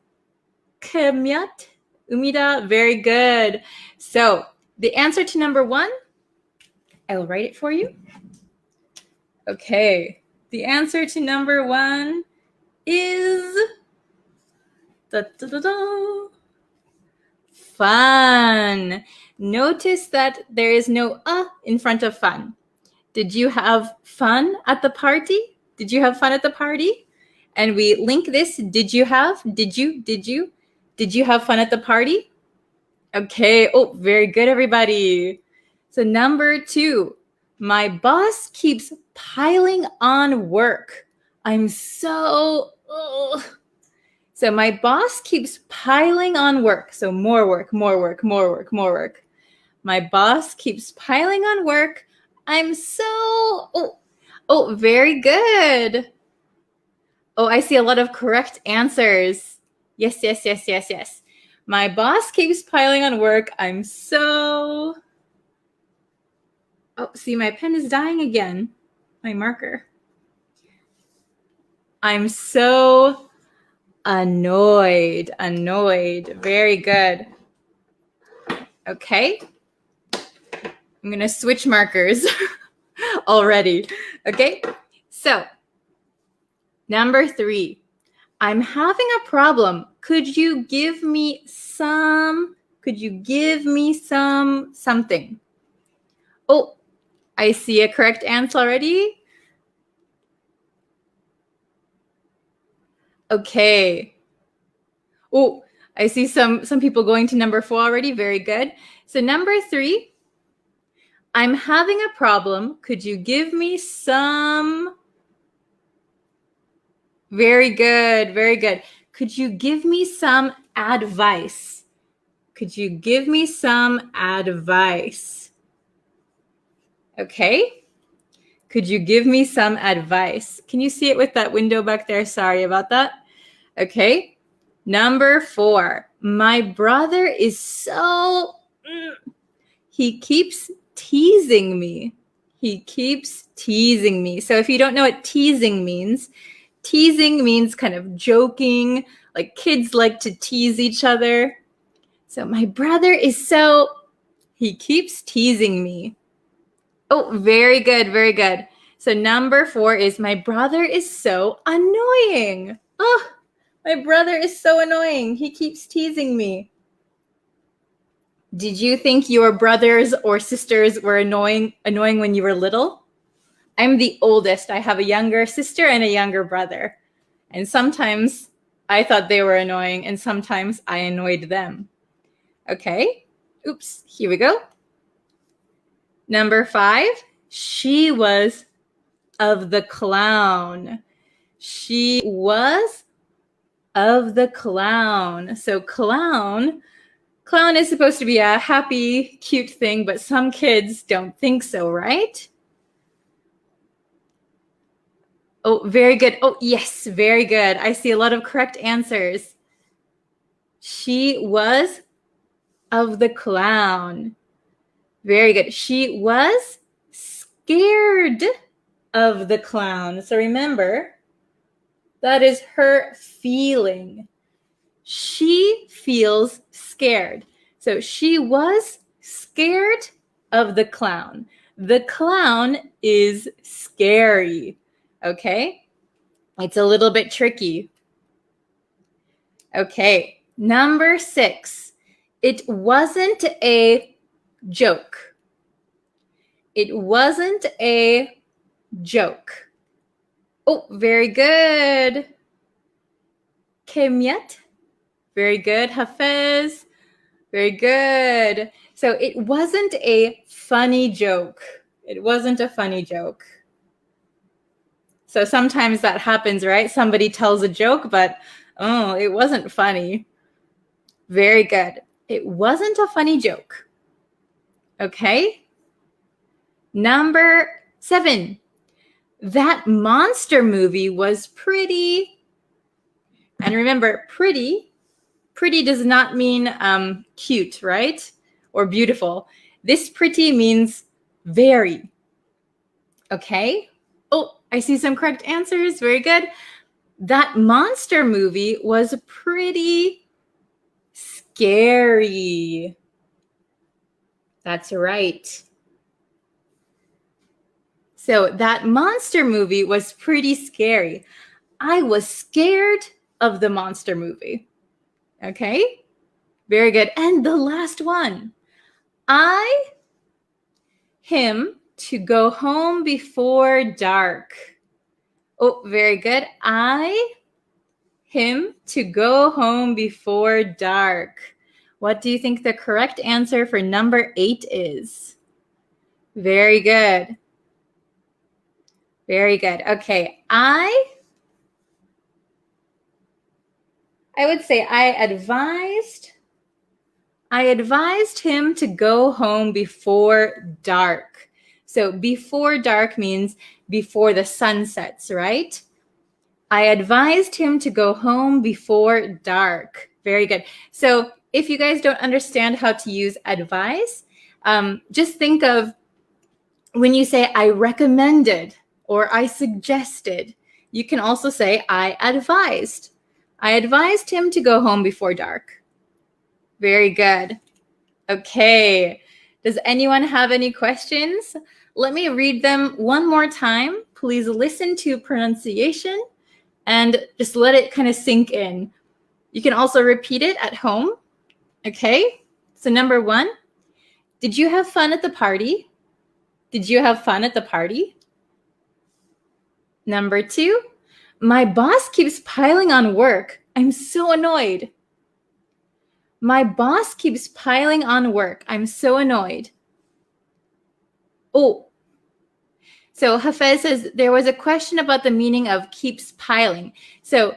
Kemyat, Umida, very good. So the answer to number 1 I'll write it for you. Okay, the answer to number 1 is fun. Notice that there is no in front of fun. Did you have fun at the party? Did you have fun at the party? And we link this. Did you have? Did you have fun at the party? Okay. Oh, very good, everybody. So number 2, my boss keeps piling on work. I'm so, So my boss keeps piling on work. So more work. My boss keeps piling on work. I'm so, very good. Oh, I see a lot of correct answers. Yes. My boss keeps piling on work. I'm so, see, my pen is dying again. My marker. I'm so annoyed. Very good. Okay. I'm going to switch markers already. Okay. So, number 3, I'm having a problem. Could you give me something? Oh, I see a correct answer already. Okay. Oh, I see some people going to number 4 already. Very good. So number 3, I'm having a problem. Could you give me some? Very good. Could you give me some advice? Okay. Could you give me some advice? Can you see it with that window back there? Sorry about that. Okay. Number 4, my brother is so, he keeps teasing me. So if you don't know what teasing means kind of joking, like kids like to tease each other. So my brother is so, he keeps teasing me. Oh, very good. So number 4 is my brother is so annoying. Oh, my brother is so annoying. He keeps teasing me. Did you think your brothers or sisters were annoying when you were little? I'm the oldest. I have a younger sister and a younger brother. And sometimes I thought they were annoying and sometimes I annoyed them. Okay. Oops, here we go. Number 5, she was of the clown. She was of the clown. So clown is supposed to be a happy, cute thing, but some kids don't think so, right? Oh, very good. Oh, yes, very good. I see a lot of correct answers. She was of the clown. Very good. She was scared of the clown. So remember, that is her feeling. She feels scared. So she was scared of the clown. The clown is scary. Okay? It's a little bit tricky. Okay, number 6. It wasn't a joke. It wasn't a joke. Oh, very good. Kemyat. Very good. Hafez. Very good. So it wasn't a funny joke. So sometimes that happens, right? Somebody tells a joke, but it wasn't funny. Very good. It wasn't a funny joke. Okay. Number 7. That monster movie was pretty. And remember, pretty does not mean cute, right? Or beautiful. This pretty means very. Okay. Oh, I see some correct answers. Very good. That monster movie was pretty scary. That's right. So that monster movie was pretty scary. I was scared of the monster movie. Okay, very good. And the last one. Him to go home before dark. Oh, very good. Him to go home before dark. What do you think the correct answer for number 8 is? Very good. Very good. Okay, I would say I advised him to go home before dark. So before dark means before the sun sets, right? I advised him to go home before dark. Very good. So if you guys don't understand how to use advise, just think of when you say I recommended or I suggested, you can also say I advised. I advised him to go home before dark. Very good. Okay. Does anyone have any questions? Let me read them one more time. Please listen to pronunciation and just let it kind of sink in. You can also repeat it at home. Okay. So number 1, did you have fun at the party? Did you have fun at the party? Number 2, my boss keeps piling on work. I'm so annoyed. My boss keeps piling on work. I'm so annoyed. Oh, so Hafez says there was a question about the meaning of keeps piling. So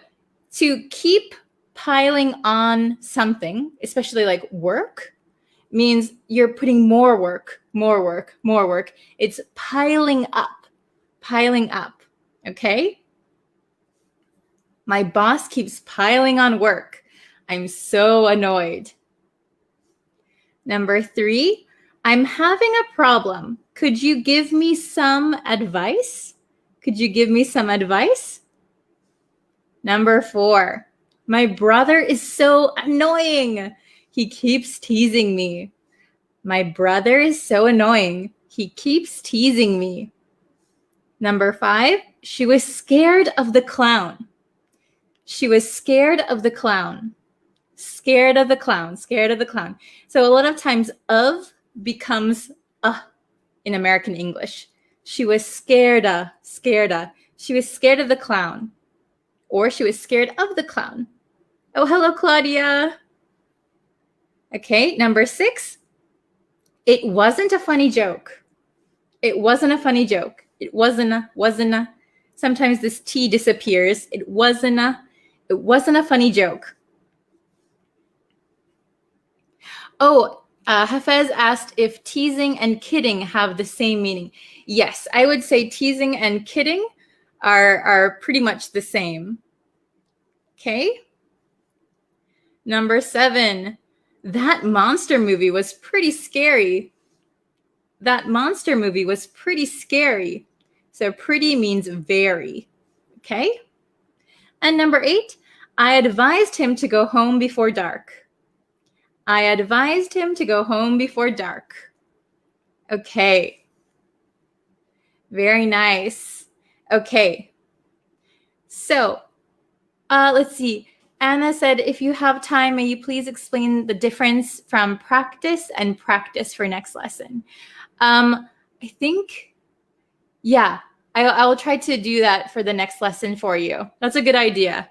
to keep piling on something, especially like work, means you're putting more work. It's piling up, okay? My boss keeps piling on work. I'm so annoyed. Number 3, I'm having a problem. Could you give me some advice? Could you give me some advice? Number 4, my brother is so annoying. He keeps teasing me. My brother is so annoying. He keeps teasing me. Number 5, she was scared of the clown. She was scared of the clown. Scared of the clown. So a lot of times of becomes in American English. She was scared of. She was scared of the clown. Or she was scared of the clown. Oh, hello, Claudia. Okay, number 6. It wasn't a funny joke. It wasn't a funny joke. It wasn't a. Sometimes this T disappears. It wasn't a funny joke. Oh, Hafez asked if teasing and kidding have the same meaning. Yes, I would say teasing and kidding are pretty much the same. Okay. Number 7, that monster movie was pretty scary. That monster movie was pretty scary. So pretty means very. Okay. And number 8, I advised him to go home before dark. I advised him to go home before dark. Okay. Very nice. Okay. So let's see. Anna said, if you have time, may you please explain the difference from practice and practice for next lesson? I think, yeah, I will try to do that for the next lesson for you. That's a good idea.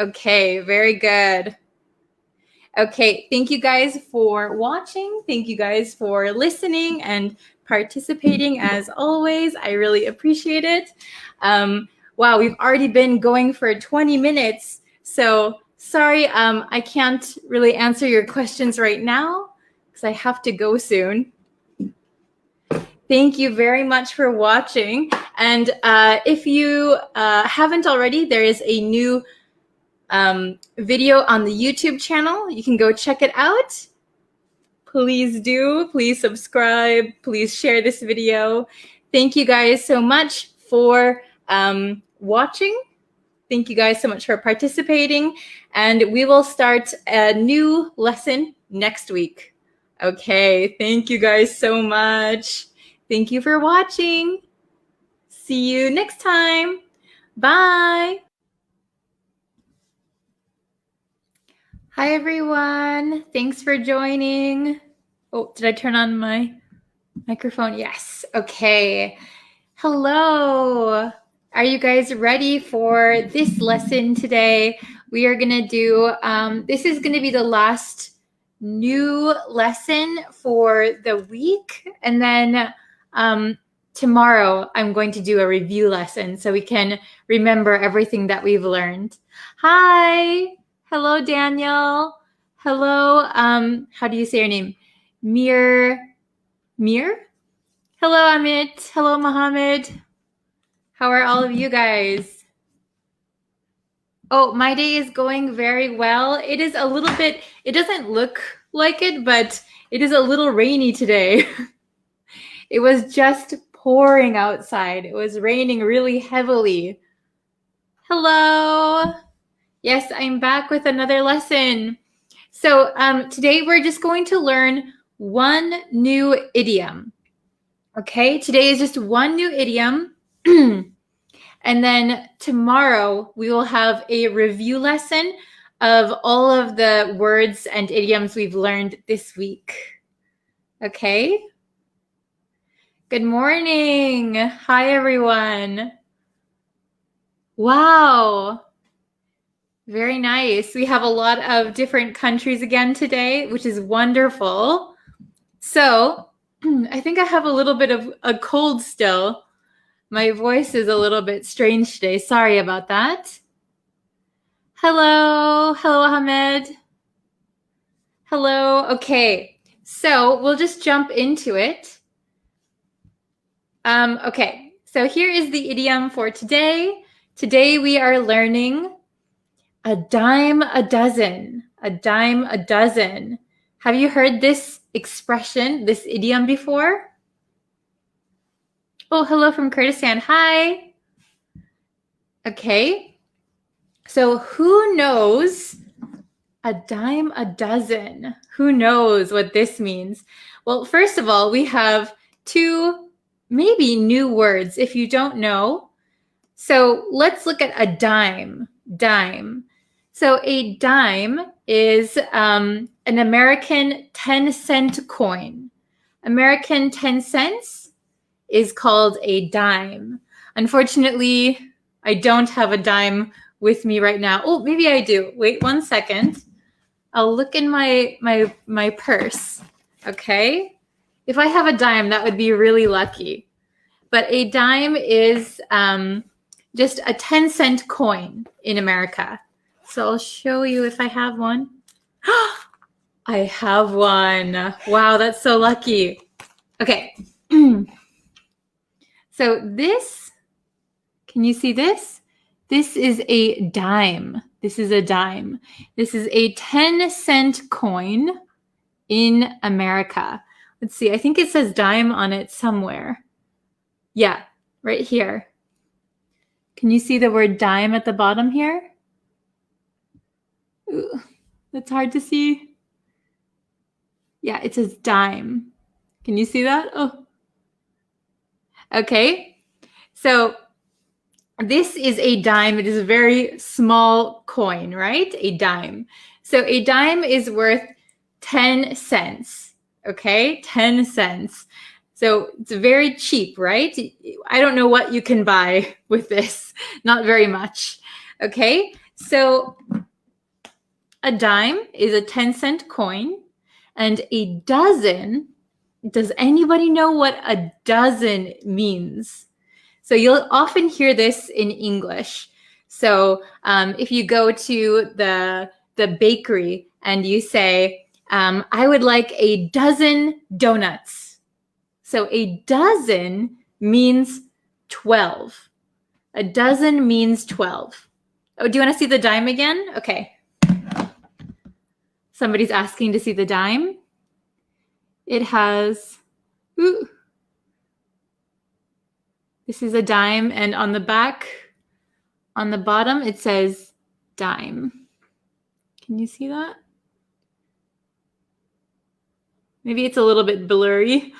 Okay, very good. Okay, thank you guys for watching. Thank you guys for listening and participating as always. I really appreciate it. Wow, we've already been going for 20 minutes. So sorry, I can't really answer your questions right now because I have to go soon. Thank you very much for watching. And if you haven't already, there is a new video on the YouTube channel. You can go check it out. Please do. Please subscribe. Please share this video. Thank you guys so much for watching. Thank you guys so much for participating. And we will start a new lesson next week. Okay. Thank you guys so much. Thank you for watching. See you next time. Bye. Hi, everyone. Thanks for joining. Oh, did I turn on my microphone? Yes. Okay. Hello. Are you guys ready for this lesson today? We are going to do, this is going to be the last new lesson for the week. And then tomorrow I'm going to do a review lesson so we can remember everything that we've learned. Hi. Hello, Daniel. Hello. How do you say your name? Mir? Hello, Amit. Hello, Mohammed. How are all of you guys? Oh, my day is going very well. It is a little bit, it doesn't look like it, but it is a little rainy today. It was just pouring outside. It was raining really heavily. Hello. Yes, I'm back with another lesson. So today we're just going to learn one new idiom. Okay, today is just one new idiom. And then tomorrow we will have a review lesson of all of the words and idioms we've learned this week. Okay? Good morning. Hi, everyone. Wow. Very nice. We have a lot of different countries again today, which is wonderful. So I think I have a little bit of a cold still. My voice is a little bit strange today. Sorry about that. Hello. Hello, Ahmed. Hello. Okay. So we'll just jump into it. Okay. So here is the idiom for today. Today we are learning a dime a dozen. A dime a dozen. Have you heard this expression, this idiom before? Oh, hello from Kurdistan. Hi. Okay. So who knows a dime a dozen? Who knows what this means? Well, first of all, we have two maybe new words if you don't know. So let's look at a dime. Dime. So a dime is an American 10-cent coin. American 10 cents is called a dime. Unfortunately, I don't have a dime with me right now. Oh, maybe I do. Wait 1 second. I'll look in my purse. Okay. If I have a dime, that would be really lucky. But a dime is just a 10-cent coin in America. So I'll show you if I have one. I have one. Wow, that's so lucky. Okay. So this, can you see this? This is a dime. This is a dime. This is a 10-cent coin in America. Let's see, I think it says dime on it somewhere. Yeah, right here. Can you see the word dime at the bottom here? Ooh, that's hard to see. Yeah, it says dime. Can you see that? Oh. Okay, so this is a dime. It is a very small coin, right? A dime. So a dime is worth 10 cents, okay? 10 cents. So it's very cheap, right? I don't know what you can buy with this. Not very much, okay? So a dime is a 10-cent coin, and a dozen, does anybody know what a dozen means? So you'll often hear this in English. So if you go to the bakery and you say, I would like a dozen donuts. So a dozen means 12. A dozen means 12. Oh, do you want to see the dime again? Okay. Somebody's asking to see the dime. It has, ooh, this is a dime, and on the back, on the bottom, it says dime. Can you see that? Maybe it's a little bit blurry,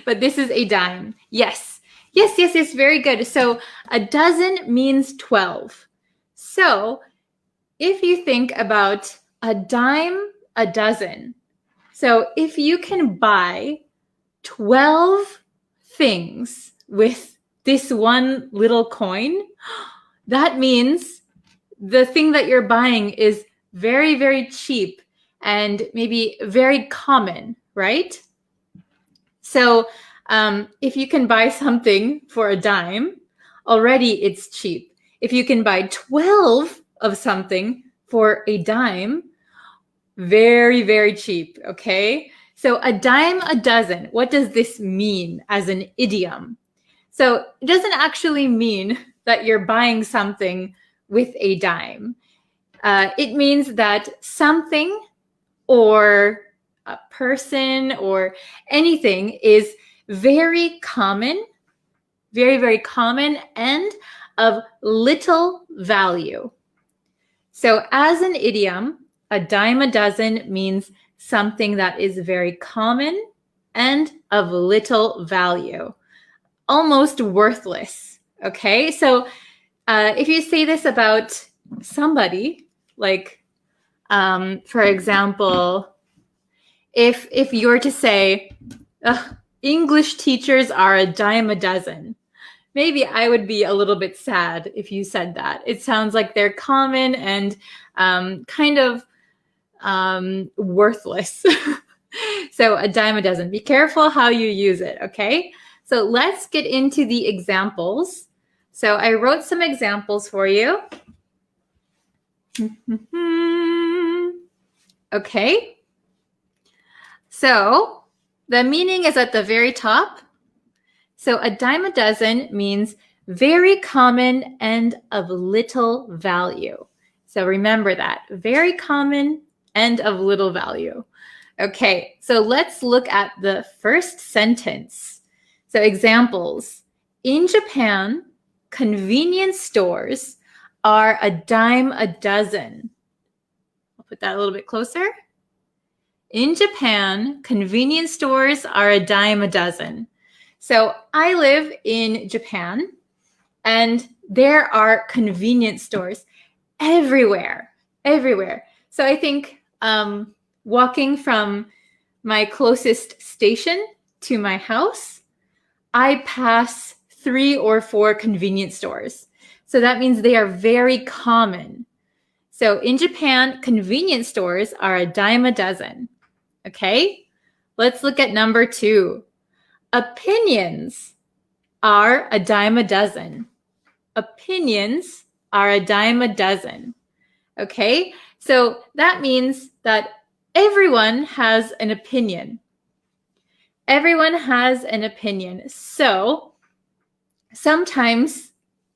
but this is a dime. Yes. Yes, yes, yes, very good. So a dozen means 12. So if you think about a dime, a dozen. So if you can buy 12 things with this one little coin, that means the thing that you're buying is very, very cheap and maybe very common, right? So if you can buy something for a dime, already it's cheap. If you can buy 12 of something for a dime, very, very cheap, okay? So a dime a dozen, what does this mean as an idiom? So it doesn't actually mean that you're buying something with a dime. It means that something or a person or anything is very common, very, very common and of little value. So as an idiom, a dime a dozen means something that is very common and of little value, almost worthless, okay? So if you say this about somebody, like, for example, if you were to say, English teachers are a dime a dozen, maybe I would be a little bit sad if you said that. It sounds like they're common and kind of worthless. So a dime a dozen. Be careful how you use it, okay? So let's get into the examples. So I wrote some examples for you. Okay. So the meaning is at the very top. So a dime a dozen means very common and of little value. So remember that, very common and of little value. Okay, so let's look at the first sentence. So examples. In Japan, convenience stores are a dime a dozen. I'll put that a little bit closer. In Japan, convenience stores are a dime a dozen. So I live in Japan, and there are convenience stores everywhere, everywhere. So I think walking from my closest station to my house, I pass 3 or 4 convenience stores. So that means they are very common. So in Japan, convenience stores are a dime a dozen. Okay, let's look at number 2. Opinions are a dime a dozen. Opinions are a dime a dozen. Okay, so that means that everyone has an opinion. Everyone has an opinion. So sometimes,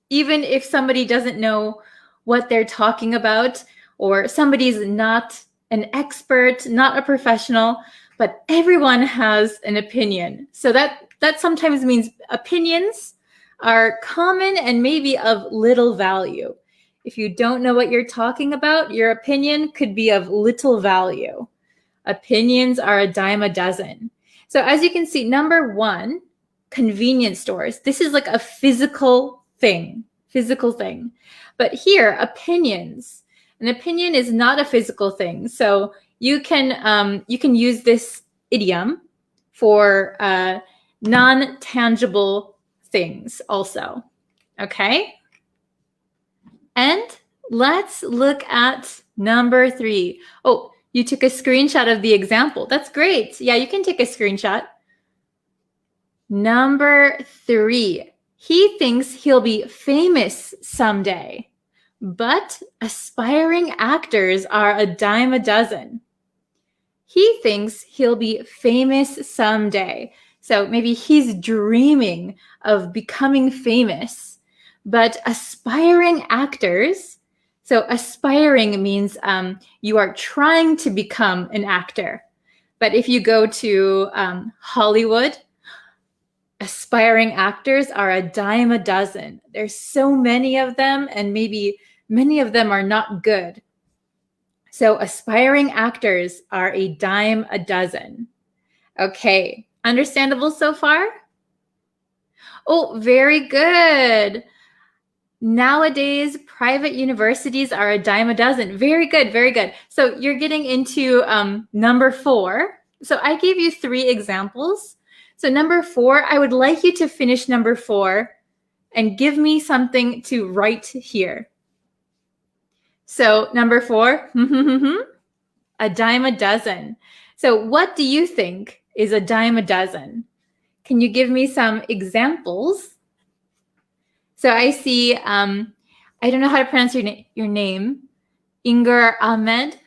even if somebody doesn't know what they're talking about, or somebody's not an expert, not a professional, but everyone has an opinion. So that sometimes means opinions are common and maybe of little value. If you don't know what you're talking about, your opinion could be of little value. Opinions are a dime a dozen. So as you can see, number 1, convenience stores. This is like a physical thing. But here, opinions. An opinion is not a physical thing. So you can use this idiom for non-tangible things also. Okay? And let's look at number 3. Oh, you took a screenshot of the example. That's great. Yeah, you can take a screenshot. Number 3. He thinks he'll be famous someday, but aspiring actors are a dime a dozen. He thinks he'll be famous someday. So maybe he's dreaming of becoming famous, but aspiring actors, so aspiring means you are trying to become an actor. But if you go to Hollywood, aspiring actors are a dime a dozen. There's so many of them, and maybe many of them are not good. So aspiring actors are a dime a dozen. Okay, understandable so far? Oh, very good. Nowadays, private universities are a dime a dozen. Very good, very good. So you're getting into number 4. So I gave you 3 examples. So number 4, I would like you to finish number 4 and give me something to write here. So number 4, a dime a dozen. So what do you think is a dime a dozen? Can you give me some examples? So I see, I don't know how to pronounce your name. Inger Ahmed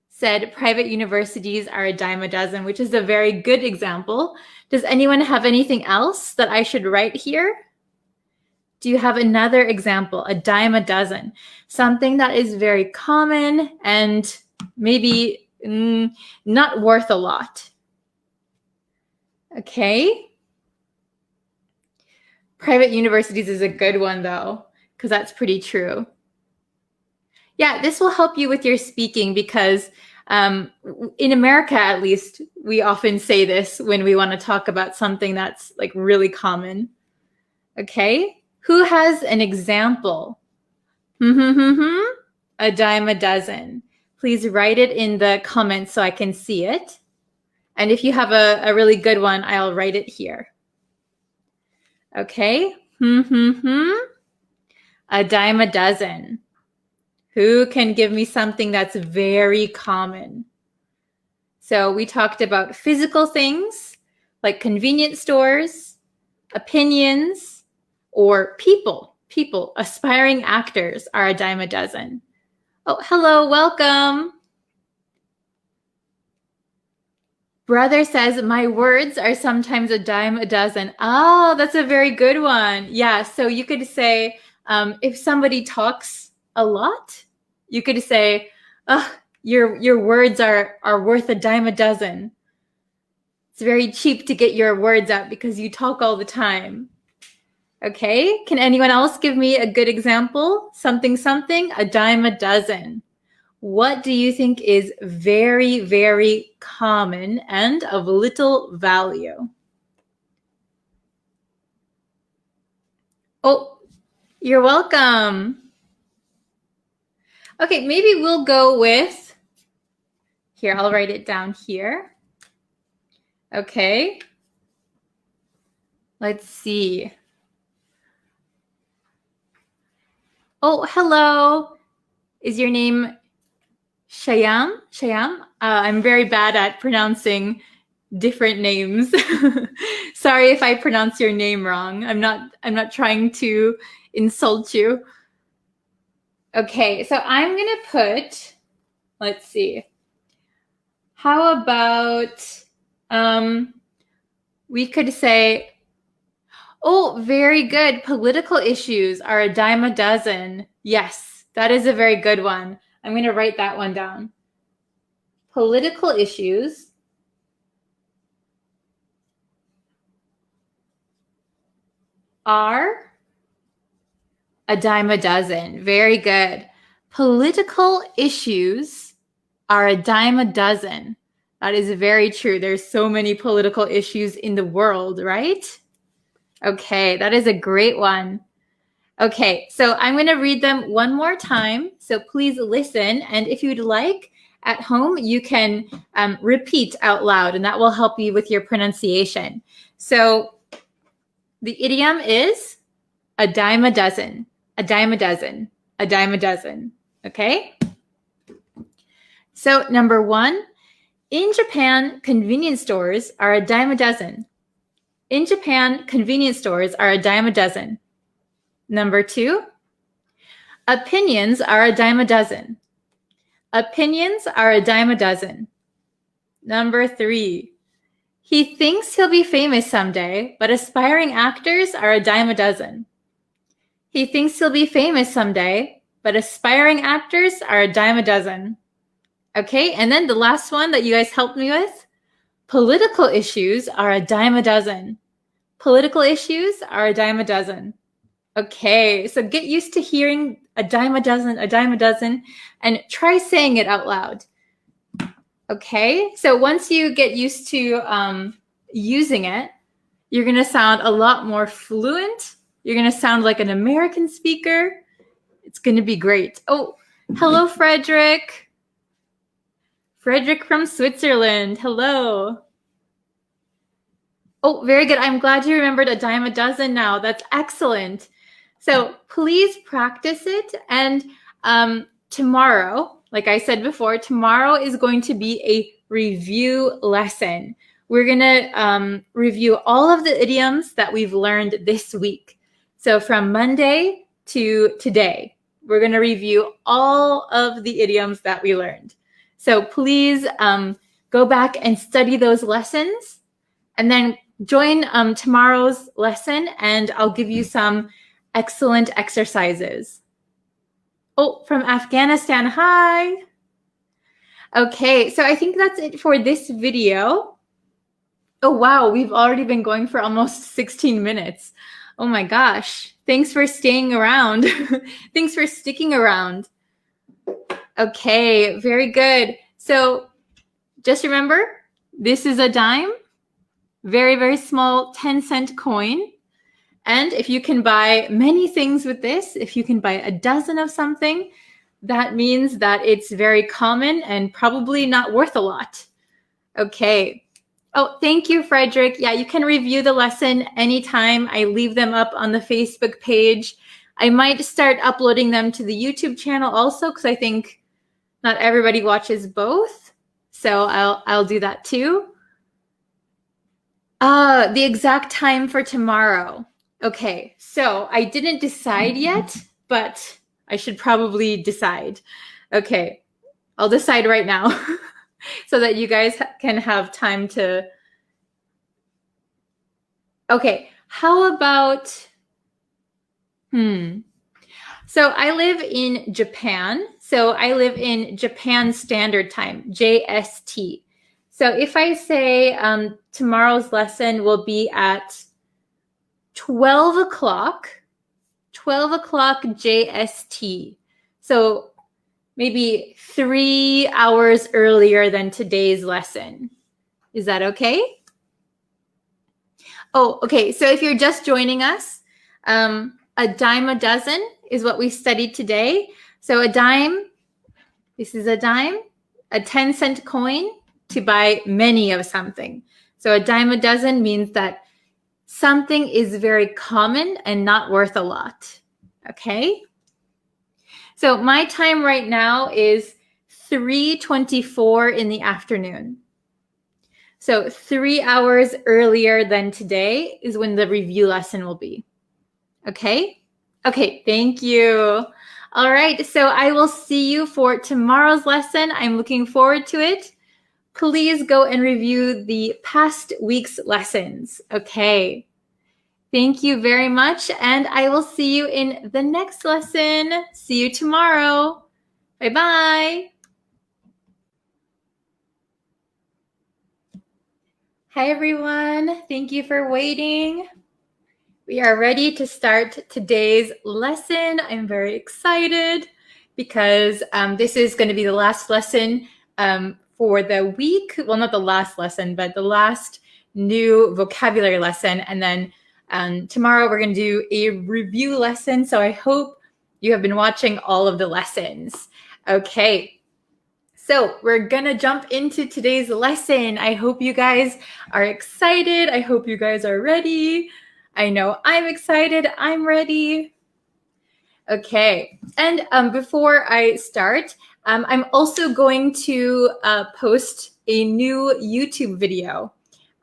said private universities are a dime a dozen, which is a very good example. Does anyone have anything else that I should write here? Do you have another example, a dime a dozen? Something that is very common and maybe not worth a lot. Okay. Private universities is a good one though, because that's pretty true. Yeah, this will help you with your speaking because in America, at least, we often say this when we want to talk about something that's like really common. Okay. Who has an example? A dime a dozen. Please write it in the comments so I can see it. And if you have a really good one, I'll write it here. Okay. A dime a dozen. Who can give me something that's very common? So we talked about physical things like convenience stores, opinions, or people. People, aspiring actors are a dime a dozen. Oh, hello, welcome. Brother says, my words are sometimes a dime a dozen. Oh, that's a very good one. Yeah, so you could say, if somebody talks a lot, you could say, oh, your words are worth a dime a dozen. It's very cheap to get your words out because you talk all the time. Okay, can anyone else give me a good example? Something, a dime a dozen. What do you think is very, very common and of little value? Oh, you're welcome. Okay, maybe we'll go with, here, I'll write it down here. Okay. Let's see. Oh, hello. Is your name Shayam? I'm very bad at pronouncing different names. Sorry if I pronounce your name wrong. I'm not trying to insult you. Okay, so I'm gonna put, let's see. How about we could say, oh, very good. Political issues are a dime a dozen. Yes, that is a very good one. I'm going to write that one down. Political issues are a dime a dozen. Very good. Political issues are a dime a dozen. That is very true. There's so many political issues in the world, right? Okay, that is a great one. Okay, so I'm going to read them one more time. So please listen. And if you'd like, at home, you can repeat out loud, and that will help you with your pronunciation. So the idiom is a dime a dozen, a dime a dozen, a dime a dozen. Okay? So number 1, in Japan, convenience stores are a dime a dozen. In Japan, convenience stores are a dime a dozen. Number 2, opinions are a dime a dozen. Opinions are a dime a dozen. Number 3, he thinks he'll be famous someday, but aspiring actors are a dime a dozen. He thinks he'll be famous someday, but aspiring actors are a dime a dozen. Okay, and then the last one that you guys helped me with, political issues are a dime a dozen. Political issues are a dime a dozen. Okay, so get used to hearing a dime a dozen, and try saying it out loud. Okay, so once you get used to using it, you're going to sound a lot more fluent. You're going to sound like an American speaker. It's going to be great. Oh, hello, Frederick. Frederick from Switzerland. Hello. Oh, very good. I'm glad you remembered a dime a dozen now. That's excellent. So please practice it. And tomorrow, like I said before, tomorrow is going to be a review lesson. We're going to review all of the idioms that we've learned this week. So from Monday to today, we're going to review all of the idioms that we learned. So please go back and study those lessons, and then join tomorrow's lesson, and I'll give you some excellent exercises. Oh, from Afghanistan, hi. Okay, so I think that's it for this video. Oh, wow, we've already been going for almost 16 minutes. Oh my gosh, thanks for staying around. Thanks for sticking around. Okay, very good. So just remember, this is a dime, very, very small 10-cent coin. And if you can buy many things with this, if you can buy a dozen of something, that means that it's very common and probably not worth a lot. Okay. Oh, thank you, Frederick. Yeah, you can review the lesson anytime. I leave them up on the Facebook page. I might start uploading them to the YouTube channel also, because I think not everybody watches both. So I'll do that too. The exact time for tomorrow. Okay, so I didn't decide yet, but I should probably decide. Okay, I'll decide right now so that you guys can have time to. Okay, how about, So I live in Japan. So I live in Japan Standard Time, JST. So if I say tomorrow's lesson will be at 12 o'clock JST. So maybe 3 hours earlier than today's lesson. Is that okay? Oh, okay. So if you're just joining us, a dime a dozen is what we studied today. So a dime, this is a dime, a 10-cent coin to buy many of something. So a dime a dozen means that something is very common and not worth a lot. Okay? So my time right now is 3:24 in the afternoon. So 3 hours earlier than today is when the review lesson will be. Okay? Okay, thank you. All right, so I will see you for tomorrow's lesson. I'm looking forward to it. Please go and review the past week's lessons. Okay. Thank you very much, and I will see you in the next lesson. See you tomorrow. Bye-bye. Hi, everyone. Thank you for waiting. We are ready to start today's lesson. I'm very excited because this is going to be the last lesson for the week. Well, not the last lesson, but the last new vocabulary lesson. And then tomorrow we're going to do a review lesson. So I hope you have been watching all of the lessons. Okay. So we're going to jump into today's lesson. I hope you guys are excited. I hope you guys are ready. I know I'm excited. I'm ready. Okay. And before I start, I'm also going to post a new YouTube video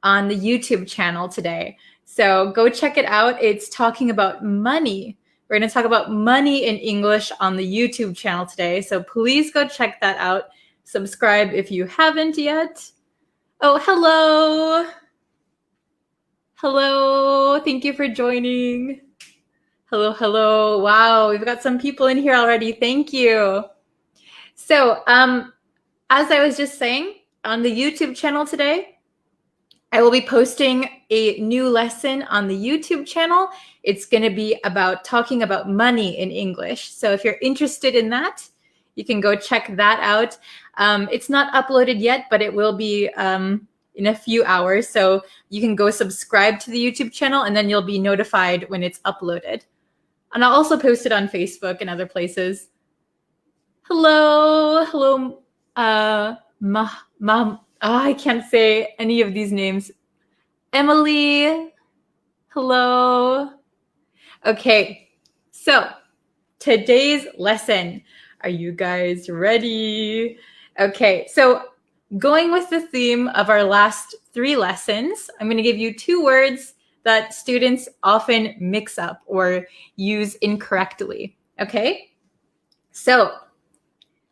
on the YouTube channel today. So go check it out. It's talking about money. We're going to talk about money in English on the YouTube channel today. So please go check that out. Subscribe if you haven't yet. Oh, hello. Hello. Thank you for joining. Hello, hello. Wow, we've got some people in here already. Thank you. So as I was just saying, on the YouTube channel today, I will be posting a new lesson on the YouTube channel. It's going to be about talking about money in English. So if you're interested in that, you can go check that out. It's not uploaded yet, but it will be in a few hours. So you can go subscribe to the YouTube channel and then you'll be notified when it's uploaded. And I'll also post it on Facebook and other places. Hello, I can't say any of these names. Emily, hello. Okay, so today's lesson. Are you guys ready? Okay, so going with the theme of our last 3 lessons, I'm going to give you 2 words that students often mix up or use incorrectly. Okay, so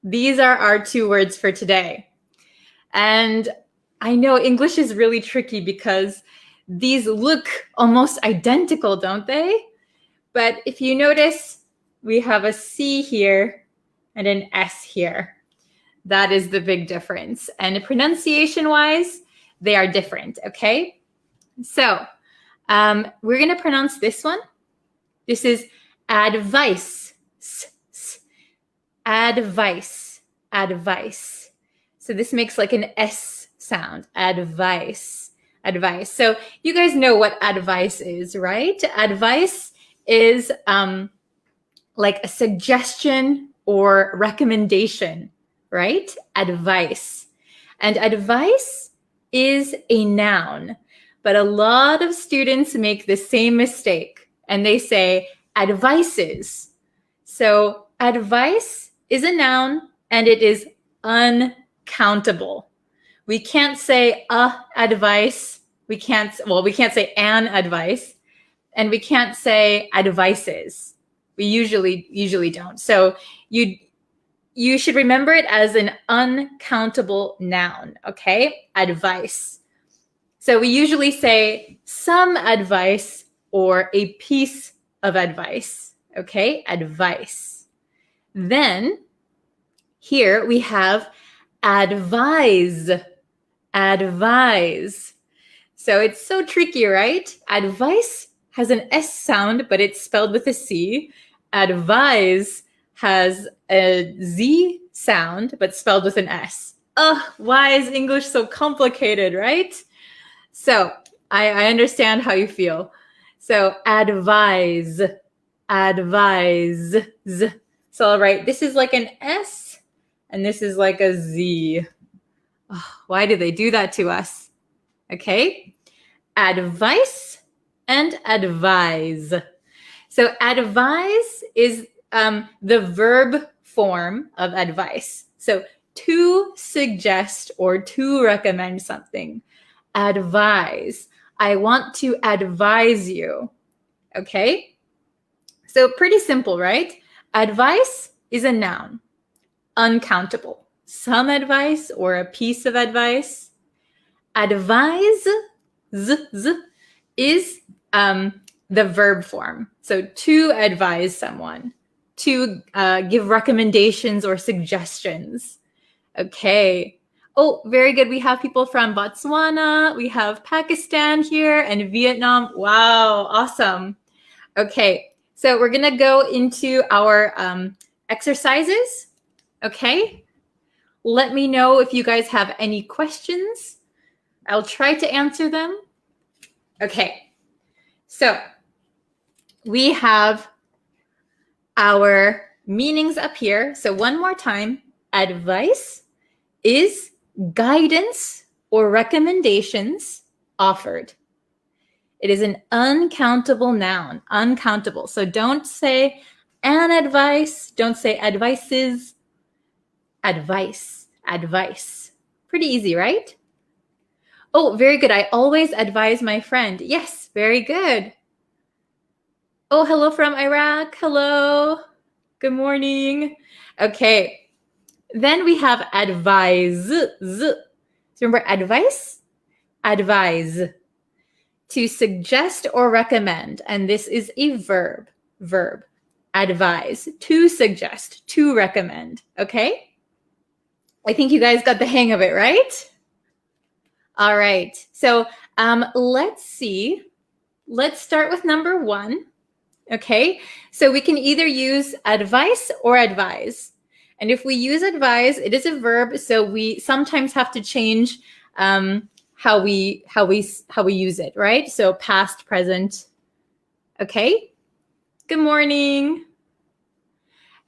these are our 2 words for today. And I know English is really tricky because these look almost identical, don't they? But if you notice, we have a C here and an S here. That is the big difference. And pronunciation-wise, they are different, okay? So we're going to pronounce this one. This is advice. Advice. Advice. So this makes like an S sound. Advice. Advice. So you guys know what advice is, right? Advice is like a suggestion or recommendation, right? Advice. And advice is a noun, but a lot of students make the same mistake and they say advices. So advice is a noun and it is uncountable. We can't say advice. We can't say an advice, and we can't say advices. We usually don't. So you should remember it as an uncountable noun, okay? Advice. So we usually say some advice or a piece of advice, okay? Advice. Then here we have advise. Advise. So it's so tricky, right? Advice has an S sound, but it's spelled with a C. Advise has a Z sound, but spelled with an S. Why is English so complicated, right? So I understand how you feel. So advise, advise. So all right, this is like an S and this is like a Z. Why do they do that to us? Okay, advice and advise. So advise is the verb form of advice. So to suggest or to recommend something. Advise. I want to advise you. Okay? So pretty simple, right? Advice is a noun. Uncountable. Some advice or a piece of advice. Advise is the verb form. So to advise someone, to give recommendations or suggestions. Okay. Oh, very good. We have people from Botswana. We have Pakistan here and Vietnam. Wow, awesome. Okay, so we're going to go into our exercises. Okay. Let me know if you guys have any questions. I'll try to answer them. Okay, so we have our meanings up here. So one more time, advice is guidance or recommendations offered. It is an uncountable noun, uncountable. So don't say an advice, don't say advices, advice, advice. Pretty easy, right? Oh, very good. I always advise my friend. Yes, very good. Oh, hello from Iraq. Hello. Good morning. Okay. Then we have advise. So remember advice? Advise. To suggest or recommend. And this is a verb. Verb. Advise. To suggest. To recommend. Okay? I think you guys got the hang of it, right? All right. So Let's see. Let's start with number 1. Okay, so we can either use advice or advise. And if we use advise, it is a verb, so we sometimes have to change how we use it, right? So past, present. Okay. Good morning.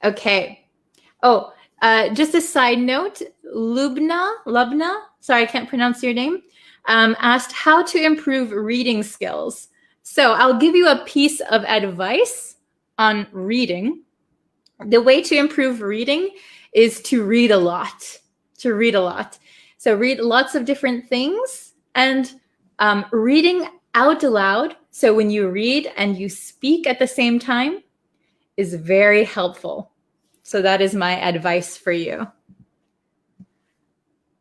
Okay. Oh, just a side note, Lubna, sorry, I can't pronounce your name, asked how to improve reading skills. So I'll give you a piece of advice on reading. The way to improve reading is to read a lot, So read lots of different things, and reading out loud. So when you read and you speak at the same time is very helpful. So that is my advice for you.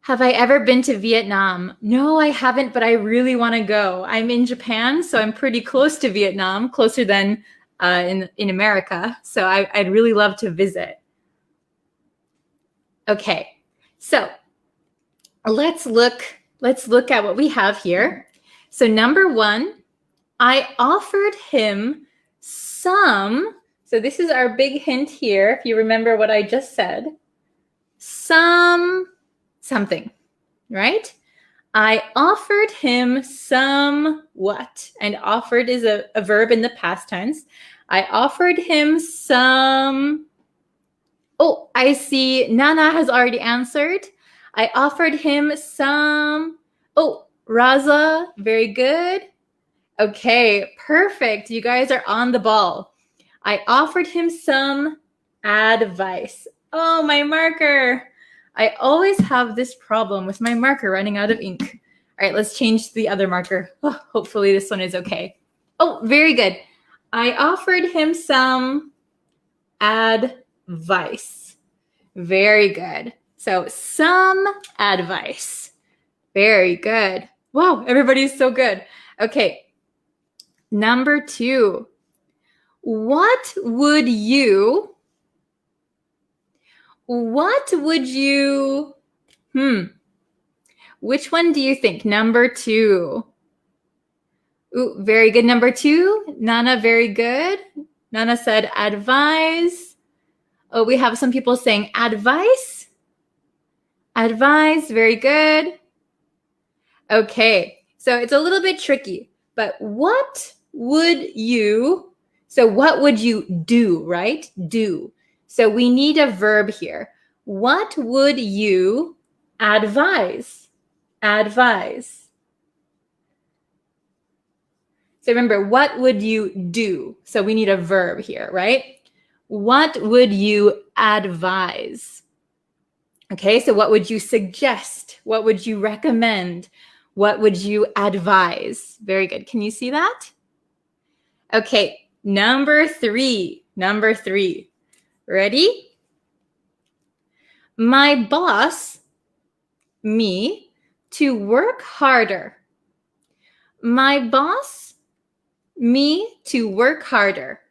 Have I ever been to Vietnam? No, I haven't, but I really want to go. I'm in Japan, so I'm pretty close to Vietnam, closer than in America. So I'd really love to visit. Okay, so let's look at what we have here. So number 1, I offered him some. So this is our big hint here, if you remember what I just said. Something, right? I offered him some what? And offered is a verb in the past tense. I offered him some. Oh, I see Nana has already answered. I offered him some. Oh, Raza, very good. Okay, perfect. You guys are on the ball. I offered him some advice. Oh, my marker. I always have this problem with my marker running out of ink. All right, let's change the other marker. Oh, hopefully this one is okay. Oh, very good. I offered him some advice. Very good. So some advice. Very good. Wow, everybody's so good. Okay, number 2. What would you which one do you think? Number 2. Ooh, very good. Number 2. Nana, very good. Nana said advise. Oh, we have some people saying advice. Advise, very good. Okay, so it's a little bit tricky, but what would you do, right? Do. So we need a verb here. What would you advise? Advise. So remember, what would you do? So we need a verb here, right? What would you advise? Okay, so what would you suggest? What would you recommend? What would you advise? Very good. Can you see that? Okay, number 3. Ready? My boss, me, to work harder. My boss, me, to work harder.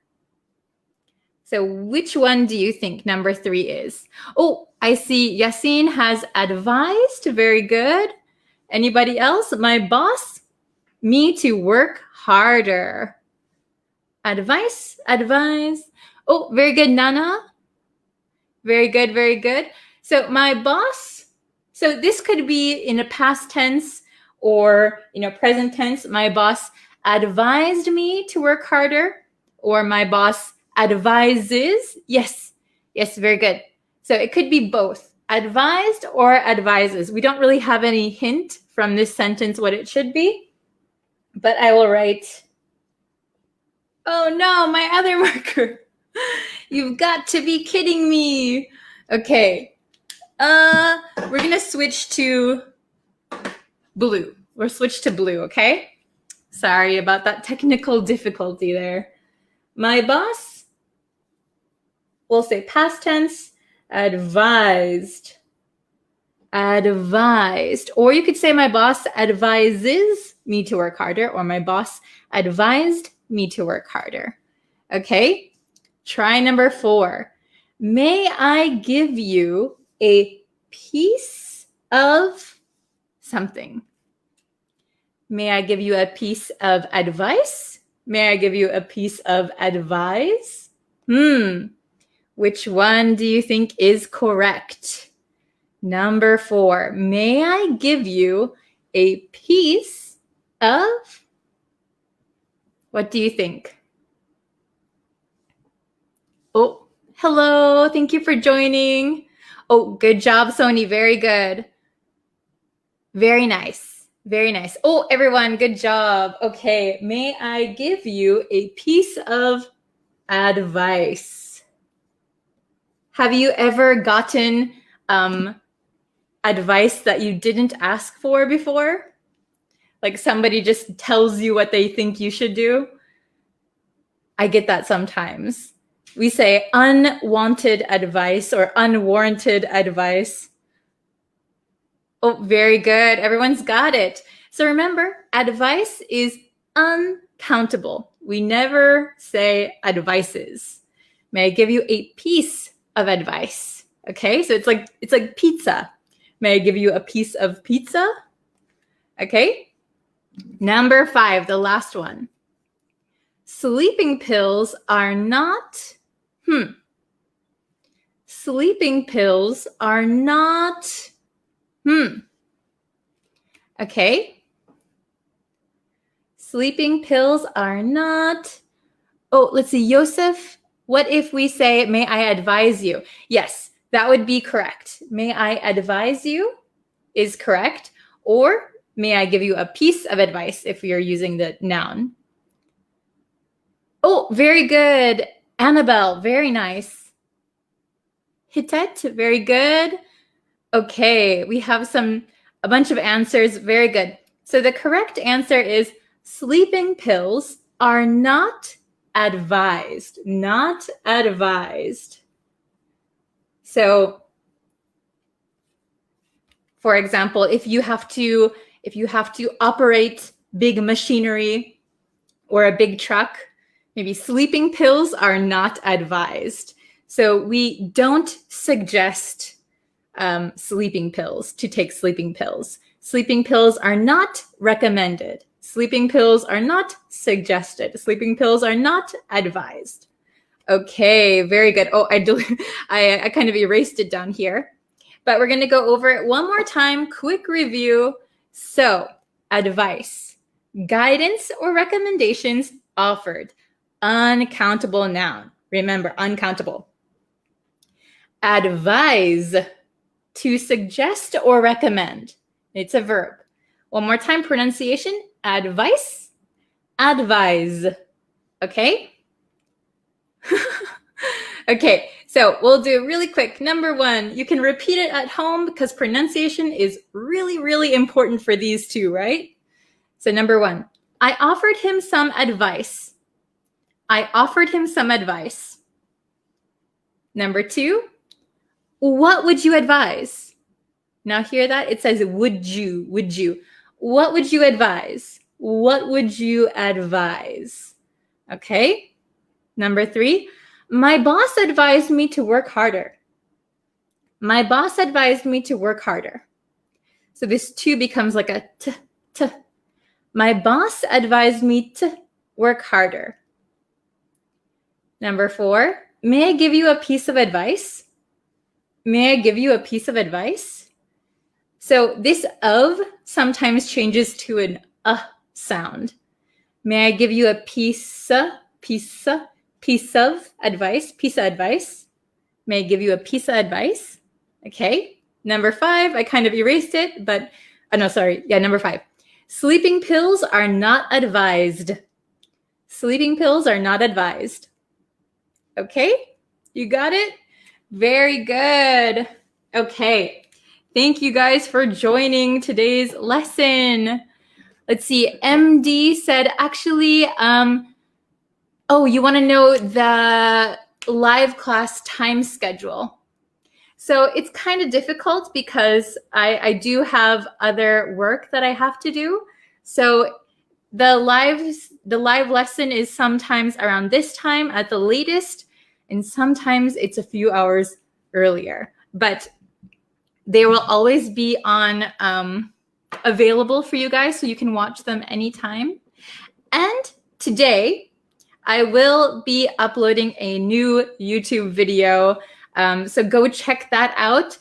So which one do you think number 3 is? Oh, I see Yasin has advised. Very good. Anybody else? My boss, me, to work harder. Advice. Oh, very good, Nana. Very good. So my boss, so this could be in a past tense or present tense. My boss advised me to work harder, or my boss advises. Yes, very good. So it could be both, advised or advises. We don't really have any hint from this sentence what it should be, but I will write. Oh no, my other marker. You've got to be kidding me. Okay. We're going to switch to blue. Okay? Sorry about that technical difficulty there. My boss, we'll say past tense, advised. Or you could say my boss advises me to work harder, or my boss advised me to work harder. Okay? Try number 4. May I give you a piece of something? May I give you a piece of advice? May I give you a piece of advice? Which one do you think is correct? Number 4, may I give you a piece of? What do you think? Oh, hello. Thank you for joining. Oh, good job, Sony. Very good. Very nice. Very nice. Oh, everyone, good job. Okay, may I give you a piece of advice? Have you ever gotten advice that you didn't ask for before? Like somebody just tells you what they think you should do? I get that sometimes. We say unwanted advice or unwarranted advice. Oh, very good. Everyone's got it. So remember, advice is uncountable. We never say advices. May I give you a piece of advice? Okay, so it's like pizza. May I give you a piece of pizza? Okay. Number 5, the last one. Sleeping pills are not, Sleeping pills are not, Okay. Sleeping pills are not, oh, let's see, Yosef, what if we say, may I advise you? Yes, that would be correct. May I advise you is correct. Or may I give you a piece of advice if we are using the noun? Oh, very good. Annabelle, very nice. Hitet, very good. Okay, we have a bunch of answers. Very good. So the correct answer is sleeping pills are not advised. Not advised. So, for example, if you have to operate big machinery or a big truck, maybe sleeping pills are not advised. So we don't suggest sleeping pills, to take sleeping pills. Sleeping pills are not recommended. Sleeping pills are not suggested. Sleeping pills are not advised. Okay, very good. Oh, I kind of erased it down here. But we're going to go over it one more time. Quick review. So, advice, guidance or recommendations offered. Uncountable noun. Remember, uncountable. Advise, to suggest or recommend. It's a verb. One more time, pronunciation. Advice, advise. Okay? Okay, so we'll do really quick. Number 1, you can repeat it at home because pronunciation is really, really important for these two, right? So number 1, I offered him some advice. I offered him some advice. Number 2, what would you advise? Now hear that? It says, would you? What would you advise? What would you advise? Okay. Number 3, my boss advised me to work harder. My boss advised me to work harder. So this 2 becomes like a t. My boss advised me to work harder. Number 4, may I give you a piece of advice? May I give you a piece of advice? So this of sometimes changes to an sound. May I give you a piece of advice? Piece of advice. May I give you a piece of advice? Okay. Number 5, I kind of erased it, but, number 5. Sleeping pills are not advised. Sleeping pills are not advised. Okay, you got it? Very good. Okay, thank you guys for joining today's lesson. Let's see, MD said, actually, oh, you want to know the live class time schedule. So it's kind of difficult because I do have other work that I have to do. So the live lesson is sometimes around this time at the latest, and sometimes it's a few hours earlier. But they will always be on available for you guys so you can watch them anytime. And today, I will be uploading a new YouTube video. So go check that out.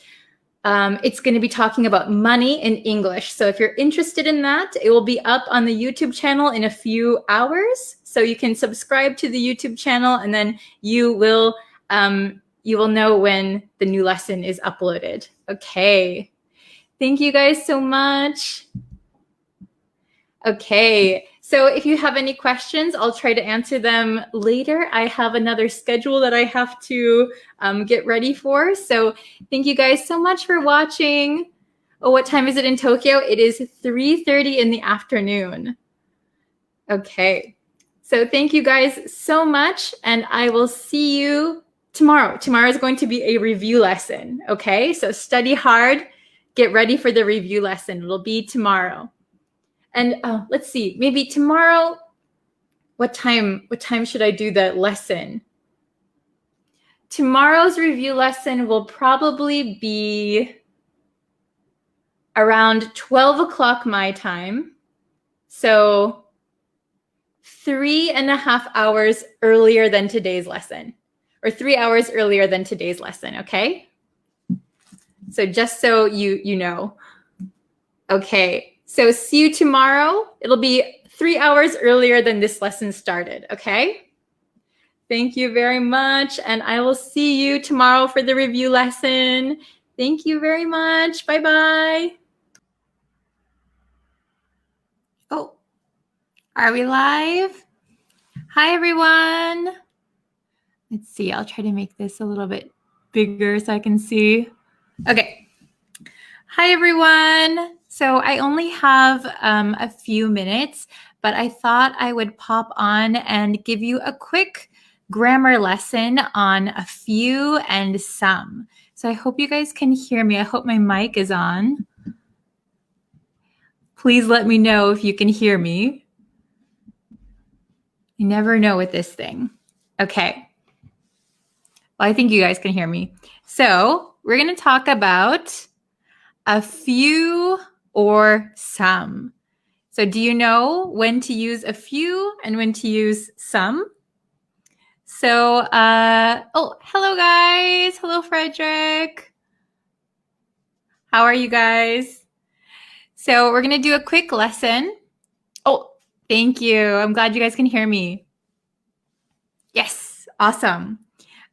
It's going to be talking about money in English. So if you're interested in that, it will be up on the YouTube channel in a few hours. So you can subscribe to the YouTube channel, and then you will know when the new lesson is uploaded. Okay. Thank you guys so much. Okay, so if you have any questions, I'll try to answer them later. I have another schedule that I have to get ready for. So thank you guys so much for watching. Oh, what time is it in Tokyo? It is 3:30 in the afternoon. Okay, so thank you guys so much, and I will see you tomorrow. Tomorrow is going to be a review lesson, okay? So study hard, get ready for the review lesson. It'll be tomorrow. And let's see, maybe tomorrow, what time should I do the lesson? Tomorrow's review lesson will probably be around 12 o'clock my time. So 3.5 hours earlier than today's lesson, or 3 hours earlier than today's lesson, okay? So just so you know. Okay. So see you tomorrow. It'll be 3 hours earlier than this lesson started, okay? Thank you very much, and I will see you tomorrow for the review lesson. Thank you very much. Bye-bye. Oh, are we live? Hi, everyone. Let's see. I'll try to make this a little bit bigger so I can see. Okay. Hi, everyone. So I only have a few minutes, but I thought I would pop on and give you a quick grammar lesson on a few and some. So I hope you guys can hear me. I hope my mic is on. Please let me know if you can hear me. You never know with this thing. Okay. Well, I think you guys can hear me. So we're going to talk about a few or some. So do you know when to use a few and when to use some? So, oh, hello guys. Hello, Frederick. How are you guys? So we're going to do a quick lesson. Oh, thank you. I'm glad you guys can hear me. Yes, awesome.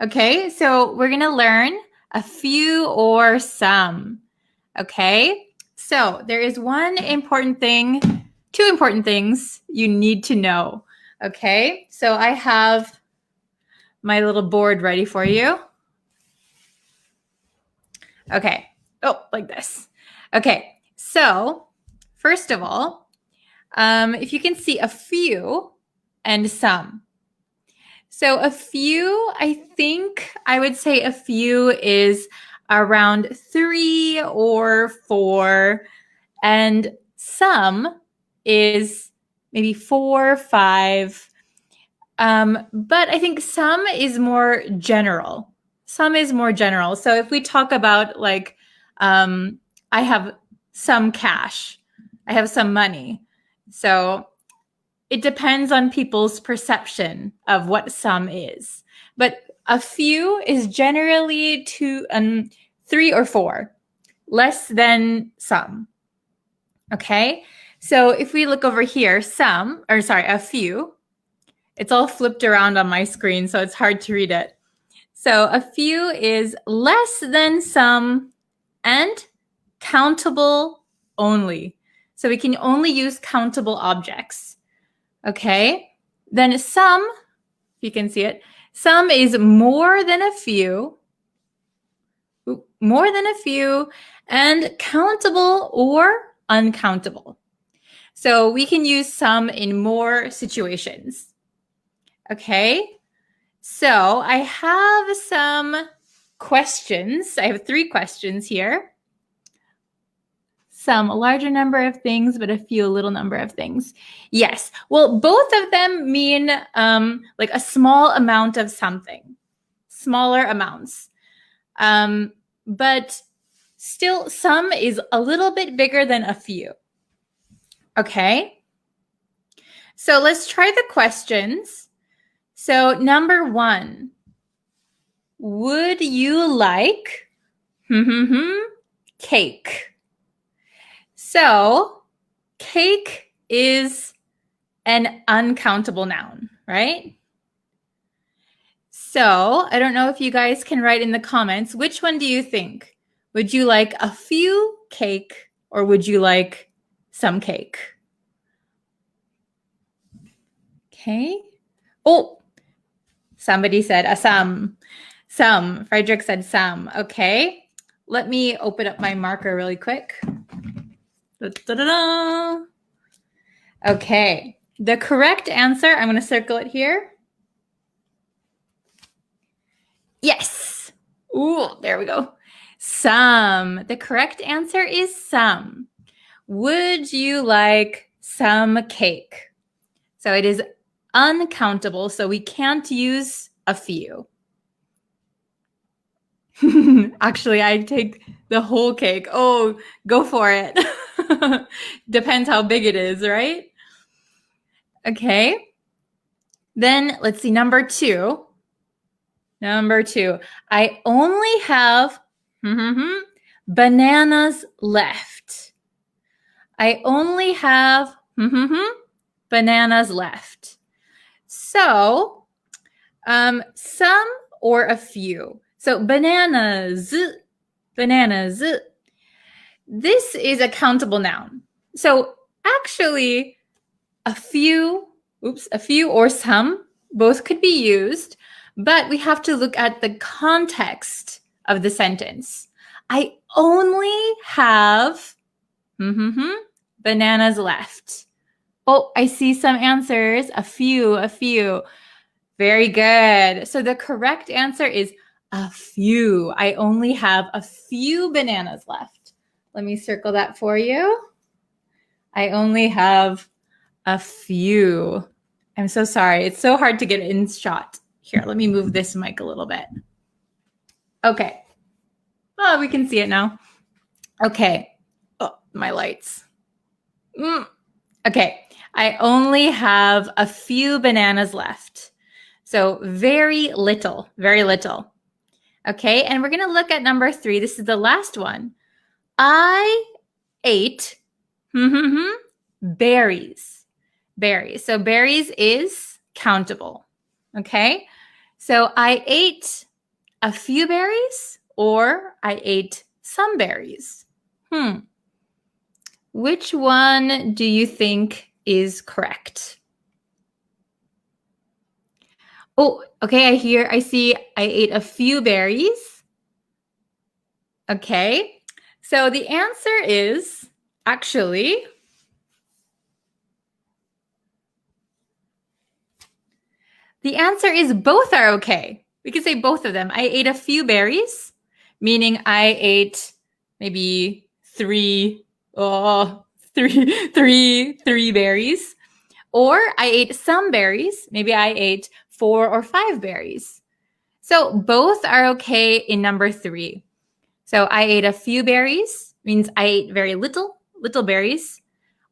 Okay, so we're going to learn a few or some. Okay, so there is one important thing, two important things you need to know. Okay, so I have my little board ready for you. Okay, oh, like this. Okay, so first of all, if you can see a few and some. So a few, I think I would say a few is around 3 or 4, and some is maybe 4 or 5. But I think some is more general. Some is more general. So if we talk about like, I have some cash, I have some money. So it depends on people's perception of what some is. But a few is generally 3 or 4, less than some. Okay, so if we look over here, a few, it's all flipped around on my screen, so it's hard to read it. So a few is less than some and countable only. So we can only use countable objects. Okay, then some, if you can see it, some is more than a few, and countable or uncountable. So we can use some in more situations. Okay, so I have some questions. I have 3 questions here. Some a larger number of things, but a few a little number of things. Yes. Well, both of them mean like a small amount of something, smaller amounts. But still, some is a little bit bigger than a few. Okay. So let's try the questions. So number 1, would you like cake? So cake is an uncountable noun, right? So I don't know if you guys can write in the comments, which one do you think? Would you like a few cake or would you like some cake? Okay. Oh, somebody said some. Some. Frederick said some. Okay. Let me open up my marker really quick. Da-da-da-da. Okay. The correct answer, I'm going to circle it here. Yes. Ooh, there we go. Some. The correct answer is some. Would you like some cake? So it is uncountable, so we can't use a few. Actually, I take the whole cake. Oh, go for it. Depends how big it is, right? Okay. Then let's see, number 2. Number 2, I only have bananas left. I only have bananas left. So, some or a few. So bananas. This is a countable noun. So actually, a few or some, both could be used, but we have to look at the context of the sentence. I only have bananas left. Oh, I see some answers. A few. Very good. So the correct answer is a few. I only have a few bananas left. Let me circle that for you. I only have a few. I'm so sorry. It's so hard to get in shot. Here, let me move this mic a little bit. Okay. Oh, we can see it now. Okay. Oh, my lights. Okay. I only have a few bananas left. So very little, very little. Okay, and we're going to look at number 3. This is the last one. I ate berries. Berries. So berries is countable. Okay, so I ate a few berries or I ate some berries. Which one do you think is correct? Oh, okay, I see I ate a few berries. Okay, so the answer is actually the answer is both are okay. We can say both of them. I ate a few berries, meaning I ate maybe three berries. Or I ate some berries. Maybe I ate 4 or 5 berries. So both are okay in number 3. So I ate a few berries, means I ate very little berries.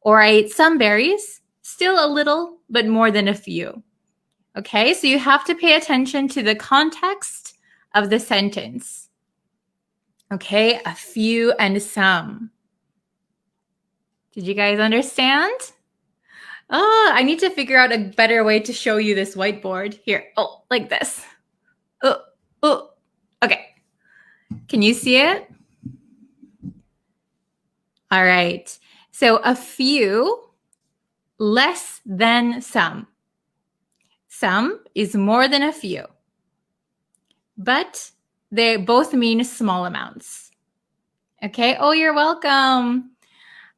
Or I ate some berries, still a little, but more than a few. Okay, so you have to pay attention to the context of the sentence. Okay, a few and some. Did you guys understand? Oh, I need to figure out a better way to show you this whiteboard. Here, oh, like this. Oh, okay. Can you see it? All right. So a few, less than some. Some is more than a few. But they both mean small amounts. Okay. Oh, you're welcome.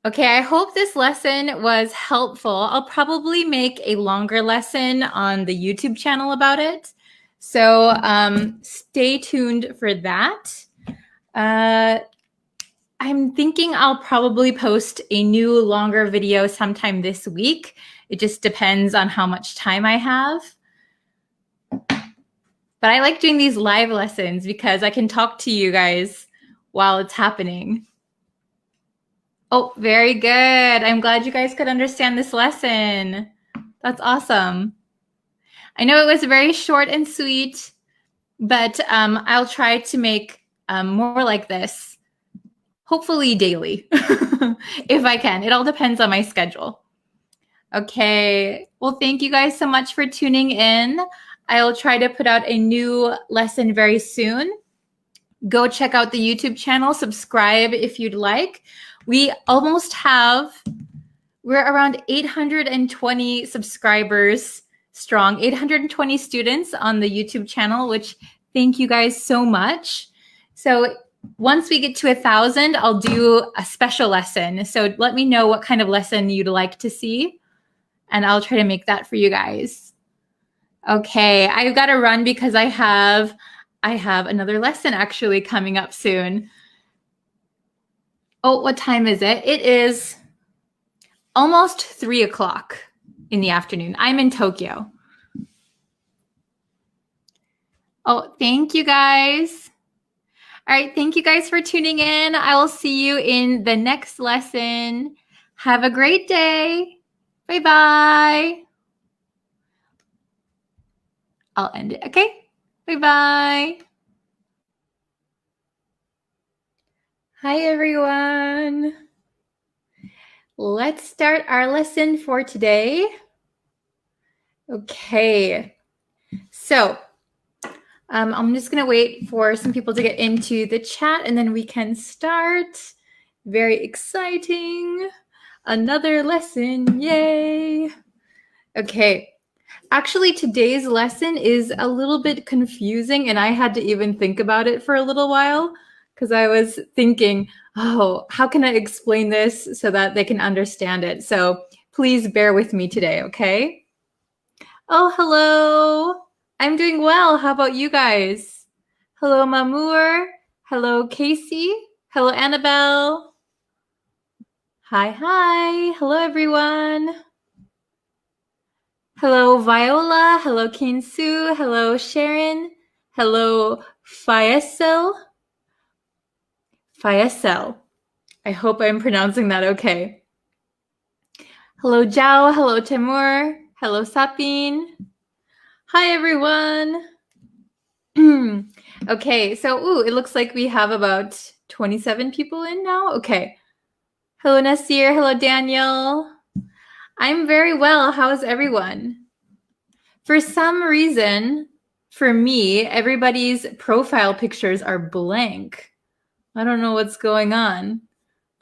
Okay, I hope this lesson was helpful. I'll probably make a longer lesson on the YouTube channel about it. So stay tuned for that. I'm thinking I'll probably post a new longer video sometime this week. It just depends on how much time I have. But I like doing these live lessons because I can talk to you guys while it's happening. Oh, very good. I'm glad you guys could understand this lesson. That's awesome. I know it was very short and sweet, but I'll try to make more like this, hopefully daily, if I can. It all depends on my schedule. Okay. Well, thank you guys so much for tuning in. I'll try to put out a new lesson very soon. Go check out the YouTube channel, subscribe if you'd like. We're around 820 subscribers strong, 820 students on the YouTube channel, which thank you guys so much. So once we get to 1,000, I'll do a special lesson. So let me know what kind of lesson you'd like to see, and I'll try to make that for you guys. Okay, I've got to run because I have another lesson actually coming up soon. Oh, what time is it? It is almost 3 o'clock in the afternoon. I'm in Tokyo. Oh, thank you guys. All right, thank you guys for tuning in. I will see you in the next lesson. Have a great day. Bye-bye. I'll end it, okay? Bye-bye. Hi, everyone. Let's start our lesson for today. Okay, so I'm just going to wait for some people to get into the chat and then we can start. Very exciting. Another lesson. Yay. Okay. Actually, today's lesson is a little bit confusing and I had to even think about it for a little while because I was thinking, oh, how can I explain this so that they can understand it? So please bear with me today, okay? Oh, hello. I'm doing well. How about you guys? Hello, Mamour. Hello, Casey. Hello, Annabelle. Hi, hi. Hello, everyone. Hello, Viola. Hello, Kinsu. Hello, Sharon. Hello, Phrasal. Phrasal. I hope I'm pronouncing that okay. Hello, Zhao. Hello, Timur. Hello, Sapin. Hi, everyone. Okay, so it looks like we have about 27 people in now. Okay. Hello, Nasir. Hello, Daniel. I'm very well. How's everyone? For some reason, for me, everybody's profile pictures are blank. I don't know what's going on.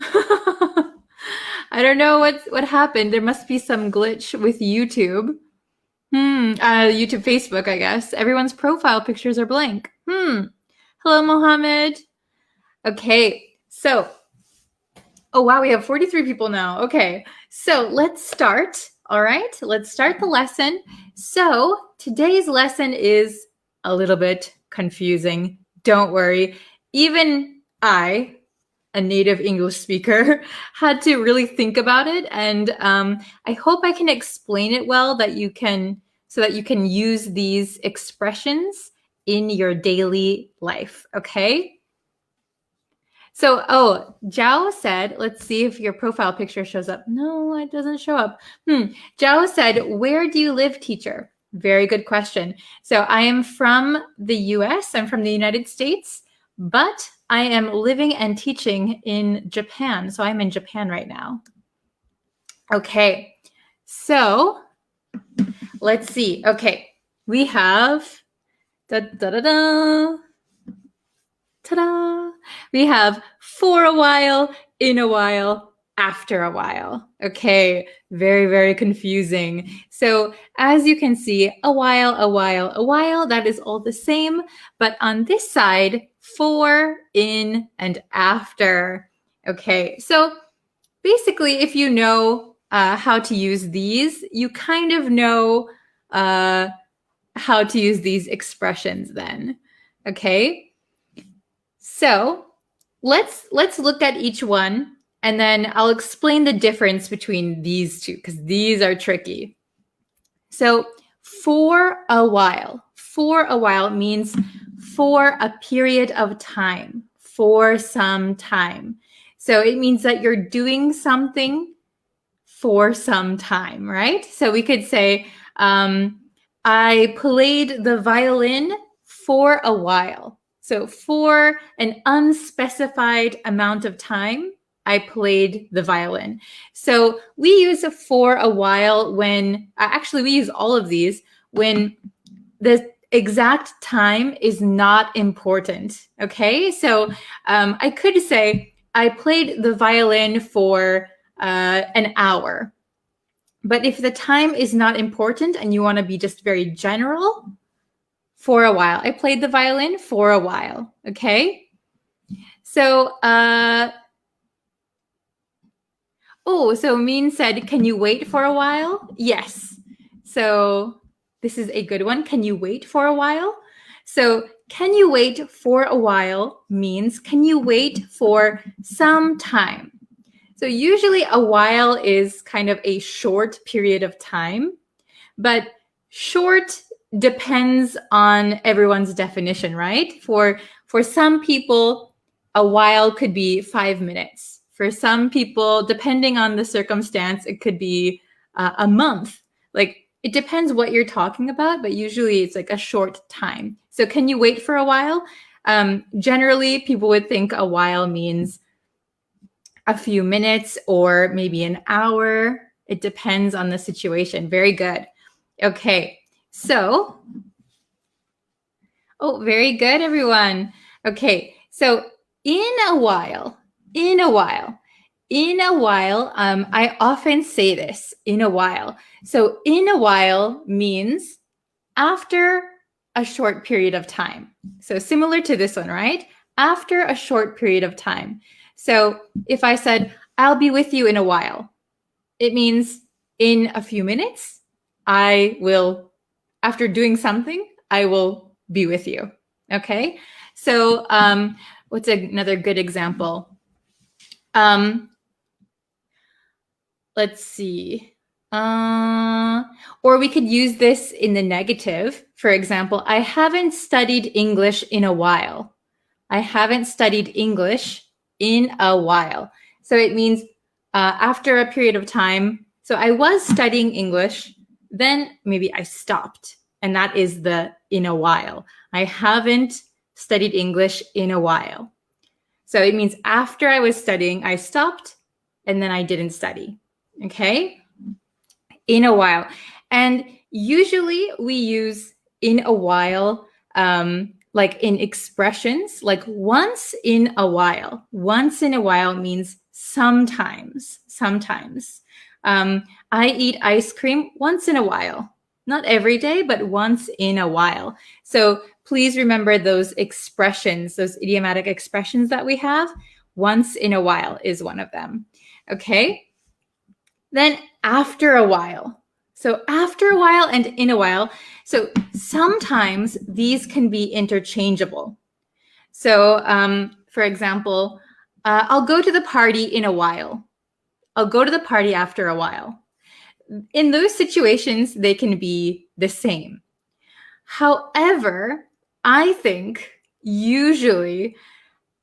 I don't know what happened. There must be some glitch with YouTube. YouTube, Facebook, I guess. Everyone's profile pictures are blank. Hello, Mohammed. Okay, so, oh wow, we have 43 people now. Okay, so let's start. All right, let's start the lesson. So today's lesson is a little bit confusing. Don't worry. Even I, a native English speaker, had to really think about it. And I hope I can explain it well so that you can use these expressions in your daily life, okay? So, Zhao said, let's see if your profile picture shows up. No, it doesn't show up. Zhao said, where do you live, teacher? Very good question. So I am from the US, I'm from the United States, but I am living and teaching in Japan. So I'm in Japan right now. Okay, so let's see. Okay, we have, ta-da! We have for a while, in a while, after a while. Okay, very, very confusing. So as you can see, a while, that is all the same. But on this side, for, in, and after. Okay, so basically, if you know how to use these, you kind of know how to use these expressions then. Okay. So let's look at each one and then I'll explain the difference between these two because these are tricky. So for a while means for a period of time, for some time. So it means that you're doing something for some time, right? So we could say, I played the violin for a while. So for an unspecified amount of time, I played the violin. So we use for a while when, actually we use all of these when the exact time is not important, okay? So I could say, I played the violin for an hour. But if the time is not important and you want to be just very general, for a while. I played the violin for a while, okay? So, so Min said, can you wait for a while? Yes. So this is a good one. Can you wait for a while? So can you wait for a while means, can you wait for some time? So usually a while is kind of a short period of time, but short depends on everyone's definition, right? For some people, a while could be 5 minutes. For some people, depending on the circumstance, it could be a month. Like, it depends what you're talking about, but usually it's like a short time. So can you wait for a while? Generally, people would think a while means a few minutes or maybe an hour. It depends on the situation. Very good. Okay, so, very good, everyone. Okay, so in a while, I often say this, in a while. So in a while means after a short period of time. So similar to this one, right? After a short period of time. So if I said, I'll be with you in a while, it means in a few minutes, I will, after doing something, I will be with you. Okay. So what's another good example? Let's see. Or we could use this in the negative. For example, I haven't studied English in a while. I haven't studied English in a while. So it means after a period of time. So I was studying English, then maybe I stopped. And that is the in a while. I haven't studied English in a while. So it means after I was studying, I stopped, and then I didn't study. Okay? In a while. And usually we use in a while like in expressions, like once in a while. Once in a while means sometimes. I eat ice cream once in a while. Not every day, but once in a while. So please remember those expressions, those idiomatic expressions that we have. Once in a while is one of them. Okay? Then after a while. So after a while and in a while. So sometimes these can be interchangeable. So for example, I'll go to the party in a while. I'll go to the party after a while. In those situations, they can be the same. However, I think usually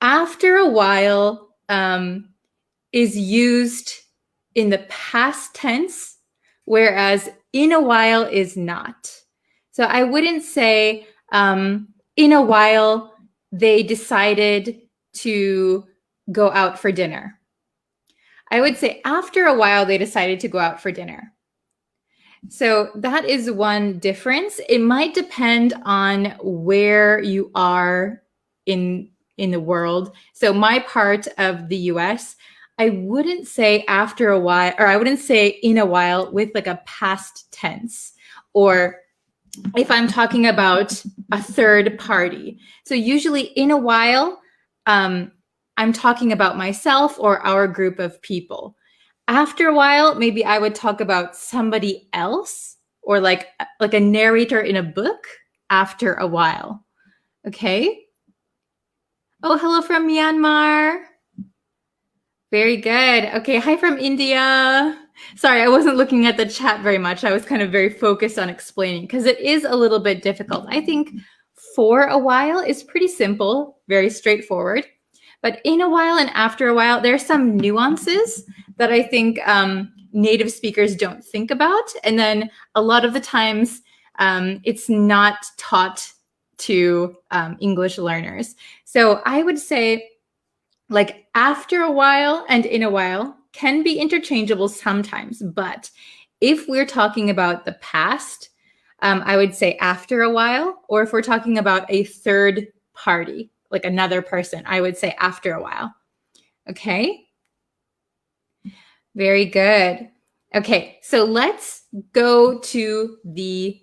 after a while is used in the past tense, whereas in a while is not. So I wouldn't say in a while they decided to go out for dinner. I would say after a while they decided to go out for dinner. So that is one difference. It might depend on where you are in the world. So my part of the US, I wouldn't say after a while, or I wouldn't say in a while with like a past tense, or if I'm talking about a third party. So usually in a while, I'm talking about myself or our group of people. After a while, maybe I would talk about somebody else, or like a narrator in a book after a while. Okay? Oh, hello from Myanmar. Very good. Okay, hi from India. Sorry, I wasn't looking at the chat very much. I was kind of very focused on explaining because it is a little bit difficult. I think for a while is pretty simple, very straightforward. But in a while and after a while, there are some nuances that I think native speakers don't think about. And then a lot of the times it's not taught to English learners. So I would say like after a while and in a while can be interchangeable sometimes. But if we're talking about the past, I would say after a while, or if we're talking about a third party, like another person, I would say after a while. Okay? Very good. Okay, so let's go to the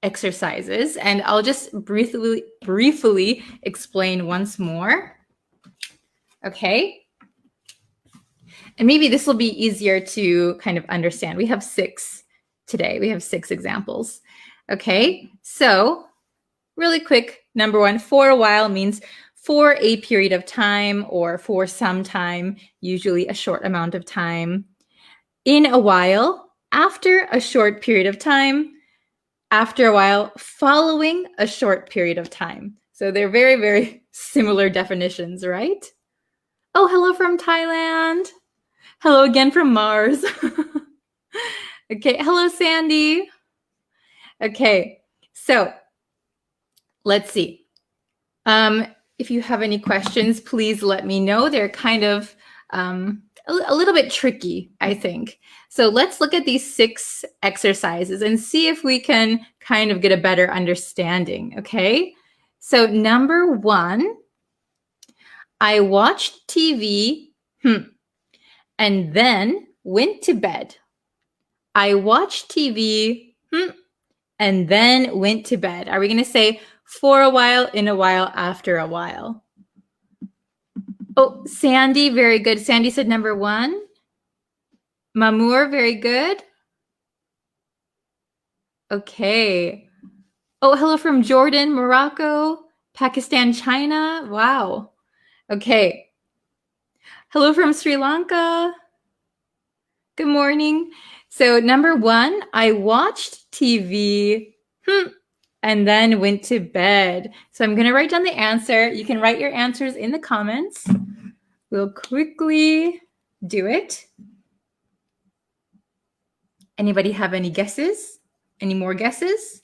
exercises, and I'll just briefly explain once more. Okay? And maybe this will be easier to kind of understand. We have 6 today. We have 6 examples. Okay, so really quick, number 1, for a while means for a period of time or for some time, usually a short amount of time. In a while, after a short period of time, after a while, following a short period of time. So they're very, very similar definitions, right? Oh, hello from Thailand. Hello again from Mars. Okay, hello, Sandy. Okay, so let's see. If you have any questions, please let me know. They're kind of a little bit tricky, I think. So let's look at these 6 exercises and see if we can kind of get a better understanding, okay? So number 1, I watched TV and then went to bed. I watched TV and then went to bed. Are we going to say for a while, in a while, after a while? Oh, Sandy, very good. Sandy said number 1. Mamour, very good. Okay. Oh, hello from Jordan, Morocco, Pakistan, China. Wow. Okay. Hello from Sri Lanka. Good morning. So number 1, I watched TV and then went to bed. So I'm going to write down the answer. You can write your answers in the comments. We'll quickly do it. Anybody have any guesses? Any more guesses?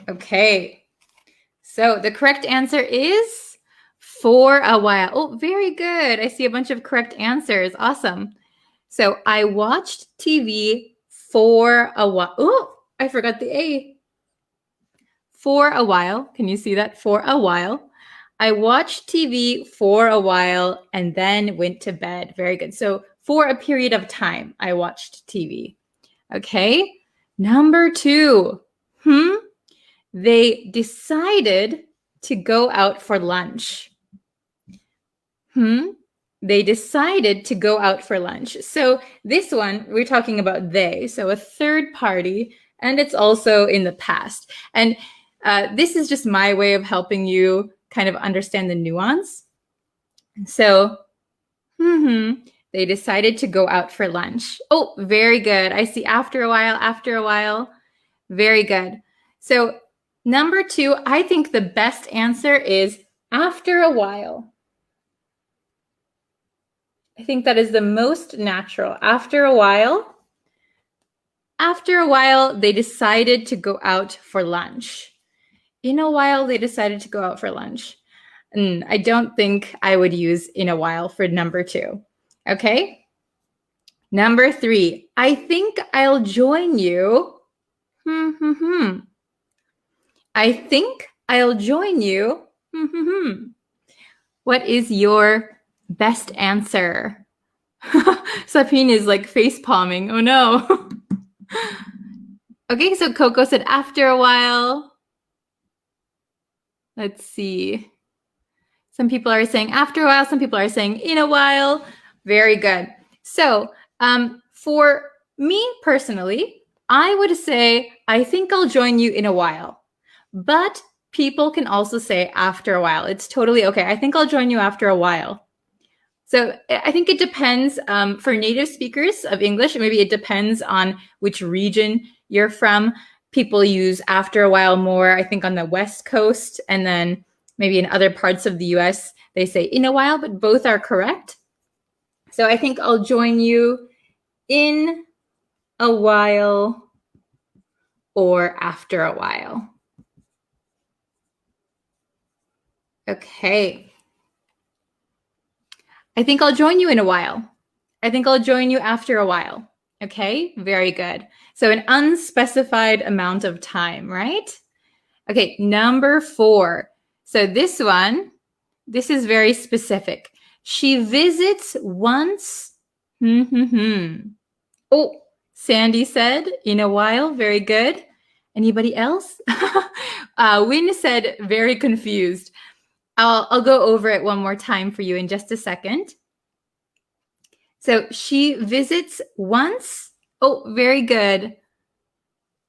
Okay. So the correct answer is for a while. Oh, very good. I see a bunch of correct answers. Awesome. So I watched TV for a while. Oh, I forgot the A. For a while. Can you see that? For a while. I watched TV for a while and then went to bed. Very good. So for a period of time, I watched TV. Okay. Number 2. They decided to go out for lunch. They decided to go out for lunch. So this one, we're talking about they. So a third party, and it's also in the past. And this is just my way of helping you kind of understand the nuance. So, they decided to go out for lunch. Oh, very good. I see after a while. Very good. So number 2, I think the best answer is after a while. I think that is the most natural. After a while, they decided to go out for lunch. In a while, they decided to go out for lunch. I don't think I would use in a while for number 2. Okay. Number 3, I think I'll join you. I think I'll join you. What is your best answer? Sapine is like face palming. Oh no. Okay, so Coco said after a while. Let's see. Some people are saying after a while. Some people are saying in a while. Very good. So for me personally, I would say, I think I'll join you in a while. But people can also say after a while. It's totally okay. I think I'll join you after a while. So I think it depends for native speakers of English. Maybe it depends on which region you're from. People use after a while more, I think, on the West Coast. And then Maybe in other parts of the US, they say in a while, but both are correct. So I think I'll join you in a while or after a while. Okay. I think I'll join you in a while. I think I'll join you after a while. Okay, very good. So an unspecified amount of time, right? Okay, number 4. So this one, this is very specific. She visits once. Oh, Sandy said in a while. Very good. Anybody else? Win said very confused. I'll go over it one more time for you in just a second. So she visits once. Oh, very good.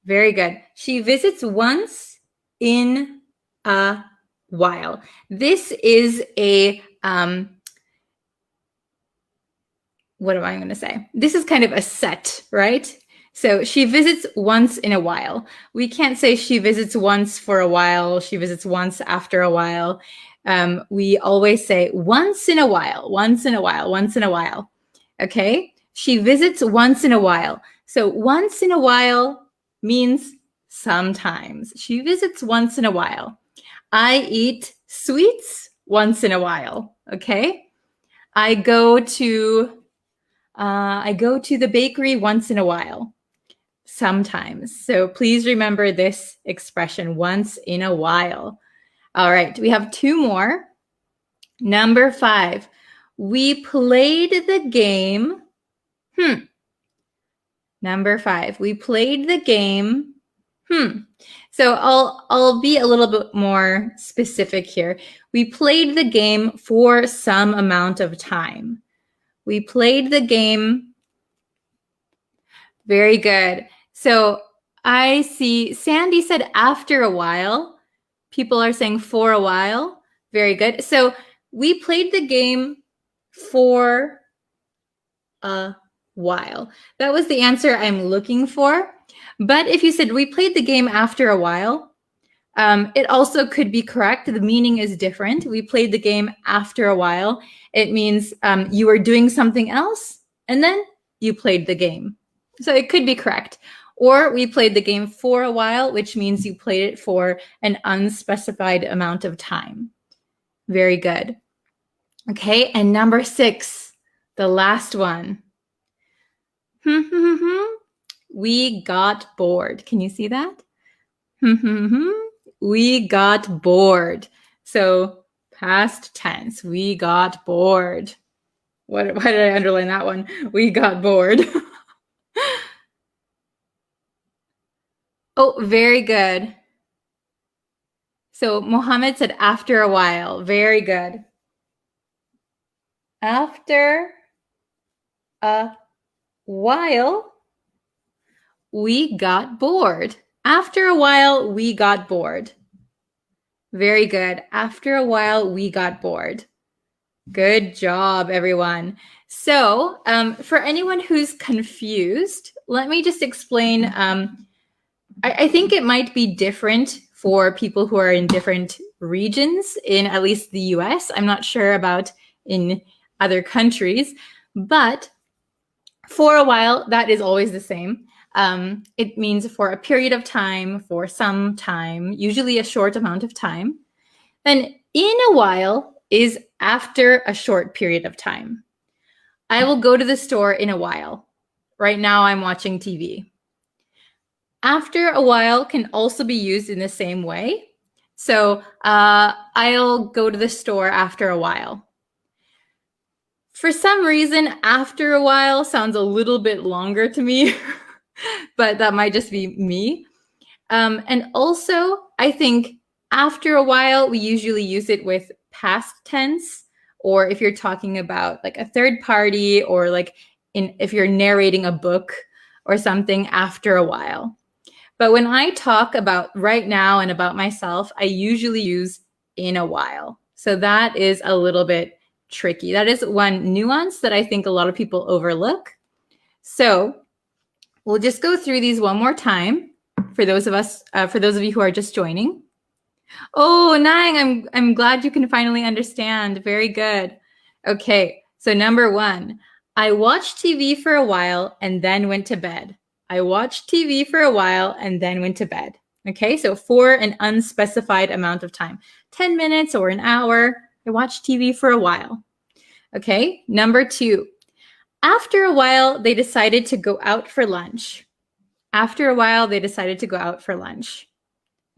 Very good. She visits once in a while. This is a, what am I going to say? This is kind of a set, right? So she visits once in a while. We can't say she visits once for a while. She visits once after a while. We always say once in a while, once in a while, once in a while. Okay? She visits once in a while. So once in a while means sometimes. She visits once in a while. I eat sweets once in a while. Okay? I go to the bakery once in a while. Sometimes. So please remember this expression, once in a while. All right, we have 2 more. Number 5. We played the game. Number 5. We played the game. So I'll be a little bit more specific here. We played the game for some amount of time. We played the game. Very good. So I see Sandy said after a while. People are saying for a while. Very good. So we played the game for a while. That was the answer I'm looking for. But if you said we played the game after a while, it also could be correct. The meaning is different. We played the game after a while. It means you were doing something else and then you played the game. So it could be correct. Or we played the game for a while, which means you played it for an unspecified amount of time. Very good. Okay, and number 6, the last one. We got bored. Can you see that? We got bored. So past tense, we got bored. Why did I underline that one? We got bored. Oh, very good. So Mohammed said after a while. Very good. After a while, we got bored. After a while, we got bored. Very good. After a while, we got bored. Good job, everyone. So for anyone who's confused, let me just explain. I think it might be different for people who are in different regions in at least the US. I'm not sure about in other countries, but for a while, that is always the same. It means for a period of time, for some time, usually a short amount of time. Then in a while is after a short period of time. I will go to the store in a while. Right now I'm watching TV. After a while can also be used in the same way. So I'll go to the store after a while. For some reason, after a while sounds a little bit longer to me, but that might just be me. And also, I think after a while, we usually use it with past tense, or if you're talking about like a third party, or like if you're narrating a book or something after a while. But when I talk about right now and about myself, I usually use in a while. So that is a little bit tricky. That is one nuance that I think a lot of people overlook. So we'll just go through these one more time for those of you who are just joining. Oh, Nang, I'm glad you can finally understand. Very good. Okay, so number one, I watched TV for a while and then went to bed. I watched TV for a while and then went to bed. Okay, so for an unspecified amount of time, 10 minutes or an hour, I watched TV for a while. Okay, number two, after a while, they decided to go out for lunch. After a while, they decided to go out for lunch.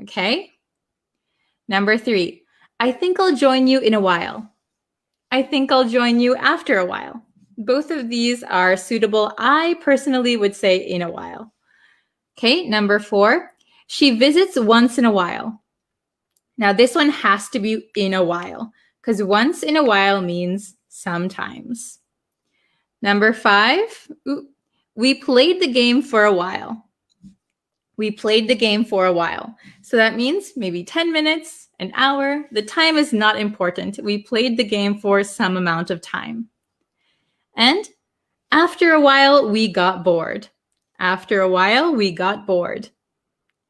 Okay? Number three, I think I'll join you in a while. I think I'll join you after a while. Both of these are suitable. I personally would say in a while. Okay, number four, she visits once in a while. Now this one has to be in a while because once in a while means sometimes. Number five, we played the game for a while. We played the game for a while. So that means maybe 10 minutes, an hour. The time is not important. We played the game for some amount of time. And after a while, we got bored. After a while, we got bored.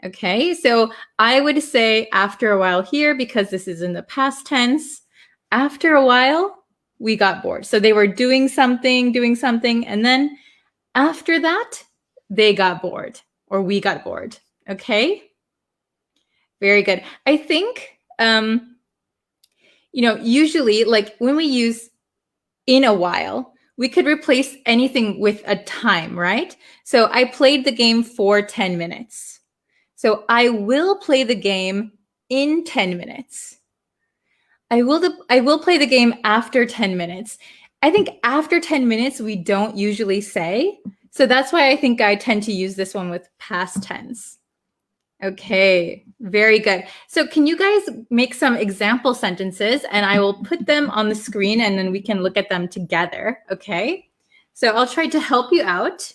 Okay, so I would say after a while here because this is in the past tense. After a while, we got bored. So they were doing something, and then after that, they got bored or we got bored. Okay, very good. I think, usually like when we use in a while, we could replace anything with a time, right? So I played the game for 10 minutes. So I will play the game in 10 minutes. I will play the game after 10 minutes. I think after 10 minutes, we don't usually say. So that's why I think I tend to use this one with past tense. Okay, very good. So can you guys make some example sentences and I will put them on the screen and then we can look at them together, okay? So I'll try to help you out.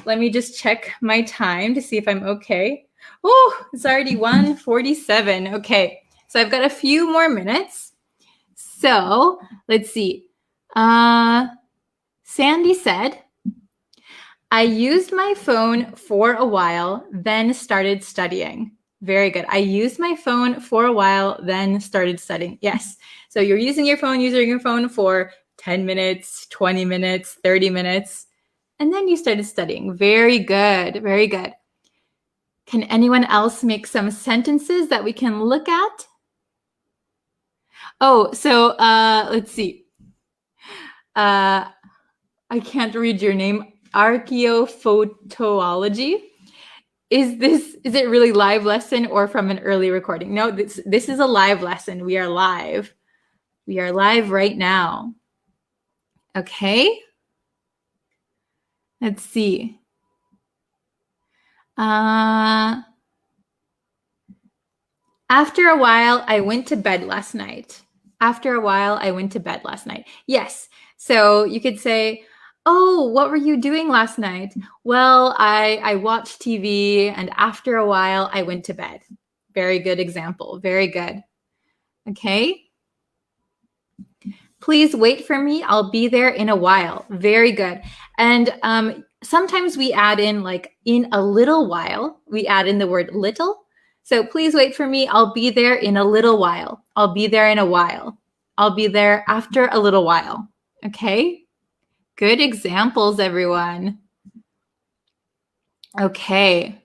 Let me just check my time to see if I'm okay. Oh, it's already 1:47. Okay, so I've got a few more minutes. So let's see. Sandy said, I used my phone for a while, then started studying. Very good. I used my phone for a while, then started studying. Yes. So you're using your phone for 10 minutes, 20 minutes, 30 minutes, and then you started studying. Very good. Very good. Can anyone else make some sentences that we can look at? Oh, so let's see. I can't read your name. Archaeophotology. Is it really live lesson or from an early recording? No, this is a live lesson. We are live. We are live right now. Okay. Let's see. After a while, I went to bed last night. After a while, I went to bed last night. Yes. So you could say, oh, what were you doing last night? Well, I watched TV and after a while I went to bed. Very good example. Very good. Okay. Please wait for me. I'll be there in a while. Very good. And sometimes we add in like in a little while, we add in the word little. So please wait for me. I'll be there in a little while. I'll be there in a while. I'll be there after a little while. Okay. Good examples, everyone. Okay.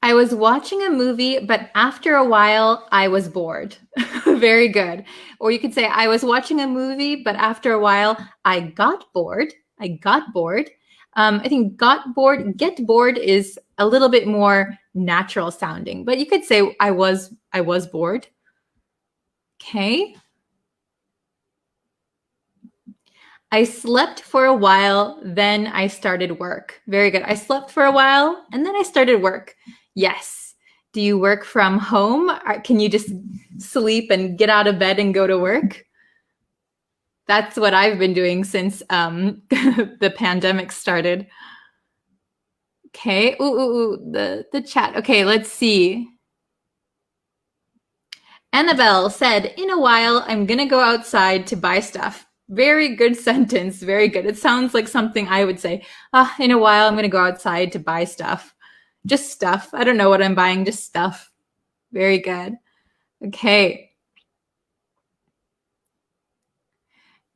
I was watching a movie, but after a while, I was bored. Very good. Or you could say, I was watching a movie, but after a while, I got bored. I got bored. I think get bored is a little bit more natural sounding, but you could say I was bored. Okay. I slept for a while, then I started work. Very good. I slept for a while, and then I started work. Yes. Do you work from home? Or can you just sleep and get out of bed and go to work? That's what I've been doing since the pandemic started. Okay. The chat. Okay, let's see. Annabelle said, in a while, I'm going to go outside to buy stuff. Very good sentence. Very good. It sounds like something I would say. In a while, I'm going to go outside to buy stuff. Just stuff. I don't know what I'm buying, just stuff. Very good. Okay.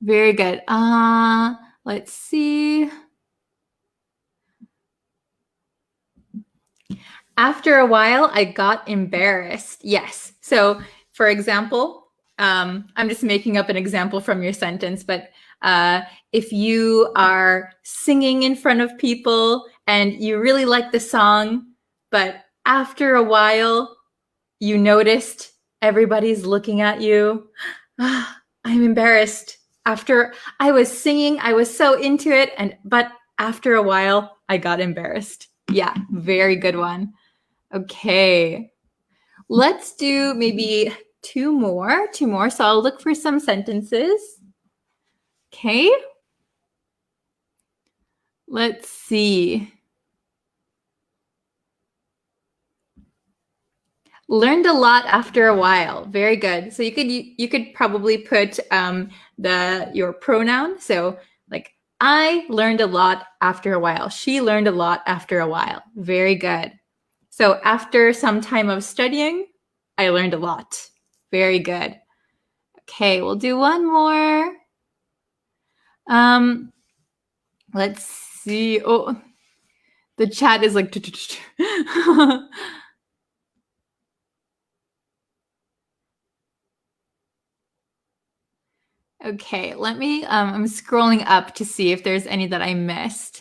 Very good. Let's see. After a while, I got embarrassed. Yes. So, for example, I'm just making up an example from your sentence, but if you are singing in front of people and you really like the song, but after a while, you noticed everybody's looking at you. I'm embarrassed. After I was singing, I was so into it, but after a while, I got embarrassed. Yeah, very good one. Okay. Let's do maybe two more. So I'll look for some sentences. Okay. Let's see. Learned a lot after a while. Very good. So you could probably put your pronoun. So like I learned a lot after a while. She learned a lot after a while. Very good. So after some time of studying, I learned a lot. Very good. Okay, we'll do one more. Let's see. Oh, the chat is like. Okay, let me. I'm scrolling up to see if there's any that I missed.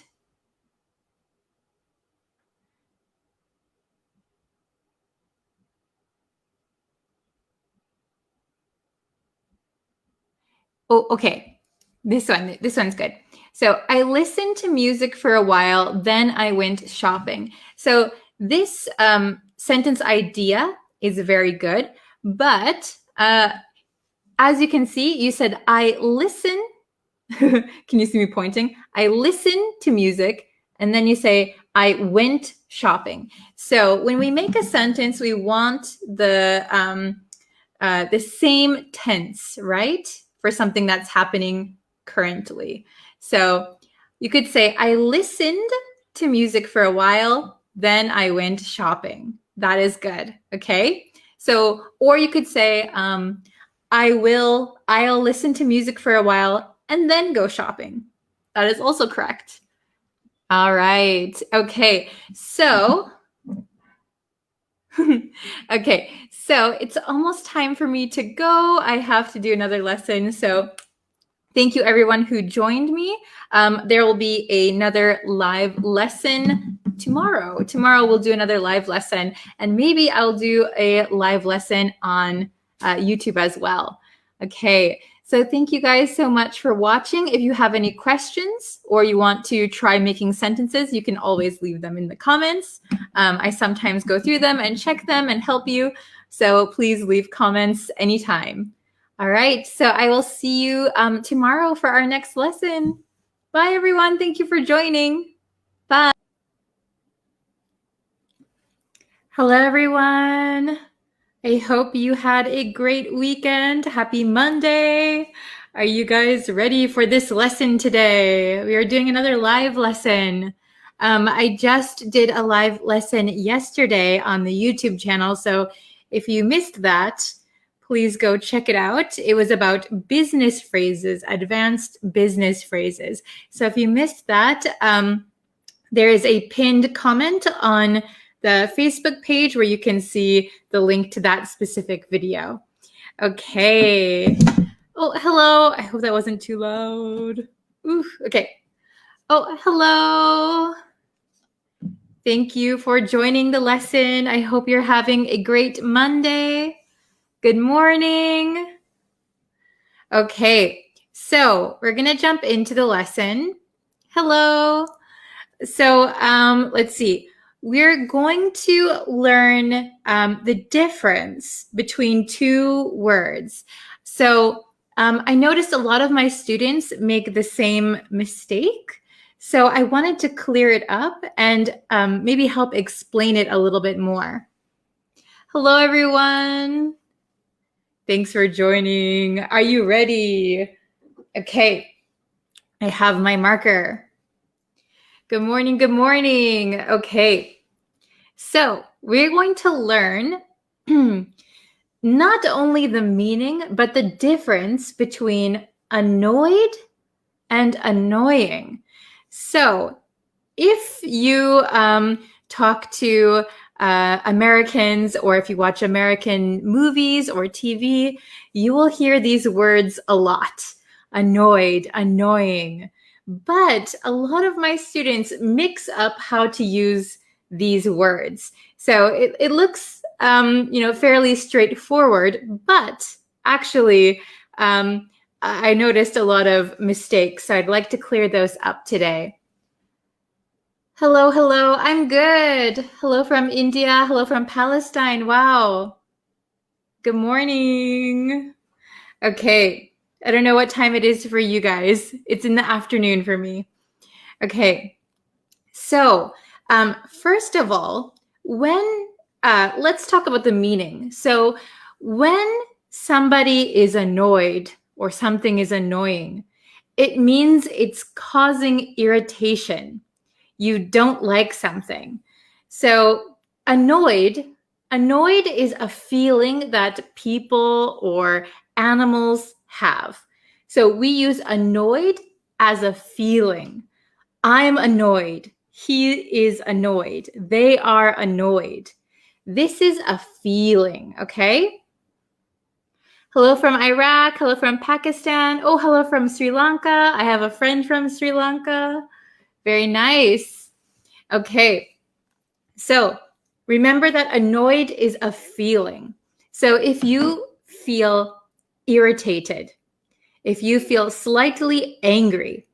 Oh, okay. This one's good. So I listened to music for a while, then I went shopping. So this sentence idea is very good, but as you can see, you said I listen. Can you see me pointing? I listen to music, and then you say I went shopping. So when we make a sentence, we want the same tense, right? For something that's happening currently. So you could say, I listened to music for a while, then I went shopping. That is good, okay? So, or you could say, I'll listen to music for a while and then go shopping. That is also correct. All right, okay, so okay, so it's almost time for me to go. I have to do another lesson. So thank you everyone who joined me. There will be another live lesson tomorrow. Tomorrow we'll do another live lesson, and maybe I'll do a live lesson on YouTube as well. Okay, so thank you guys so much for watching. If you have any questions or you want to try making sentences, you can always leave them in the comments. I sometimes go through them and check them and help you. So please leave comments anytime. All right, so I will see you tomorrow for our next lesson. Bye, everyone. Thank you for joining. Bye. Hello, everyone. I hope you had a great weekend. Happy Monday. Are you guys ready for this lesson today? We are doing another live lesson. I just did a live lesson yesterday on the YouTube channel, so if you missed that, please go check it out. It was about business phrases, advanced business phrases. So if you missed that, there is a pinned comment on the Facebook page where you can see the link to that specific video. Okay. Oh, hello. I hope that wasn't too loud. Ooh, okay. Oh, hello. Thank you for joining the lesson. I hope you're having a great Monday. Good morning. Okay, so we're going to jump into the lesson. Hello. So let's see. We're going to learn the difference between two words. So I noticed a lot of my students make the same mistake. So I wanted to clear it up and maybe help explain it a little bit more. Hello, everyone. Thanks for joining. Are you ready? Okay, I have my marker. Good morning, good morning. Okay, So we're going to learn not only the meaning, but the difference between annoyed and annoying. So if you talk to Americans, or if you watch American movies or TV, you will hear these words a lot. Annoyed, annoying. But a lot of my students mix up how to use these words. So it looks fairly straightforward, but actually I noticed a lot of mistakes. So I'd like to clear those up today. Hello, hello. I'm good. Hello from India. Hello from Palestine. Wow. Good morning. Okay. I don't know what time it is for you guys. It's in the afternoon for me. Okay. So, first of all, let's talk about the meaning. So, when somebody is annoyed or something is annoying, it means it's causing irritation. You don't like something. So annoyed is a feeling that people or animals have. So we use annoyed as a feeling. I'm annoyed. He is annoyed. They are annoyed. This is a feeling, okay? Hello from Iraq. Hello from Pakistan. Oh, hello from Sri Lanka. I have a friend from Sri Lanka. Very nice. Okay, so remember that annoyed is a feeling. So if you feel irritated, if you feel slightly angry,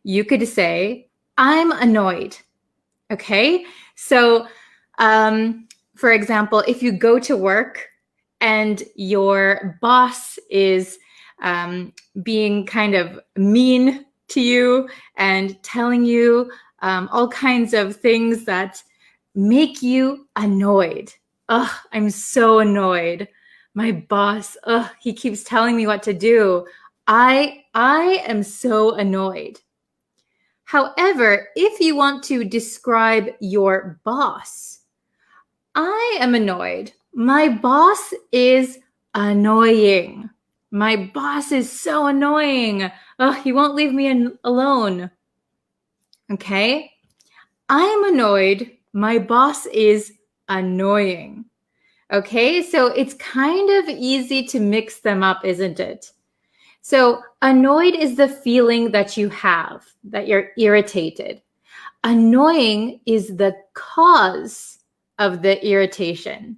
you could say, I'm annoyed. Okay, so for example, if you go to work and your boss is being kind of mean to you and telling you all kinds of things that make you annoyed. Ugh, I'm so annoyed. My boss, he keeps telling me what to do. I am so annoyed. However, if you want to describe your boss, I am annoyed. My boss is annoying. My boss is so annoying. He won't leave me alone. Okay? I'm annoyed. My boss is annoying. Okay? So it's kind of easy to mix them up, isn't it? So annoyed is the feeling that you have, that you're irritated. Annoying is the cause of the irritation.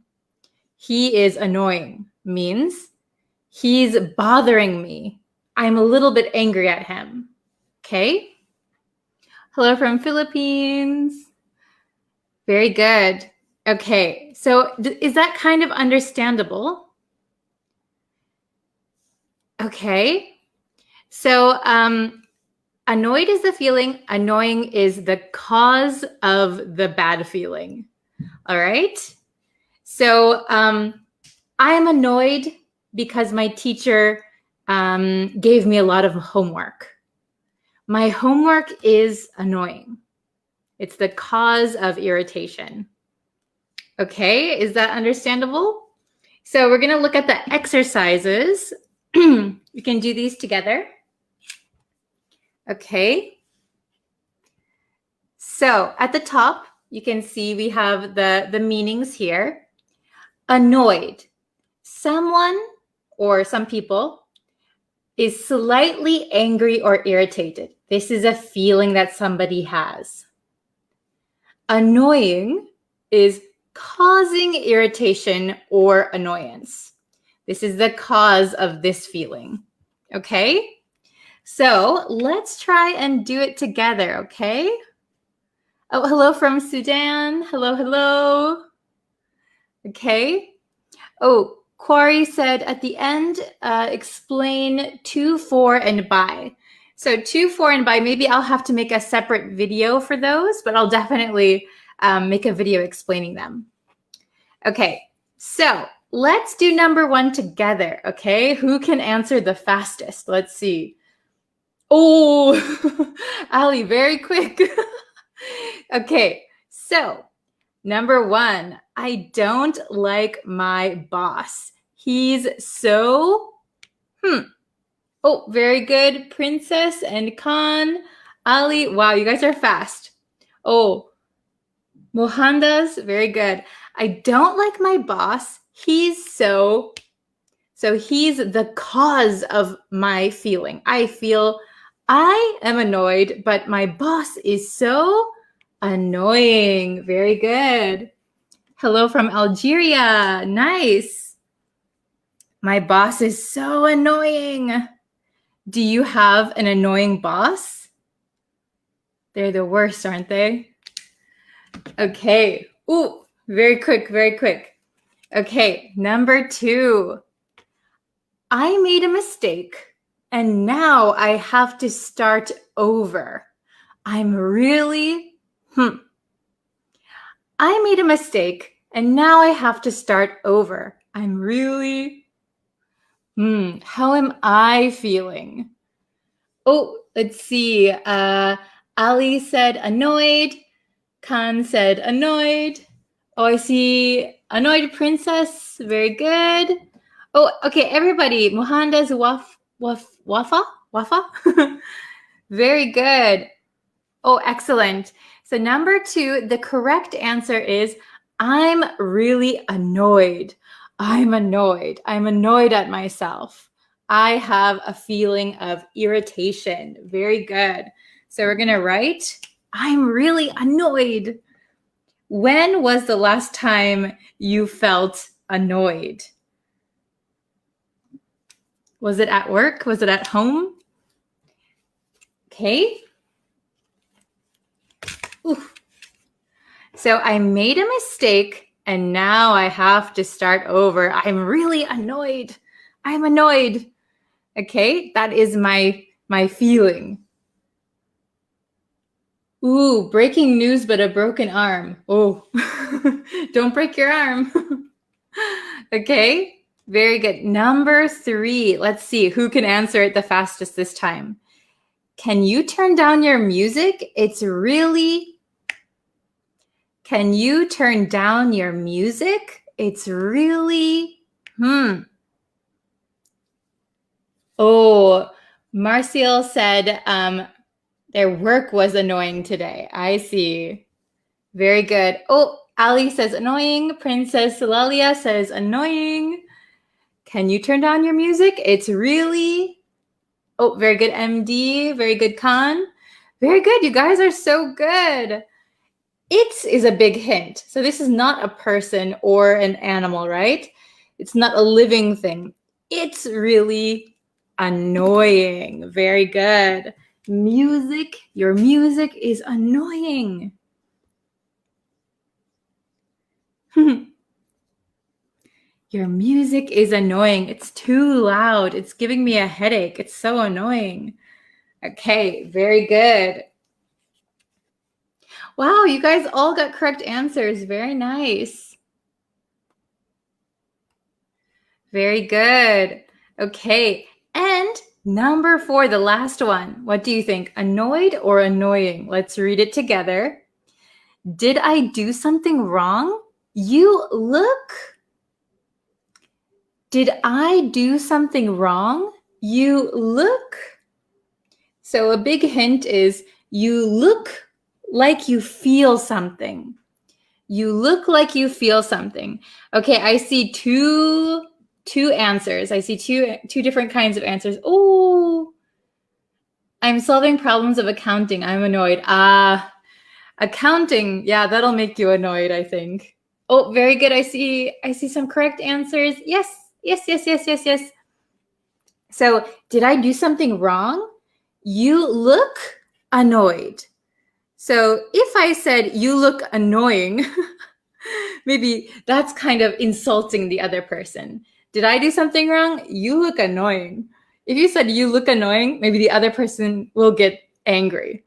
He is annoying means he's bothering me. I'm a little bit angry at him. Okay? Hello from Philippines. Very good. Okay, so is that kind of understandable? Okay. So annoyed is the feeling, annoying is the cause of the bad feeling. All right? So I am annoyed because my teacher gave me a lot of homework. My homework is annoying. It's the cause of irritation. Okay, is that understandable? So we're going to look at the exercises. We can do these together. Okay. So at the top, you can see we have the meanings here. Annoyed. Someone or some people is slightly angry or irritated. This is a feeling that somebody has. Annoying is causing irritation or annoyance. This is the cause of this feeling. Okay? So let's try and do it together, okay? Oh, hello from Sudan. Hello, hello. Okay. Oh, Quarry said at the end, explain to, for, and by. So to, for, and by, maybe I'll have to make a separate video for those, but I'll definitely make a video explaining them. Okay, so let's do number one together, okay? Who can answer the fastest? Let's see. Oh, Ali, very quick. Okay, so Number 1, I don't like my boss. He's so, Oh, very good. Princess and Khan, Ali. Wow, you guys are fast. Oh, Mohandas, very good. I don't like my boss. He's so he's the cause of my feeling. I am annoyed, but my boss is so annoying. Very good. Hello from Algeria. Nice. My boss is so annoying. Do you have an annoying boss? They're the worst, aren't they? Okay. Ooh, very quick, very quick. Okay, number 2. I made a mistake and now I have to start over. I'm really, I made a mistake and now I have to start over. I'm really, how am I feeling? Oh, let's see. Ali said annoyed. Khan said annoyed. Oh, I see annoyed princess. Very good. Oh, okay, everybody. Mohandas Wafa? Very good. Oh, excellent. So number 2, the correct answer is I'm really annoyed. I'm annoyed. I'm annoyed at myself. I have a feeling of irritation. Very good. So we're going to write, I'm really annoyed. When was the last time you felt annoyed? Was it at work? Was it at home? Okay. Ooh. So I made a mistake and now I have to start over. I'm really annoyed. I'm annoyed. Okay, that is my feeling. Ooh, breaking news but a broken arm. Oh, don't break your arm. Okay, very good. Number 3, let's see who can answer it the fastest this time. Can you turn down your music? Can you turn down your music? It's really, Oh, Marcial said their work was annoying today. I see. Very good. Oh, Ali says annoying. Princess Lalia says annoying. Can you turn down your music? It's really, oh, very good, MD. Very good, Khan. Very good. You guys are so good. It is a big hint. So this is not a person or an animal, right? It's not a living thing. It's really annoying. Very good. Music. Your music is annoying. Your music is annoying. It's too loud. It's giving me a headache. It's so annoying. Okay, very good. Wow, you guys all got correct answers. Very nice. Very good. Okay, and number 4, the last one. What do you think? Annoyed or annoying? Let's read it together. Did I do something wrong? You look. Did I do something wrong? You look. So a big hint is you look like you feel something. You look like you feel something. Okay, I see two answers. I see two different kinds of answers. Oh, I'm solving problems of accounting. I'm annoyed. Accounting. Yeah, that'll make you annoyed, I think. Oh, very good. I see some correct answers. Yes. So, did I do something wrong? You look annoyed. So, if I said you look annoying, maybe that's kind of insulting the other person. Did I do something wrong? You look annoying. If you said you look annoying, maybe the other person will get angry.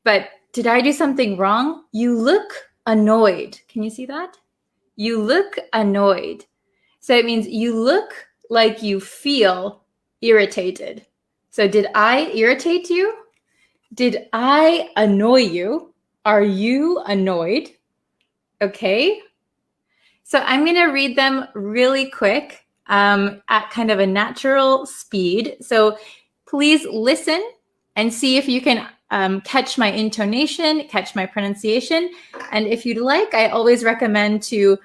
But did I do something wrong? You look annoyed. Can you see that? You look annoyed. So it means you look like you feel irritated. So did I irritate you? Did I annoy you? Are you annoyed? Okay? So I'm going to read them really quick at kind of a natural speed. So please listen and see if you can catch my intonation, catch my pronunciation. And if you'd like, I always recommend to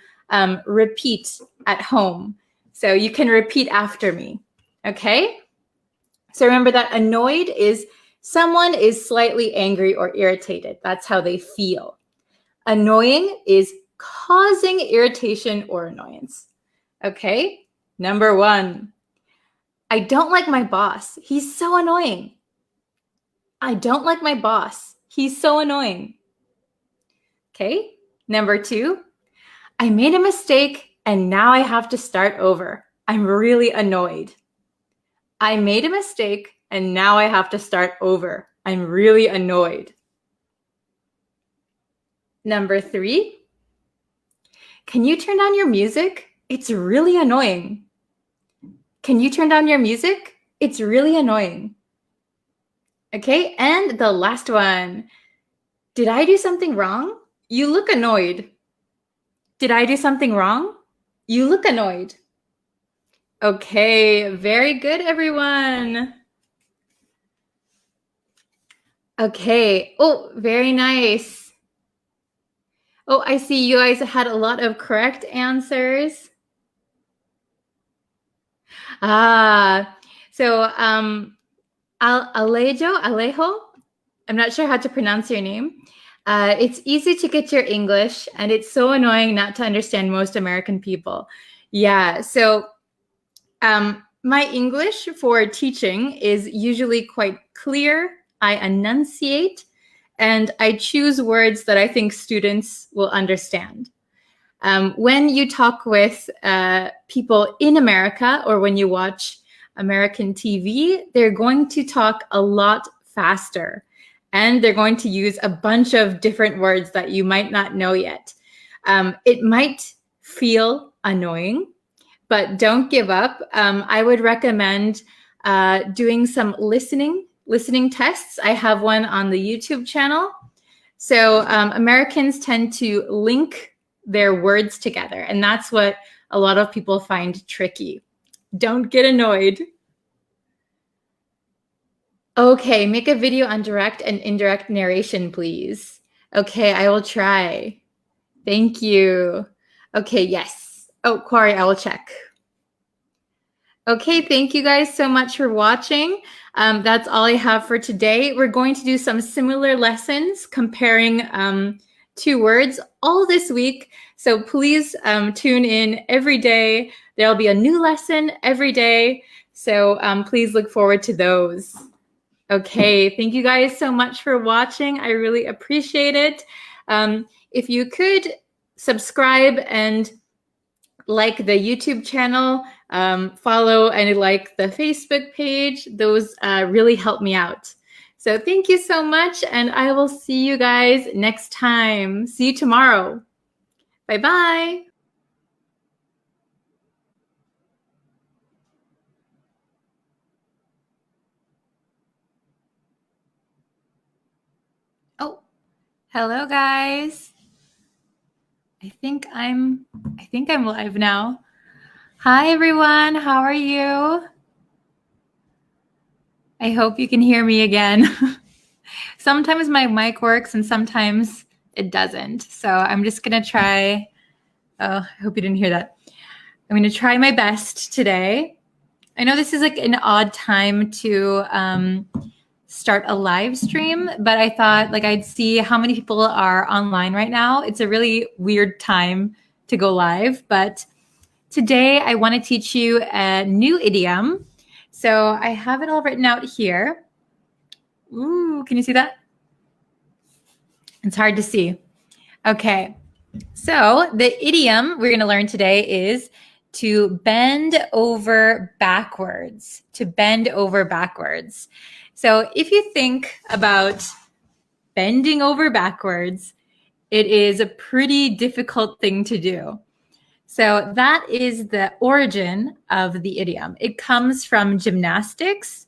repeat at home. So you can repeat after me. Okay? So remember that annoyed is someone is slightly angry or irritated. That's how they feel. Annoying is causing irritation or annoyance. Okay, number 1. I don't like my boss. He's so annoying. I don't like my boss. He's so annoying. Okay, number 2. I made a mistake and now I have to start over. I'm really annoyed. I made a mistake and now I have to start over. I'm really annoyed. Number 3. Can you turn down your music? It's really annoying. Can you turn down your music? It's really annoying. Okay, and the last one. Did I do something wrong? You look annoyed. Did I do something wrong? You look annoyed. Okay, very good, everyone. Okay, oh, very nice. Oh, I see you guys had a lot of correct answers. So Alejo, I'm not sure how to pronounce your name. It's easy to get your English, and it's so annoying not to understand most American people. Yeah, so my English for teaching is usually quite clear. I enunciate, and I choose words that I think students will understand. When you talk with people in America or when you watch American TV, they're going to talk a lot faster, and they're going to use a bunch of different words that you might not know yet. It might feel annoying, but don't give up. I would recommend doing some listening tests. I have one on the YouTube channel. So Americans tend to link their words together, and that's what a lot of people find tricky. Don't get annoyed. Okay, make a video on direct and indirect narration, please. Okay, I will try. Thank you. Okay, yes. Oh, Quarry, I will check. Okay, thank you guys so much for watching. That's all I have for today. We're going to do some similar lessons comparing 2 words all this week. So please tune in every day. There'll be a new lesson every day. So please look forward to those. Okay, thank you guys so much for watching. I really appreciate it. If you could subscribe and like the YouTube channel, follow and like the Facebook page, those really help me out. So thank you so much, and I will see you guys next time. See you tomorrow. Bye-bye. Oh, hello guys. I think I'm live now. Hi everyone, how are you? I hope you can hear me again. Sometimes my mic works and sometimes it doesn't. So I'm just gonna try. Oh, I hope you didn't hear that. I'm gonna try my best today. I know this is like an odd time to start a live stream, but I thought like I'd see how many people are online right now. It's a really weird time to go live, but today I want to teach you a new idiom. So I have it all written out here. Ooh, can you see that? It's hard to see. Okay, so the idiom we're going to learn today is to bend over backwards. To bend over backwards. So if you think about bending over backwards, it is a pretty difficult thing to do. So that is the origin of the idiom. It comes from gymnastics.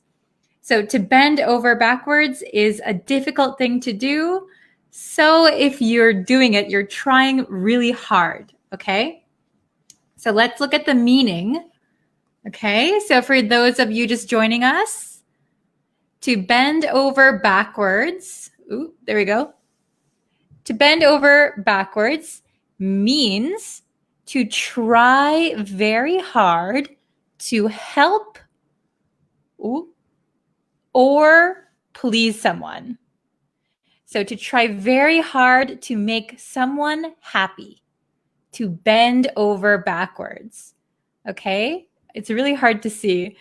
So to bend over backwards is a difficult thing to do. So if you're doing it, you're trying really hard, okay? So let's look at the meaning. Okay, so for those of you just joining us, to bend over backwards, ooh, there we go. To bend over backwards means to try very hard to help or please someone. So to try very hard to make someone happy, to bend over backwards. Okay, it's really hard to see.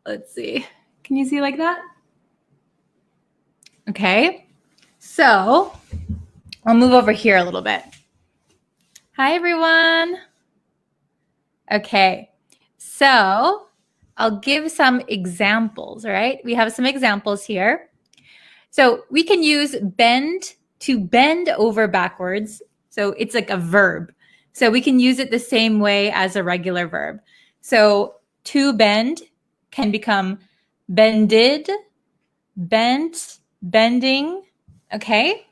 Let's see. Can you see like that? Okay, so I'll move over here a little bit. Hi, everyone. Okay, so I'll give some examples, all right? We have some examples here. So we can use bend to bend over backwards. So it's like a verb. So we can use it the same way as a regular verb. So to bend can become bended, bent, bending, okay?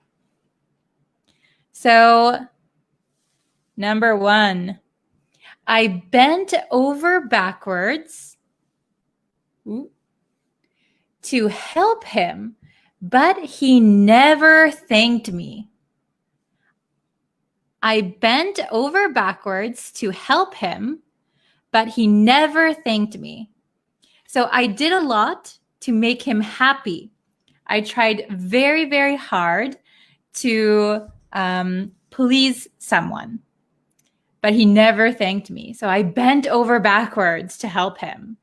So number 1, I bent over backwards to help him, but he never thanked me. I bent over backwards to help him, but he never thanked me. So I did a lot to make him happy. I tried very, very hard to please someone, but he never thanked me. So I bent over backwards to help him.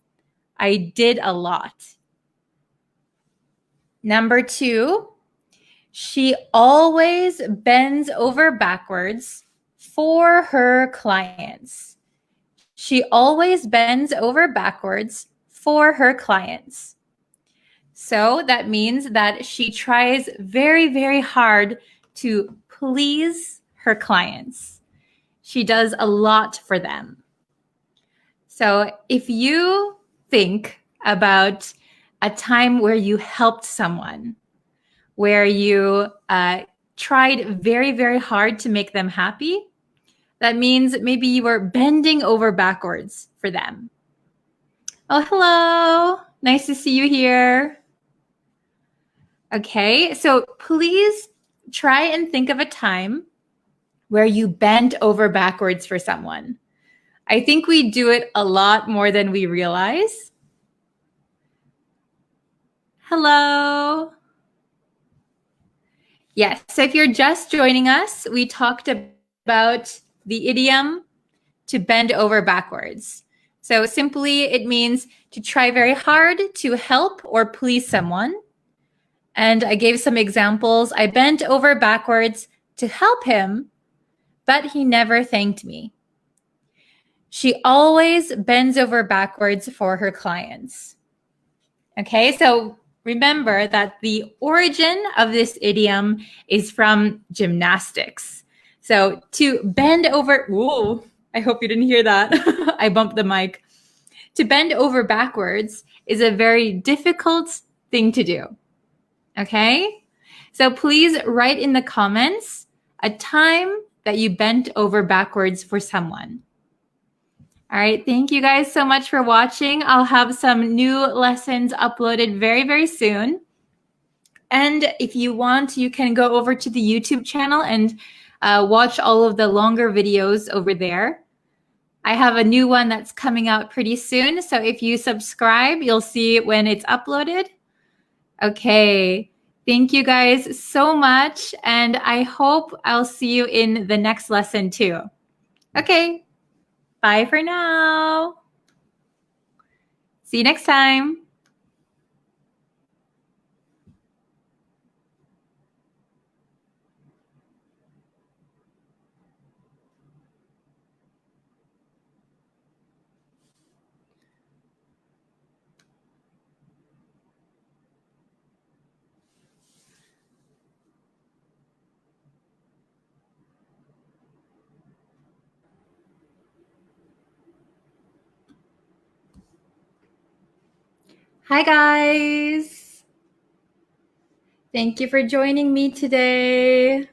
I did a lot. Number 2, she always bends over backwards for her clients. She always bends over backwards for her clients. So that means that she tries very, very hard to please her clients. She does a lot for them. So if you think about a time where you helped someone, where you tried very, very hard to make them happy, that means maybe you were bending over backwards for them. Oh, hello. Nice to see you here. Okay, so please try and think of a time where you bent over backwards for someone. I think we do it a lot more than we realize. Hello. Yes, so if you're just joining us, we talked about the idiom to bend over backwards. So simply it means to try very hard to help or please someone. And I gave some examples. I bent over backwards to help him, but he never thanked me. She always bends over backwards for her clients. Okay, so remember that the origin of this idiom is from gymnastics. So to bend over, whoa, I hope you didn't hear that. I bumped the mic. To bend over backwards is a very difficult thing to do. Okay? So please write in the comments a time that you bent over backwards for someone. All right, thank you guys so much for watching. I'll have some new lessons uploaded very, very soon. And if you want, you can go over to the YouTube channel and watch all of the longer videos over there. I have a new one that's coming out pretty soon. So if you subscribe, you'll see when it's uploaded. Okay, thank you guys so much. And I hope I'll see you in the next lesson too. Okay. Bye for now. See you next time. Hi, guys. Thank you for joining me today.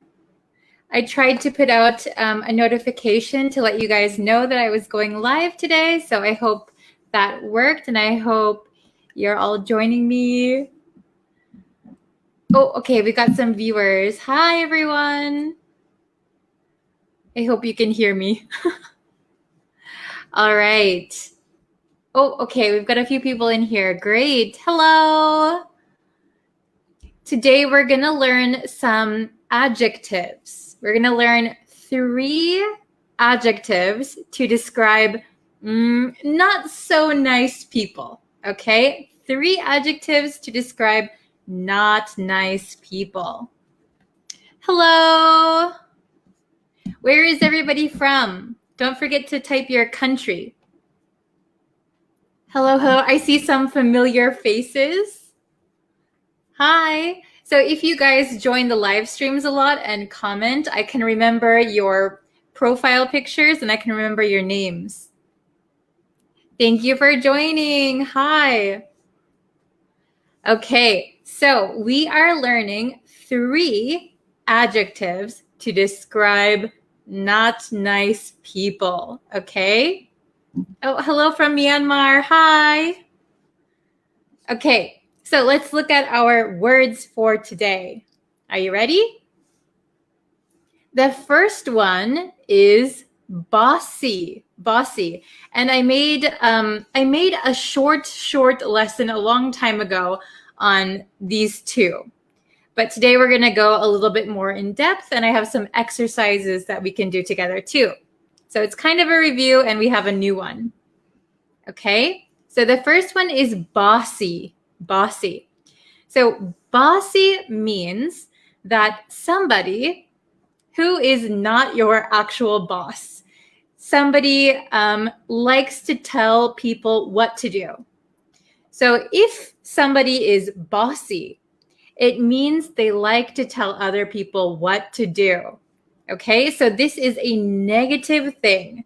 I tried to put out a notification to let you guys know that I was going live today, so I hope that worked, and I hope you're all joining me. Oh, okay, we got some viewers. Hi, everyone. I hope you can hear me. All right. Oh, okay, we've got a few people in here. Great. Hello. Today, we're going to learn some adjectives. We're going to learn 3 adjectives to describe not so nice people, okay? 3 adjectives to describe not nice people. Hello. Where is everybody from? Don't forget to type your country. Hello, hello. I see some familiar faces. Hi. So if you guys join the live streams a lot and comment, I can remember your profile pictures and I can remember your names. Thank you for joining. Hi. Okay, so we are learning 3 adjectives to describe not nice people, okay? Oh, hello from Myanmar. Hi. Okay, so let's look at our words for today. Are you ready? The first one is bossy. Bossy. And I made a short lesson a long time ago on these 2. But today we're going to go a little bit more in depth, and I have some exercises that we can do together too. So it's kind of a review, and we have a new one. Okay? So the first one is bossy. Bossy. So bossy means that somebody who is not your actual boss. Somebody likes to tell people what to do. So if somebody is bossy, it means they like to tell other people what to do. Okay, so this is a negative thing.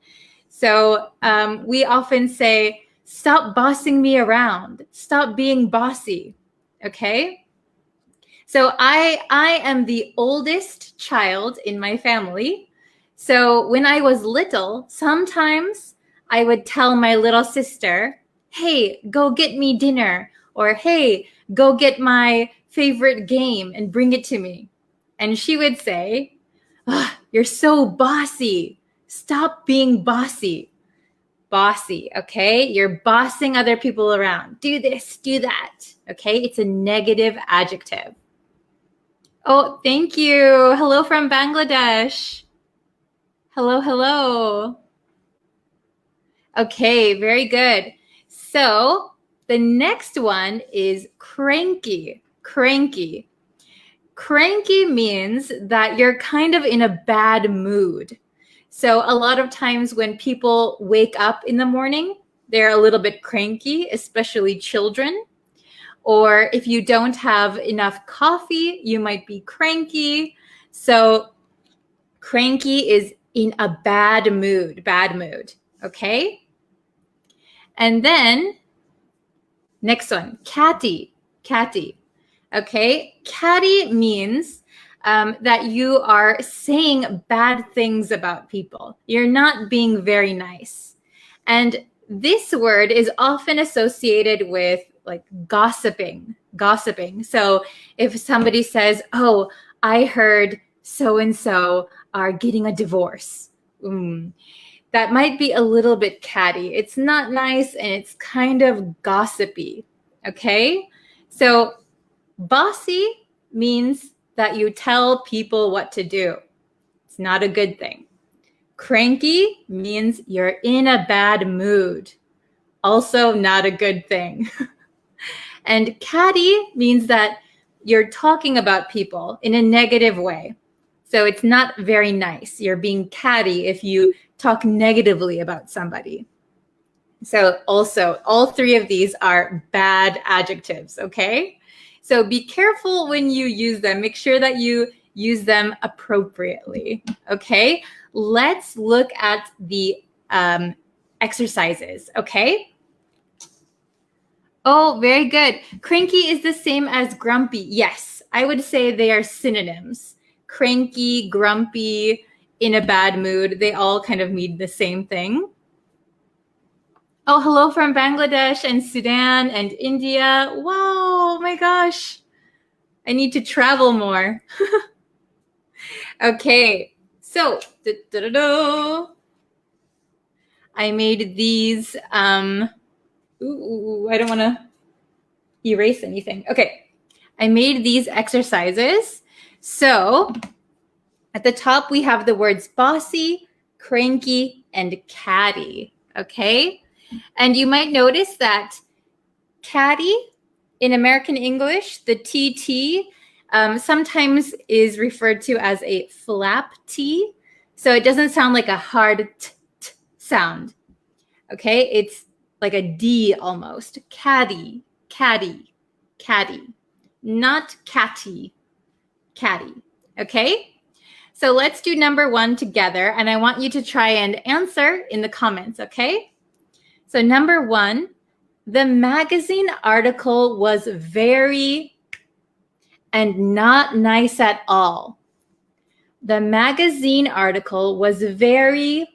So we often say, stop bossing me around. Stop being bossy. Okay? So I am the oldest child in my family. So when I was little, sometimes I would tell my little sister, hey, go get me dinner, or hey, go get my favorite game and bring it to me. And she would say, oh, you're so bossy. Stop being bossy. Bossy, okay? You're bossing other people around. Do this, do that, okay? It's a negative adjective. Oh, thank you. Hello from Bangladesh. Hello, hello. Okay, very good. So the next one is cranky. Cranky. Cranky means that you're kind of in a bad mood. So a lot of times when people wake up in the morning, they're a little bit cranky, especially children. Or if you don't have enough coffee, you might be cranky. So cranky is in a bad mood, okay? And then next one, catty, okay? Catty means that you are saying bad things about people. You're not being very nice. And this word is often associated with like gossiping. So if somebody says, oh, I heard so-and-so are getting a divorce, that might be a little bit catty. It's not nice and it's kind of gossipy, okay? So bossy means that you tell people what to do. It's not a good thing. Cranky means you're in a bad mood. Also not a good thing. And catty means that you're talking about people in a negative way. So it's not very nice. You're being catty if you talk negatively about somebody. So also, all 3 of these are bad adjectives, okay? So be careful when you use them. Make sure that you use them appropriately, okay? Let's look at the exercises, okay? Oh, very good. Cranky is the same as grumpy. Yes, I would say they are synonyms. Cranky, grumpy, in a bad mood, they all kind of mean the same thing. Oh, hello from Bangladesh and Sudan and India. Wow, oh my gosh. I need to travel more. Okay, so I made these. I don't want to erase anything. Okay, I made these exercises. So at the top, we have the words bossy, cranky, and catty. Okay, and you might notice that catty in American English, the TT, sometimes is referred to as a flap T. So it doesn't sound like a hard t sound. Okay, it's like a D almost. Catty, catty, catty. Not catty, catty. Okay? So let's do number 1 together, and I want you to try and answer in the comments, okay? So number 1, the magazine article was very and not nice at all. The magazine article was very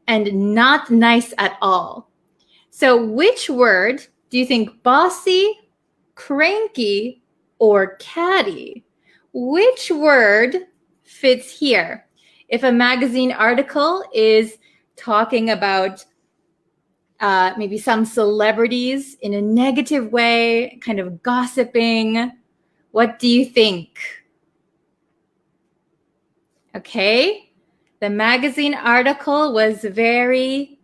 and not nice at all. So which word do you think bossy, cranky, or catty? Which word fits here? If a magazine article is talking about maybe some celebrities in a negative way, kind of gossiping, what do you think? Okay, the magazine article was very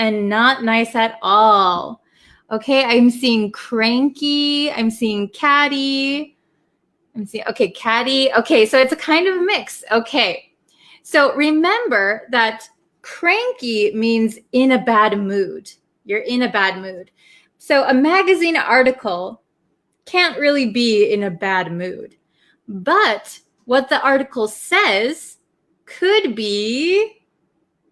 and not nice at all. Okay, I'm seeing cranky, I'm seeing catty, I'm seeing, okay, catty. Okay, so it's a kind of mix. Okay, so remember that cranky means in a bad mood. You're in a bad mood. So a magazine article can't really be in a bad mood. But what the article says could be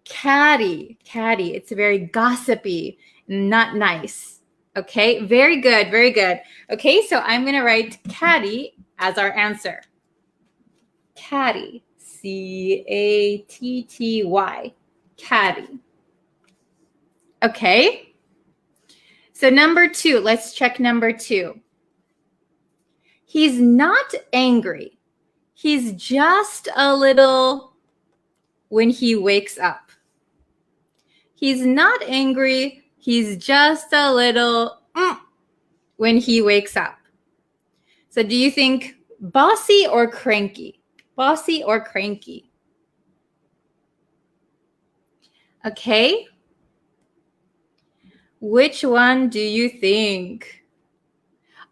catty. Catty. It's very gossipy, not nice. Okay, very good, very good. Okay, so I'm going to write catty as our answer. Catty. C-A-T-T-Y. Catty. Okay. So number 2, let's check number 2. He's not angry. He's just a little when he wakes up. He's not angry. He's just a little when he wakes up. So do you think bossy or cranky? Bossy or cranky? Okay. Which one do you think?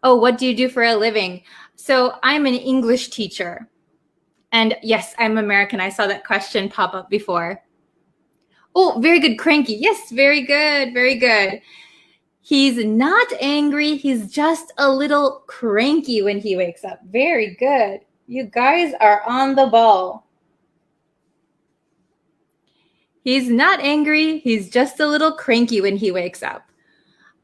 Oh, what do you do for a living? So I'm an English teacher. And yes, I'm American. I saw that question pop up before. Oh, very good, cranky. Yes, very good, very good. He's not angry. He's just a little cranky when he wakes up. Very good. You guys are on the ball. He's not angry. He's just a little cranky when he wakes up.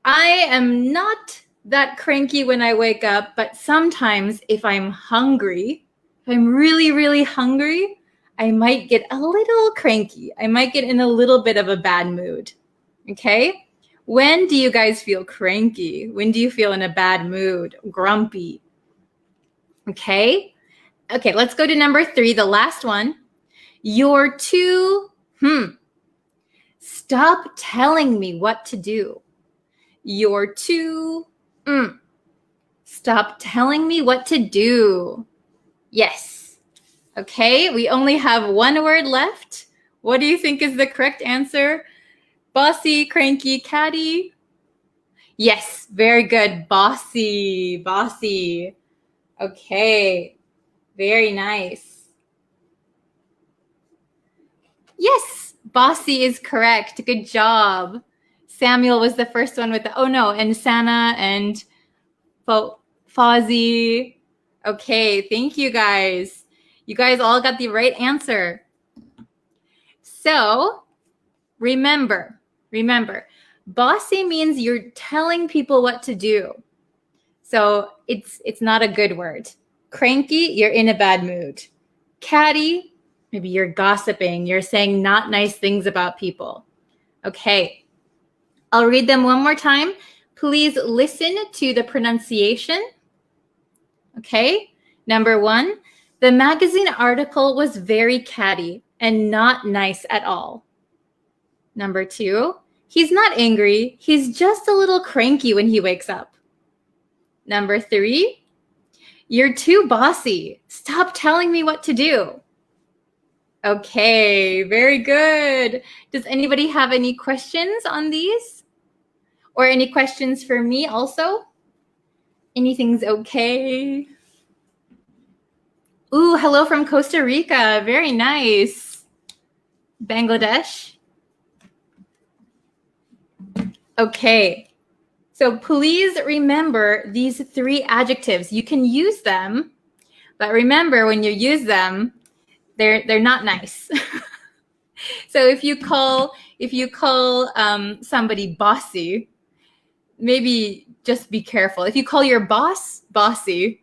I am not that cranky when I wake up, but sometimes if I'm hungry, if I'm really, really hungry, I might get a little cranky. I might get in a little bit of a bad mood. Okay? When do you guys feel cranky? When do you feel in a bad mood? Grumpy? Okay? Okay, let's go to number 3, the last one. You're too, Stop telling me what to do. You're too, Stop telling me what to do. Yes. Okay, we only have one word left. What do you think is the correct answer? Bossy, cranky, catty? Yes, very good. Bossy, bossy. Okay, very nice. Yes, bossy is correct. Good job. Samuel was the first one with the, oh no, and Sana and Fozzie. Okay, thank you guys. You guys all got the right answer. So remember, Bossy means you're telling people what to do. So it's not a good word. Cranky, you're in a bad mood. Catty, maybe you're gossiping. You're saying not nice things about people. Okay, I'll read them one more time. Please listen to the pronunciation. Okay, number 1, the magazine article was very catty and not nice at all. Number 2, he's not angry. He's just a little cranky when he wakes up. Number 3, you're too bossy. Stop telling me what to do. Okay, very good. Does anybody have any questions on these? Or any questions for me also? Anything's okay? Ooh, hello from Costa Rica. Very nice. Bangladesh. Okay. So please remember these 3 adjectives. You can use them, but remember when you use them, they're not nice. So if you call somebody bossy, maybe just be careful. If you call your boss bossy,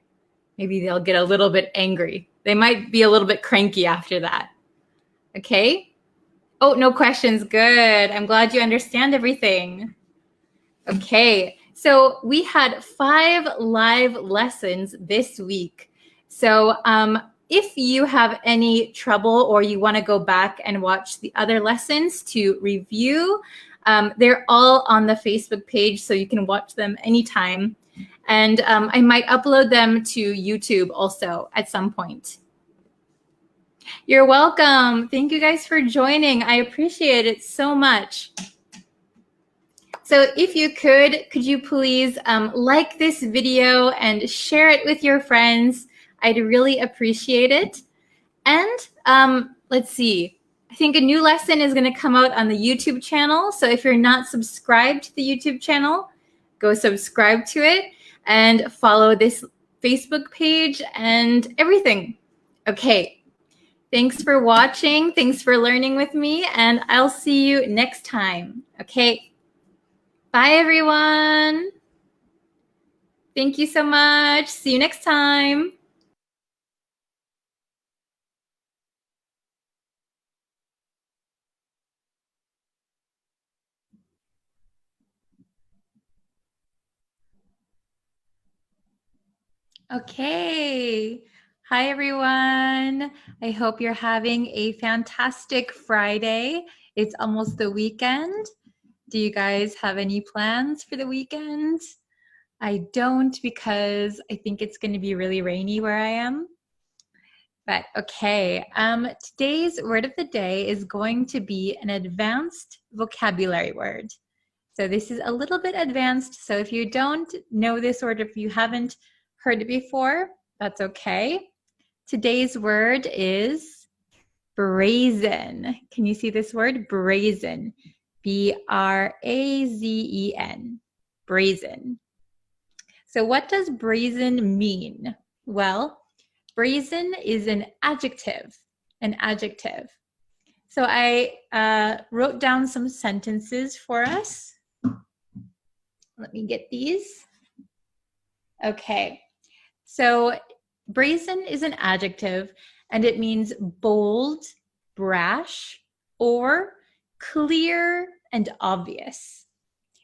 maybe they'll get a little bit angry. They might be a little bit cranky after that. Okay? Oh, no questions. Good. I'm glad you understand everything. Okay. So we had 5 live lessons this week. So if you have any trouble or you want to go back and watch the other lessons to review, they're all on the Facebook page, so you can watch them anytime. And I might upload them to YouTube also at some point. You're welcome. Thank you guys for joining. I appreciate it so much. So if you could you please like this video and share it with your friends? I'd really appreciate it. And let's see. I think a new lesson is going to come out on the YouTube channel. So if you're not subscribed to the YouTube channel, go subscribe to it and follow this Facebook page and everything. Okay. Thanks for watching. Thanks for learning with me. And I'll see you next time. Okay. Bye, everyone. Thank you so much. See you next time. Okay. Hi, everyone. I hope you're having a fantastic Friday. It's almost the weekend. Do you guys have any plans for the weekend? I don't, because I think it's going to be really rainy where I am. But okay, today's word of the day is going to be an advanced vocabulary word. So this is a little bit advanced. So if you don't know this word, if you haven't heard it before, that's okay. Today's word is brazen. Can you see this word? Brazen. B-R-A-Z-E-N. Brazen. So what does brazen mean? Well, brazen is an adjective. An adjective. So I wrote down some sentences for us. Let me get these. Okay. So brazen is an adjective, and it means bold, brash, or clear and obvious.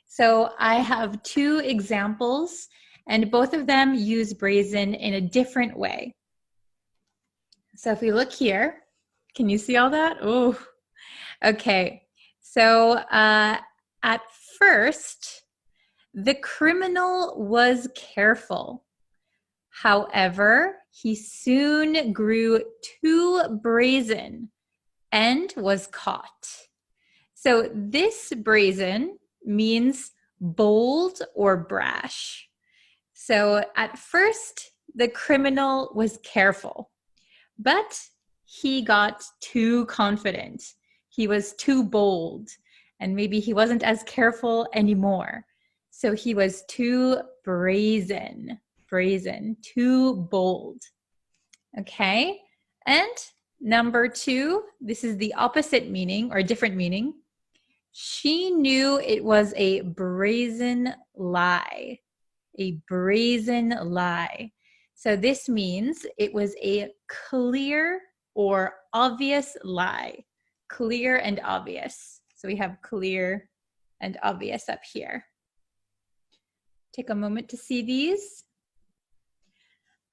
So I have 2 examples, and both of them use brazen in a different way. So if we look here, can you see all that? Oh, okay. So at first, the criminal was careful. However, he soon grew too brazen and was caught. So this brazen means bold or brash. So at first, the criminal was careful, but he got too confident. He was too bold, and maybe he wasn't as careful anymore. So he was too brazen, too bold. Okay, and number 2, this is the opposite meaning or different meaning. She knew it was a brazen lie. A brazen lie. So this means it was a clear or obvious lie. Clear and obvious. So we have clear and obvious up here. Take a moment to see these.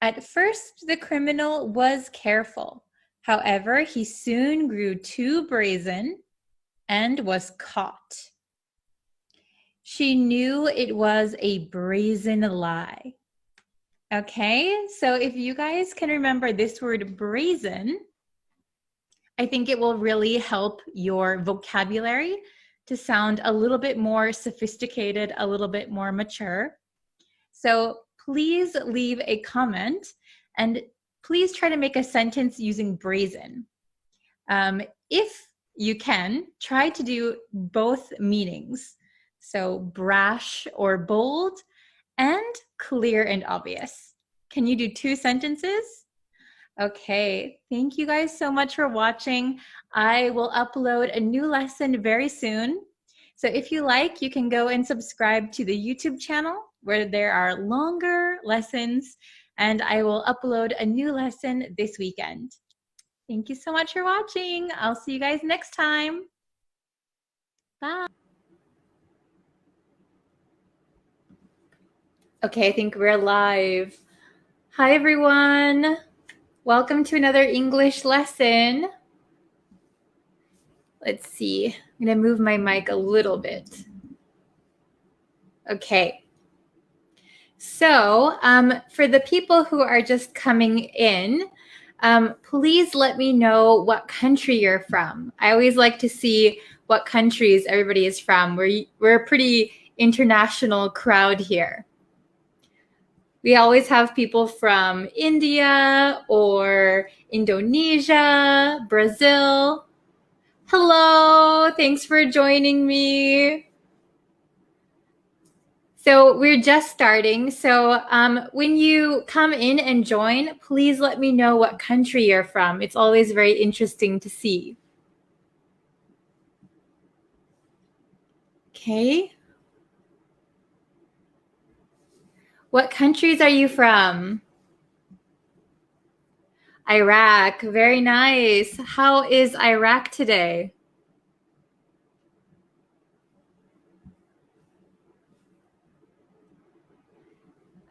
At first, the criminal was careful. However, he soon grew too brazen and was caught. She knew it was a brazen lie. Okay, so if you guys can remember this word brazen, I think it will really help your vocabulary to sound a little bit more sophisticated, a little bit more mature. So please leave a comment and please try to make a sentence using brazen. If you can, try to do both meanings. So brash or bold and clear and obvious. Can you do 2 sentences? Okay, thank you guys so much for watching. I will upload a new lesson very soon. So if you like, you can go and subscribe to the YouTube channel where there are longer lessons, and I will upload a new lesson this weekend. Thank you so much for watching. I'll see you guys next time. Bye. Okay, I think we're live. Hi, everyone. Welcome to another English lesson. Let's see. I'm going to move my mic a little bit. Okay. So for the people who are just coming in, please let me know what country you're from. I always like to see what countries everybody is from. We're a pretty international crowd here. We always have people from India or Indonesia, Brazil. Hello, thanks for joining me. So we're just starting. So when you come in and join, please let me know what country you're from. It's always very interesting to see. Okay. What countries are you from? Iraq. Very nice. How is Iraq today?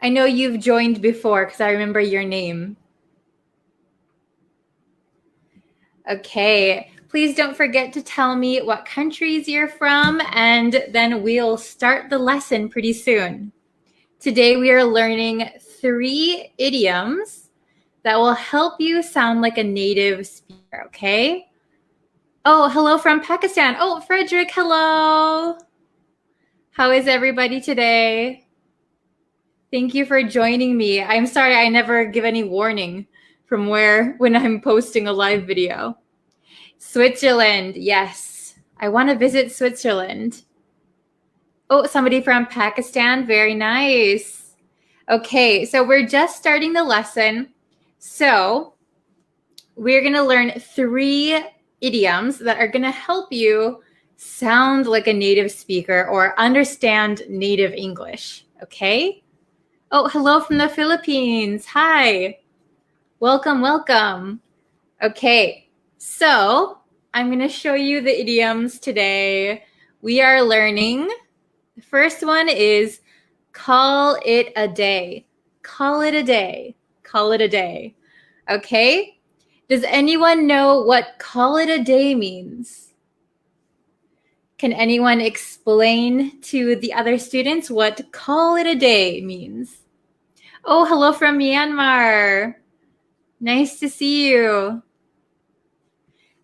I know you've joined before because I remember your name. Okay. Please don't forget to tell me what countries you're from, and then we'll start the lesson pretty soon. Today we are learning 3 idioms that will help you sound like a native speaker, okay? Oh, hello from Pakistan. Oh, Frederick, hello. How is everybody today? Thank you for joining me. I'm sorry I never give any warning from when I'm posting a live video. Switzerland, yes. I want to visit Switzerland. Oh, somebody from Pakistan. Very nice. Okay, so we're just starting the lesson. So we're going to learn 3 idioms that are going to help you sound like a native speaker or understand native English, okay? Oh, hello from the Philippines. Hi. Welcome, welcome. Okay, so I'm going to show you the idioms today. We are learning. The first one is call it a day. Call it a day. Call it a day. Okay? Does anyone know what call it a day means? Can anyone explain to the other students what call it a day means? Oh, hello from Myanmar. Nice to see you.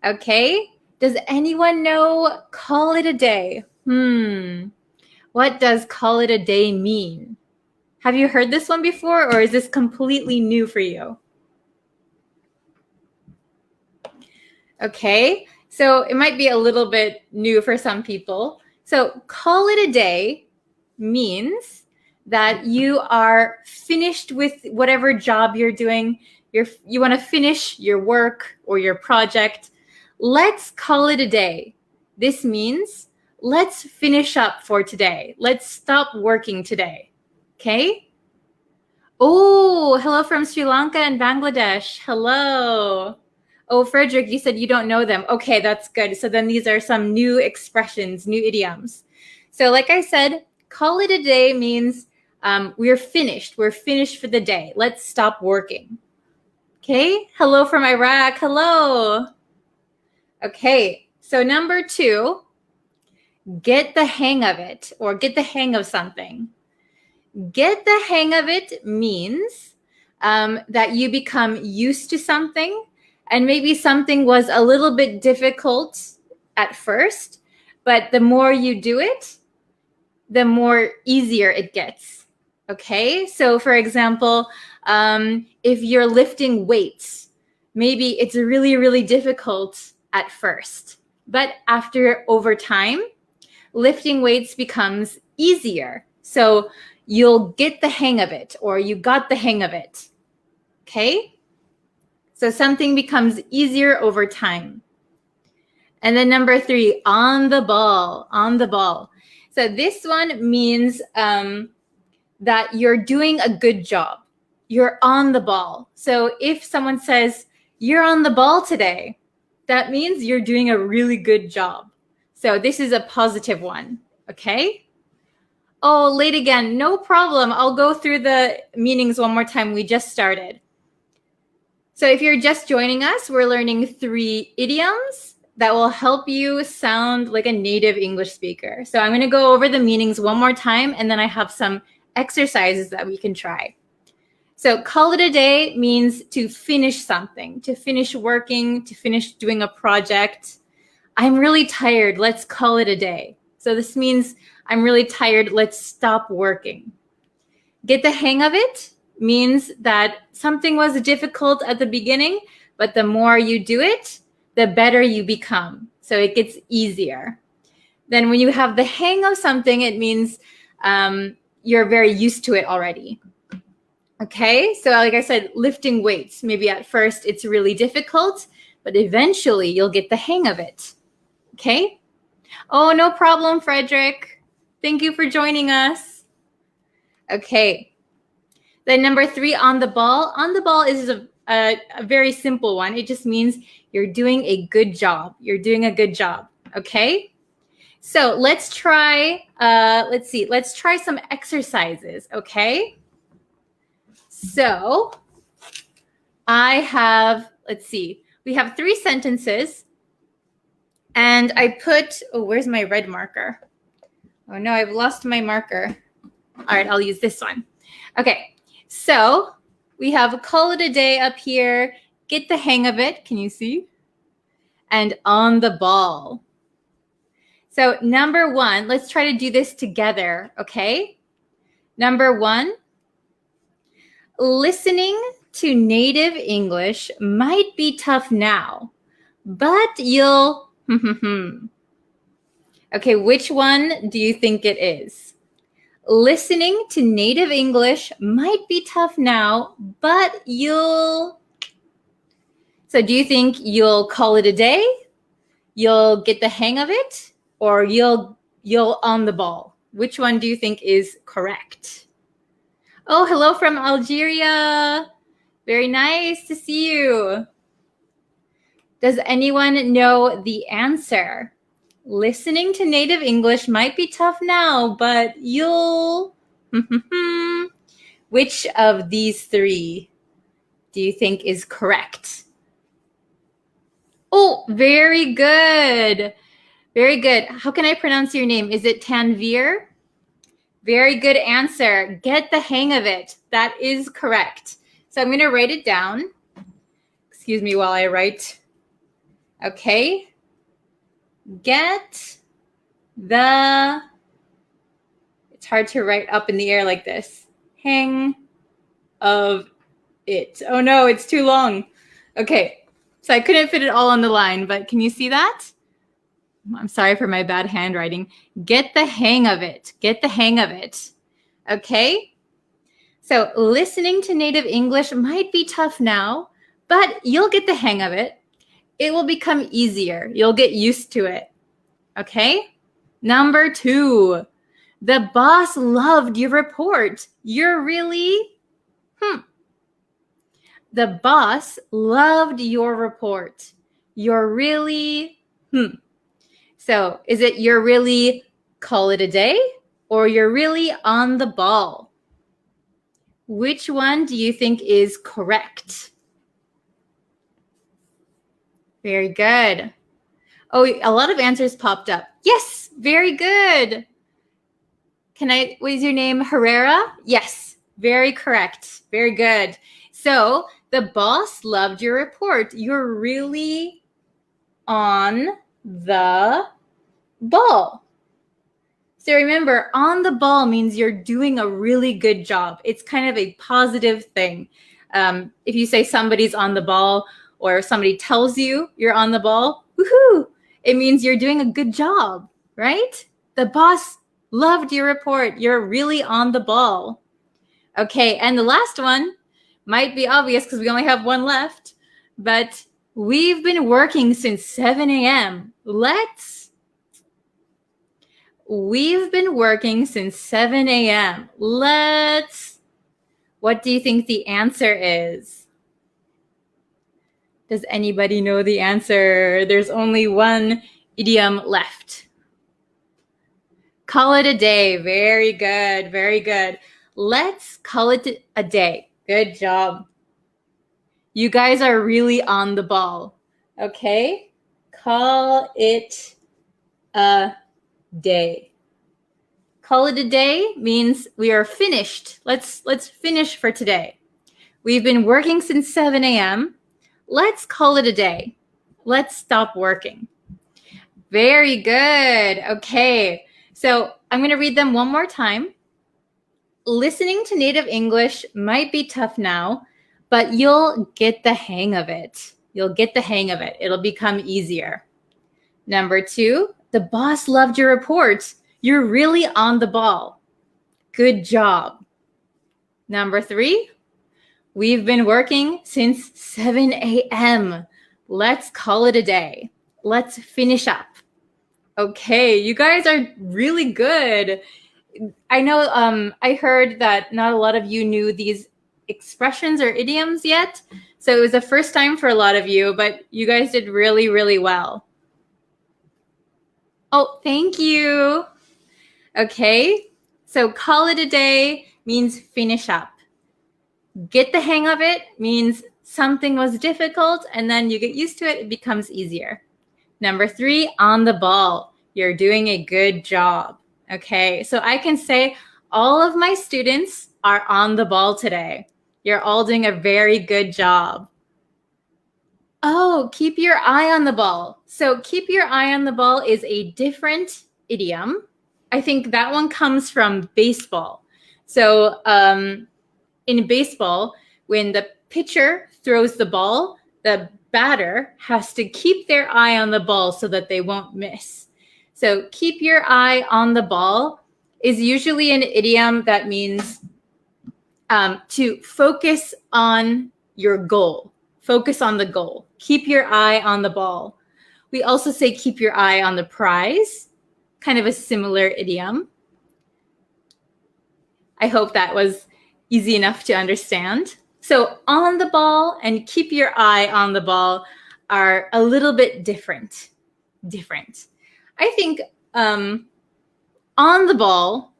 Okay. Does anyone know call it a day? What does call it a day mean? Have you heard this one before, or is this completely new for you? Okay, so it might be a little bit new for some people. So call it a day means that you are finished with whatever job you're doing. You want to finish your work or your project. Let's call it a day. This means let's finish up for today. Let's stop working today. Okay? Oh, hello from Sri Lanka and Bangladesh. Hello. Oh, Frederick, you said you don't know them. Okay, that's good. So then these are some new expressions, new idioms. So like I said, call it a day means we're finished. We're finished for the day. Let's stop working. Okay, hello from Iraq. Hello. Okay, so number 2, get the hang of it or get the hang of something. Get the hang of it means that you become used to something, and maybe something was a little bit difficult at first, but the more you do it, the more easier it gets. Okay, so for example, if you're lifting weights, maybe it's really, really difficult at first, but over time, lifting weights becomes easier. So you'll get the hang of it, or you got the hang of it. Okay? So something becomes easier over time. And then number 3, on the ball, on the ball. So this one means that you're doing a good job. You're on the ball. So if someone says, you're on the ball today, that means you're doing a really good job. So this is a positive one, okay? Oh, late again, no problem. I'll go through the meanings one more time. We just started. So if you're just joining us, we're learning 3 idioms that will help you sound like a native English speaker. So I'm going to go over the meanings one more time, and then I have some exercises that we can try. So call it a day means to finish something, to finish working, to finish doing a project. I'm really tired. Let's call it a day. So this means I'm really tired. Let's stop working. Get the hang of it means that something was difficult at the beginning, but the more you do it, the better you become. So it gets easier. Then when you have the hang of something, it means you're very used to it already. Okay, so like I said, lifting weights, maybe at first it's really difficult, but eventually you'll get the hang of it. Okay? Oh, no problem, Frederick. Thank you for joining us. Okay. Then number 3, on the ball. On the ball is a very simple one. It just means you're doing a good job. You're doing a good job. Okay? So let's try, let's try some exercises, okay? So I have, we have 3 sentences, and I put, oh, where's my red marker? Oh no, I've lost my marker. All right, I'll use this one. Okay, so we have call it a day up here, get the hang of it, can you see? And on the ball. So number 1, let's try to do this together, okay? Number 1, listening to native English might be tough now, but you'll, okay, which one do you think it is? Listening to native English might be tough now, but you'll, so do you think you'll call it a day? You'll get the hang of it? Or you'll on the ball? Which one do you think is correct? Oh, hello from Algeria. Very nice to see you. Does anyone know the answer? Listening to native English might be tough now, but you'll... Which of these 3 do you think is correct? Oh, very good. Very good. How can I pronounce your name? Is it Tanvir? Very good answer. Get the hang of it. That is correct. So I'm going to write it down. Excuse me while I write. Okay. Get the, it's hard to write up in the air like this. Hang of it. Oh no, it's too long. Okay. So I couldn't fit it all on the line, but can you see that? I'm sorry for my bad handwriting. Get the hang of it. Get the hang of it. Okay? So listening to native English might be tough now, but you'll get the hang of it. It will become easier. You'll get used to it. Okay? Number 2, the boss loved your report. You're really, The boss loved your report. You're really, So is it you're really call it a day or you're really on the ball? Which one do you think is correct? Very good. Oh, a lot of answers popped up. Yes, very good. What is your name? Herrera? Yes, very correct. Very good. So the boss loved your report. You're really on the ball. So remember, on the ball means you're doing a really good job. It's kind of a positive thing. If you say somebody's on the ball or somebody tells you you're on the ball, woohoo, it means you're doing a good job, right? The boss loved your report. You're really on the ball. Okay, and the last one might be obvious because we only have one left, but we've been working since 7 a.m. We've been working since 7 a.m. What do you think the answer is? Does anybody know the answer? There's only one idiom left. Call it a day. Very good. Very good. Let's call it a day. Good job. You guys are really on the ball. Okay? Call it a day. Call it a day means we are finished. Let's finish for today. We've been working since 7 a.m. Let's call it a day. Let's stop working. Very good. Okay. So I'm going to read them one more time. Listening to native English might be tough now, but you'll get the hang of it. You'll get the hang of it. It'll become easier. Number 2, the boss loved your report. You're really on the ball. Good job. Number 3, we've been working since 7 a.m. Let's call it a day. Let's finish up. Okay, you guys are really good. I know I heard that not a lot of you knew these expressions or idioms yet. So it was the first time for a lot of you, but you guys did really, really well. Oh, thank you. Okay, so call it a day means finish up. Get the hang of it means something was difficult and then you get used to it, it becomes easier. Number 3, on the ball. You're doing a good job. Okay, so I can say all of my students are on the ball today. You're all doing a very good job. Oh, keep your eye on the ball. So keep your eye on the ball is a different idiom. I think that one comes from baseball. So in baseball, when the pitcher throws the ball, the batter has to keep their eye on the ball so that they won't miss. So keep your eye on the ball is usually an idiom that means to focus on your goal. Focus on the goal. Keep your eye on the ball. We also say keep your eye on the prize, kind of a similar idiom. I hope that was easy enough to understand. So on the ball and keep your eye on the ball are a little bit different. I think on the ball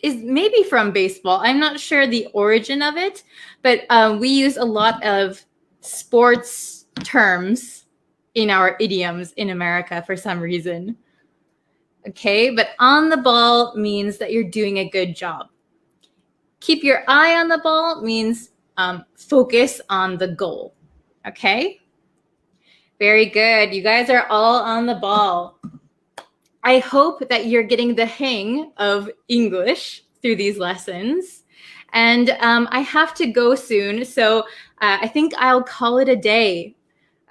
is maybe from baseball. I'm not sure the origin of it, but we use a lot of sports terms in our idioms in America for some reason. Okay, but on the ball means that you're doing a good job. Keep your eye on the ball means focus on the goal. Okay? Very good. You guys are all on the ball. I hope that you're getting the hang of English through these lessons. And I have to go soon, so I think I'll call it a day.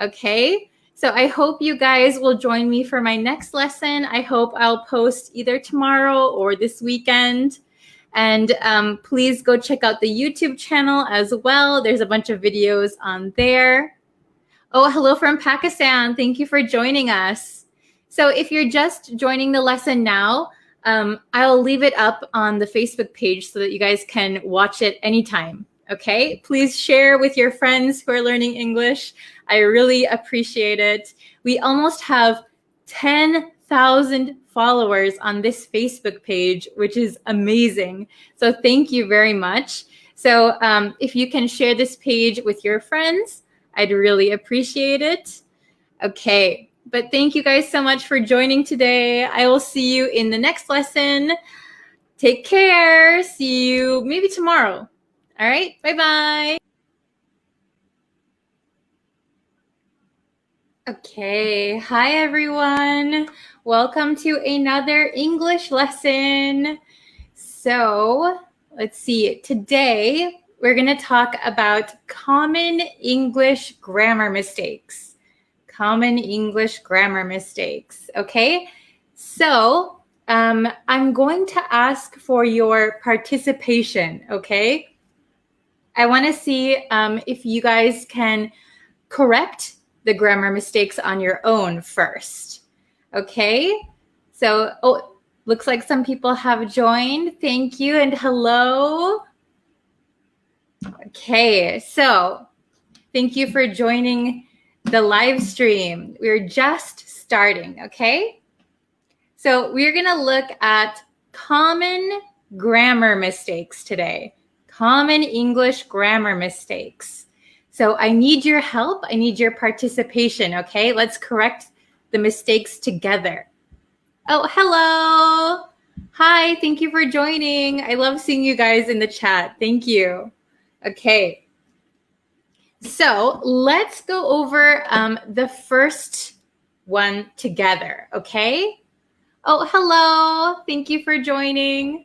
Okay? So I hope you guys will join me for my next lesson. I hope I'll post either tomorrow or this weekend. And please go check out the YouTube channel as well. There's a bunch of videos on there. Oh, hello from Pakistan. Thank you for joining us. So if you're just joining the lesson now, I'll leave it up on the Facebook page so that you guys can watch it anytime. Okay, please share with your friends who are learning English. I really appreciate it. We almost have 10,000 followers on this Facebook page, which is amazing. So thank you very much. So if you can share this page with your friends, I'd really appreciate it. Okay, but thank you guys so much for joining today. I will see you in the next lesson. Take care. See you maybe tomorrow. All right, bye-bye. Okay, hi everyone. Welcome to another English lesson. So let's see. Today, we're going to talk about common English grammar mistakes. Common English grammar mistakes, okay? So I'm going to ask for your participation, okay? I want to see if you guys can correct the grammar mistakes on your own first. Okay? So, looks like some people have joined. Thank you and hello. Okay, so thank you for joining the live stream. We're just starting, okay? So we're going to look at common grammar mistakes today. Common English grammar mistakes. So I need your help. I need your participation, okay? Let's correct the mistakes together. Oh, hello. Hi, thank you for joining. I love seeing you guys in the chat. Thank you. Okay. So let's go over the first one together, okay? Oh, hello. Thank you for joining.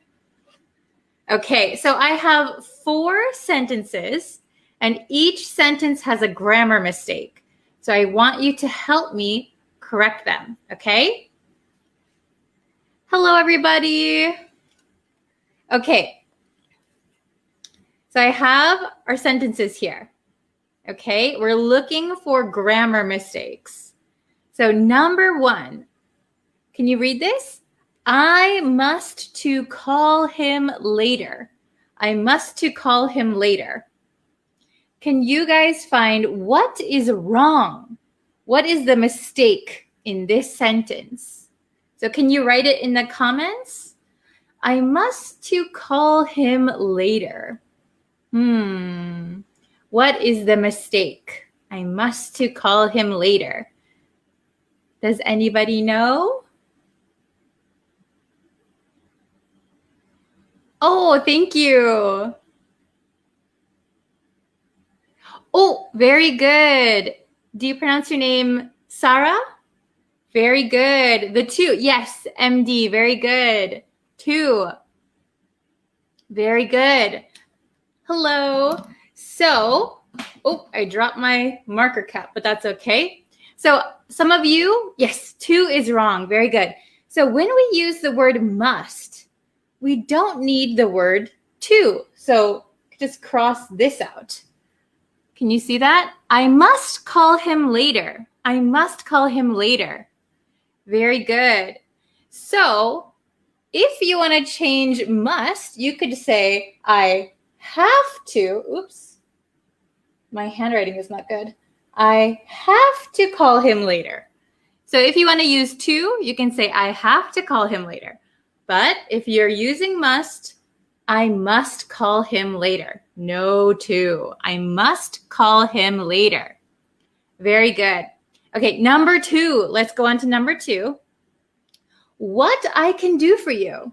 Okay, so I have 4 sentences, and each sentence has a grammar mistake. So I want you to help me correct them, okay? Hello, everybody. Okay, so I have our sentences here, okay? We're looking for grammar mistakes. So number 1, can you read this? I must to call him later. I must to call him later. Can you guys find what is wrong? What is the mistake in this sentence? So can you write it in the comments? I must to call him later. What is the mistake? I must to call him later. Does anybody know? Oh, thank you. Oh, very good. Do you pronounce your name Sarah? Very good. The 2. Yes, MD. Very good. 2. Very good. Hello. So, I dropped my marker cap, but that's okay. So some of you, yes, 2 is wrong. Very good. So when we use the word must, we don't need the word to. So just cross this out. Can you see that? I must call him later. I must call him later. Very good. So if you want to change must, you could say, I have to. Oops. My handwriting is not good. I have to call him later. So if you want to use to, you can say, I have to call him later. But if you're using must, I must call him later. No to. I must call him later. Very good. Okay, number 2. Let's go on to number 2. What I can do for you.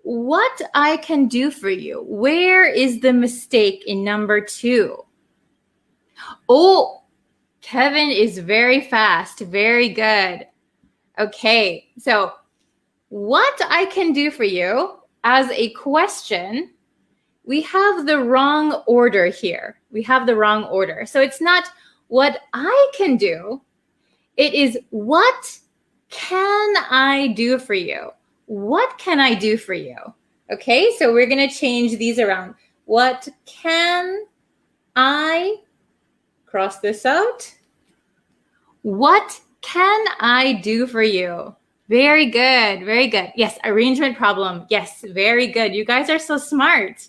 What I can do for you. Where is the mistake in number 2? Oh, Kevin is very fast. Very good. Okay, so what I can do for you as a question, we have the wrong order here. We have the wrong order. So it's not what I can do. It is what can I do for you? What can I do for you? Okay, so we're going to change these around. What can I, cross this out. What can I do for you? Very good, very good. Yes, arrangement problem. Yes, very good. You guys are so smart.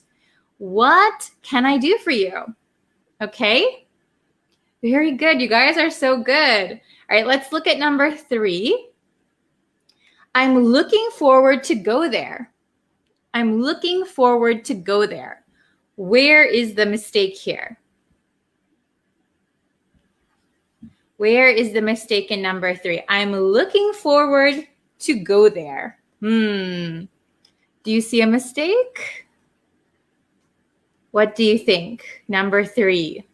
What can I do for you? Okay, very good. You guys are so good. All right, let's look at number 3. I'm looking forward to go there. I'm looking forward to go there. Where is the mistake here? Where is the mistake in number 3? I'm looking forward to go there. Do you see a mistake? What do you think? Number 3.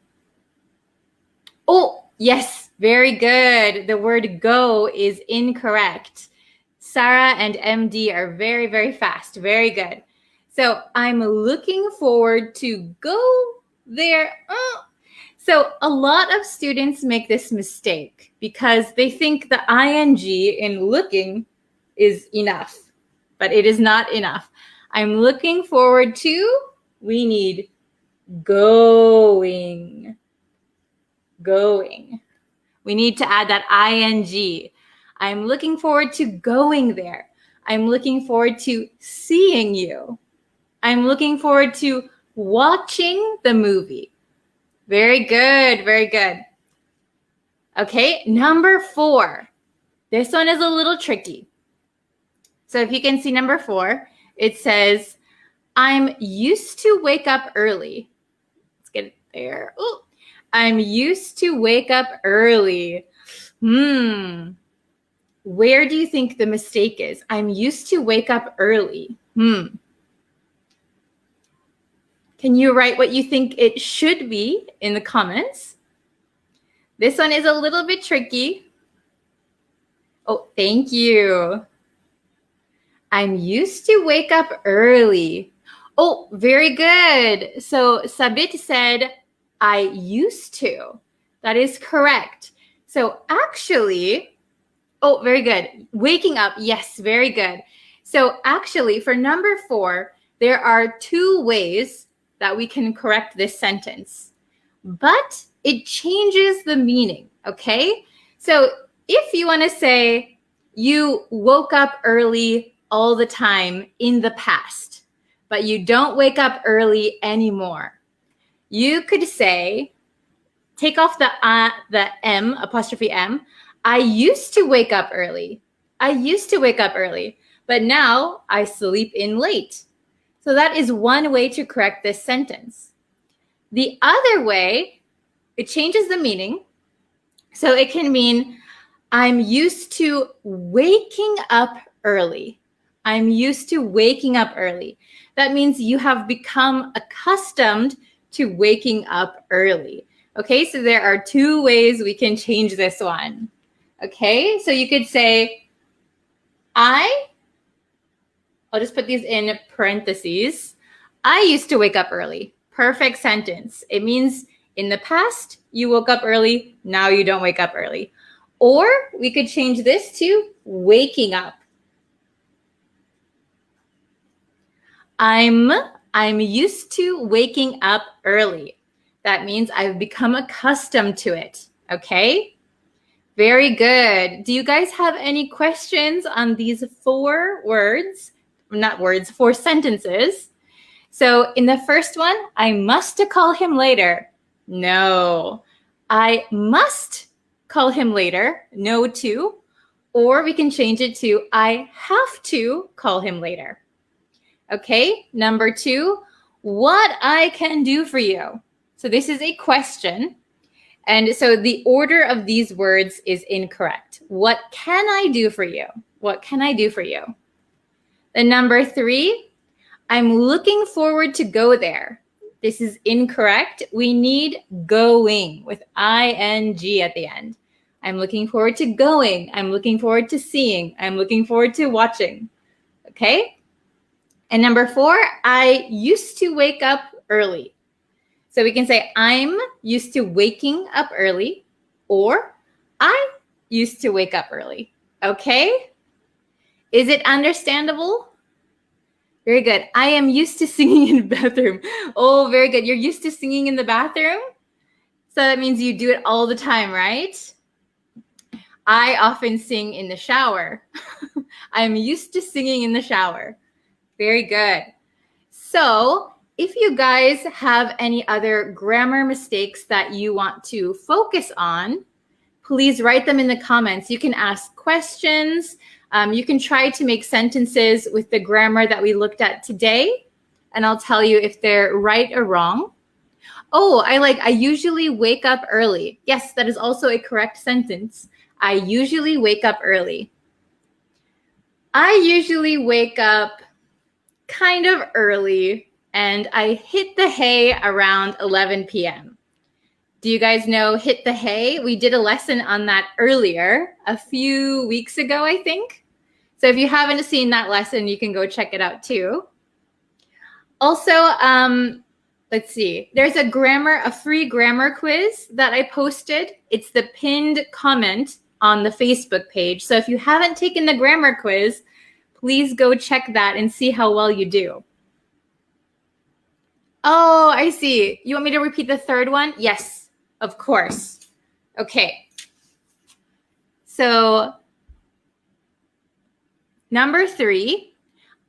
Oh, yes, very good. The word go is incorrect. Sarah and MD are very, very fast. Very good. So I'm looking forward to go there. So a lot of students make this mistake because they think the ing in looking is enough, but it is not enough. I'm looking forward to, we need going. Going. We need to add that ing. I'm looking forward to going there. I'm looking forward to seeing you. I'm looking forward to watching the movie. Very good, very good. Okay, number 4. This one is a little tricky. So if you can see number 4, it says, I'm used to wake up early. Let's get it there. Ooh. I'm used to wake up early. Where do you think the mistake is? I'm used to wake up early. Can you write what you think it should be in the comments? This one is a little bit tricky. Oh, thank you. I'm used to wake up early. Oh, very good. So Sabit said, I used to. That is correct. So actually, oh, very good. Waking up. Yes, very good. So actually, for number 4, there are 2 ways that we can correct this sentence, but it changes the meaning, okay? So if you want to say you woke up early all the time in the past, but you don't wake up early anymore, you could say, take off the M, apostrophe M. I used to wake up early. I used to wake up early, but now I sleep in late. So that is one way to correct this sentence. The other way, it changes the meaning. So it can mean, I'm used to waking up early. I'm used to waking up early. That means you have become accustomed to waking up early. Okay, so there are 2 ways we can change this one. Okay, so you could say, I'll just put these in parentheses. I used to wake up early. Perfect sentence. It means in the past, you woke up early. Now you don't wake up early. Or we could change this to waking up. I'm used to waking up early. That means I've become accustomed to it. Okay? Very good. Do you guys have any questions on these 4 words? Not words, 4 sentences. So in the first one, I must call him later. No. I must call him later. No to. Or we can change it to I have to call him later. Okay, number 2, what I can do for you. So this is a question. And so the order of these words is incorrect. What can I do for you? What can I do for you? Then number 3, I'm looking forward to go there. This is incorrect. We need going with ing at the end. I'm looking forward to going. I'm looking forward to seeing. I'm looking forward to watching. Okay? And number 4, I used to wake up early. So we can say, I'm used to waking up early, or I used to wake up early. Okay? Is it understandable? Very good. I am used to singing in the bathroom. Oh, very good. You're used to singing in the bathroom? So that means you do it all the time, right? I often sing in the shower. I'm used to singing in the shower. Very good. So if you guys have any other grammar mistakes that you want to focus on, please write them in the comments. You can ask questions. You can try to make sentences with the grammar that we looked at today, and I'll tell you if they're right or wrong. Oh, I usually wake up early. Yes, that is also a correct sentence. I usually wake up early. I usually wake up kind of early, and I hit the hay around 11 p.m. Do you guys know hit the hay? We did a lesson on that earlier, a few weeks ago, I think. So if you haven't seen that lesson, you can go check it out too. Also, let's see. There's a free grammar quiz that I posted. It's the pinned comment on the Facebook page. So if you haven't taken the grammar quiz, please go check that and see how well you do. Oh, I see. You want me to repeat the third one? Yes, of course. Okay. So number 3,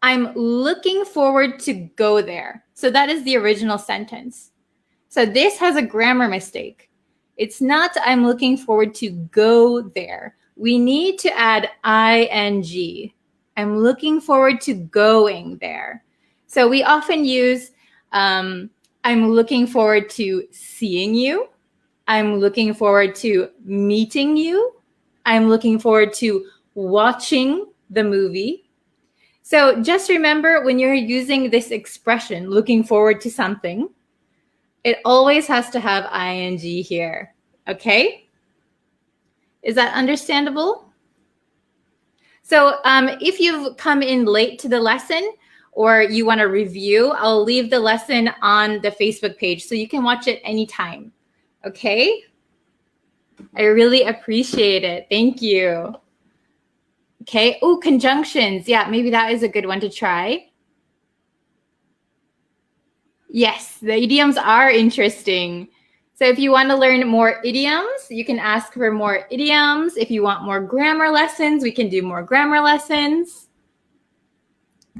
I'm looking forward to go there. So that is the original sentence. So this has a grammar mistake. It's not I'm looking forward to go there. We need to add ing. I'm looking forward to going there. So we often use I'm looking forward to seeing you. I'm looking forward to meeting you. I'm looking forward to watching the movie. So just remember when you're using this expression, looking forward to something, it always has to have ing here, okay? Is that understandable? So if you've come in late to the lesson or you want to review, I'll leave the lesson on the Facebook page so you can watch it anytime, okay? I really appreciate it. Thank you. Okay. Oh, conjunctions. Yeah, maybe that is a good one to try. Yes, the idioms are interesting. So if you want to learn more idioms, you can ask for more idioms. If you want more grammar lessons, we can do more grammar lessons.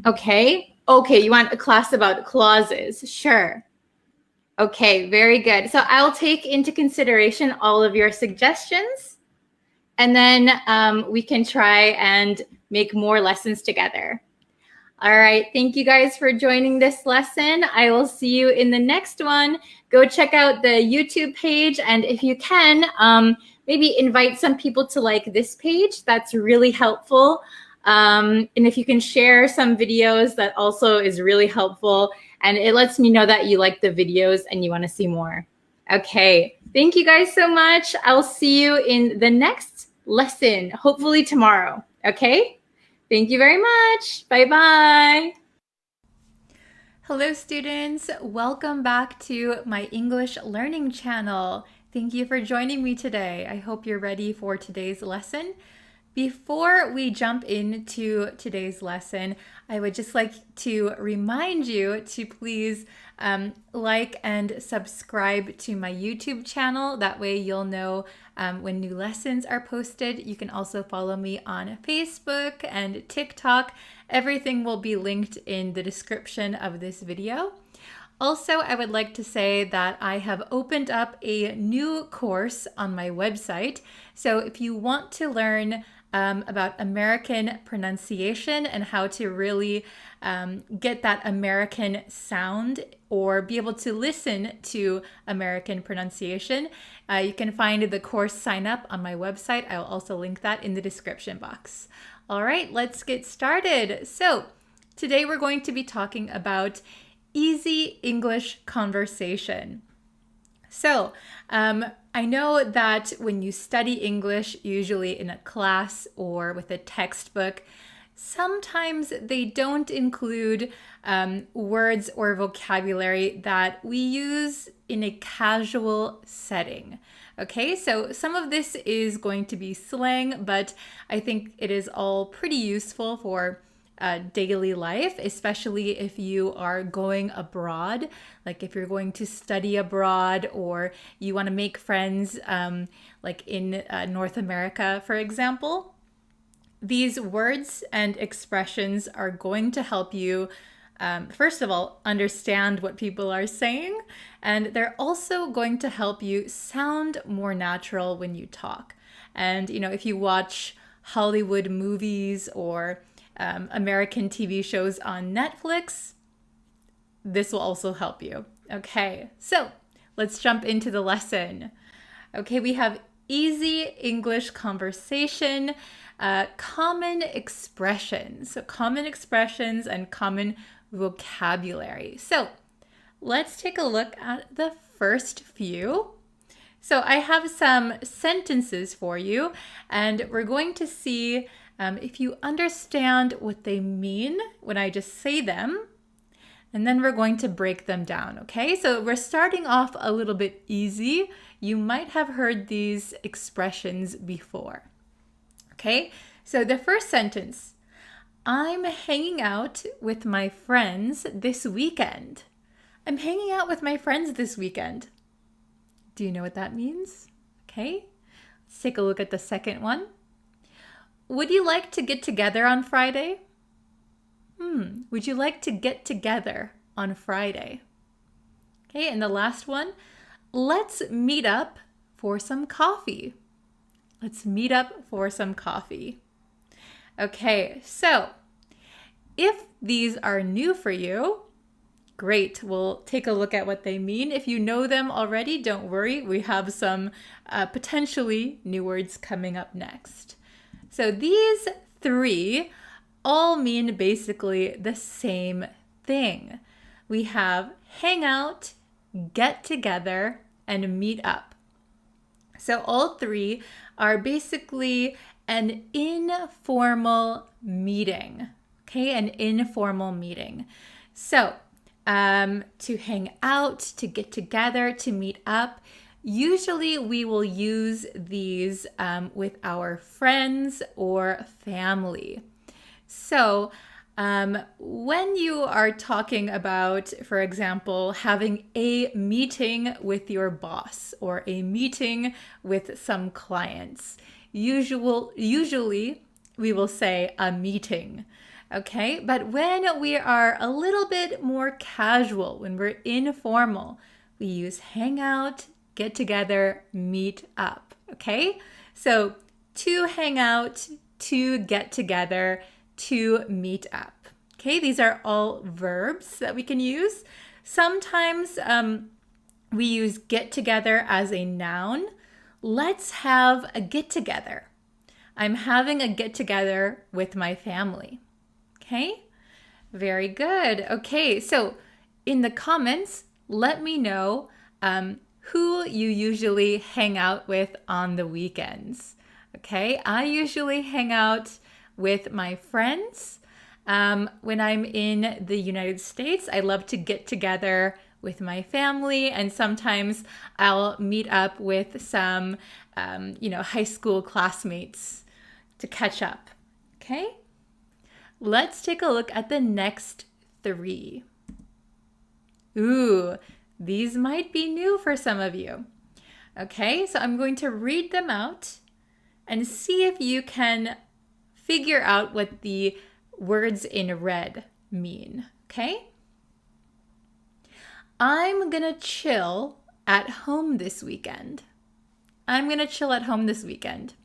Okay. Okay, you want a class about clauses? Sure. Okay, very good. So I'll take into consideration all of your suggestions, and then we can try and make more lessons together. All right, thank you guys for joining this lesson. I will see you in the next one. Go check out the YouTube page, and if you can, maybe invite some people to like this page. That's really helpful. And if you can share some videos, that also is really helpful. And it lets me know that you like the videos and you want to see more. Okay, thank you guys so much. I'll see you in the next lesson, hopefully tomorrow. Okay? Thank you very much. Bye-bye. Hello, students. Welcome back to my English learning channel. Thank you for joining me today. I hope you're ready for today's lesson. Before we jump into today's lesson, I would just like to remind you to please like and subscribe to my YouTube channel. That way you'll know when new lessons are posted. You can also follow me on Facebook and TikTok. Everything will be linked in the description of this video. Also, I would like to say that I have opened up a new course on my website. So if you want to learn about American pronunciation and how to really get that American sound or be able to listen to American pronunciation, you can find the course sign up on my website. I will also link that in the description box. All right, let's get started. So today we're going to be talking about easy English conversation. So I know that when you study English, usually in a class or with a textbook, sometimes they don't include words or vocabulary that we use in a casual setting. Okay, so some of this is going to be slang, but I think it is all pretty useful for daily life, especially if you are going abroad, like if you're going to study abroad or you want to make friends, like in North America, for example. These words and expressions are going to help you, first of all, understand what people are saying, and they're also going to help you sound more natural when you talk. And, if you watch Hollywood movies or American TV shows on Netflix, this will also help you. Okay, so let's jump into the lesson. Okay, we have easy English conversation, common expressions. So common expressions and common vocabulary. So let's take a look at the first few. So I have some sentences for you, and we're going to see if you understand what they mean when I just say them. And then we're going to break them down, okay? So we're starting off a little bit easy. You might have heard these expressions before. Okay, so the first sentence, I'm hanging out with my friends this weekend. I'm hanging out with my friends this weekend. Do you know what that means? Okay, let's take a look at the second one. Would you like to get together on Friday? Would you like to get together on Friday? Okay, and the last one, let's meet up for some coffee. Let's meet up for some coffee. Okay, so if these are new for you, great. We'll take a look at what they mean. If you know them already, don't worry. We have some potentially new words coming up next. So these three all mean basically the same thing. We have hang out, get together, and meet up. So all three are basically an informal meeting, okay? An informal meeting. So to hang out, to get together, to meet up, usually we will use these with our friends or family. So when you are talking about, for example, having a meeting with your boss or a meeting with some clients, usually we will say a meeting, okay? But when we are a little bit more casual, when we're informal, we use hang out, get together, meet up, okay? So to hang out, to get together, to meet up. Okay, these are all verbs that we can use. Sometimes we use get together as a noun. Let's have a get together. I'm having a get together with my family. Okay, very good. Okay, so in the comments, let me know who you usually hang out with on the weekends. Okay, I usually hang out with my friends. When I'm in the United States, I love to get together with my family, and sometimes I'll meet up with some, high school classmates to catch up. Okay? Let's take a look at the next three. Ooh, these might be new for some of you. Okay, so I'm going to read them out and see if you can figure out what the words in red mean, okay? I'm gonna chill at home this weekend. I'm gonna chill at home this weekend.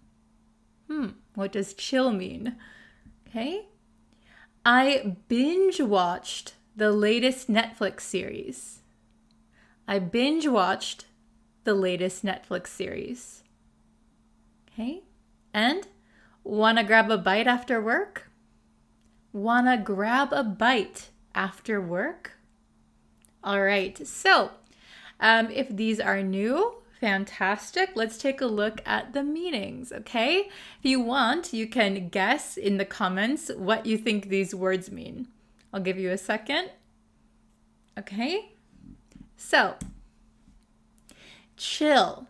What does chill mean? Okay. I binge watched the latest Netflix series. I binge watched the latest Netflix series. Okay. And wanna grab a bite after work? Wanna grab a bite after work? All right, so if these are new, fantastic. Let's take a look at the meanings, okay? If you want, you can guess in the comments what you think these words mean. I'll give you a second. Okay, so chill.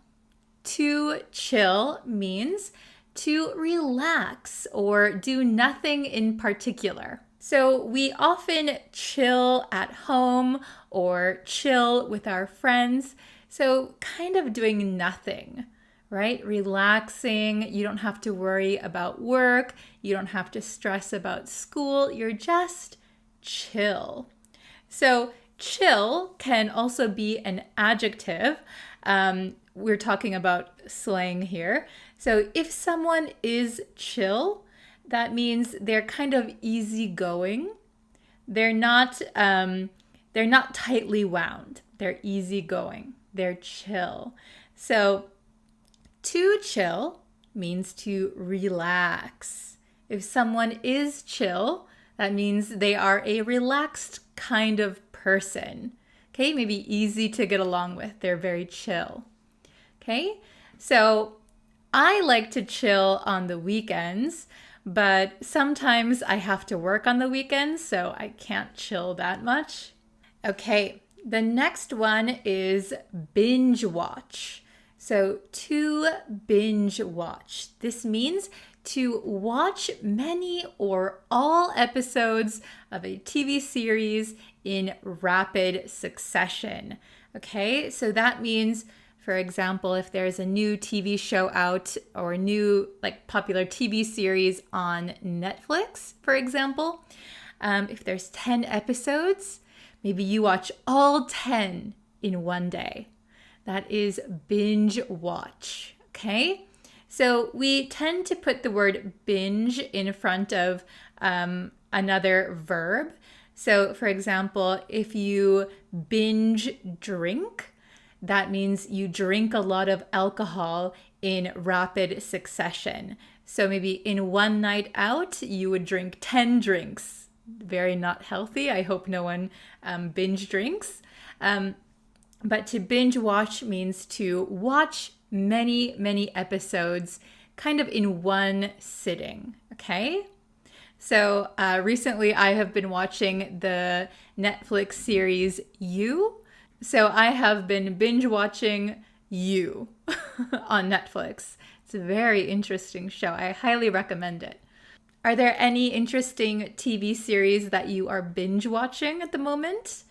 To chill means to relax or do nothing in particular. So we often chill at home or chill with our friends. So kind of doing nothing, right? Relaxing. You don't have to worry about work. You don't have to stress about school. You're just chill. So chill can also be an adjective. We're talking about slang here. So if someone is chill, that means they're kind of easygoing. They're not tightly wound. They're easygoing. They're chill. So to chill means to relax. If someone is chill, that means they are a relaxed kind of person. Okay, maybe easy to get along with. They're very chill. Okay, so I like to chill on the weekends, but sometimes I have to work on the weekends, so I can't chill that much. Okay, the next one is binge watch. So to binge watch. This means to watch many or all episodes of a TV series in rapid succession. Okay, so that means, for example, if there's a new TV show out or a new popular TV series on Netflix, for example, if there's 10 episodes, maybe you watch all 10 in one day. That is binge watch, okay? So we tend to put the word binge in front of another verb. So for example, if you binge drink, that means you drink a lot of alcohol in rapid succession. So maybe in one night out, you would drink 10 drinks. Very not healthy. I hope no one binge drinks. But to binge watch means to watch many episodes kind of in one sitting, okay? So recently I have been watching the Netflix series You. So I have been binge watching You on Netflix. It's a very interesting show. I highly recommend it. Are there any interesting TV series that you are binge watching at the moment?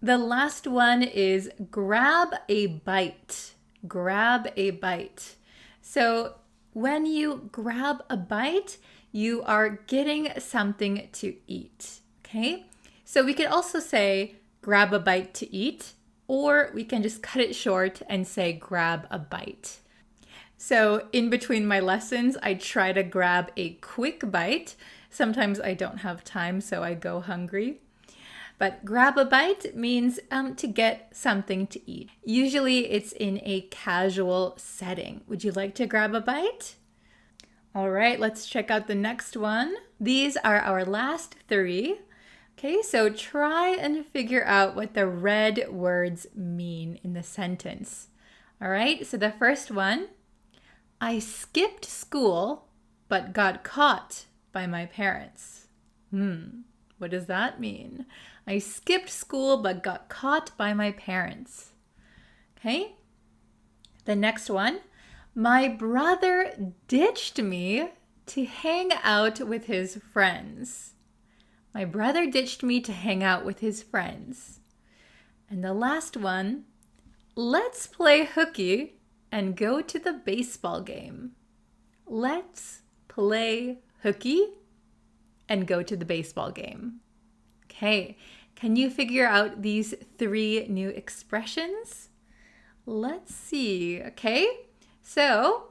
The last one is grab a bite. Grab a bite. So when you grab a bite, you are getting something to eat, okay? So we could also say grab a bite to eat, or we can just cut it short and say grab a bite. So in between my lessons, I try to grab a quick bite. Sometimes I don't have time, so I go hungry. But grab a bite means to get something to eat. Usually it's in a casual setting. Would you like to grab a bite? All right, let's check out the next one. These are our last three. Okay, so try and figure out what the red words mean in the sentence. All right, so the first one, I skipped school but got caught by my parents. What does that mean? I skipped school but got caught by my parents. Okay. The next one. My brother ditched me to hang out with his friends. My brother ditched me to hang out with his friends. And the last one. Let's play hooky and go to the baseball game. Let's play hooky and go to the baseball game. Okay, can you figure out these three new expressions? Let's see, okay? So,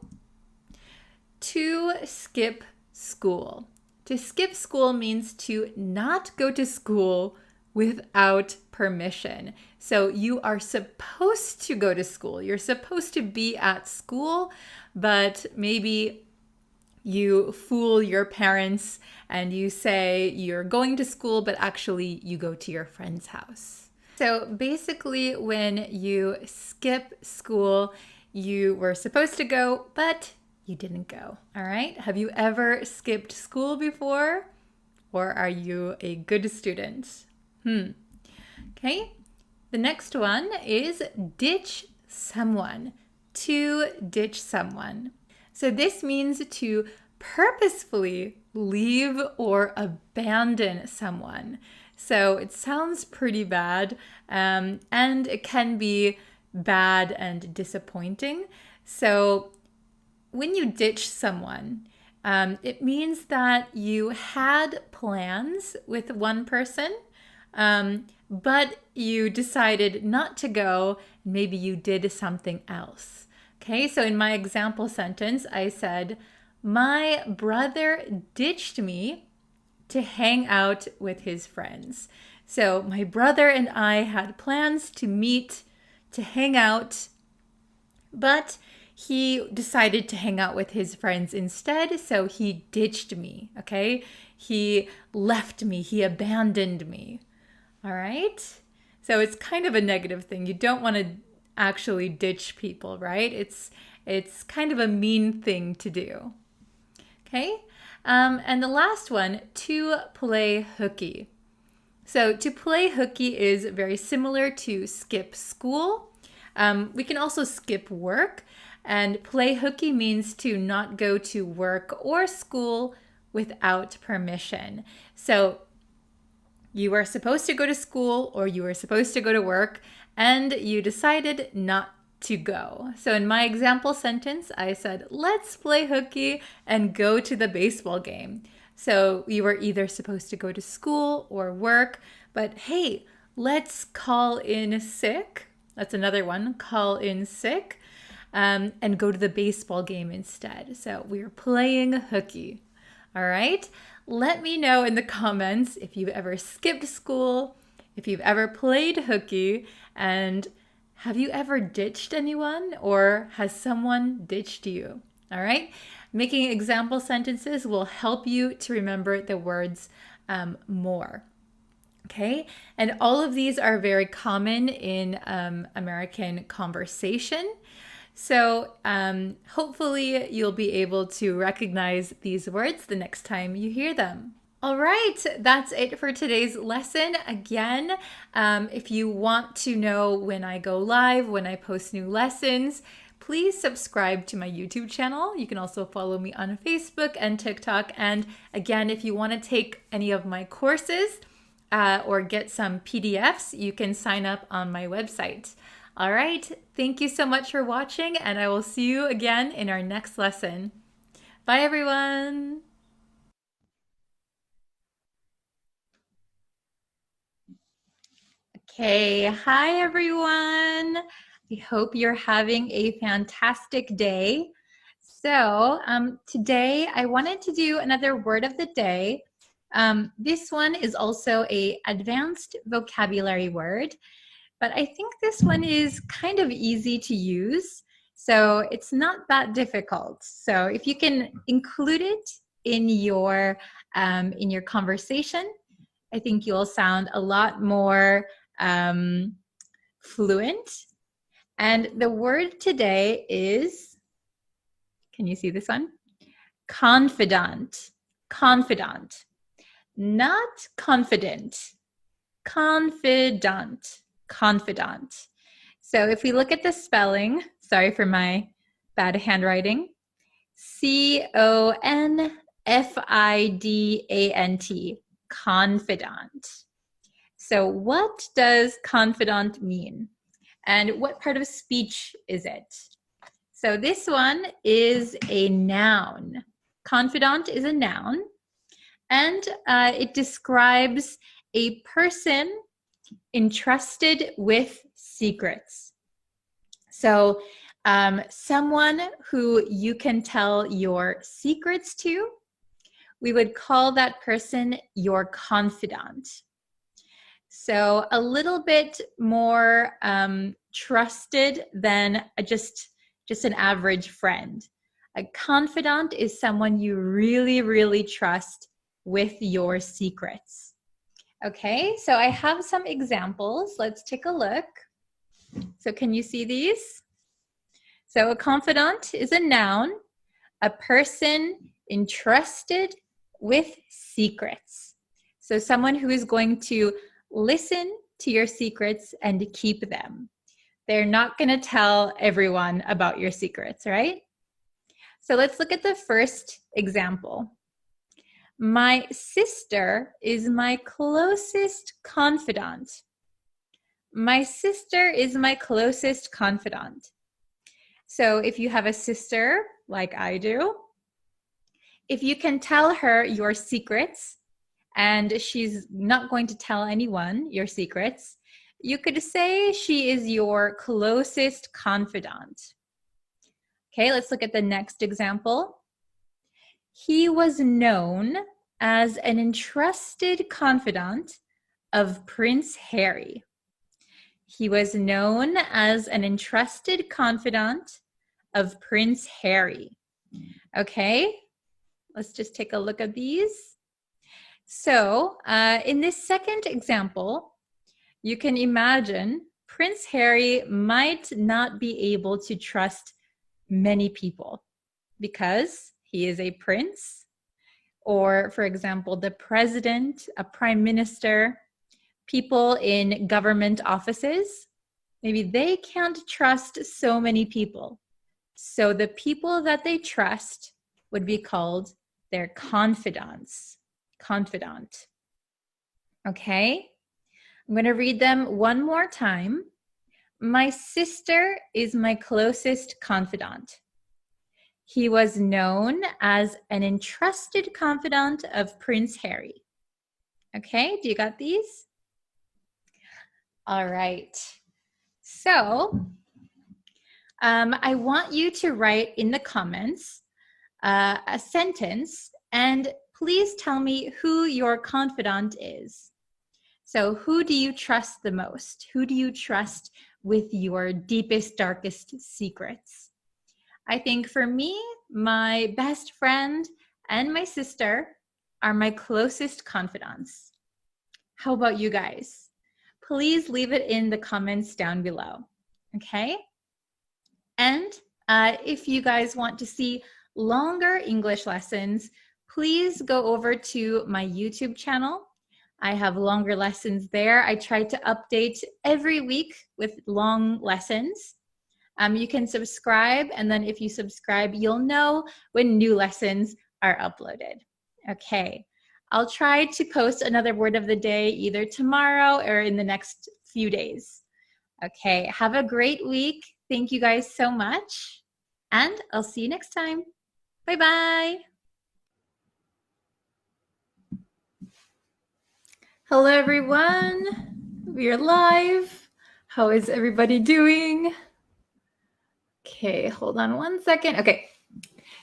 to skip school. To skip school means to not go to school without permission. So you are supposed to go to school. You're supposed to be at school, but maybe you fool your parents and you say you're going to school, but actually you go to your friend's house. So basically when you skip school, you were supposed to go, but you didn't go. All right. Have you ever skipped school before? Or are you a good student? Okay. The next one is ditch someone. To ditch someone. So this means to purposefully leave or abandon someone. So it sounds pretty bad, and it can be bad and disappointing. So when you ditch someone, it means that you had plans with one person, but you decided not to go. Maybe you did something else. Okay, so in my example sentence, I said, my brother ditched me to hang out with his friends. So my brother and I had plans to meet, to hang out, but he decided to hang out with his friends instead, so he ditched me, okay? He left me, he abandoned me, all right? So it's kind of a negative thing. You don't want to actually ditch people, right? It's kind of a mean thing to do, okay? And the last one, to play hooky. So to play hooky is very similar to skip school. We can also skip work, and play hooky means to not go to work or school without permission. So you were supposed to go to school or you were supposed to go to work, and you decided not to go. So in my example sentence, I said, let's play hooky and go to the baseball game. So you were either supposed to go to school or work, but hey, let's call in sick. That's another one, call in sick, and go to the baseball game instead. So we're playing hooky. All right. Let me know in the comments if you've ever skipped school, if you've ever played hooky, and have you ever ditched anyone, or has someone ditched you? All right. Making example sentences will help you to remember the words more. Okay, and all of these are very common in American conversation. So hopefully you'll be able to recognize these words the next time you hear them. All right, that's it for today's lesson. Again, if you want to know when I go live, when I post new lessons, please subscribe to my YouTube channel. You can also follow me on Facebook and TikTok. And again, if you want to take any of my courses, or get some PDFs, you can sign up on my website. All right, thank you so much for watching, and I will see you again in our next lesson. Bye, everyone. Okay, hi, everyone. I hope you're having a fantastic day. So today I wanted to do another word of the day. This one is also an advanced vocabulary word, but I think this one is kind of easy to use, so it's not that difficult. So if you can include it in your conversation, I think you'll sound a lot more fluent. And the word today is, can you see this one? Confidant. Confidant. Not confident. Confidant. Confidant. So if we look at the spelling, sorry for my bad handwriting, C-O-N-F-I-D-A-N-T, confidant. So what does confidant mean? And what part of speech is it? So this one is a noun. Confidant is a noun, and it describes a person entrusted with secrets. So someone who you can tell your secrets to, we would call that person your confidant. So a little bit more trusted than just an average friend. A confidant is someone you really, really trust with your secrets. Okay, so I have some examples. Let's take a look. So can you see these? So a confidant is a noun, a person entrusted with secrets. So someone who is going to listen to your secrets and keep them. They're not going to tell everyone about your secrets, right? So let's look at the first example. My sister is my closest confidant. My sister is my closest confidant. So if you have a sister, like I do, if you can tell her your secrets and she's not going to tell anyone your secrets, you could say she is your closest confidant. Okay, let's look at the next example. He was known as an entrusted confidant of Prince Harry. He was known as an entrusted confidant of Prince Harry. Okay, let's just take a look at these. So in this second example, you can imagine Prince Harry might not be able to trust many people because he is a prince, or for example, the president, a prime minister, people in government offices. Maybe they can't trust so many people. So the people that they trust would be called their confidants. Confidant. Okay, I'm going to read them one more time. My sister is my closest confidant. He was known as an entrusted confidant of Prince Harry. Okay, do you got these? All right. So I want you to write in the comments a sentence, and please tell me who your confidant is. So who do you trust the most? Who do you trust with your deepest, darkest secrets? I think for me, my best friend and my sister are my closest confidants. How about you guys? Please leave it in the comments down below, okay? And if you guys want to see longer English lessons, please go over to my YouTube channel. I have longer lessons there. I try to update every week with long lessons. You can subscribe, and then if you subscribe, you'll know when new lessons are uploaded. Okay, I'll try to post another word of the day either tomorrow or in the next few days. Okay, have a great week. Thank you guys so much, and I'll see you next time. Bye-bye. Hello, everyone. We are live. How is everybody doing? Okay, hold on one second. Okay,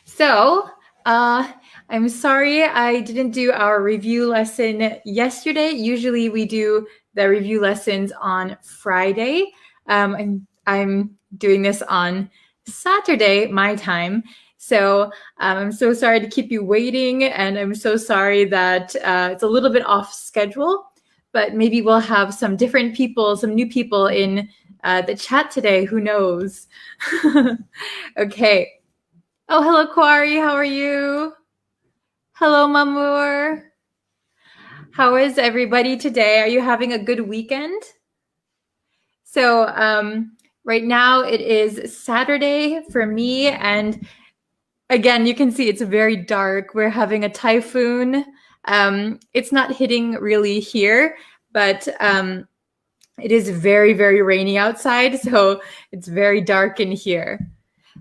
so I'm sorry I didn't do our review lesson yesterday. Usually we do the review lessons on Friday. I'm doing this on Saturday, my time. So I'm so sorry to keep you waiting, and I'm so sorry that it's a little bit off schedule, but maybe we'll have some different people, some new people in the chat today. Who knows? Okay. Oh, hello, Kwari. How are you? Hello, Mamur. How is everybody today? Are you having a good weekend? So right now it is Saturday for me, and again, you can see it's very dark. We're having a typhoon. It's not hitting really here, but it is very, very rainy outside, so it's very dark in here.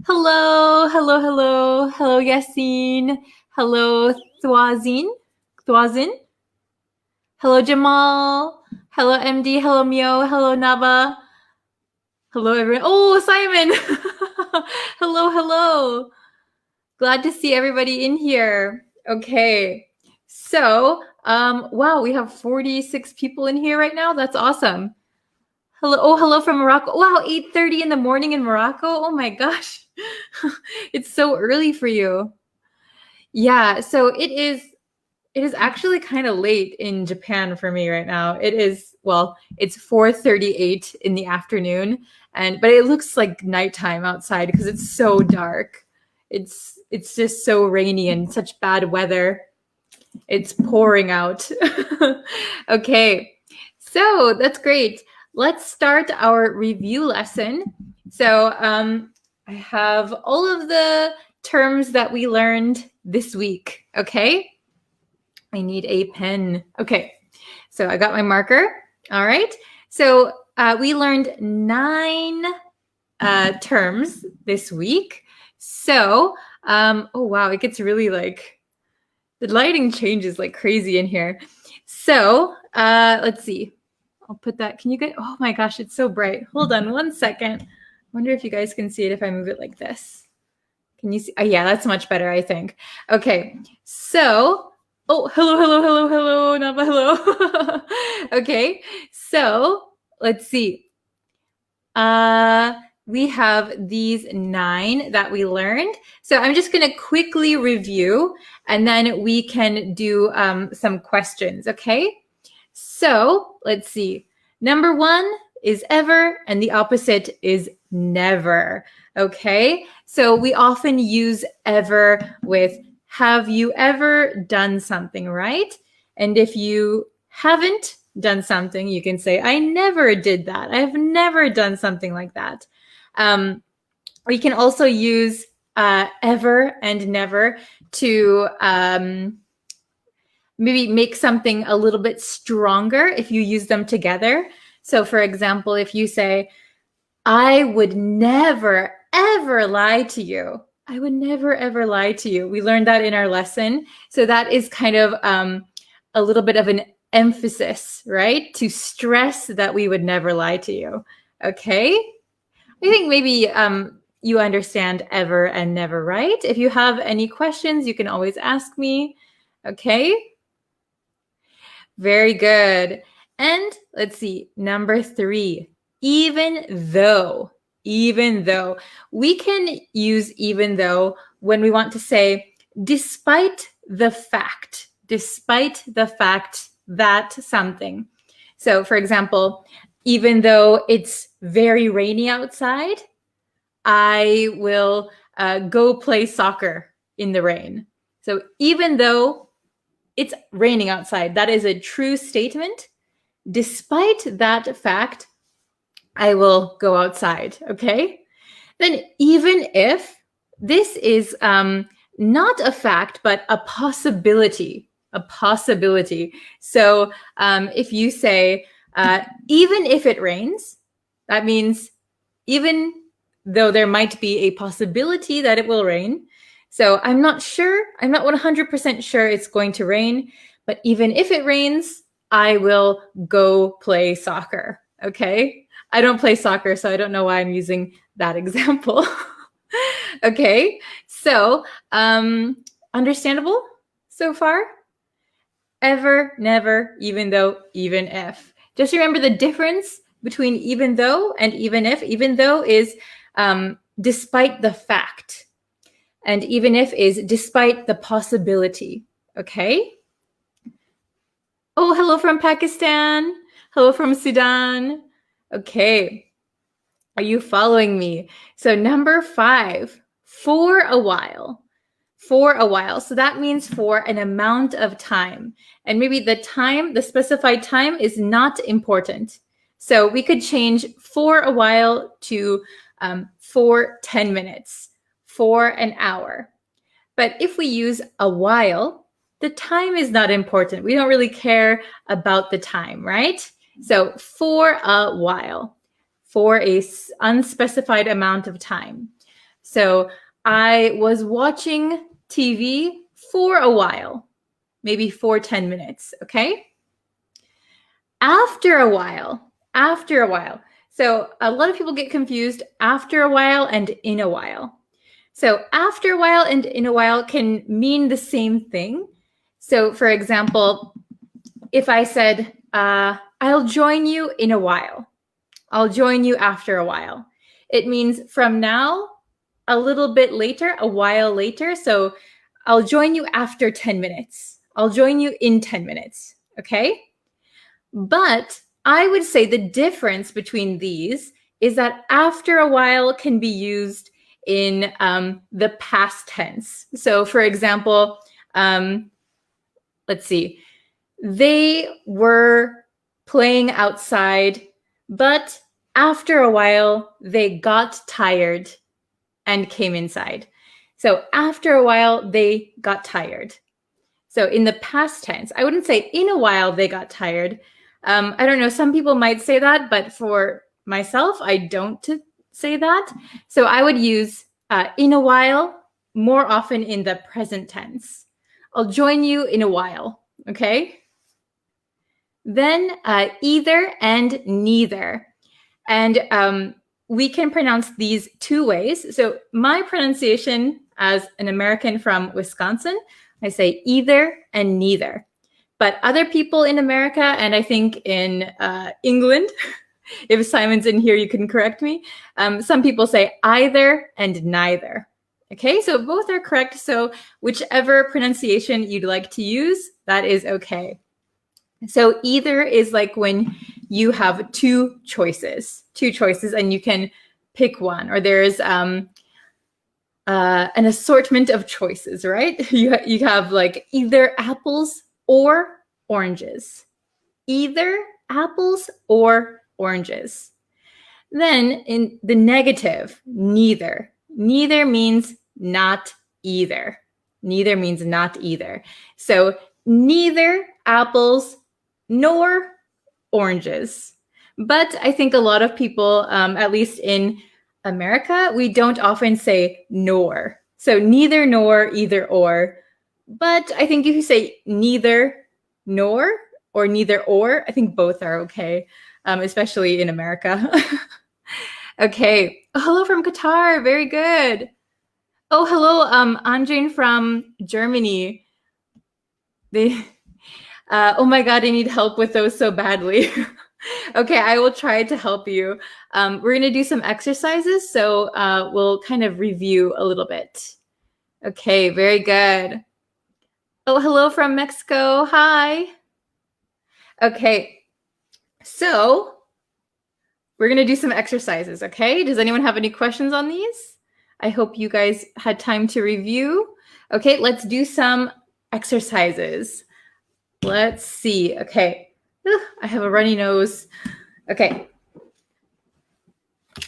Hello, hello, hello. Hello, Yassine. Hello, Thwazin. Hello, Jamal. Hello, MD. Hello, Mio. Hello, Nava. Hello, everyone. Oh, Simon. Hello, hello. Glad to see everybody in here. Okay. So, wow, we have 46 people in here right now. That's awesome. Hello. Oh, hello from Morocco. Wow, 8:30 in the morning in Morocco. Oh my gosh. It's so early for you. Yeah, so it is actually kind of late in Japan for me right now. It is, well, it's 4:38 in the afternoon, but it looks like nighttime outside because it's so dark. It's just so rainy and such bad weather. It's pouring out. Okay, so that's great. Let's start our review lesson. So I have all of the terms that we learned this week, okay? I need a pen. Okay, so I got my marker. All right. So we learned 9 terms this week. So, oh wow, it gets really like, the lighting changes like crazy in here. So let's see. I'll put that. Can you get, oh my gosh, it's so bright. Hold on one second. I wonder if you guys can see it if I move it like this. Can you see? Oh, yeah, that's much better, I think. Okay, so, oh, hello, not my hello. Okay, so let's see. We have these 9 that we learned. So I'm just going to quickly review, and then we can do some questions, okay? So let's see. Number 1 is ever, and the opposite is never, okay? So we often use ever with have you ever done something, right? And if you haven't done something, you can say, I never did that. I've never done something like that. We can also use ever and never to maybe make something a little bit stronger if you use them together. So for example, if you say, I would never, ever lie to you. I would never, ever lie to you. We learned that in our lesson. So that is kind of a little bit of an emphasis, right? To stress that we would never lie to you. Okay? I think maybe you understand ever and never, right? If you have any questions, you can always ask me. Okay? Very good. And let's see, number 3, even though. Even though. We can use even though when we want to say despite the fact that something. So for example, even though it's very rainy outside, I will go play soccer in the rain. So even though it's raining outside, that is a true statement. Despite that fact, I will go outside, okay? Then even if this is not a fact, but a possibility. So if you say, even if it rains, that means even though there might be a possibility that it will rain. So I'm not 100% sure it's going to rain, but even if it rains, I will go play soccer, okay? I don't play soccer, so I don't know why I'm using that example. Okay, so understandable so far? Ever, never, even though, even if. Just remember the difference between even though and even if. Even though is despite the fact, and even if is despite the possibility, okay? Oh, hello from Pakistan. Hello from Sudan. Okay. Are you following me? So number 5, for a while. For a while. So that means for an amount of time. And maybe the specified time is not important. So we could change for a while to for 10 minutes, for an hour. But if we use a while, the time is not important. We don't really care about the time, right? So for a while, for a unspecified amount of time. So I was watching TV for a while, maybe for 10 minutes, okay? After a while. So a lot of people get confused after a while and in a while. So after a while and in a while can mean the same thing. So for example, if I said, I'll join you in a while. I'll join you after a while. It means from now, a little bit later, a while later. So I'll join you after 10 minutes. I'll join you in 10 minutes, okay? But I would say the difference between these is that after a while can be used in the past tense. So for example, let's see. They were playing outside, but after a while, they got tired and came inside. So after a while, they got tired. So in the past tense, I wouldn't say in a while they got tired. I don't know, some people might say that, but for myself, I don't say that. So I would use in a while more often in the present tense. I'll join you in a while, okay? Then either and neither. And we can pronounce these two ways. So my pronunciation as an American from Wisconsin, I say either and neither. But other people in America, and I think in England, if Simon's in here, you can correct me. Some people say either and neither. Okay, so both are correct. So whichever pronunciation you'd like to use, that is okay. So either is like when you have two choices, and you can pick one, or there's an assortment of choices, right? You have like either apples or oranges. Either apples or oranges. Then in the negative, neither. Neither means not either. Neither means not either. So neither apples nor oranges. But I think a lot of people, at least in America, we don't often say nor. So neither nor, either or. But I think if you say neither nor or neither or, I think both are okay, especially in America. Okay. Oh, hello from Qatar. Very good. Oh, hello, Anjane from Germany. Oh my God, I need help with those so badly. Okay, I will try to help you. We're going to do some exercises, so we'll kind of review a little bit. Okay, very good. Oh, hello from Mexico. Hi. Okay, so we're going to do some exercises, okay? Does anyone have any questions on these? I hope you guys had time to review. Okay, let's do some exercises. Let's see. Okay, I have a runny nose. Okay,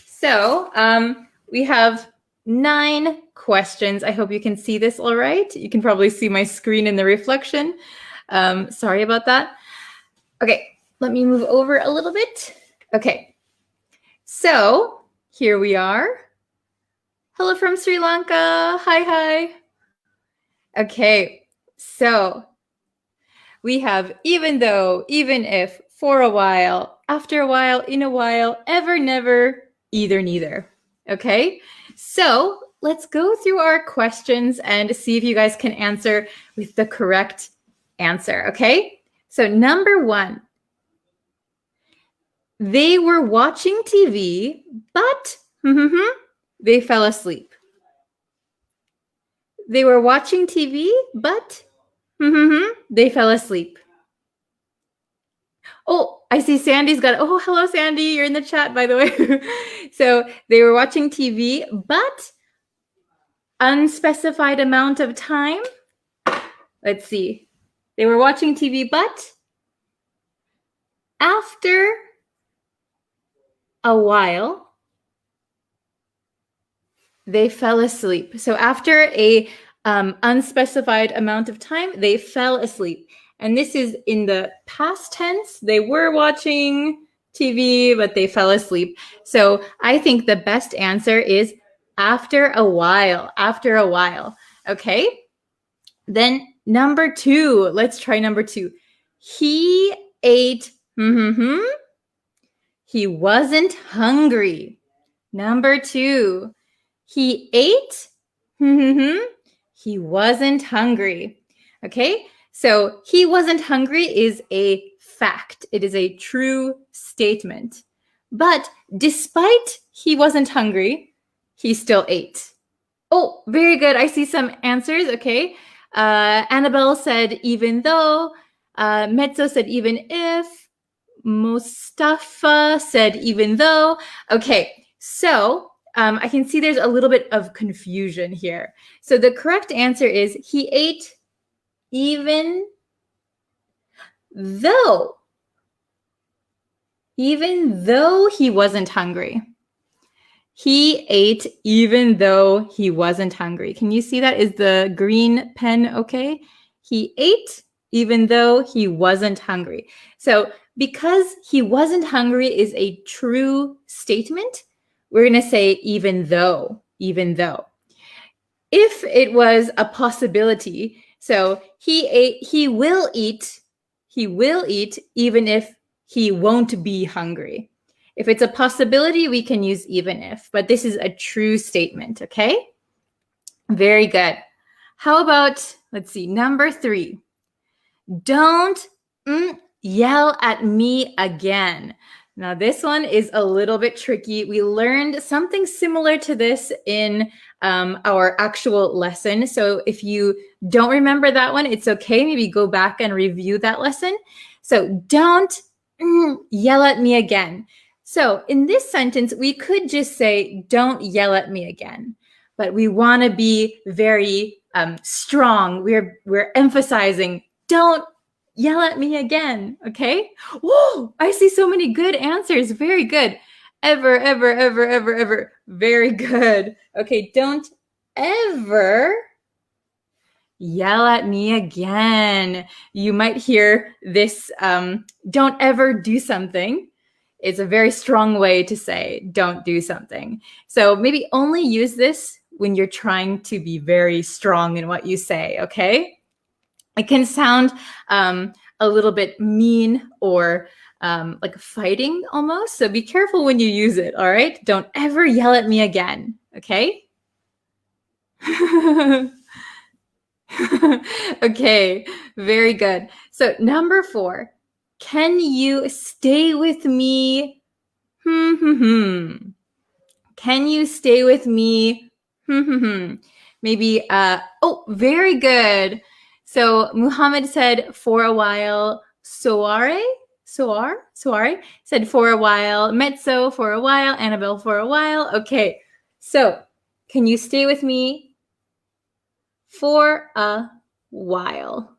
so we have 9 questions. I hope you can see this all right. You can probably see my screen in the reflection. Sorry about that. Okay, let me move over a little bit. Okay, so here we are. Hello from Sri Lanka. Hi, hi. Okay, so we have even though, even if, for a while, after a while, in a while, ever, never, either, neither. Okay, so let's go through our questions and see if you guys can answer with the correct answer. Okay, so number 1. They were watching TV, but they fell asleep. They were watching TV, but they fell asleep. Oh, I see Sandy's got, oh, hello, Sandy. You're in the chat, by the way. So they were watching TV, but unspecified amount of time. Let's see. They were watching TV, but after a while, they fell asleep. So after a unspecified amount of time, they fell asleep. And this is in the past tense. They were watching TV, but they fell asleep. So I think the best answer is after a while. After a while. Okay. Then number 2. Let's try number 2. He ate. He wasn't hungry. Number 2. He ate. He wasn't hungry. Okay, so he wasn't hungry is a fact. It is a true statement. But despite he wasn't hungry, he still ate. Oh, very good. I see some answers. Okay, Annabelle said even though. Mezzo said even if. Mustafa said even though. Okay, so I can see there's a little bit of confusion here. So the correct answer is he ate even though he wasn't hungry. He ate even though he wasn't hungry. Can you see that? Is the green pen okay? he ate even though he wasn't hungry. So because he wasn't hungry is a true statement, we're going to say even though. If it was a possibility, so he will eat even if he won't be hungry. If it's a possibility, we can use even if, but this is a true statement, okay? Very good. How about, let's see, number 3. Don't yell at me again. Now, this one is a little bit tricky. We learned something similar to this in our actual lesson. So if you don't remember that one, it's okay. Maybe go back and review that lesson. So don't yell at me again. So in this sentence, we could just say, don't yell at me again. But we want to be very strong. We're emphasizing, don't yell at me again, okay? Whoa, I see so many good answers. Very good. Ever. Very good. Okay, don't ever yell at me again. You might hear this, don't ever do something. It's a very strong way to say don't do something. So maybe only use this when you're trying to be very strong in what you say, okay? It can sound a little bit mean or like fighting almost. So be careful when you use it, all right? Don't ever yell at me again, okay? Okay, very good. So number 4, can you stay with me? Can you stay with me? Maybe, oh, very good. So Muhammad said for a while, Soare said for a while, Mezzo for a while, Annabelle for a while. Okay, so can you stay with me for a while?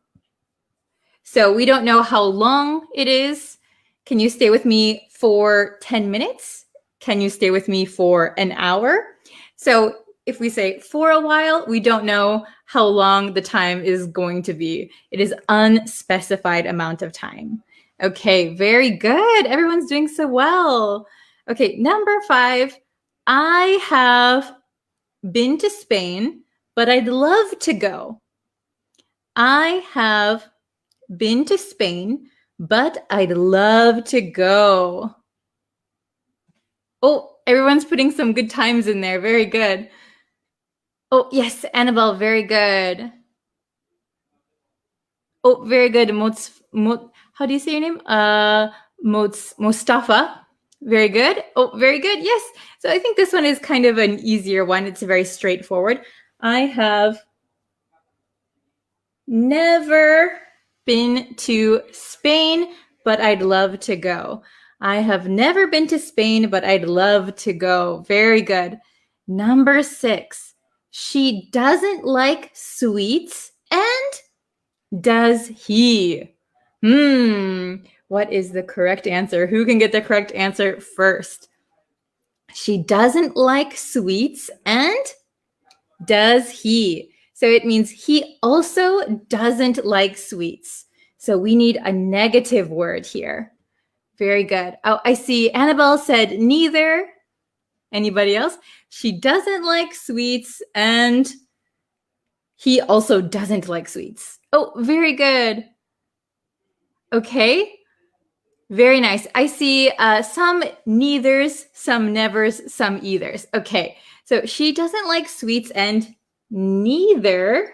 So we don't know how long it is. Can you stay with me for 10 minutes? Can you stay with me for an hour? So if we say for a while, we don't know how long the time is going to be. It is unspecified amount of time. Okay, very good. Everyone's doing so well. Okay, number 5, I have been to Spain, but I'd love to go. I have been to Spain, but I'd love to go. Oh, everyone's putting some good times in there. Very good. Oh, yes, Annabelle, very good. Oh, very good. How do you say your name? Mustafa. Very good. Oh, very good. Yes. So I think this one is kind of an easier one. It's very straightforward. I have never been to Spain, but I'd love to go. I have never been to Spain, but I'd love to go. Very good. Number 6, she doesn't like sweets, and does he? What is the correct answer? Who can get the correct answer first? She doesn't like sweets, and does he? So it means he also doesn't like sweets. So we need a negative word here. Very good. Oh, I see Annabelle said neither. Anybody else? She doesn't like sweets, and he also doesn't like sweets. Oh, very good. Okay. Very nice. I see some neithers, some nevers, some eithers. Okay. So she doesn't like sweets, and neither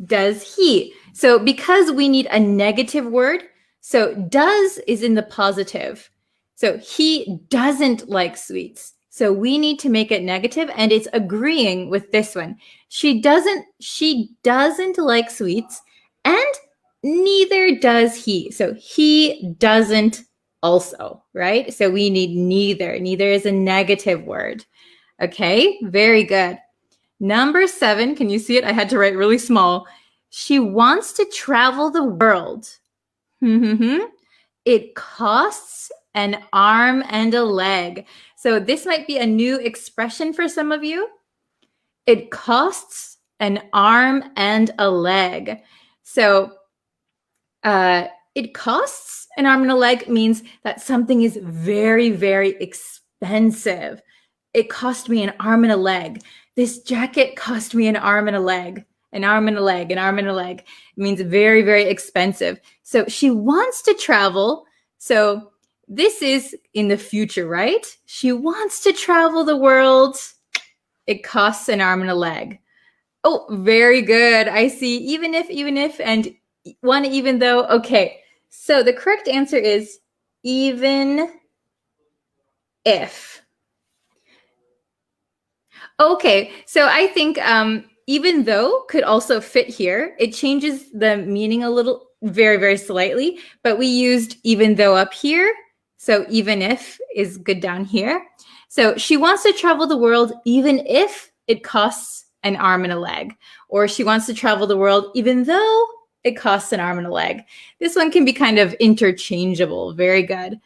does he. So because we need a negative word, so does is in the positive. So he doesn't like sweets. So we need to make it negative, and it's agreeing with this one. She doesn't like sweets, and neither does he. So he doesn't also, right? So we need neither. Neither is a negative word. Okay, very good. Number 7, can you see it? I had to write really small. She wants to travel the world. It costs an arm and a leg. So this might be a new expression for some of you. It costs an arm and a leg. So it costs an arm and a leg means that something is very, very expensive. It cost me an arm and a leg. This jacket cost me an arm and a leg. An arm and a leg, an arm and a leg. It means very, very expensive. So she wants to travel. So this is in the future, right? She wants to travel the world. It costs an arm and a leg. Oh, very good. I see. Even if, and one even though. Okay. So the correct answer is even if. Okay. So I think even though could also fit here. It changes the meaning a little, very, very slightly, but we used even though up here. So even if is good down here. So she wants to travel the world even if it costs an arm and a leg, or she wants to travel the world even though it costs an arm and a leg. This one can be kind of interchangeable. Very good.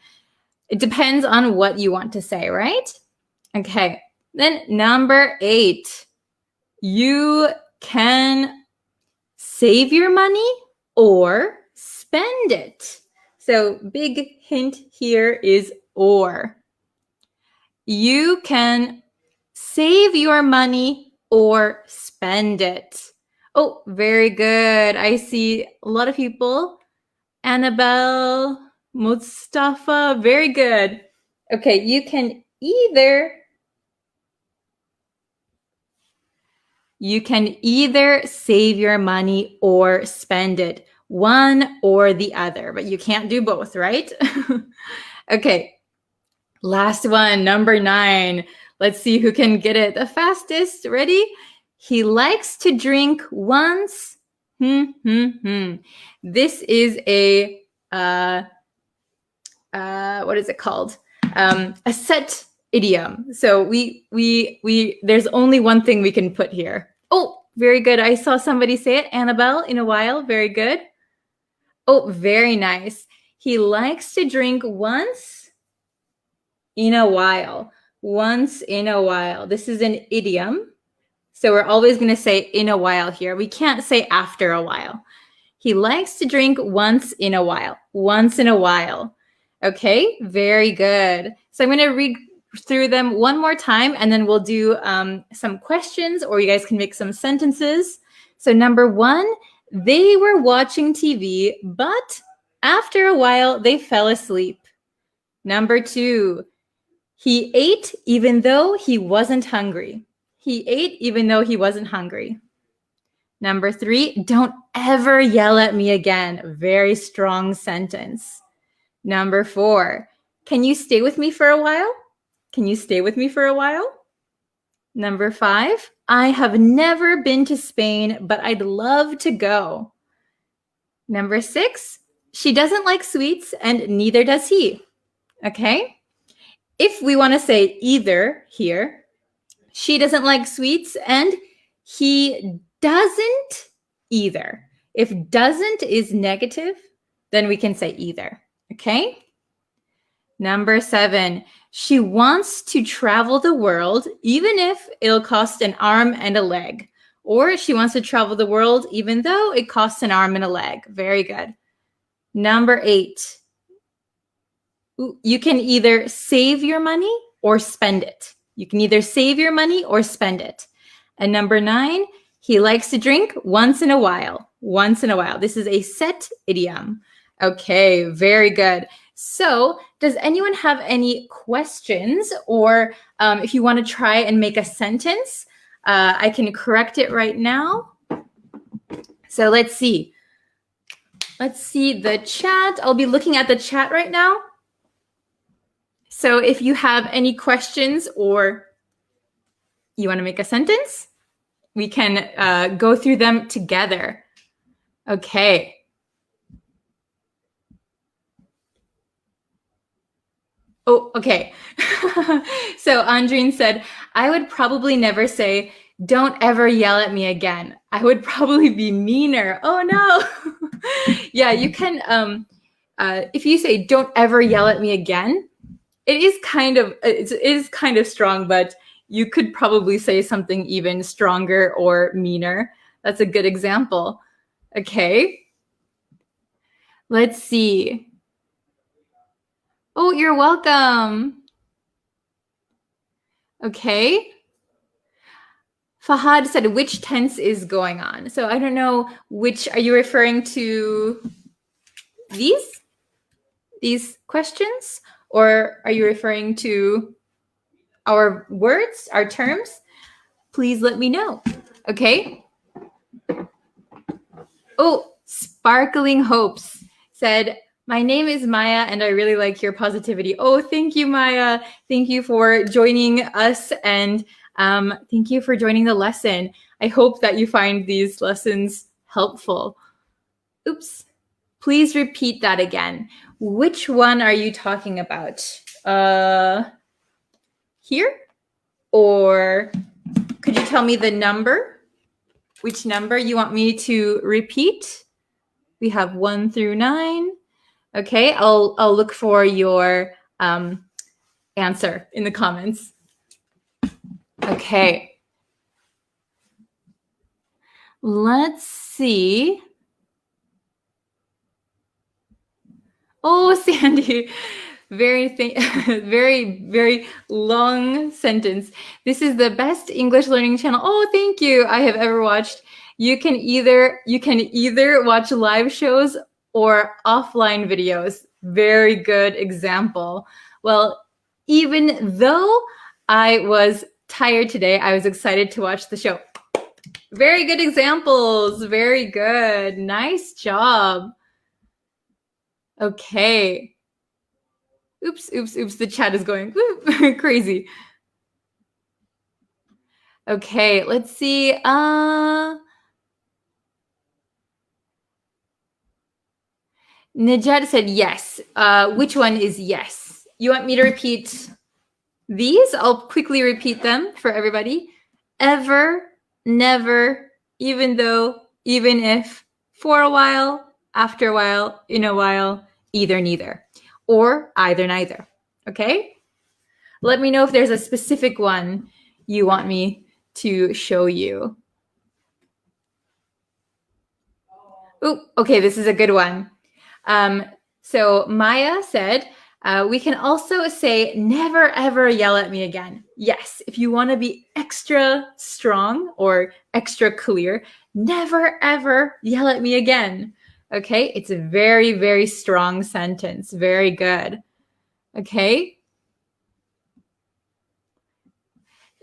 It depends on what you want to say, right? Okay. Then number 8. You can save your money or spend it. So big hint here is or. You can save your money or spend it. Oh, very good. I see a lot of people. Annabelle, Mustafa, very good. Okay, you can either save your money or spend it, one or the other, but you can't do both, right? Okay, last one, number 9. Let's see who can get it the fastest. Ready? He likes to drink once. This is a what is it called? A set idiom. So we there's only one thing we can put here. Oh, very good. I saw somebody say it. Annabelle, in a while. Very good. Oh, very nice. He likes to drink once in a while. Once in a while. This is an idiom. So we're always going to say in a while here. We can't say after a while. He likes to drink once in a while. Once in a while. Okay, very good. So I'm going to read through them one more time, and then we'll do some questions, or you guys can make some sentences. So number 1, they were watching TV, but after a while, they fell asleep. Number 2, he ate even though he wasn't hungry. He ate even though he wasn't hungry. Number 3, don't ever yell at me again. Very strong sentence. Number 4, can you stay with me for a while? Can you stay with me for a while? Number 5, I have never been to Spain, but I'd love to go. Number 6, she doesn't like sweets and neither does he. Okay? If we want to say either here, she doesn't like sweets and he doesn't either. If doesn't is negative, then we can say either. Okay? Number 7, she wants to travel the world even if it'll cost an arm and a leg. Or she wants to travel the world even though it costs an arm and a leg. Very good. Number 8, you can either save your money or spend it. You can either save your money or spend it. And number 9, he likes to drink once in a while. Once in a while. This is a set idiom. Okay, very good. So does anyone have any questions, or if you want to try and make a sentence, I can correct it right now. So let's see. Let's see the chat. I'll be looking at the chat right now. So if you have any questions or you want to make a sentence, we can go through them together. Okay. Oh, okay. So Andreen said, I would probably never say, don't ever yell at me again. I would probably be meaner. Oh no. Yeah, you can, if you say, don't ever yell at me again, it is kind of strong, but you could probably say something even stronger or meaner. That's a good example. Okay. Let's see. Oh, you're welcome. Okay. Fahad said, which tense is going on? So I don't know which, are you referring to these questions? Or are you referring to our words, our terms? Please let me know. Okay. Oh, Sparkling Hopes said, my name is Maya and I really like your positivity. Oh, thank you, Maya. Thank you for joining us and thank you for joining the lesson. I hope that you find these lessons helpful. Oops. Please repeat that again. Which one are you talking about? Here? Or could you tell me the number? Which number you want me to repeat? We have 1 through 9. Okay, I'll look for your answer in the comments. Okay. Let's see. Oh, Sandy, very long sentence. This is the best English learning channel. Oh, thank you. I have ever watched. You can either watch live shows or offline videos. Very good example. Well, even though I was tired today, I was excited to watch the show. Very good examples. Very good. Nice job. Okay. Oops. The chat is going crazy. Okay, let's see. Najat said yes. Which one is yes? You want me to repeat these? I'll quickly repeat them for everybody. Ever, never, even though, even if, for a while, after a while, in a while, either, neither, or either, neither. Okay? Let me know if there's a specific one you want me to show you. Oh, okay, this is a good one. So Maya said, we can also say, never ever yell at me again. Yes, if you want to be extra strong or extra clear, never ever yell at me again. Okay, it's a very strong sentence. Very good. Okay.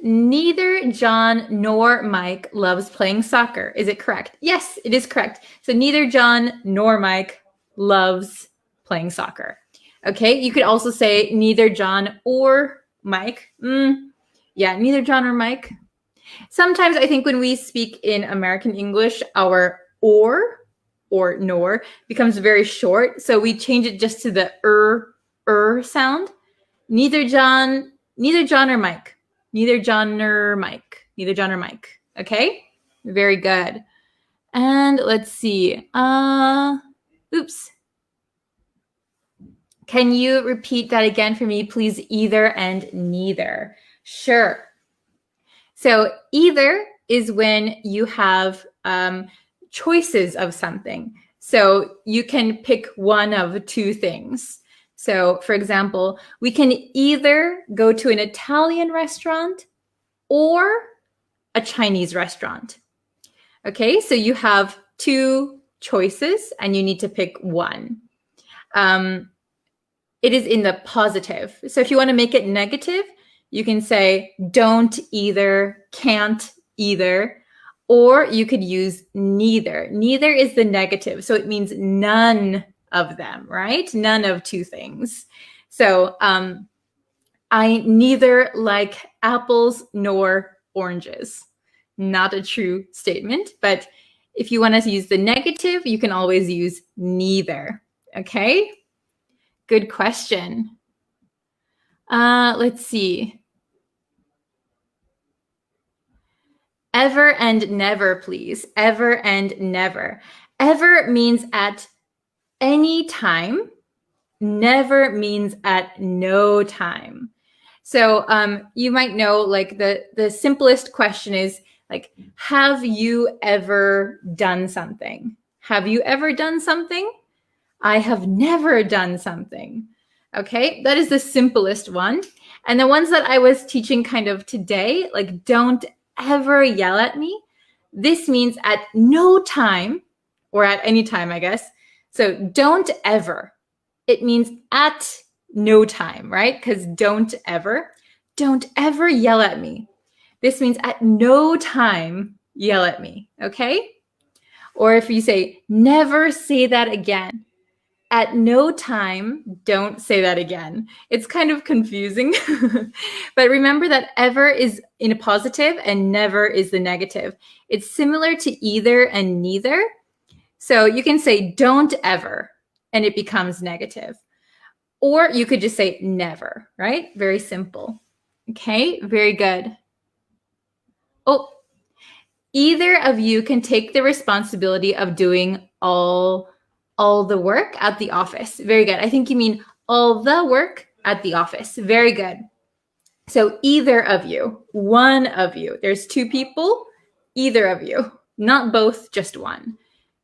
Neither John nor Mike loves playing soccer. Is it correct? Yes, it is correct. So neither John nor Mike loves playing soccer. Okay, you could also say neither John or Mike. Yeah, neither John or Mike. Sometimes I think when we speak in American English, our or nor becomes very short. So we change it just to the sound. Neither John or Mike. Neither John nor Mike. Neither John or Mike. Okay? Very good. And let's see. Oops. Can you repeat that again for me, please? Either and neither. Sure. So either is when you have choices of something. So you can pick one of two things. So for example, we can either go to an Italian restaurant or a Chinese restaurant. Okay, so you have two choices and you need to pick one. It is in the positive. So if you want to make it negative, you can say don't either, can't either, or you could use neither. Neither is the negative, so it means none of them, right? None of two things. So I neither like apples nor oranges. Not a true statement, but if you want to use the negative, you can always use neither. Okay? Good question. Let's see. Ever and never, please. Ever and never. Ever means at any time. Never means at no time. So you might know, like, the simplest question is like, have you ever done something? Have you ever done something? I have never done something. Okay, that is the simplest one. And the ones that I was teaching kind of today, like, don't ever yell at me. This means at no time, or at any time, I guess. So don't ever. It means at no time, right? Because don't ever yell at me. This means at no time yell at me, okay? Or if you say, never say that again. At no time, don't say that again. It's kind of confusing. But remember that ever is in a positive and never is the negative. It's similar to either and neither. So you can say don't ever, and it becomes negative. Or you could just say never, right? Very simple. Okay, very good. Oh, either of you can take the responsibility of doing all the work at the office. Very good. I think you mean all the work at the office. Very good. So either of you, one of you. There's two people, either of you, not both, just one.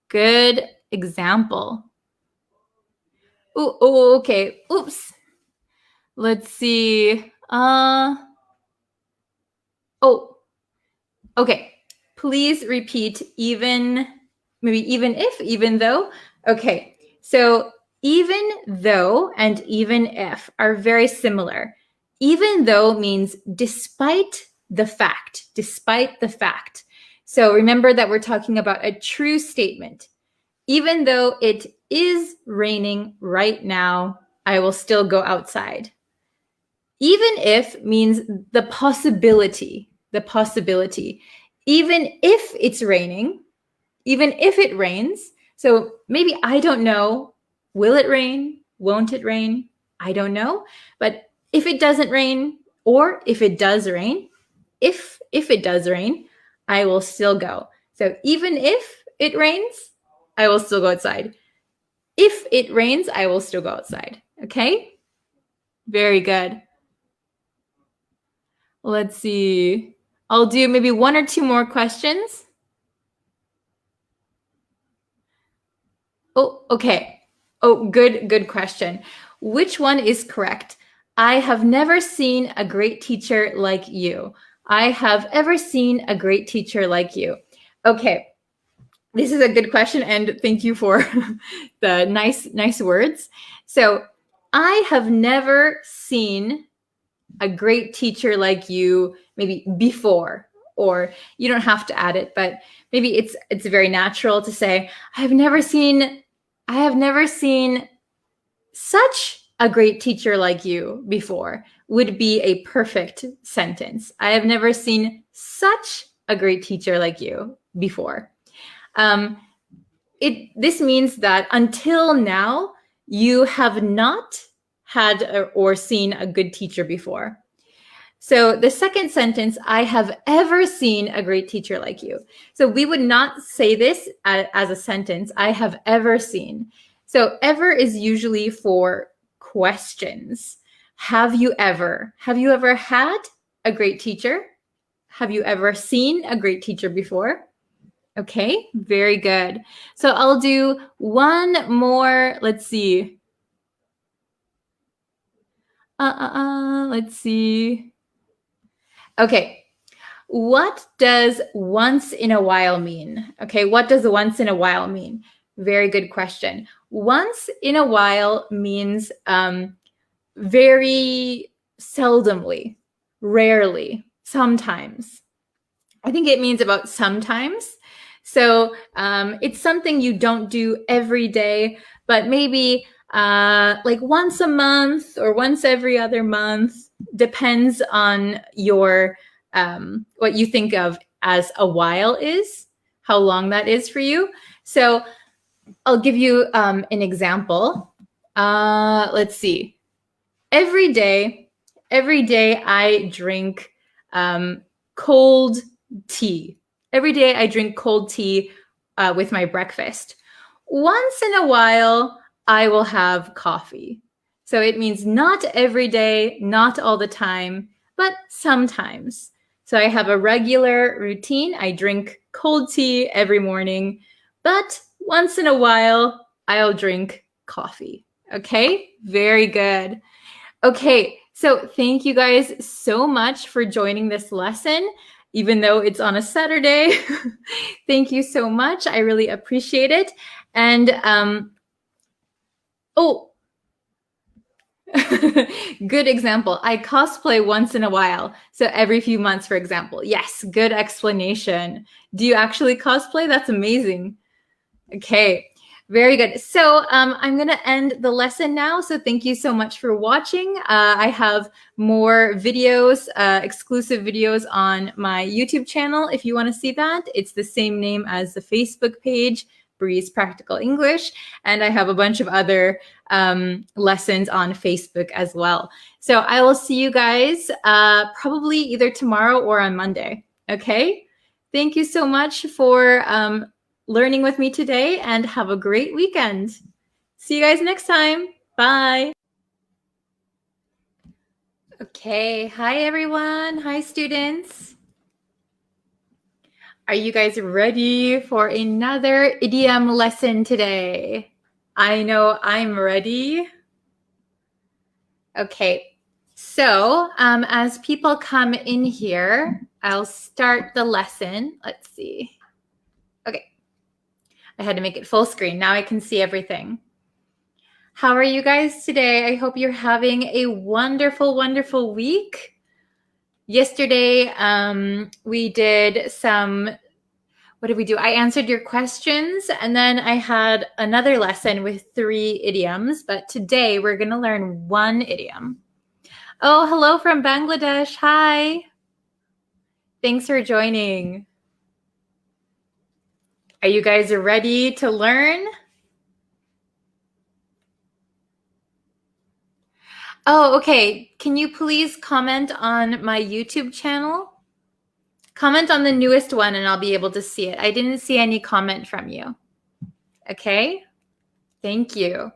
Good example. Oh, okay. Oops. Let's see. Oh, okay. Please repeat even, maybe even if, even though. Okay, so even though and even if are very similar. Even though means despite the fact, despite the fact. So remember that we're talking about a true statement. Even though it is raining right now, I will still go outside. Even if means the possibility, the possibility. Even if it's raining, even if it rains, so maybe I don't know, will it rain? Won't it rain? I don't know. But if it doesn't rain, or if it does rain, if it does rain, I will still go. So even if it rains, I will still go outside. If it rains, I will still go outside. Okay? Very good. Let's see. I'll do maybe one or two more questions. Oh, okay. Oh, good question. Which one is correct? I have never seen a great teacher like you. I have ever seen a great teacher like you. Okay, this is a good question, and thank you for the nice words. So, I have never seen a great teacher like you maybe before, or you don't have to add it, but maybe it's very natural to say, I have never seen such a great teacher like you before would be a perfect sentence. I have never seen such a great teacher like you before. This means that until now, you have not had or seen a good teacher before. So the second sentence, I have ever seen a great teacher like you. So we would not say this as a sentence, I have ever seen. So ever is usually for questions. Have you ever had a great teacher? Have you ever seen a great teacher before? Okay, very good. So I'll do one more. Let's see. Let's see. Okay. What does once in a while mean? Okay, what does once in a while mean? Very good question. Once in a while means very seldomly, rarely, sometimes. I think it means about sometimes. So it's something you don't do every day, but maybe like once a month or once every other month, depends on your what you think of as a while is, how long that is for you. So I'll give you an example. Let's see. Every day I drink cold tea. Every day I drink cold tea with my breakfast. Once in a while, I will have coffee. So it means not every day, not all the time, but sometimes. So I have a regular routine. I drink cold tea every morning, but once in a while, I'll drink coffee. Okay, very good. Okay, so thank you guys so much for joining this lesson, even though it's on a Saturday. Thank you so much. I really appreciate it. And good example. I cosplay once in a while. So every few months, for example. Yes, good explanation. Do you actually cosplay? That's amazing. Okay, very good. So I'm going to end the lesson now. So thank you so much for watching. I have more videos, exclusive videos on my YouTube channel. If you want to see that, it's the same name as the Facebook page, Breeze Practical English. And I have a bunch of other lessons on Facebook as well. So I will see you guys probably either tomorrow or on Monday. Okay? Thank you so much for learning with me today, and have a great weekend. See you guys next time. Bye. Okay, hi everyone. Hi students. Are you guys ready for another idiom lesson today? I know I'm ready. Okay, so as people come in here, I'll start the lesson. Let's see. Okay. I had to make it full screen. Now I can see everything. How are you guys today? I hope you're having a wonderful, wonderful week. Yesterday, we did some, what did we do? I answered your questions, and then I had another lesson with 3 idioms, but today we're going to learn 1 idiom. Oh, hello from Bangladesh. Hi. Thanks for joining. Are you guys ready to learn? Oh, okay. Can you please comment on my YouTube channel? Comment on the newest one and I'll be able to see it. I didn't see any comment from you. Okay? Thank you.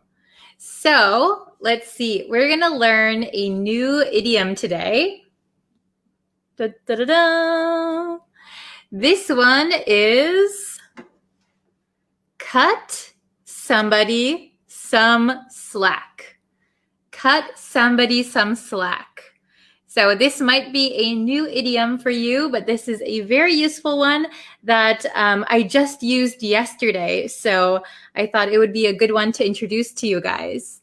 So let's see. We're going to learn a new idiom today. Da, da, da, da. This one is cut somebody some slack. Cut somebody some slack. So this might be a new idiom for you, but this is a very useful one that I just used yesterday. So I thought it would be a good one to introduce to you guys.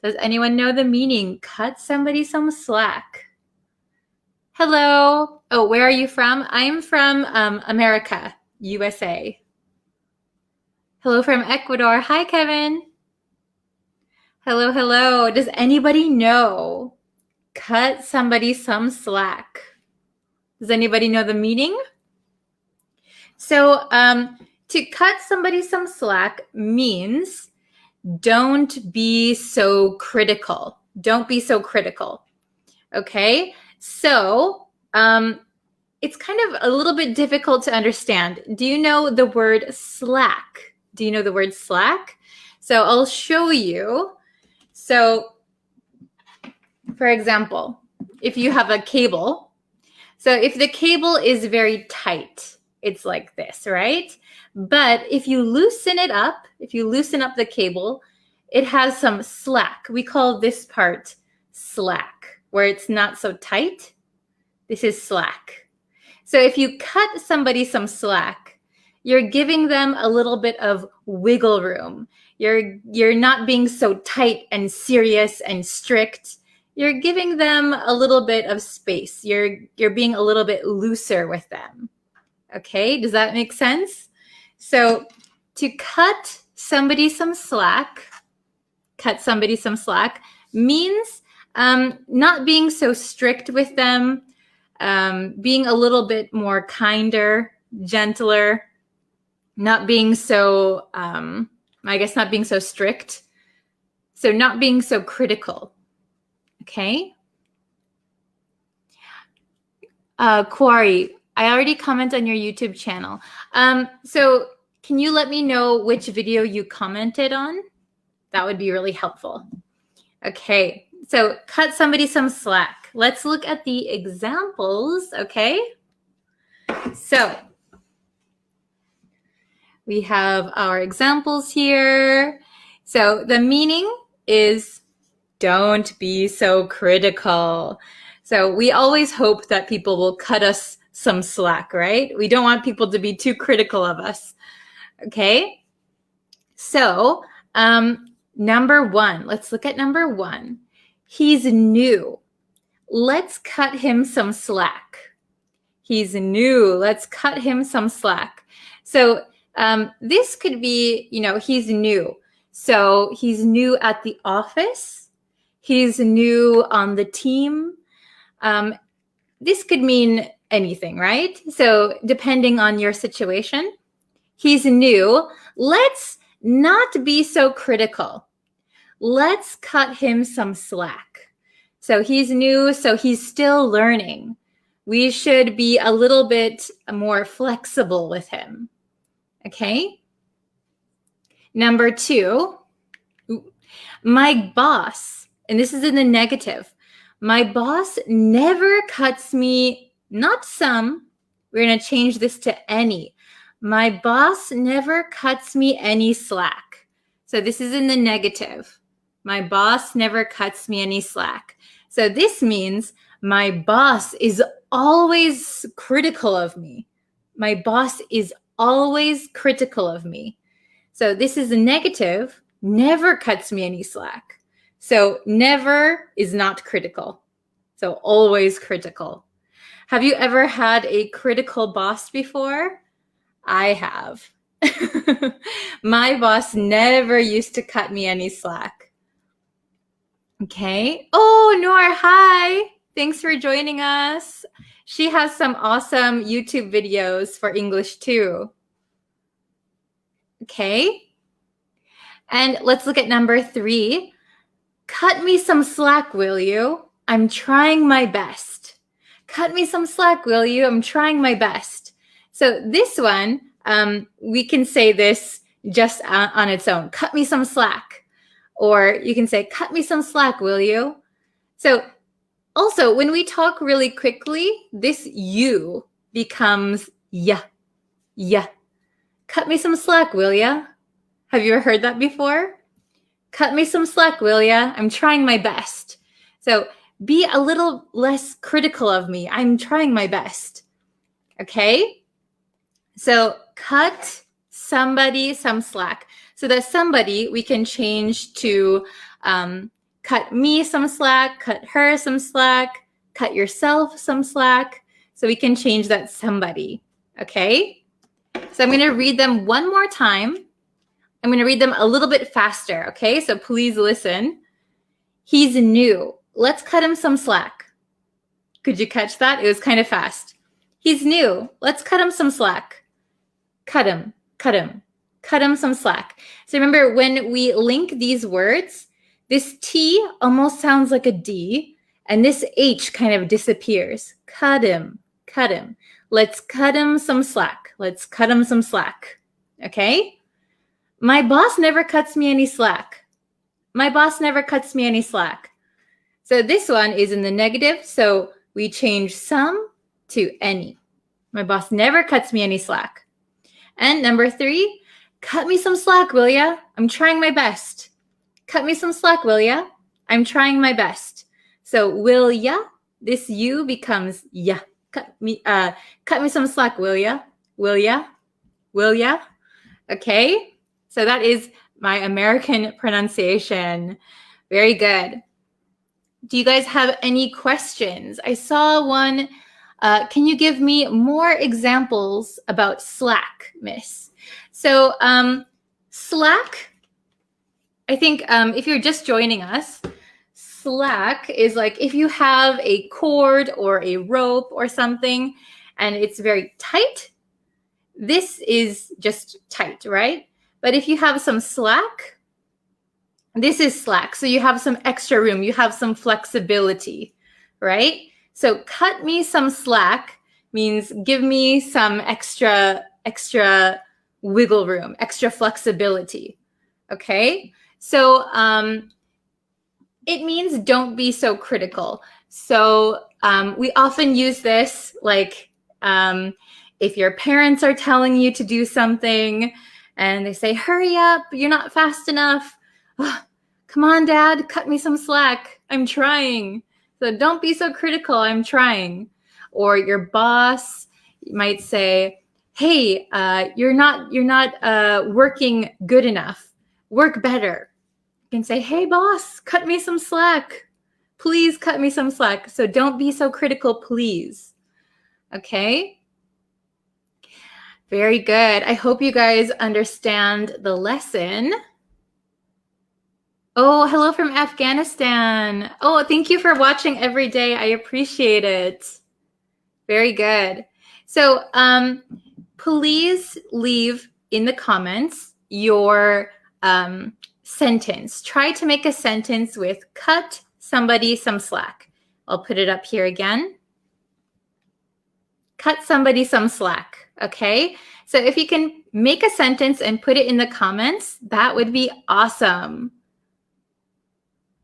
Does anyone know the meaning? Cut somebody some slack. Hello. Oh, where are you from? I'm from America, USA. Hello from Ecuador. Hi, Kevin. Hello, hello. Does anybody know? Cut somebody some slack. Does anybody know the meaning? So to cut somebody some slack means don't be so critical. Don't be so critical. Okay? So it's kind of a little bit difficult to understand. Do you know the word slack? Do you know the word slack? So I'll show you. So for example, if you have a cable, so if the cable is very tight, it's like this, right? But if you loosen it up, if you loosen up the cable, it has some slack. We call this part slack, where it's not so tight. This is slack. So if you cut somebody some slack, you're giving them a little bit of wiggle room. You're not being so tight and serious and strict. You're giving them a little bit of space. You're being a little bit looser with them. Okay, does that make sense? So to cut somebody some slack means not being so strict with them, being a little bit more kinder, gentler, not being so, not being so strict. So not being so critical. Okay. Quarry, I already comment on your YouTube channel. So can you let me know which video you commented on? That would be really helpful. Okay, so cut somebody some slack. Let's look at the examples, okay? So we have our examples here. So the meaning is don't be so critical. So we always hope that people will cut us some slack, right? We don't want people to be too critical of us. Okay? So, number one, let's look at number one. He's new. Let's cut him some slack. He's new. Let's cut him some slack. So this could be, he's new. So he's new at the office. He's new on the team. This could mean anything, right? So depending on your situation, he's new. Let's not be so critical. Let's cut him some slack. So he's new, so he's still learning. We should be a little bit more flexible with him. Okay? Number two, my boss, and this is in the negative. My boss never cuts me, not some, we're going to change this to any. My boss never cuts me any slack. So this is in the negative. My boss never cuts me any slack. So this means my boss is always critical of me. My boss is always critical of me. So this is a negative, never cuts me any slack. So never is not critical. So always critical. Have you ever had a critical boss before? I have. My boss never used to cut me any slack. Okay. Oh, Noor, hi. Thanks for joining us. She has some awesome YouTube videos for English too. Okay. And let's look at number three. Cut me some slack, will you? I'm trying my best. Cut me some slack, will you? I'm trying my best. So this one, we can say this just on its own. Cut me some slack. Or you can say, cut me some slack, will you? So also, when we talk really quickly, this you becomes ya. Ya. Cut me some slack, will ya? Have you ever heard that before? Cut me some slack, will ya? I'm trying my best. So be a little less critical of me. I'm trying my best. Okay? So cut somebody some slack. So that somebody we can change to cut me some slack, cut her some slack, cut yourself some slack. So we can change that somebody. Okay? So I'm going to read them one more time. I'm going to read them a little bit faster. Okay? So please listen. He's new. Let's cut him some slack. Could you catch that? It was kind of fast. He's new. Let's cut him some slack. Cut him. Cut him. Cut him some slack. So remember, when we link these words, this T almost sounds like a D, and this H kind of disappears. Cut him. Cut him. Let's cut him some slack. Let's cut him some slack. Okay? My boss never cuts me any slack. My boss never cuts me any slack. So this one is in the negative, so we change some to any. My boss never cuts me any slack. And number three, cut me some slack, will ya? I'm trying my best. Cut me some slack, will ya? I'm trying my best. So will ya, this you becomes ya. Cut me some slack, will ya? Will ya? Will ya? Okay? So that is my American pronunciation. Very good. Do you guys have any questions? I saw one. Can you give me more examples about slack, miss? So slack, I think if you're just joining us, slack is like if you have a cord or a rope or something and it's very tight, this is just tight, right? But if you have some slack, this is slack. So you have some extra room, you have some flexibility, right? So cut me some slack means give me some extra wiggle room, extra flexibility. Okay? So it means don't be so critical. So we often use this like if your parents are telling you to do something and they say, hurry up, you're not fast enough. Oh, come on, Dad, cut me some slack. I'm trying. So don't be so critical. I'm trying. Or your boss might say, hey, you're not working good enough. Work better. You can say, hey, boss, cut me some slack. Please cut me some slack. So don't be so critical, please. Okay? Very good. I hope you guys understand the lesson. Oh, hello from Afghanistan. Oh, thank you for watching every day. I appreciate it. Very good. So please leave in the comments your sentence. Try to make a sentence with cut somebody some slack. I'll put it up here again. Cut somebody some slack, okay? So if you can make a sentence and put it in the comments, that would be awesome.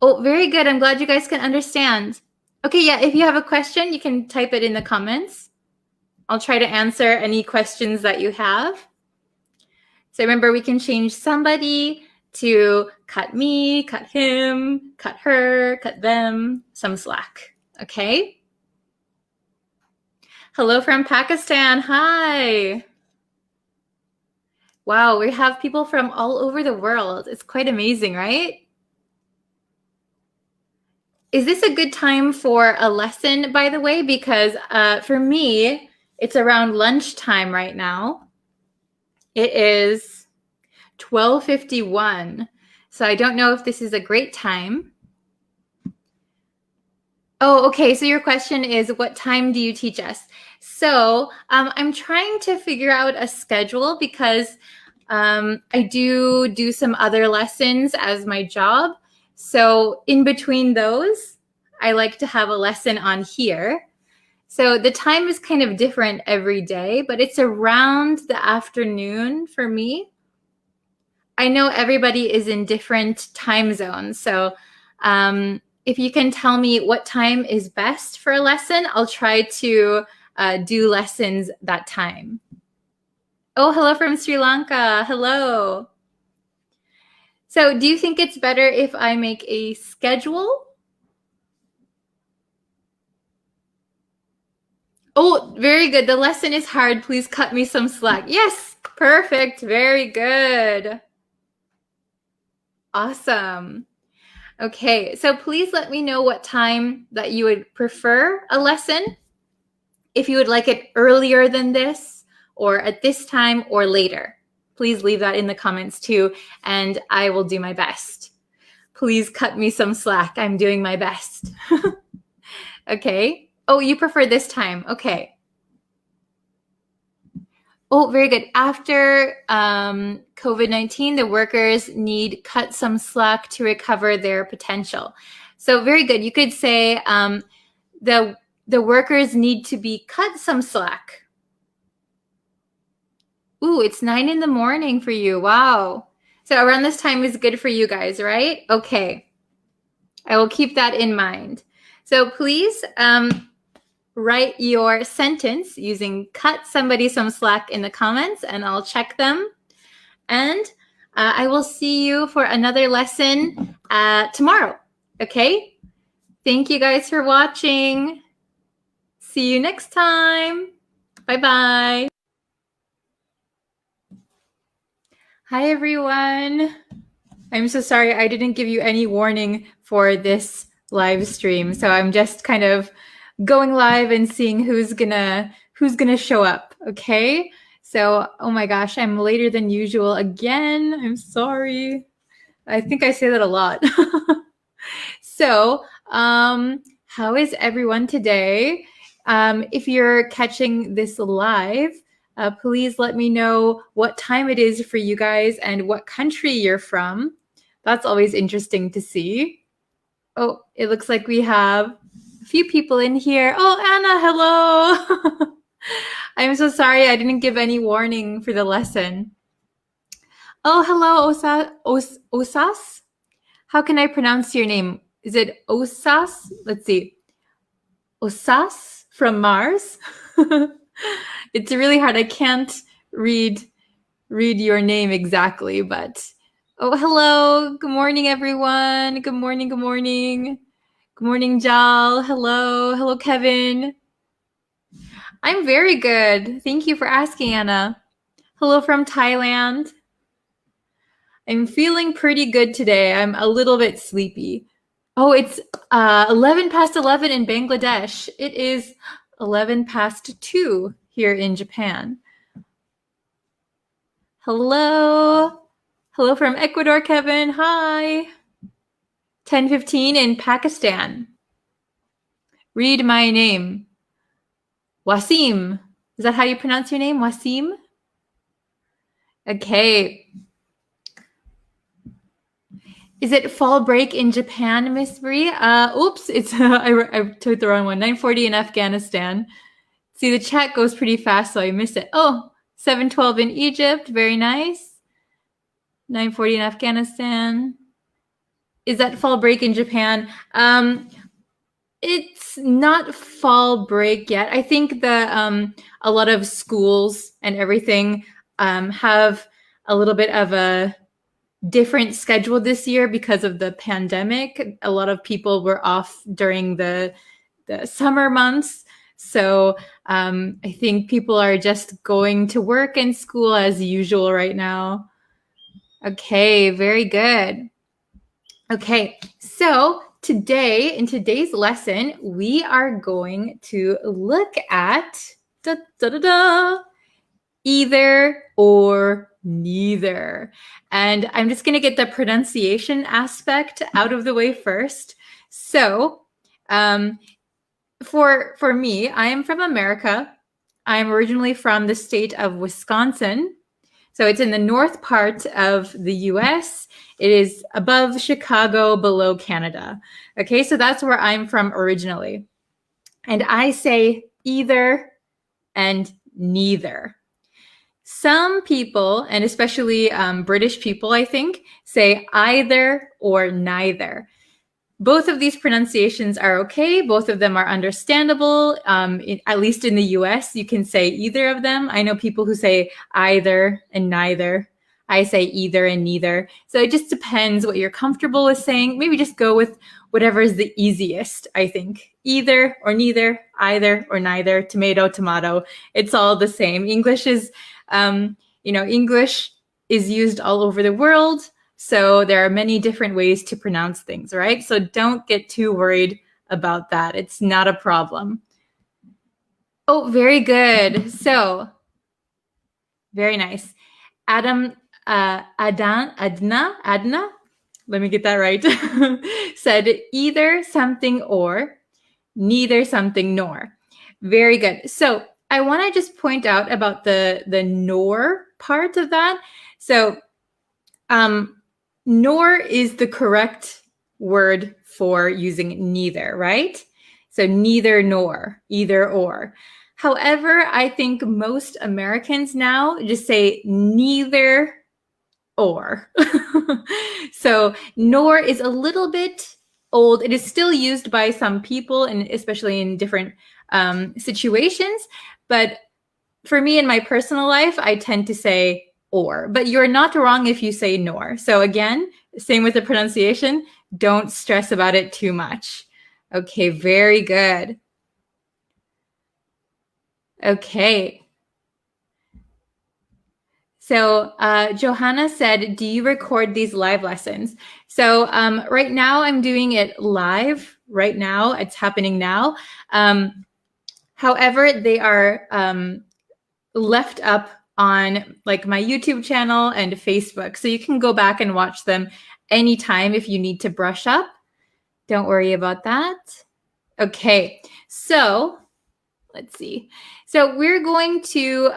Oh, very good. I'm glad you guys can understand. Okay, yeah, if you have a question, you can type it in the comments. I'll try to answer any questions that you have. So remember, we can change somebody to cut me, cut him, cut her, cut them, some slack, okay? Hello from Pakistan. Hi. Wow, we have people from all over the world. It's quite amazing, right? Is this a good time for a lesson, by the way? Because for me, it's around lunchtime right now. It is 12:51. So I don't know if this is a great time. Oh, okay. So your question is, what time do you teach us? So I'm trying to figure out a schedule because I do some other lessons as my job. So in between those, I like to have a lesson on here. So the time is kind of different every day, but it's around the afternoon for me. I know everybody is in different time zones. So if you can tell me what time is best for a lesson, I'll try to do lessons that time. Oh, hello from Sri Lanka. Hello. So do you think it's better if I make a schedule? Oh, very good. The lesson is hard. Please cut me some slack. Yes, perfect. Very good. Awesome. Okay, so please let me know what time that you would prefer a lesson. If you would like it earlier than this, or at this time, or later. Please leave that in the comments too, and I will do my best. Please cut me some slack. I'm doing my best. Okay. Oh, you prefer this time. Okay. Oh, very good. After COVID-19, the workers need cut some slack to recover their potential. So very good. You could say the workers need to be cut some slack. Ooh, it's 9 in the morning for you. Wow. So around this time is good for you guys, right? Okay. I will keep that in mind. So please write your sentence using cut somebody some slack in the comments, and I'll check them. And I will see you for another lesson tomorrow. Okay? Thank you guys for watching. See you next time. Bye-bye. Hi, everyone. I'm so sorry I didn't give you any warning for this live stream. So I'm just kind of going live and seeing who's gonna show up. Okay. So, oh my gosh, I'm later than usual again. I'm sorry. I think I say that a lot. So, how is everyone today? If you're catching this live, please let me know what time it is for you guys and what country you're from. That's always interesting to see. Oh, it looks like we have a few people in here. Oh, Anna, hello. I'm so sorry I didn't give any warning for the lesson. Oh, hello, Osas. How can I pronounce your name? Is it Osas? Let's see. Osas from Mars? It's really hard. I can't read your name exactly, but oh, hello. Good morning, everyone. Good morning. Good morning. Good morning, Jal. Hello. Hello, Kevin. I'm very good. Thank you for asking, Anna. Hello from Thailand. I'm feeling pretty good today. I'm a little bit sleepy. Oh, it's 11 past 11 in Bangladesh. It is 11 past 2 here in Japan. Hello. Hello from Ecuador, Kevin. Hi. 10:15 in Pakistan. Read my name. Wasim. Is that how you pronounce your name? Wasim? Okay. Is it fall break in Japan, Miss Brie? Oops, it's I took the wrong one. 9:40 in Afghanistan. See, the chat goes pretty fast, so I missed it. Oh, 7:12 in Egypt. Very nice. 9:40 in Afghanistan. Is that fall break in Japan? It's not fall break yet. I think the a lot of schools and everything have a little bit of a different schedule this year because of the pandemic. A lot of people were off during the summer months. So I think people are just going to work and school as usual right now. Okay, very good. Okay, so today, in today's lesson, we are going to look at either or neither. And I'm just going to get the pronunciation aspect out of the way first. So for me, I am from America. I'm originally from the state of Wisconsin. So it's in the north part of the US. It is above Chicago, below Canada. Okay, so that's where I'm from originally. And I say either and neither. Some people, and especially British people, I think, say either or neither. Both of these pronunciations are okay. Both of them are understandable. At least in the US, you can say either of them. I know people who say either and neither. I say either and neither. So it just depends what you're comfortable with saying. Maybe just go with whatever is the easiest, I think. Either or neither, either or neither, tomato, tomato. It's all the same. English is, English is used all over the world. So there are many different ways to pronounce things, right? So don't get too worried about that. It's not a problem. Oh, very good. So very nice. Adna, let me get that right, said either something or, neither something nor. Very good. So I want to just point out about the nor part of that. So nor is the correct word for using neither, right? So neither nor, either or. However, I think most Americans now just say neither or. So nor is a little bit old. It is still used by some people, and especially in different situations. But for me in my personal life, I tend to say or, but you're not wrong if you say nor. So again, same with the pronunciation, don't stress about it too much. Okay, very good. Okay. So Johanna said, do you record these live lessons? So right now I'm doing it live right now. It's happening now. However, they are left up on like my YouTube channel and Facebook. So you can go back and watch them anytime if you need to brush up. Don't worry about that. Okay, so let's see. So we're going to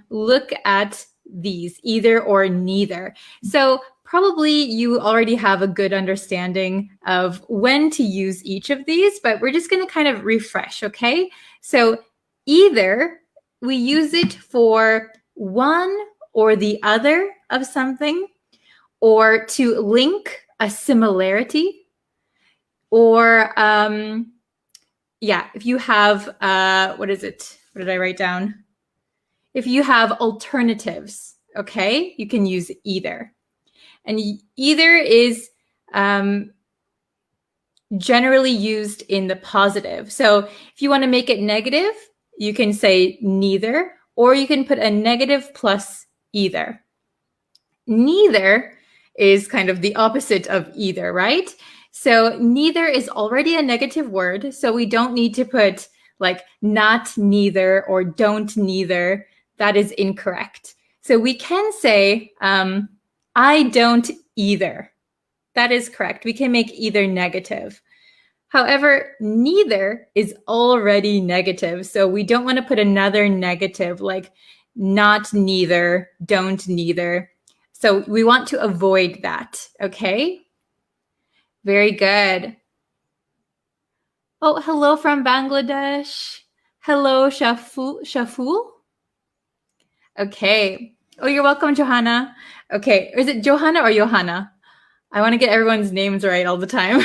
look at these, either or neither. So probably you already have a good understanding of when to use each of these, but we're just going to kind of refresh, okay? So either, we use it for one or the other of something, or to link a similarity, Or yeah, if you have, what is it? What did I write down? If you have alternatives, okay, you can use either. And either is generally used in the positive. So if you want to make it negative, you can say neither, or you can put a negative plus either. Neither is kind of the opposite of either, right? So neither is already a negative word, so we don't need to put like not neither or don't neither. That is incorrect. So we can say, I don't either. That is correct. We can make either negative. However, neither is already negative, so we don't want to put another negative like not neither, don't neither. So we want to avoid that, okay? Very good. Oh, hello from Bangladesh. Hello, Shaful. Okay. Oh, you're welcome, Johanna. Okay, is it Johanna or Johanna? I want to get everyone's names right all the time.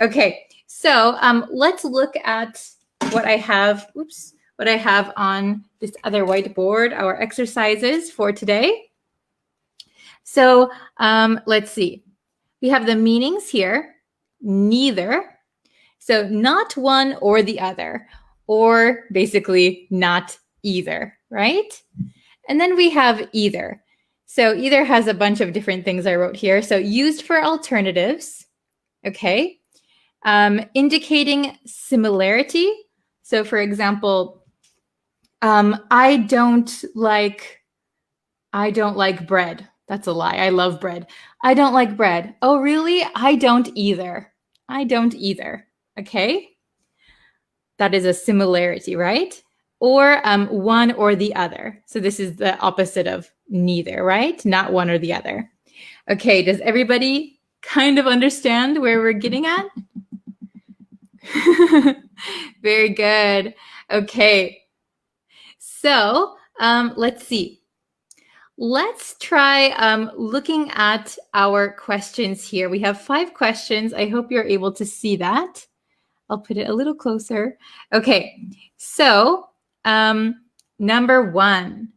Okay, so let's look at what I have. Oops, what I have on this other whiteboard. Our exercises for today. So let's see. We have the meanings here. Neither. So not one or the other, or basically not either, right? And then we have either. So either has a bunch of different things I wrote here. So used for alternatives, okay? Indicating similarity. So for example, I don't like bread. That's a lie. I love bread. I don't like bread. Oh, really? I don't either. I don't either. Okay? That is a similarity, right? Or one or the other. So this is the opposite of neither, right? Not one or the other. Okay, does everybody kind of understand where we're getting at? Very good. Okay, so let's see. Let's try looking at our questions here. We have 5 questions. I hope you're able to see that. I'll put it a little closer. Okay, so number 1.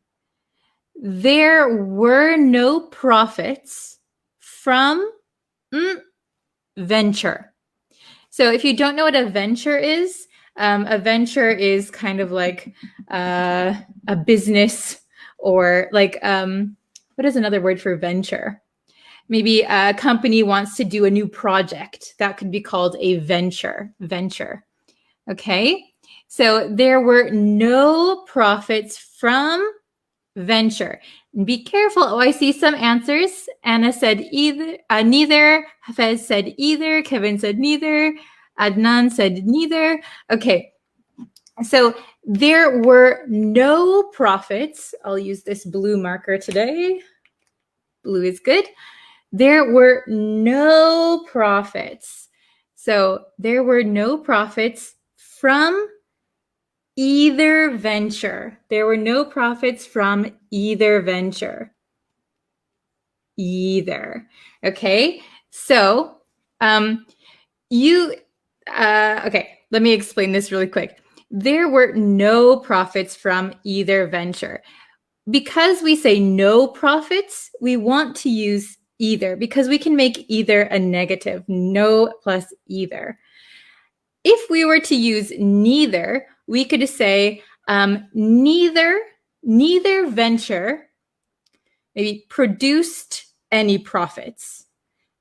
There were no profits from venture. So if you don't know what a venture is kind of like a business, or like, what is another word for venture? Maybe a company wants to do a new project. That could be called a venture. Okay? So there were no profits from venture. Be careful. Oh, I see some answers. Anna said either, neither. Hafez said either. Kevin said neither. Adnan said neither. Okay. So there were no profits. I'll use this blue marker today. Blue is good. There were no profits. So there were no profits from either venture. There were no profits from either venture. Either. Okay. So okay, let me explain this really quick. There were no profits from either venture. Because we say no profits, we want to use either, because we can make either a negative, no plus either. If we were to use neither, we could say neither venture maybe produced any profits.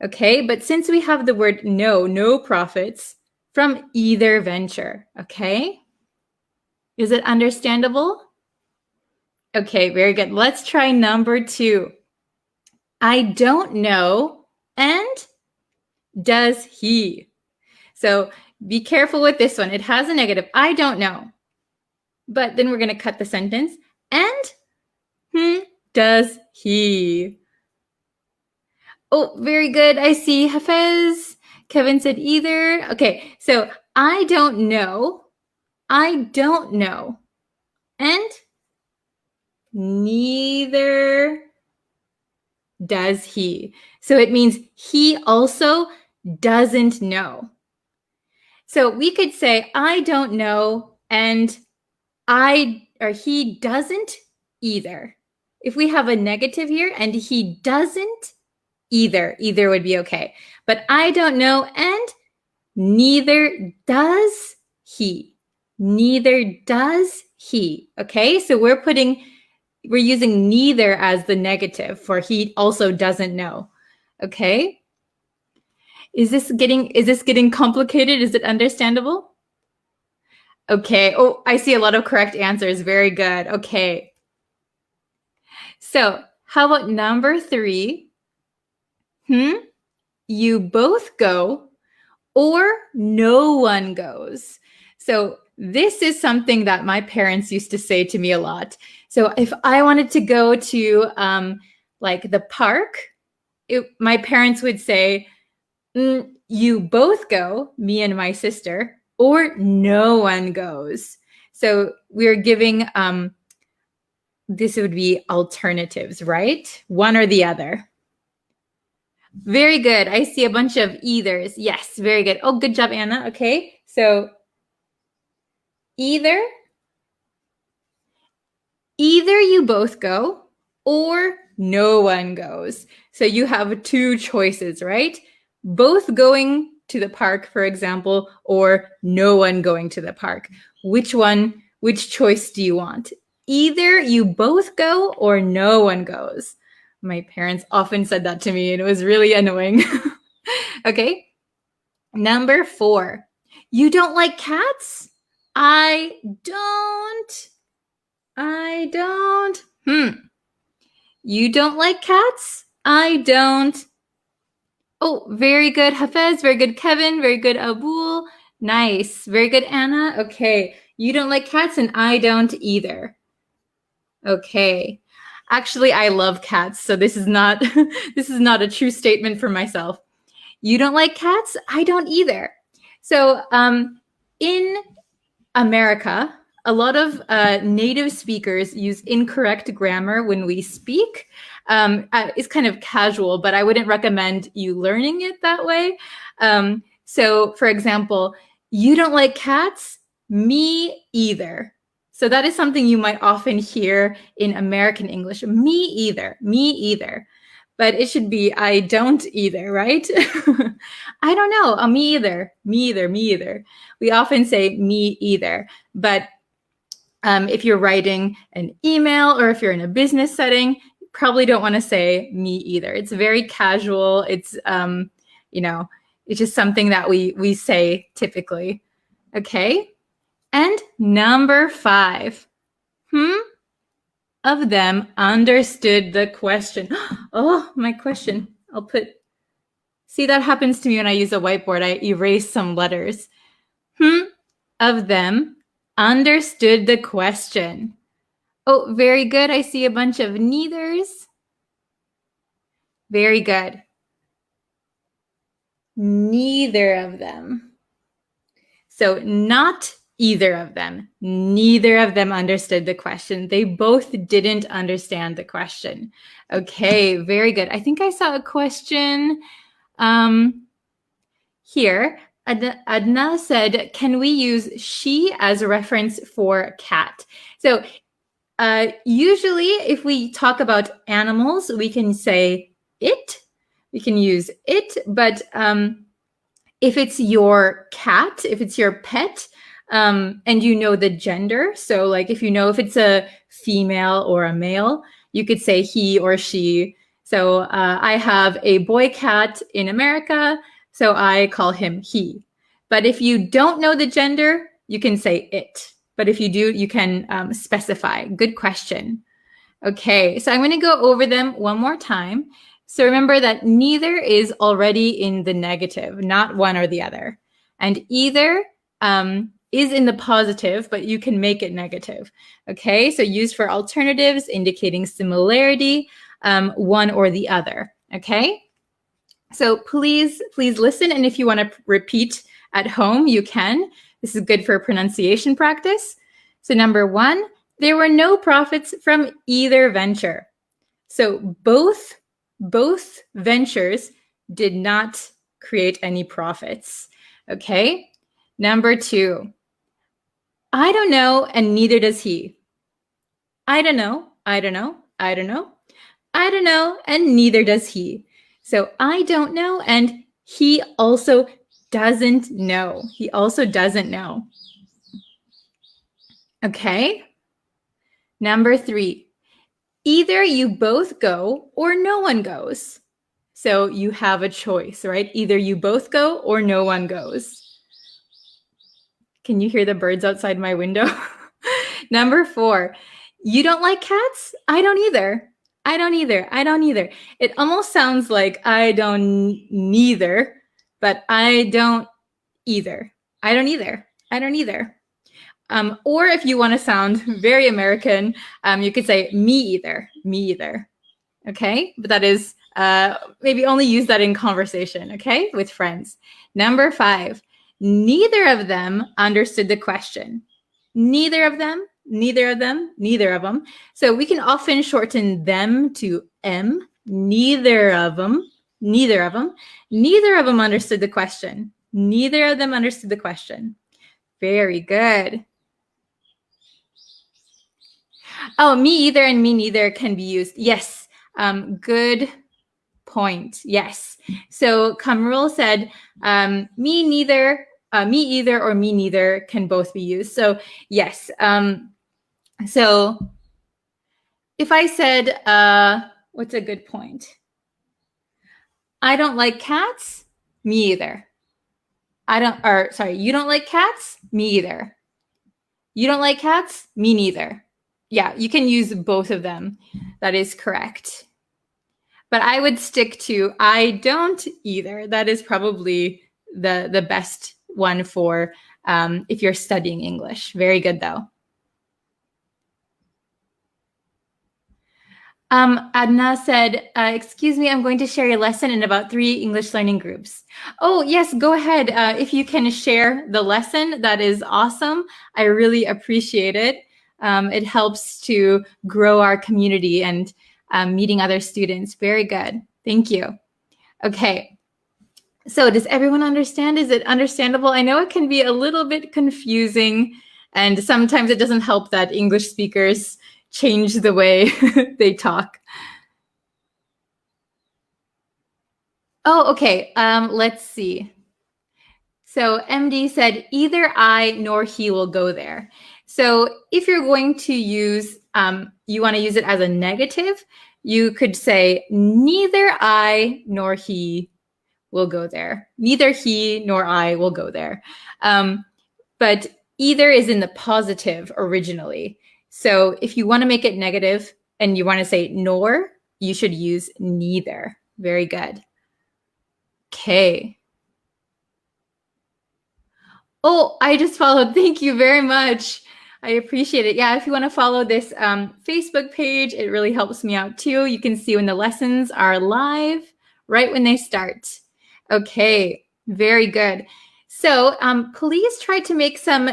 Okay, but since we have the word no profits from either venture, okay? Is it understandable? Okay, very good. Let's try number 2. I don't know, and does he? So be careful with this one. It has a negative. I don't know. But then we're going to cut the sentence. And does he? Oh, very good. I see Hafez. Kevin said either. Okay, so I don't know. I don't know. And neither does he. So it means he also doesn't know. So we could say, I don't know, and he doesn't either. If we have a negative here and he doesn't either would be okay. But I don't know and neither does he. Neither does he. Okay, so we're using neither as the negative for he also doesn't know. Okay. Is this getting complicated? Is it understandable? Okay. Oh, I see a lot of correct answers. Very good. Okay. So how about number 3? You both go or no one goes. So this is something that my parents used to say to me a lot. So if I wanted to go to like the park, my parents would say, you both go, me and my sister, or no one goes. So we're giving, this would be alternatives, right? One or the other. Very good. I see a bunch of either's. Yes, very good. Oh, good job, Anna. Okay, so either you both go or no one goes. So you have 2 choices, right? Both going to the park, for example, or no one going to the park. Which choice do you want? Either you both go or no one goes. My parents often said that to me and it was really annoying. Okay. Number 4. You don't like cats? I don't. You don't like cats? I don't. Oh, very good, Hafez. Very good, Kevin. Very good, Abul. Nice. Very good, Anna. Okay. You don't like cats and I don't either. Okay. Actually, I love cats, so this is not this is not a true statement for myself. You don't like cats? I don't either. So in America, a lot of native speakers use incorrect grammar when we speak. It's kind of casual, but I wouldn't recommend you learning it that way. So for example, you don't like cats? Me either. So that is something you might often hear in American English. Me either, me either. But it should be, I don't either, right? I don't know, me either, me either, me either. We often say me either, but if you're writing an email or if you're in a business setting, you probably don't want to say me either. It's very casual. It's, it's just something that we say typically. Okay. And number 5, of them understood the question. Oh, my question. See, that happens to me when I use a whiteboard. I erase some letters. Of them understood the question. Oh, very good. I see a bunch of neithers. Very good. Neither of them. So not either of them. Neither of them understood the question. They both didn't understand the question. Okay, very good. I think I saw a question here. Adna said, can we use she as a reference for cat? So usually if we talk about animals, we can say it. We can use it, but if it's your cat, if it's your pet, and you know the gender, so like if you know if it's a female or a male, you could say he or she. So I have a boy cat in America, so I call him he. But if you don't know the gender, you can say it. But if you do, you can specify. Good question. Okay, so I'm going to go over them one more time. So remember that neither is already in the negative, not one or the other. And either is in the positive, but you can make it negative. Okay, so used for alternatives indicating similarity, one or the other. Okay, so please listen. And if you want to repeat at home, you can. This is good for pronunciation practice. So number 1, there were no profits from either venture. So both ventures did not create any profits. Okay. Number 2, I don't know, and neither does he. I don't know, I don't know, I don't know, I don't know, and neither does he. So I don't know, and he also doesn't know. He also doesn't know. Okay. Number 3, either you both go or no one goes. So you have a choice, right? Either you both go or no one goes. Can you hear the birds outside my window? Number 4, you don't like cats? I don't either. I don't either. I don't either. It almost sounds like I don't neither, but I don't either. I don't either. I don't either. Or if you want to sound very American, you could say me either. Me either. Okay, but that is maybe only use that in conversation, okay, with friends. Number 5, neither of them understood the question. Neither of them, neither of them, neither of them. So we can often shorten them to M. Neither of them, neither of them. Neither of them understood the question. Neither of them understood the question. Very good. Oh, me either and me neither can be used. Yes, good point. Yes. So Kamrul said, me neither, me either or me neither can both be used. So yes. So if I said, what's a good point? I don't like cats, me either. You don't like cats, me either. You don't like cats, me neither. Yeah, you can use both of them. That is correct. But I would stick to I don't either. That is probably the best one for if you're studying English. Very good, though. Adna said, excuse me, I'm going to share your lesson in about 3 English learning groups. Oh, yes, go ahead. If you can share the lesson, that is awesome. I really appreciate it. It helps to grow our community and meeting other students. Very good. Thank you. Okay. So does everyone understand? Is it understandable? I know it can be a little bit confusing, and sometimes it doesn't help that English speakers change the way they talk. Oh, okay. Let's see. So MD said, either I nor he will go there. So if you're going to use, you want to use it as a negative, you could say, neither I nor he will go there. Neither he nor I will go there. But either is in the positive originally. So if you want to make it negative and you want to say nor, you should use neither. Very good. Okay. Oh, I just followed. Thank you very much. I appreciate it. Yeah, if you want to follow this Facebook page, it really helps me out too. You can see when the lessons are live, right when they start. Okay, very good. So please try to make some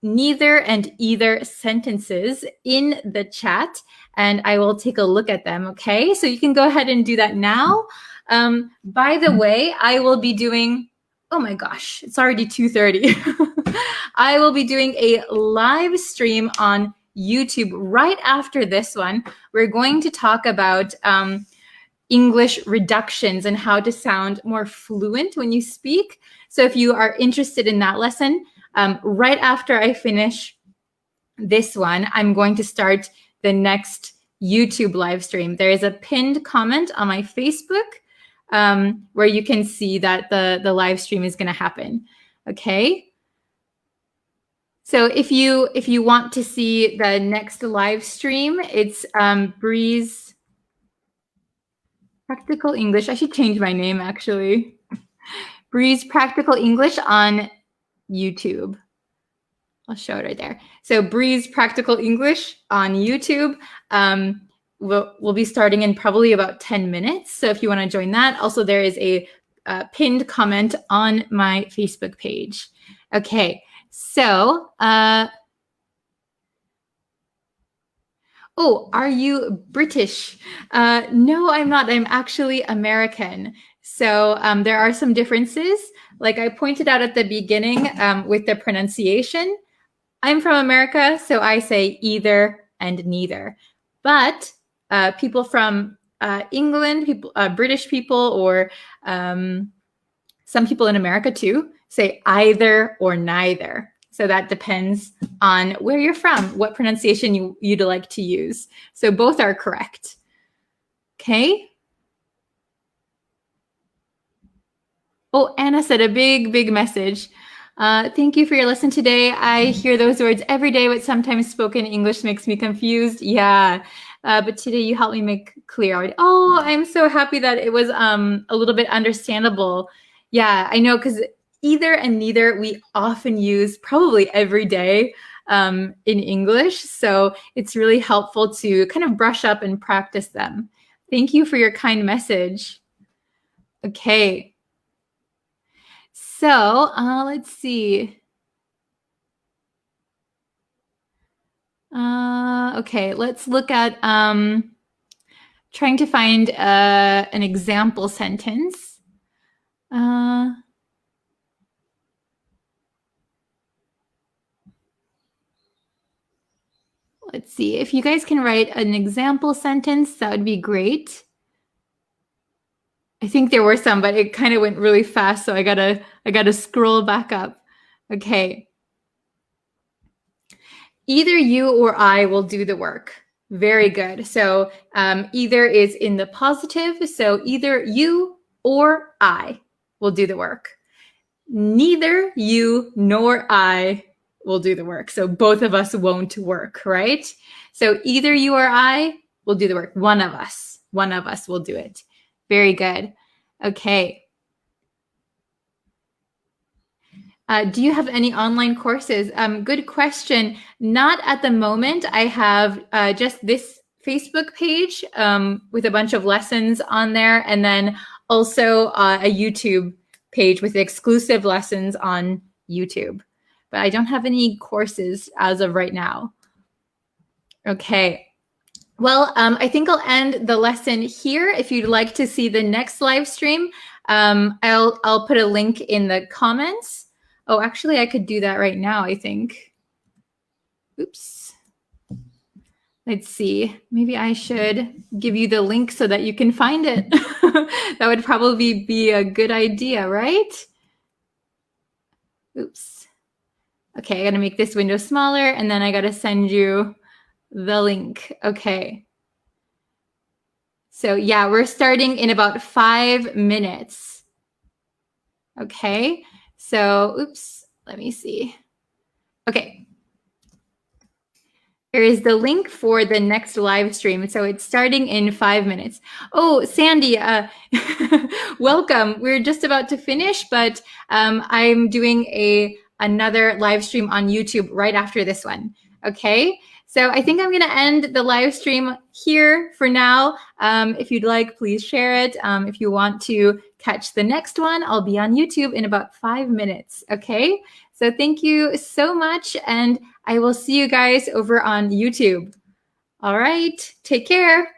neither and either sentences in the chat, and I will take a look at them, okay? So you can go ahead and do that now. By the way, I will be doing, oh my gosh, it's already 2:30. I will be doing a live stream on YouTube right after this one. We're going to talk about English reductions and how to sound more fluent when you speak. So if you are interested in that lesson, right after I finish this one, I'm going to start the next YouTube live stream. There is a pinned comment on my Facebook where you can see that the live stream is going to happen. Okay. So if you want to see the next live stream, it's Breeze Practical English. I should change my name actually. Breeze Practical English on YouTube. I'll show it right there. So Breeze Practical English on YouTube. We'll be starting in probably about 10 minutes. So if you want to join that, also there is a pinned comment on my Facebook page. Okay, so Oh, are you British? No, I'm not. I'm actually American. So there are some differences. Like I pointed out at the beginning with the pronunciation. I'm from America, so I say either and neither. But people from England, people, British people, or some people in America too, say either or neither. So that depends on where you're from, what pronunciation you'd like to use. So both are correct. Okay. Oh, Anna said a big message. Thank you for your lesson today. I hear those words every day, but sometimes spoken English makes me confused. Yeah, but today you helped me make clear. Oh, I'm so happy that it was a little bit understandable. Yeah, I know, because either and neither we often use probably every day in English. So it's really helpful to kind of brush up and practice them. Thank you for your kind message. Okay. So let's see. Okay, let's look at trying to find an example sentence. Let's see. If you guys can write an example sentence, that would be great. I think there were some, but it kind of went really fast, so I gotta scroll back up. Okay. Either you or I will do the work. Very good. So either is in the positive. So either you or I will do the work. Neither you nor I will do the work. So both of us won't work, right? So either you or I will do the work. One of us will do it. Very good. Okay. Do you have any online courses? Good question. Not at the moment. I have just this Facebook page with a bunch of lessons on there, and then also a YouTube page with exclusive lessons on YouTube. But I don't have any courses as of right now. Okay. Well, I think I'll end the lesson here. If you'd like to see the next live stream, I'll put a link in the comments. Oh, actually, I could do that right now, I think. Oops. Let's see. Maybe I should give you the link so that you can find it. That would probably be a good idea, right? Oops. Okay, I got to make this window smaller, and then I got to send you the link. Okay. So yeah, we're starting in about 5 minutes. Okay. So, oops, let me see. Okay. Here is the link for the next live stream. So it's starting in 5 minutes. Oh, Sandy, welcome. We're just about to finish, but I'm doing another live stream on YouTube right after this one. Okay. So I think I'm going to end the live stream here for now. If you'd like, please share it. If you want to catch the next one, I'll be on YouTube in about 5 minutes. Okay. So thank you so much, and I will see you guys over on YouTube. All right. Take care.